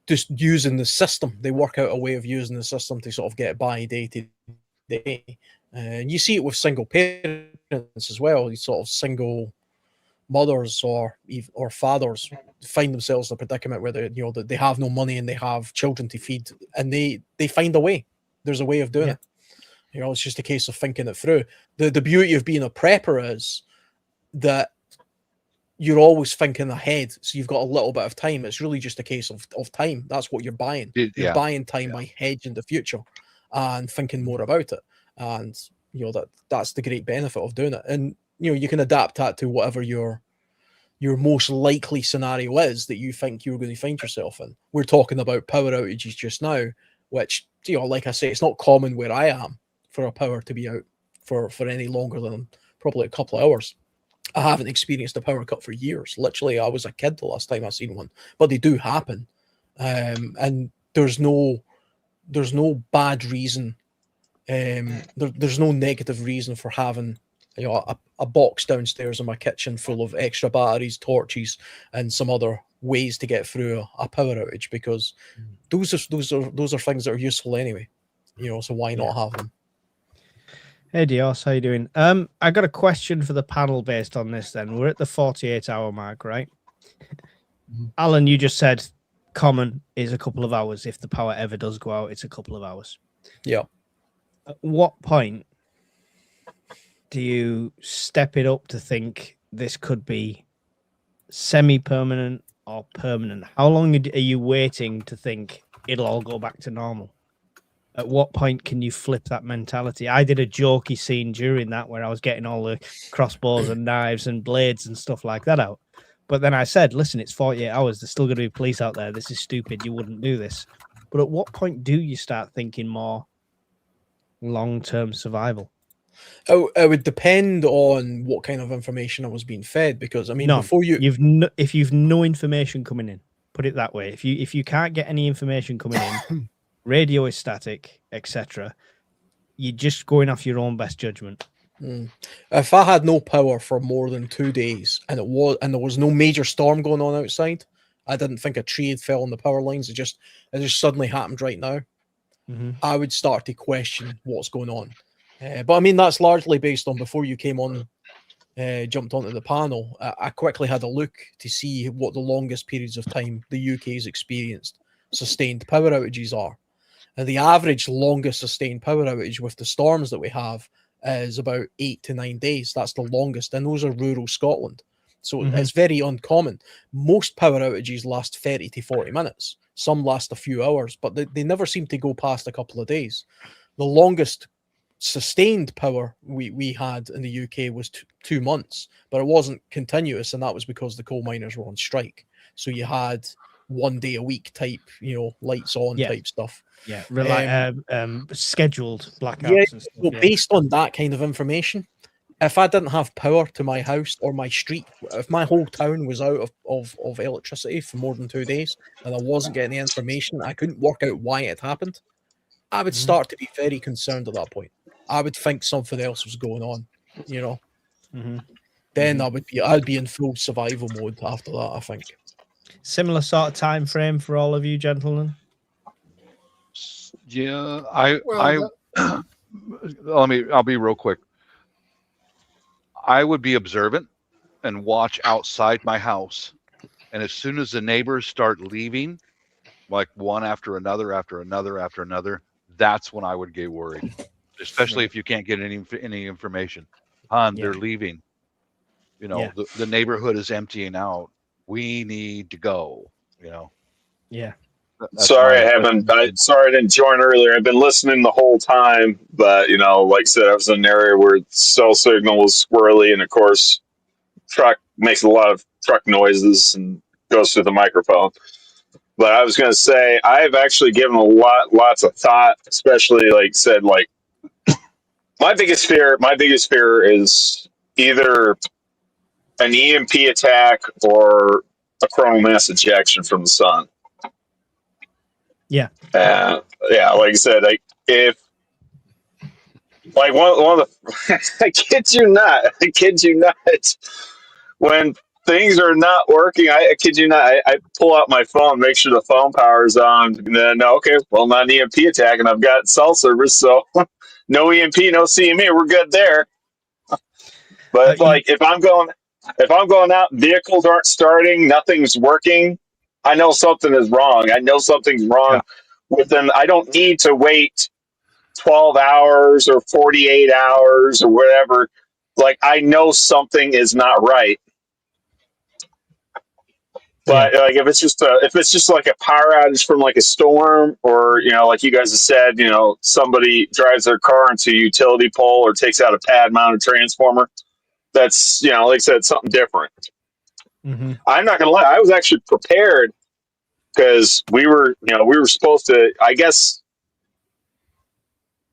just using the system. They work out a way of using the system to sort of get by day to day. And you see it with single parents as well. These sort of single mothers or fathers find themselves in a predicament where they have no money and they have children to feed, and they find a way. There's a way of doing it. It's just a case of thinking it through. The beauty of being a prepper is that you're always thinking ahead, so you've got a little bit of time. It's really just a case of time. That's what you're buying. You're buying time by hedging the future and thinking more about it. And that's the great benefit of doing it. And you can adapt that to whatever your most likely scenario is that you think you're going to find yourself in. We're talking about power outages just now, which, like I say, it's not common where I am for a power to be out for any longer than probably a couple of hours. I haven't experienced a power cut for years. Literally, I was a kid the last time I seen one, but they do happen. And there's no bad reason. There's no negative reason for having a box downstairs in my kitchen full of extra batteries, torches, and some other ways to get through a power outage, because those are things that are useful anyway. So why not have them? Hey Dios, how you doing? I got a question for the panel based on this. Then we're at the 48-hour mark, right? Alan, you just said common is a couple of hours. If the power ever does go out, it's a couple of hours. Yeah. At what point do you step it up to think this could be semi-permanent or permanent? How long are you waiting to think it'll all go back to normal? At what point can you flip that mentality? I did a jokey scene during that where I was getting all the crossbows and knives and blades and stuff like that out. But then I said, listen, it's 48 hours. There's still going to be police out there. This is stupid. You wouldn't do this. But at what point do you start thinking more long-term survival? Oh, it would depend on what kind of information I was being fed, because I mean, before if you've no information coming in, put it that way. If you can't get any information coming in, radio is static, etc., you're just going off your own best judgment. If I had no power for more than 2 days and there was no major storm going on outside, I didn't think a tree had fell on the power lines. It just suddenly happened right now. I would start to question what's going on. But I mean, that's largely based on before you came on jumped onto the panel, I quickly had a look to see what the longest periods of time the UK's experienced sustained power outages are. And the average longest sustained power outage with the storms that we have is about 8 to 9 days. That's the longest, and those are rural Scotland. So it's very uncommon. Most power outages last 30 to 40 minutes. Some last a few hours, but they never seem to go past a couple of days. The longest sustained power we had in the UK was 2 months, but it wasn't continuous, and that was because the coal miners were on strike. So you had 1 day a week type, lights on type stuff. Yeah, scheduled blackouts. Yeah, and stuff, so based on that kind of information, if I didn't have power to my house or my street, if my whole town was out of electricity for more than 2 days and I wasn't getting the information, I couldn't work out why it happened, I would start to be very concerned at that point. I would think something else was going on, Then I'd be in full survival mode after that, I think. Similar sort of time frame for all of you gentlemen. Yeah, I'll be real quick. I would be observant and watch outside my house. And as soon as the neighbors start leaving, like one after another, that's when I would get worried. Especially if you can't get any information. They're leaving. The neighborhood is emptying out. We need to go, Yeah. Sorry I didn't join earlier. I've been listening the whole time, but like I said, I was in an area where cell signal was squirrely, and of course, truck makes a lot of truck noises and goes through the microphone. But I was going to say, I've actually given lots of thought, especially like I said, like my biggest fear is either an EMP attack or a coronal mass ejection from the sun. Yeah. Yeah, like I said, if like one of the I kid you not, when things are not working, I kid you not, I pull out my phone, make sure the phone power is on, and then okay, well, not an EMP attack, and I've got cell service, so no EMP, no CME, we're good there. But if I'm going out, vehicles aren't starting, nothing's working, I know something is wrong. I know something's wrong with them. I don't need to wait 12 hours or 48 hours or whatever. Like, I know something is not right. But like if it's just like a power outage from like a storm, or like you guys have said, somebody drives their car into a utility pole or takes out a pad mounted transformer, that's like I said, something different. I'm not gonna lie, I was actually prepared because we were supposed to, I guess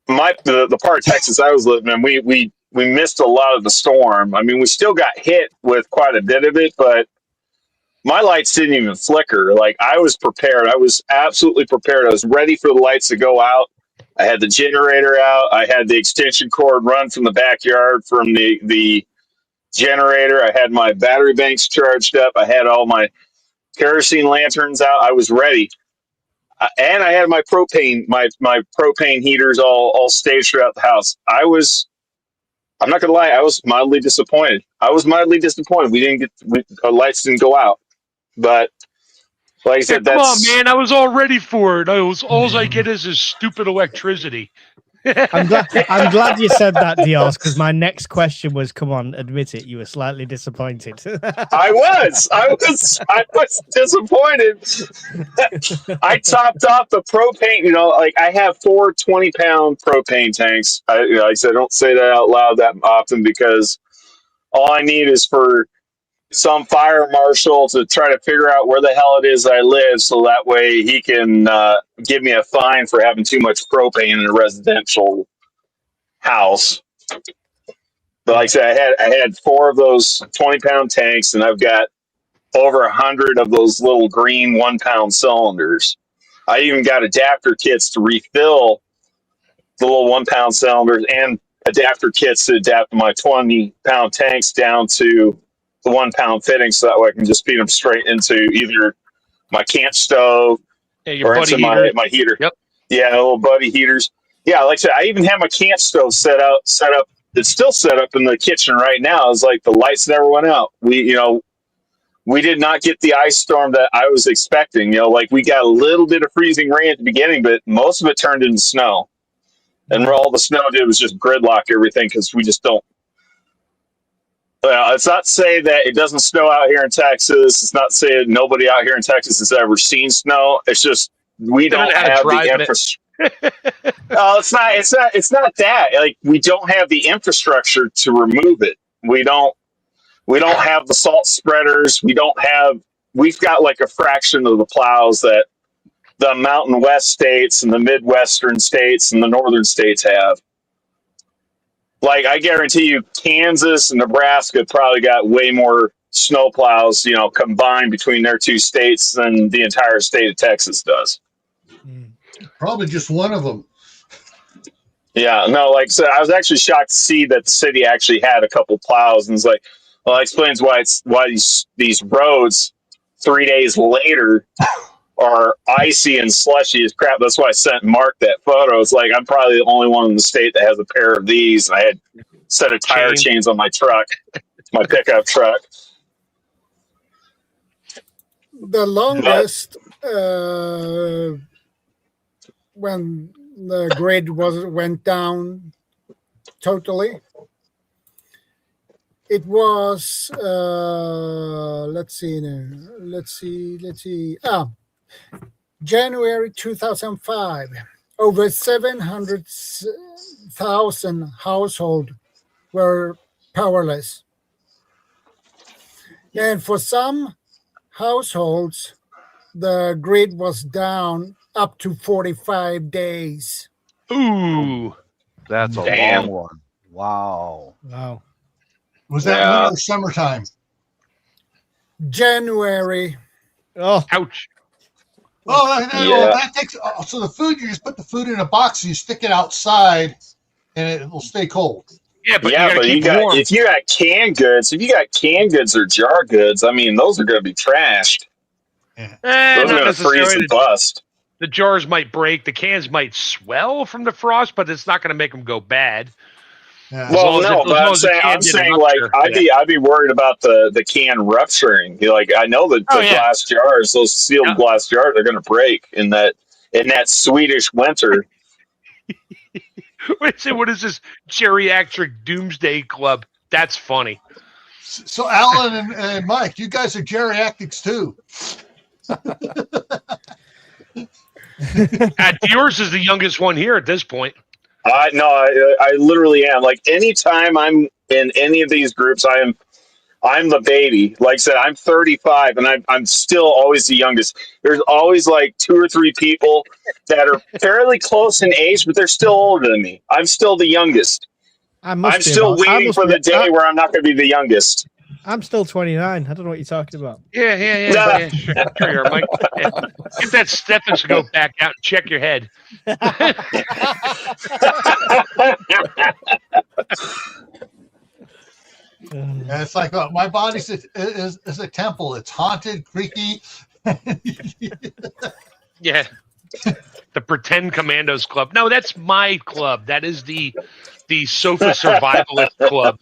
the part of Texas I was living in, we missed a lot of the storm. I mean, we still got hit with quite a bit of it, but my lights didn't even flicker. Like, I was prepared. I was absolutely prepared. I was ready for the lights to go out. I had the generator out. I had the extension cord run from the backyard from the generator. I had my battery banks charged up. I had all my kerosene lanterns out. I was ready. And I had my propane heaters all staged throughout the house. I'm not gonna lie, I was mildly disappointed. Our lights didn't go out. But like I said, come on, man! I was all ready for it. All I get is stupid electricity. I'm glad you said that, Dios, because my next question was, come on, admit it, you were slightly disappointed. I was disappointed. I topped off the propane. Like, I have 4 20-pound propane tanks. Like I said, I don't say that out loud that often because all I need is for some fire marshal to try to figure out where the hell it is I live, so that way he can give me a fine for having too much propane in a residential house. But like I said, I had 4 of those 20-pound tanks, and I've got over 100 of those little green 1-pound cylinders. I even got adapter kits to refill the little 1-pound cylinders and adapter kits to adapt my 20-pound tanks down to the 1-pound fitting, so that way I can just feed them straight into either my camp stove or into my heater. Yep. Yeah, little buddy heaters. Yeah, like I said, I even have my camp stove set up it's still set up in the kitchen right now. It's like the lights never went out. We did not get the ice storm that I was expecting. Like we got a little bit of freezing rain at the beginning, but most of it turned into snow. And all the snow did was just gridlock everything because we just don't. Well, it's not to say that it doesn't snow out here in Texas. It's not to say that nobody out here in Texas has ever seen snow. It's just we don't have the infrastructure. It's not that. Like we don't have the infrastructure to remove it. We don't have the salt spreaders. We've got like a fraction of the plows that the Mountain West states and the Midwestern states and the Northern states have. Like, I guarantee you, Kansas and Nebraska probably got way more snow plows, combined between their two states than the entire state of Texas does. Probably just one of them. Yeah, no, like I said, I was actually shocked to see that the city actually had a couple plows, and it's like, well, that explains why these roads 3 days later are icy and slushy as crap. That's why I sent Mark that photo. It's like I'm probably the only one in the state that has a pair of these. I had a set of tire chains on my truck, my pickup truck. The longest when the grid went down totally, it was let's see. January 2005, over 700,000 households were powerless. And for some households, the grid was down up to 45 days. Ooh. That's a Damn. long one. Wow. Wow. Was that winter or summertime? January. Oh, Ouch. That takes. So the food, you just put the food in a box and you stick it outside, and it will stay cold. Yeah, but you warm. If you got canned goods or jar goods, I mean, those are going to be trashed. Yeah. Those are going to freeze and bust. The jars might break. The cans might swell from the frost, but it's not going to make them go bad. Yeah. Well, no, but I'm saying like I'd be worried about the can rupturing. Like I know that the glass jars, those sealed glass jars, are going to break in that Swedish winter. What is this geriatric doomsday club? That's funny. So Alan and Mike, you guys are geriatrics too. Yours is the youngest one here at this point. No, I literally am. Like anytime I'm in any of these groups, I'm the baby. Like I said, I'm 35 and I'm still always the youngest. There's always like 2 or 3 people that are fairly close in age, but they're still older than me. I'm still the youngest. I'm still waiting for the day where I'm not going to be the youngest. I'm still 29. I don't know what you're talking about. Yeah. Sure, Mike. Yeah. Get that stethoscope back out and check your head. It's like my body is a temple. It's haunted, creaky. Yeah. The Pretend Commandos Club. No, that's my club. That is the Sofa Survivalist Club.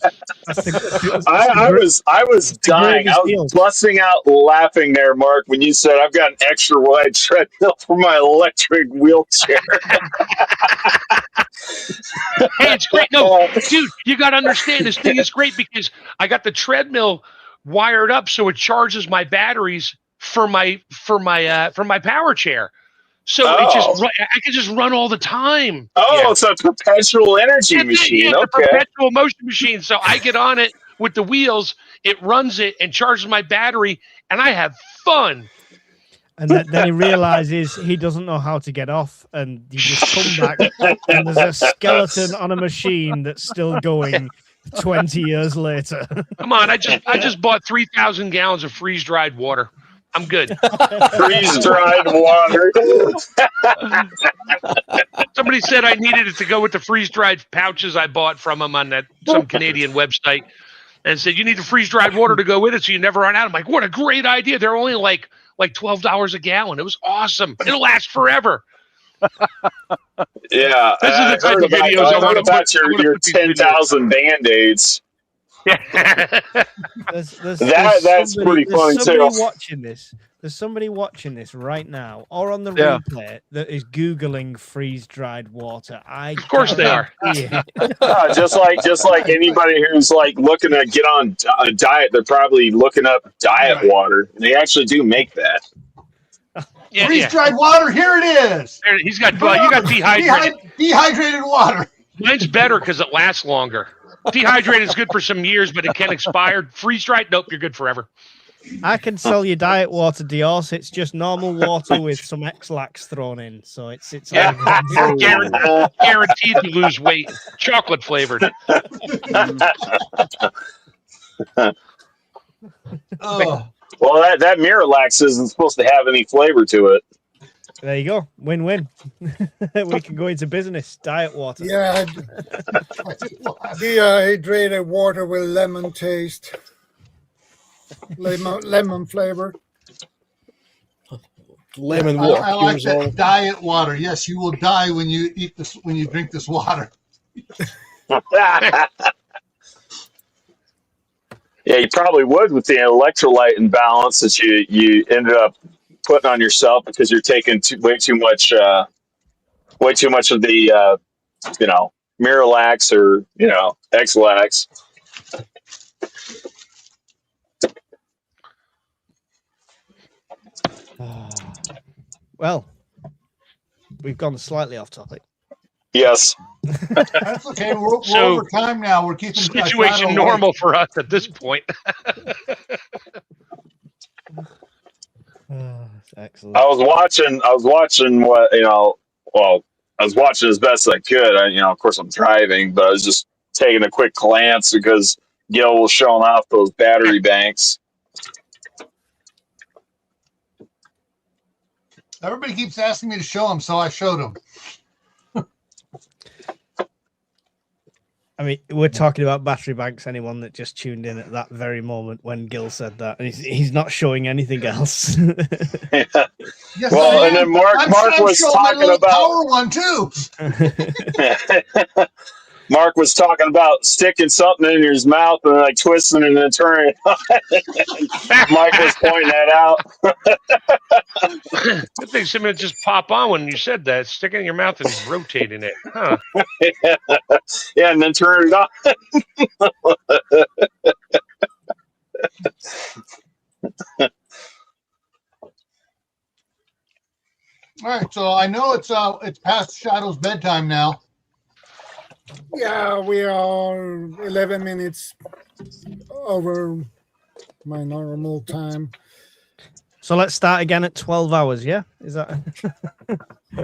I was dying. I was busting out laughing there, Mark, when you said I've got an extra wide treadmill for my electric wheelchair. Hey, it's great. No, dude, you got to understand this thing is great because I got the treadmill wired up so it charges my batteries for my power chair. So I can just run all the time. Oh, it's a perpetual energy machine. It's a perpetual motion machine. So I get on it with the wheels, it runs it and charges my battery, and I have fun. And then he realizes he doesn't know how to get off, and you just come back, and there's a skeleton on a machine that's still going 20 years later. Come on, I just bought 3,000 gallons of freeze-dried water. I'm good. Freeze-dried water. Somebody said I needed it to go with the freeze-dried pouches I bought from them on some Canadian website, and said you need the freeze-dried water to go with it so you never run out. I'm like, what a great idea! They're only like $12 a gallon. It was awesome. It'll last forever. Yeah, This is the type heard of videos I I heard wanna about put- I wanna your put these videos 10,000 Band-Aids. There's That's pretty funny somebody too. watching this. There's somebody watching this right now, or on the Yeah. replay, that is googling freeze-dried water. Of course they are. guarantee it. Just like anybody who's like looking to get on a diet, they're probably looking up diet water. They actually do make that. Yeah, Freeze yeah. dried water. Here it is. There- He's got well, you got dehydrated. Dehydrated water. Mine's better because it lasts longer. Dehydrated is good for some years, but it can expire. Freeze dried, nope, you're good forever. I can sell you diet water, Dios. It's just normal water with some X-Lax thrown in, so it's Yeah, you're guaranteed to lose weight. Chocolate flavored. Oh, Well, that Miralax isn't supposed to have any flavor to it. There you go, win-win. We can go into business. Diet water. Yeah, dehydrated water with lemon taste, lemon flavor. Lemon I water. like cures all. that diet water. Yes, you will die when you eat this. When you drink this water. Yeah, you probably would with the electrolyte imbalance that you ended up putting on yourself because you're taking way too much of the Miralax or X-Lax. Well, we've gone slightly off topic. Yes. That's okay. We're So, over time now. We're keeping Situation Shadow normal for us at this point. Excellent. I was watching what well, I was watching as best as I could. Of course I'm driving, but I was just taking a quick glance because Gil was showing off those battery banks. Everybody keeps asking me to show them, so I showed them. I mean, we're talking about battery banks. Anyone that just tuned in at that very moment when Gil said that, and he's not showing anything else. Yeah. Yes, Well, I and am. then Mark I'm was showing my talking little about power one too. Mark was talking about sticking something in his mouth and like twisting and then turning it. Mike was pointing that out. Good thing somebody just pop on when you said that. Stick it in your mouth and rotating it. Huh. Yeah, and then turn it on. All right, so I know it's past Shadow's bedtime now. Yeah, we are 11 minutes over my normal time. So let's start again at 12 hours. Yeah, is that?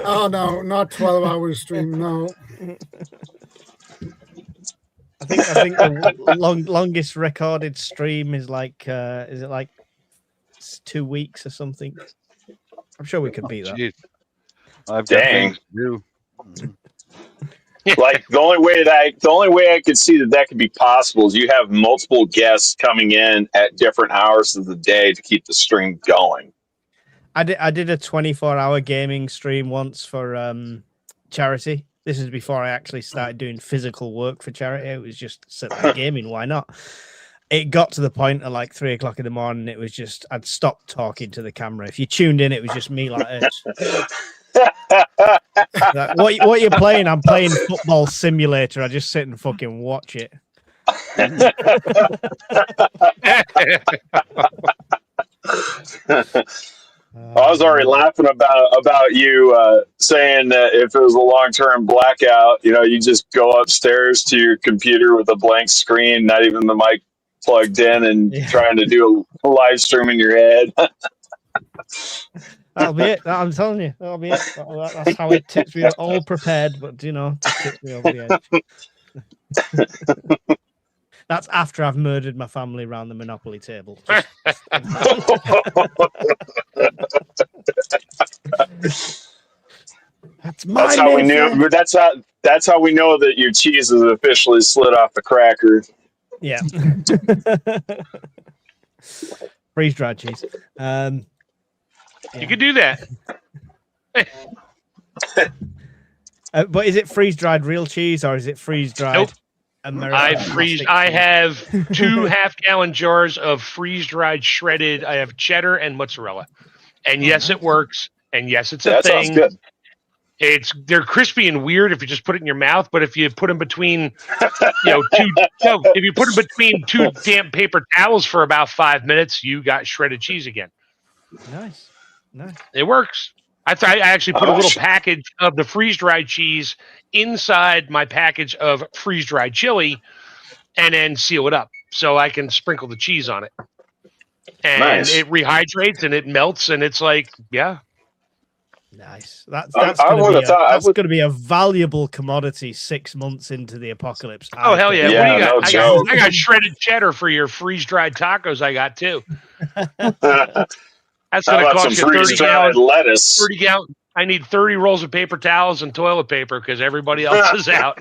Oh no, not 12-hour stream. No, I think the longest recorded stream is like is it like 2 weeks or something? I'm sure we could beat that. Jeez. I've got Dang. things to do. Like the only way I could see that could be possible is you have multiple guests coming in at different hours of the day to keep the stream going. I did a 24-hour gaming stream once for charity. This is before I actually started doing physical work for charity. It was just sitting there gaming. Why not? It got to the point at like 3 o'clock in the morning. It was just I'd stopped talking to the camera. If you tuned in, it was just me like this. Like, what you're playing? I'm playing Football Simulator. I just sit and fucking watch it. I was already laughing about you saying that if it was a long-term blackout, you just go upstairs to your computer with a blank screen, not even the mic plugged in, and trying to do a live stream in your head. That'll be it. I'm telling you, that'll be it. That's how it tips me. All prepared, but tips me over the edge. That's after I've murdered my family around the Monopoly table. That's how we knew. That's how we know that your cheese is officially slid off the cracker. Yeah. Freeze dried cheese. You could do that. But is it freeze dried real cheese or is it freeze dried? Nope. American I have 2 half-gallon jars of freeze-dried shredded. I have cheddar and mozzarella, and yes, it works. And yes, it's a That thing. sounds good. They're crispy and weird if you just put it in your mouth, but if you put them between, if you put them between 2 damp paper towels for about 5 minutes, you got shredded cheese again. Nice. It works. I actually put a little package of the freeze-dried cheese inside my package of freeze-dried chili, and then seal it up so I can sprinkle the cheese on it. And it rehydrates and it melts, and it's like, yeah. Nice. That's going to be a valuable commodity 6 months into the apocalypse. Oh, hell yeah. Yeah, What do you got? I got shredded cheddar for your freeze-dried tacos I got, too. That's going to cost you 30 gallons. Lettuce. 30 gallons. I need 30 rolls of paper towels and toilet paper because everybody else is out.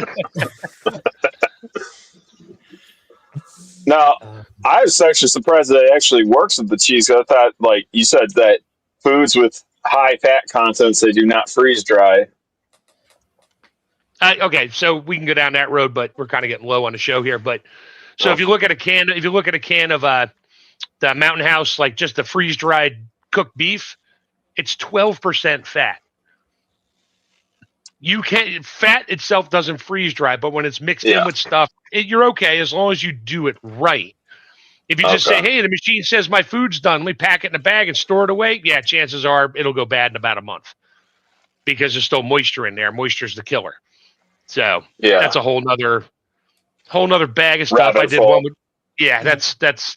Now, I was actually surprised that it actually works with the cheese. I thought, like you said, that foods with high fat contents, they do not freeze dry. Okay, so we can go down that road, but we're kind of getting low on the show here. But so if you look at a can of the Mountain House, like just the freeze dried cooked beef, it's 12% fat. Fat itself doesn't freeze dry, but when it's mixed in with stuff, you're okay as long as you do it right. If you just say, hey, the machine says my food's done, let me pack it in a bag and store it away, yeah, chances are it'll go bad in about a month because there's still moisture in there. Moisture's the killer. So that's a whole nother bag of stuff. I did one with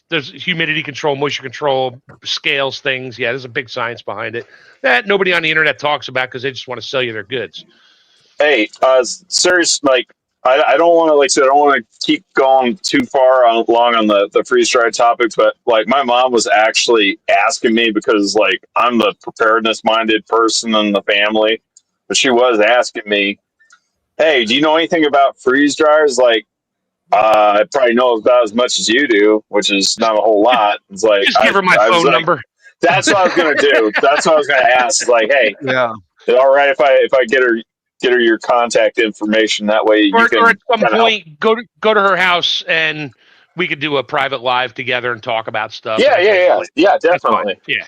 there's humidity control, moisture control, scales, things. Yeah, there's a big science behind it that nobody on the internet talks about because they just want to sell you their goods. Hey, serious, like, I don't want to, like I said, I don't want to keep going too far along on the freeze dried topic, but like my mom was actually asking me because like I'm the preparedness minded person in the family, but she was asking me, hey, do you know anything about freeze dryers? Like, I probably know about as much as you do, which is not a whole lot. It's like, just give her my phone number. That's what I was going to do. That's what I was going to ask. It's like, hey, is it all right if I get her your contact information? That way you can. Or at some point, go to her house and we could do a private live together and talk about stuff. Yeah, definitely. Yeah.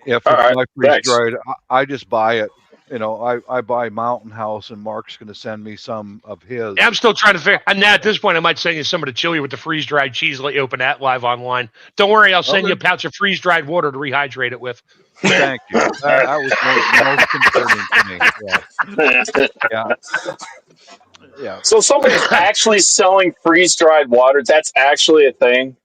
If it's my freeze dried, I just buy it. You know, I buy Mountain House, and Mark's going to send me some of his. Yeah, I'm still trying to figure. And now at this point, I might send you some of the chili with the freeze dried cheese. Let you open that live online. Don't worry, I'll send you a pouch of freeze dried water to rehydrate it with. Thank you. That was most concerning to me. Yeah. So somebody's actually selling freeze dried water. That's actually a thing.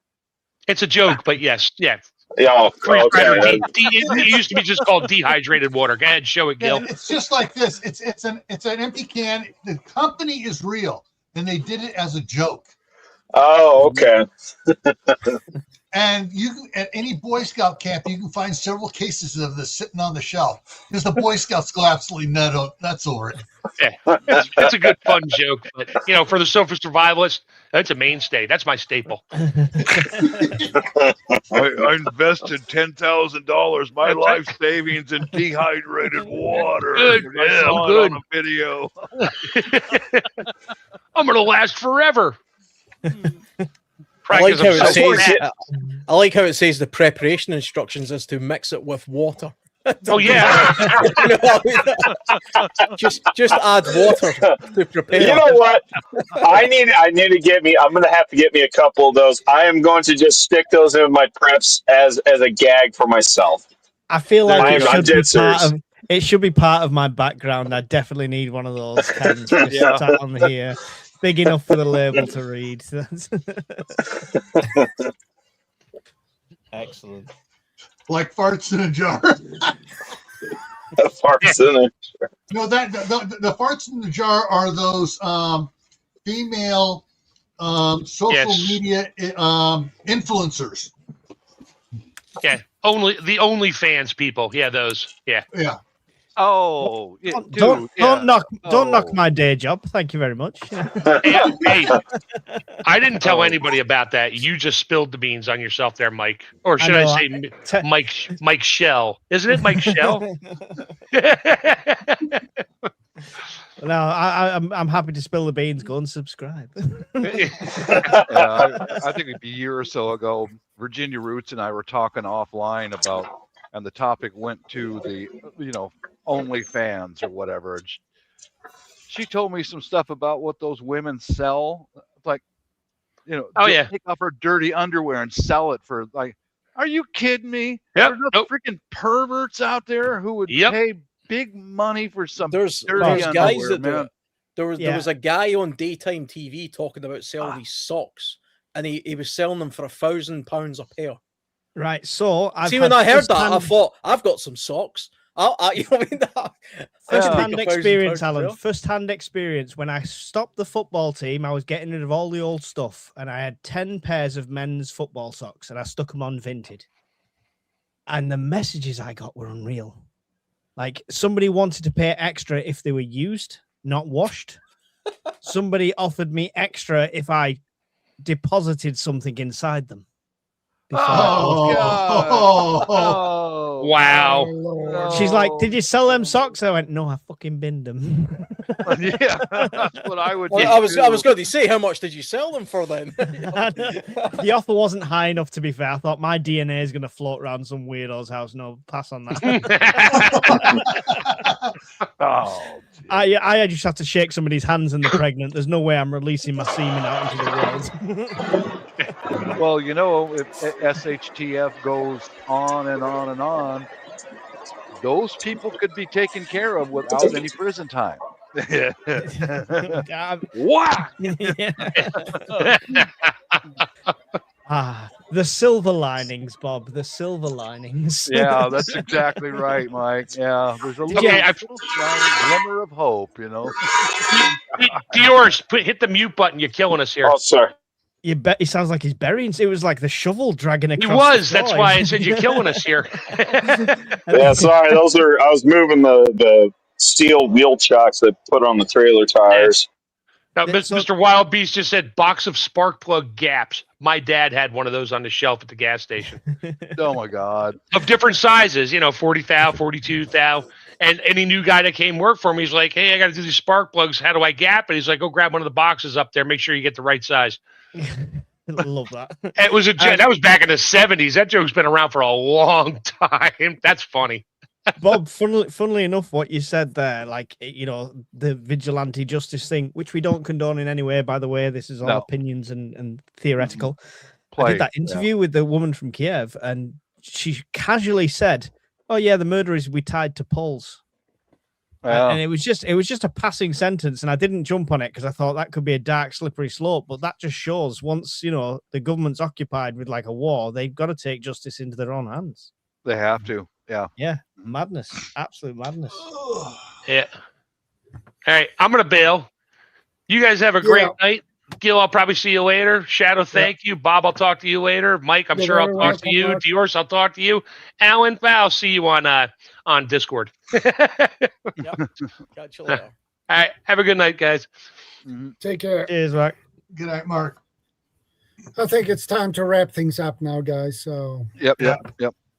It's a joke, but yes, yeah. Yeah, it used to be just called dehydrated water. Go ahead, show it, Gil. It's just like this. It's an empty can. The company is real, and they did it as a joke. Oh, okay. And you at any Boy Scout camp, you can find several cases of this sitting on the shelf because the Boy Scouts go absolutely nuts over it. Yeah, it's a good fun joke, but for the survivalist, that's a mainstay. That's my staple. I invested $10,000, my life savings, in dehydrated water. Good, yeah, I'm good. On a video. I'm gonna last forever. I like how it says the preparation instructions is to mix it with water. Oh yeah. just add water to prepare. You know what? I need to get me. I'm gonna have to get me a couple of those. I am going to just stick those in my preps as a gag for myself. I feel like it should be part of my background. I definitely need one of those cans on here. Big enough for the label to read. Excellent. Like farts in a jar. Farts in a jar. No, the farts in the jar are those female social media influencers. Yeah, the OnlyFans people. Yeah, those. Yeah. Yeah. Oh, yeah, Don't dude, don't, yeah. don't knock Oh. my day job. Thank you very much. Hey, I didn't tell Oh. anybody about that. You just spilled the beans on yourself there, Mike. Or should I, know, say Mike Shell? Isn't it Mike Shell? No, I'm happy to spill the beans. Go and subscribe. Yeah, I think a year or so ago, Virginia Roots and I were talking offline about, and the topic went to the, OnlyFans or whatever. And she told me some stuff about what those women sell. Like, Oh, yeah. take off her dirty underwear and sell it for are you kidding me? Yep. There's no Nope. freaking perverts out there who would Yep. pay big money for some There's dirty guys underwear, that do man. it. There was a guy on daytime TV talking about selling these socks, and he was selling them for £1,000 a pair. Right. So when I heard that, I thought, I've got some socks. First-hand experience, Alan. First-hand experience. When I stopped the football team, I was getting rid of all the old stuff, and I had 10 pairs of men's football socks, and I stuck them on Vinted. And the messages I got were unreal. Like, somebody wanted to pay extra if they were used, not washed. Somebody offered me extra if I deposited something inside them. Oh, wow. She's like, "Did you sell them socks?" I went, "No, I fucking binned them." Yeah, that's what I would do. I was going to say, how much did you sell them for then? The offer wasn't high enough, to be fair. I thought my DNA is going to float around some weirdo's house. No, pass on that. Oh, I just have to shake somebody's hands and they're pregnant. There's no way I'm releasing my semen out into the world. well, if SHTF goes on and on and on, those people could be taken care of without any prison time. Wow. The silver linings, Bob. The silver linings. Yeah, that's exactly right, Mike. Yeah, there's a little shining glimmer of hope, Dior's, hit the mute button. You're killing us here. Oh, sorry. You bet. He sounds like he's burying. It was like the shovel dragging across. He was. That's why I said you're killing us here. Yeah, sorry. I was moving the steel wheel chocks they put on the trailer tires. Now, Mr. Wild Beast just said box of spark plug gaps. My dad had one of those on the shelf at the gas station. Oh my God. Of different sizes, 40 thou, 42 thou. And any new guy that came work for me, he's like, "Hey, I got to do these spark plugs. How do I gap it?" He's like, "Go grab one of the boxes up there. Make sure you get the right size." Love that. It was that was back in the 70s. That joke's been around for a long time. That's funny. Bob, funnily enough, what you said there, like, the vigilante justice thing, which we don't condone in any way, by the way, this is all opinions and theoretical. I did that interview with the woman from Kiev, and she casually said, "Oh yeah, the murderers we tied to poles." And it was just a passing sentence, and I didn't jump on it because I thought that could be a dark, slippery slope. But that just shows once the government's occupied with like a war, they've got to take justice into their own hands. They have to. Yeah. Madness, absolute madness. Yeah. All right, I'm gonna bail. You guys have a great night. Gil, I'll probably see you later. Shadow, thank you. Bob, I'll talk to you later. Mike, I'm sure I'll talk to you. Diorce, I'll talk to you. Alan, I'll see you on Discord. Yep. Catch you later. All right, have a good night, guys. Take care. Cheers, Mark. Good night, Mark. I think it's time to wrap things up now, guys. So Yep.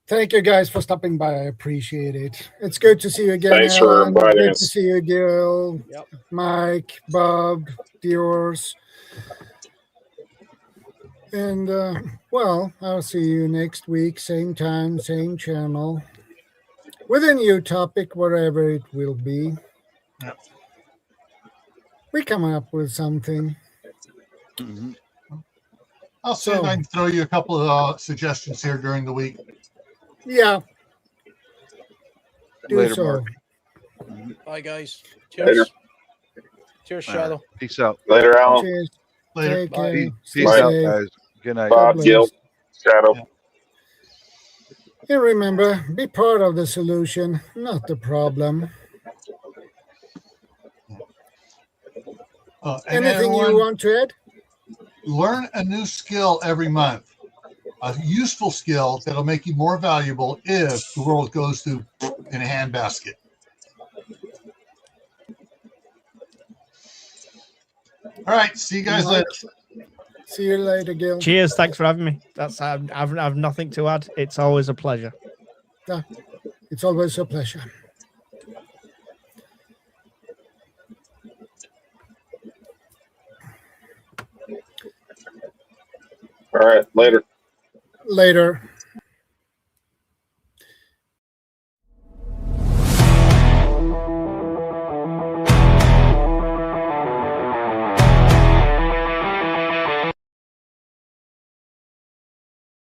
thank you guys for stopping by. I appreciate it. It's good to see you again. Thanks for Alan. inviting Good us. to see you, Gil, Yep. Mike, Bob, Diorce. And, I'll see you next week, same time, same channel, with a new topic, wherever it will be. Yep. We come up with something. Mm-hmm. I'll see if I can throw you a couple of suggestions here during the week. Yeah. Do Later, so. Mark. Bye, guys. Later. Cheers. Cheers, Shadow. Peace out. Later, Alan. Cheers. Later. Take care. Peace Stay out, safe. guys. Good night. Bob, bless. Gil, Shadow. Yeah. And remember, be part of the solution, not the problem. And Anything everyone, you want to add? learn a new skill every month. A useful skill that'll make you more valuable if the world goes to in a handbasket. All right. See you guys Mike. later. See you later, Gil. Cheers. Thanks for having me. That's I've nothing to add. It's always a pleasure. It's always a pleasure. All right. Later. Later.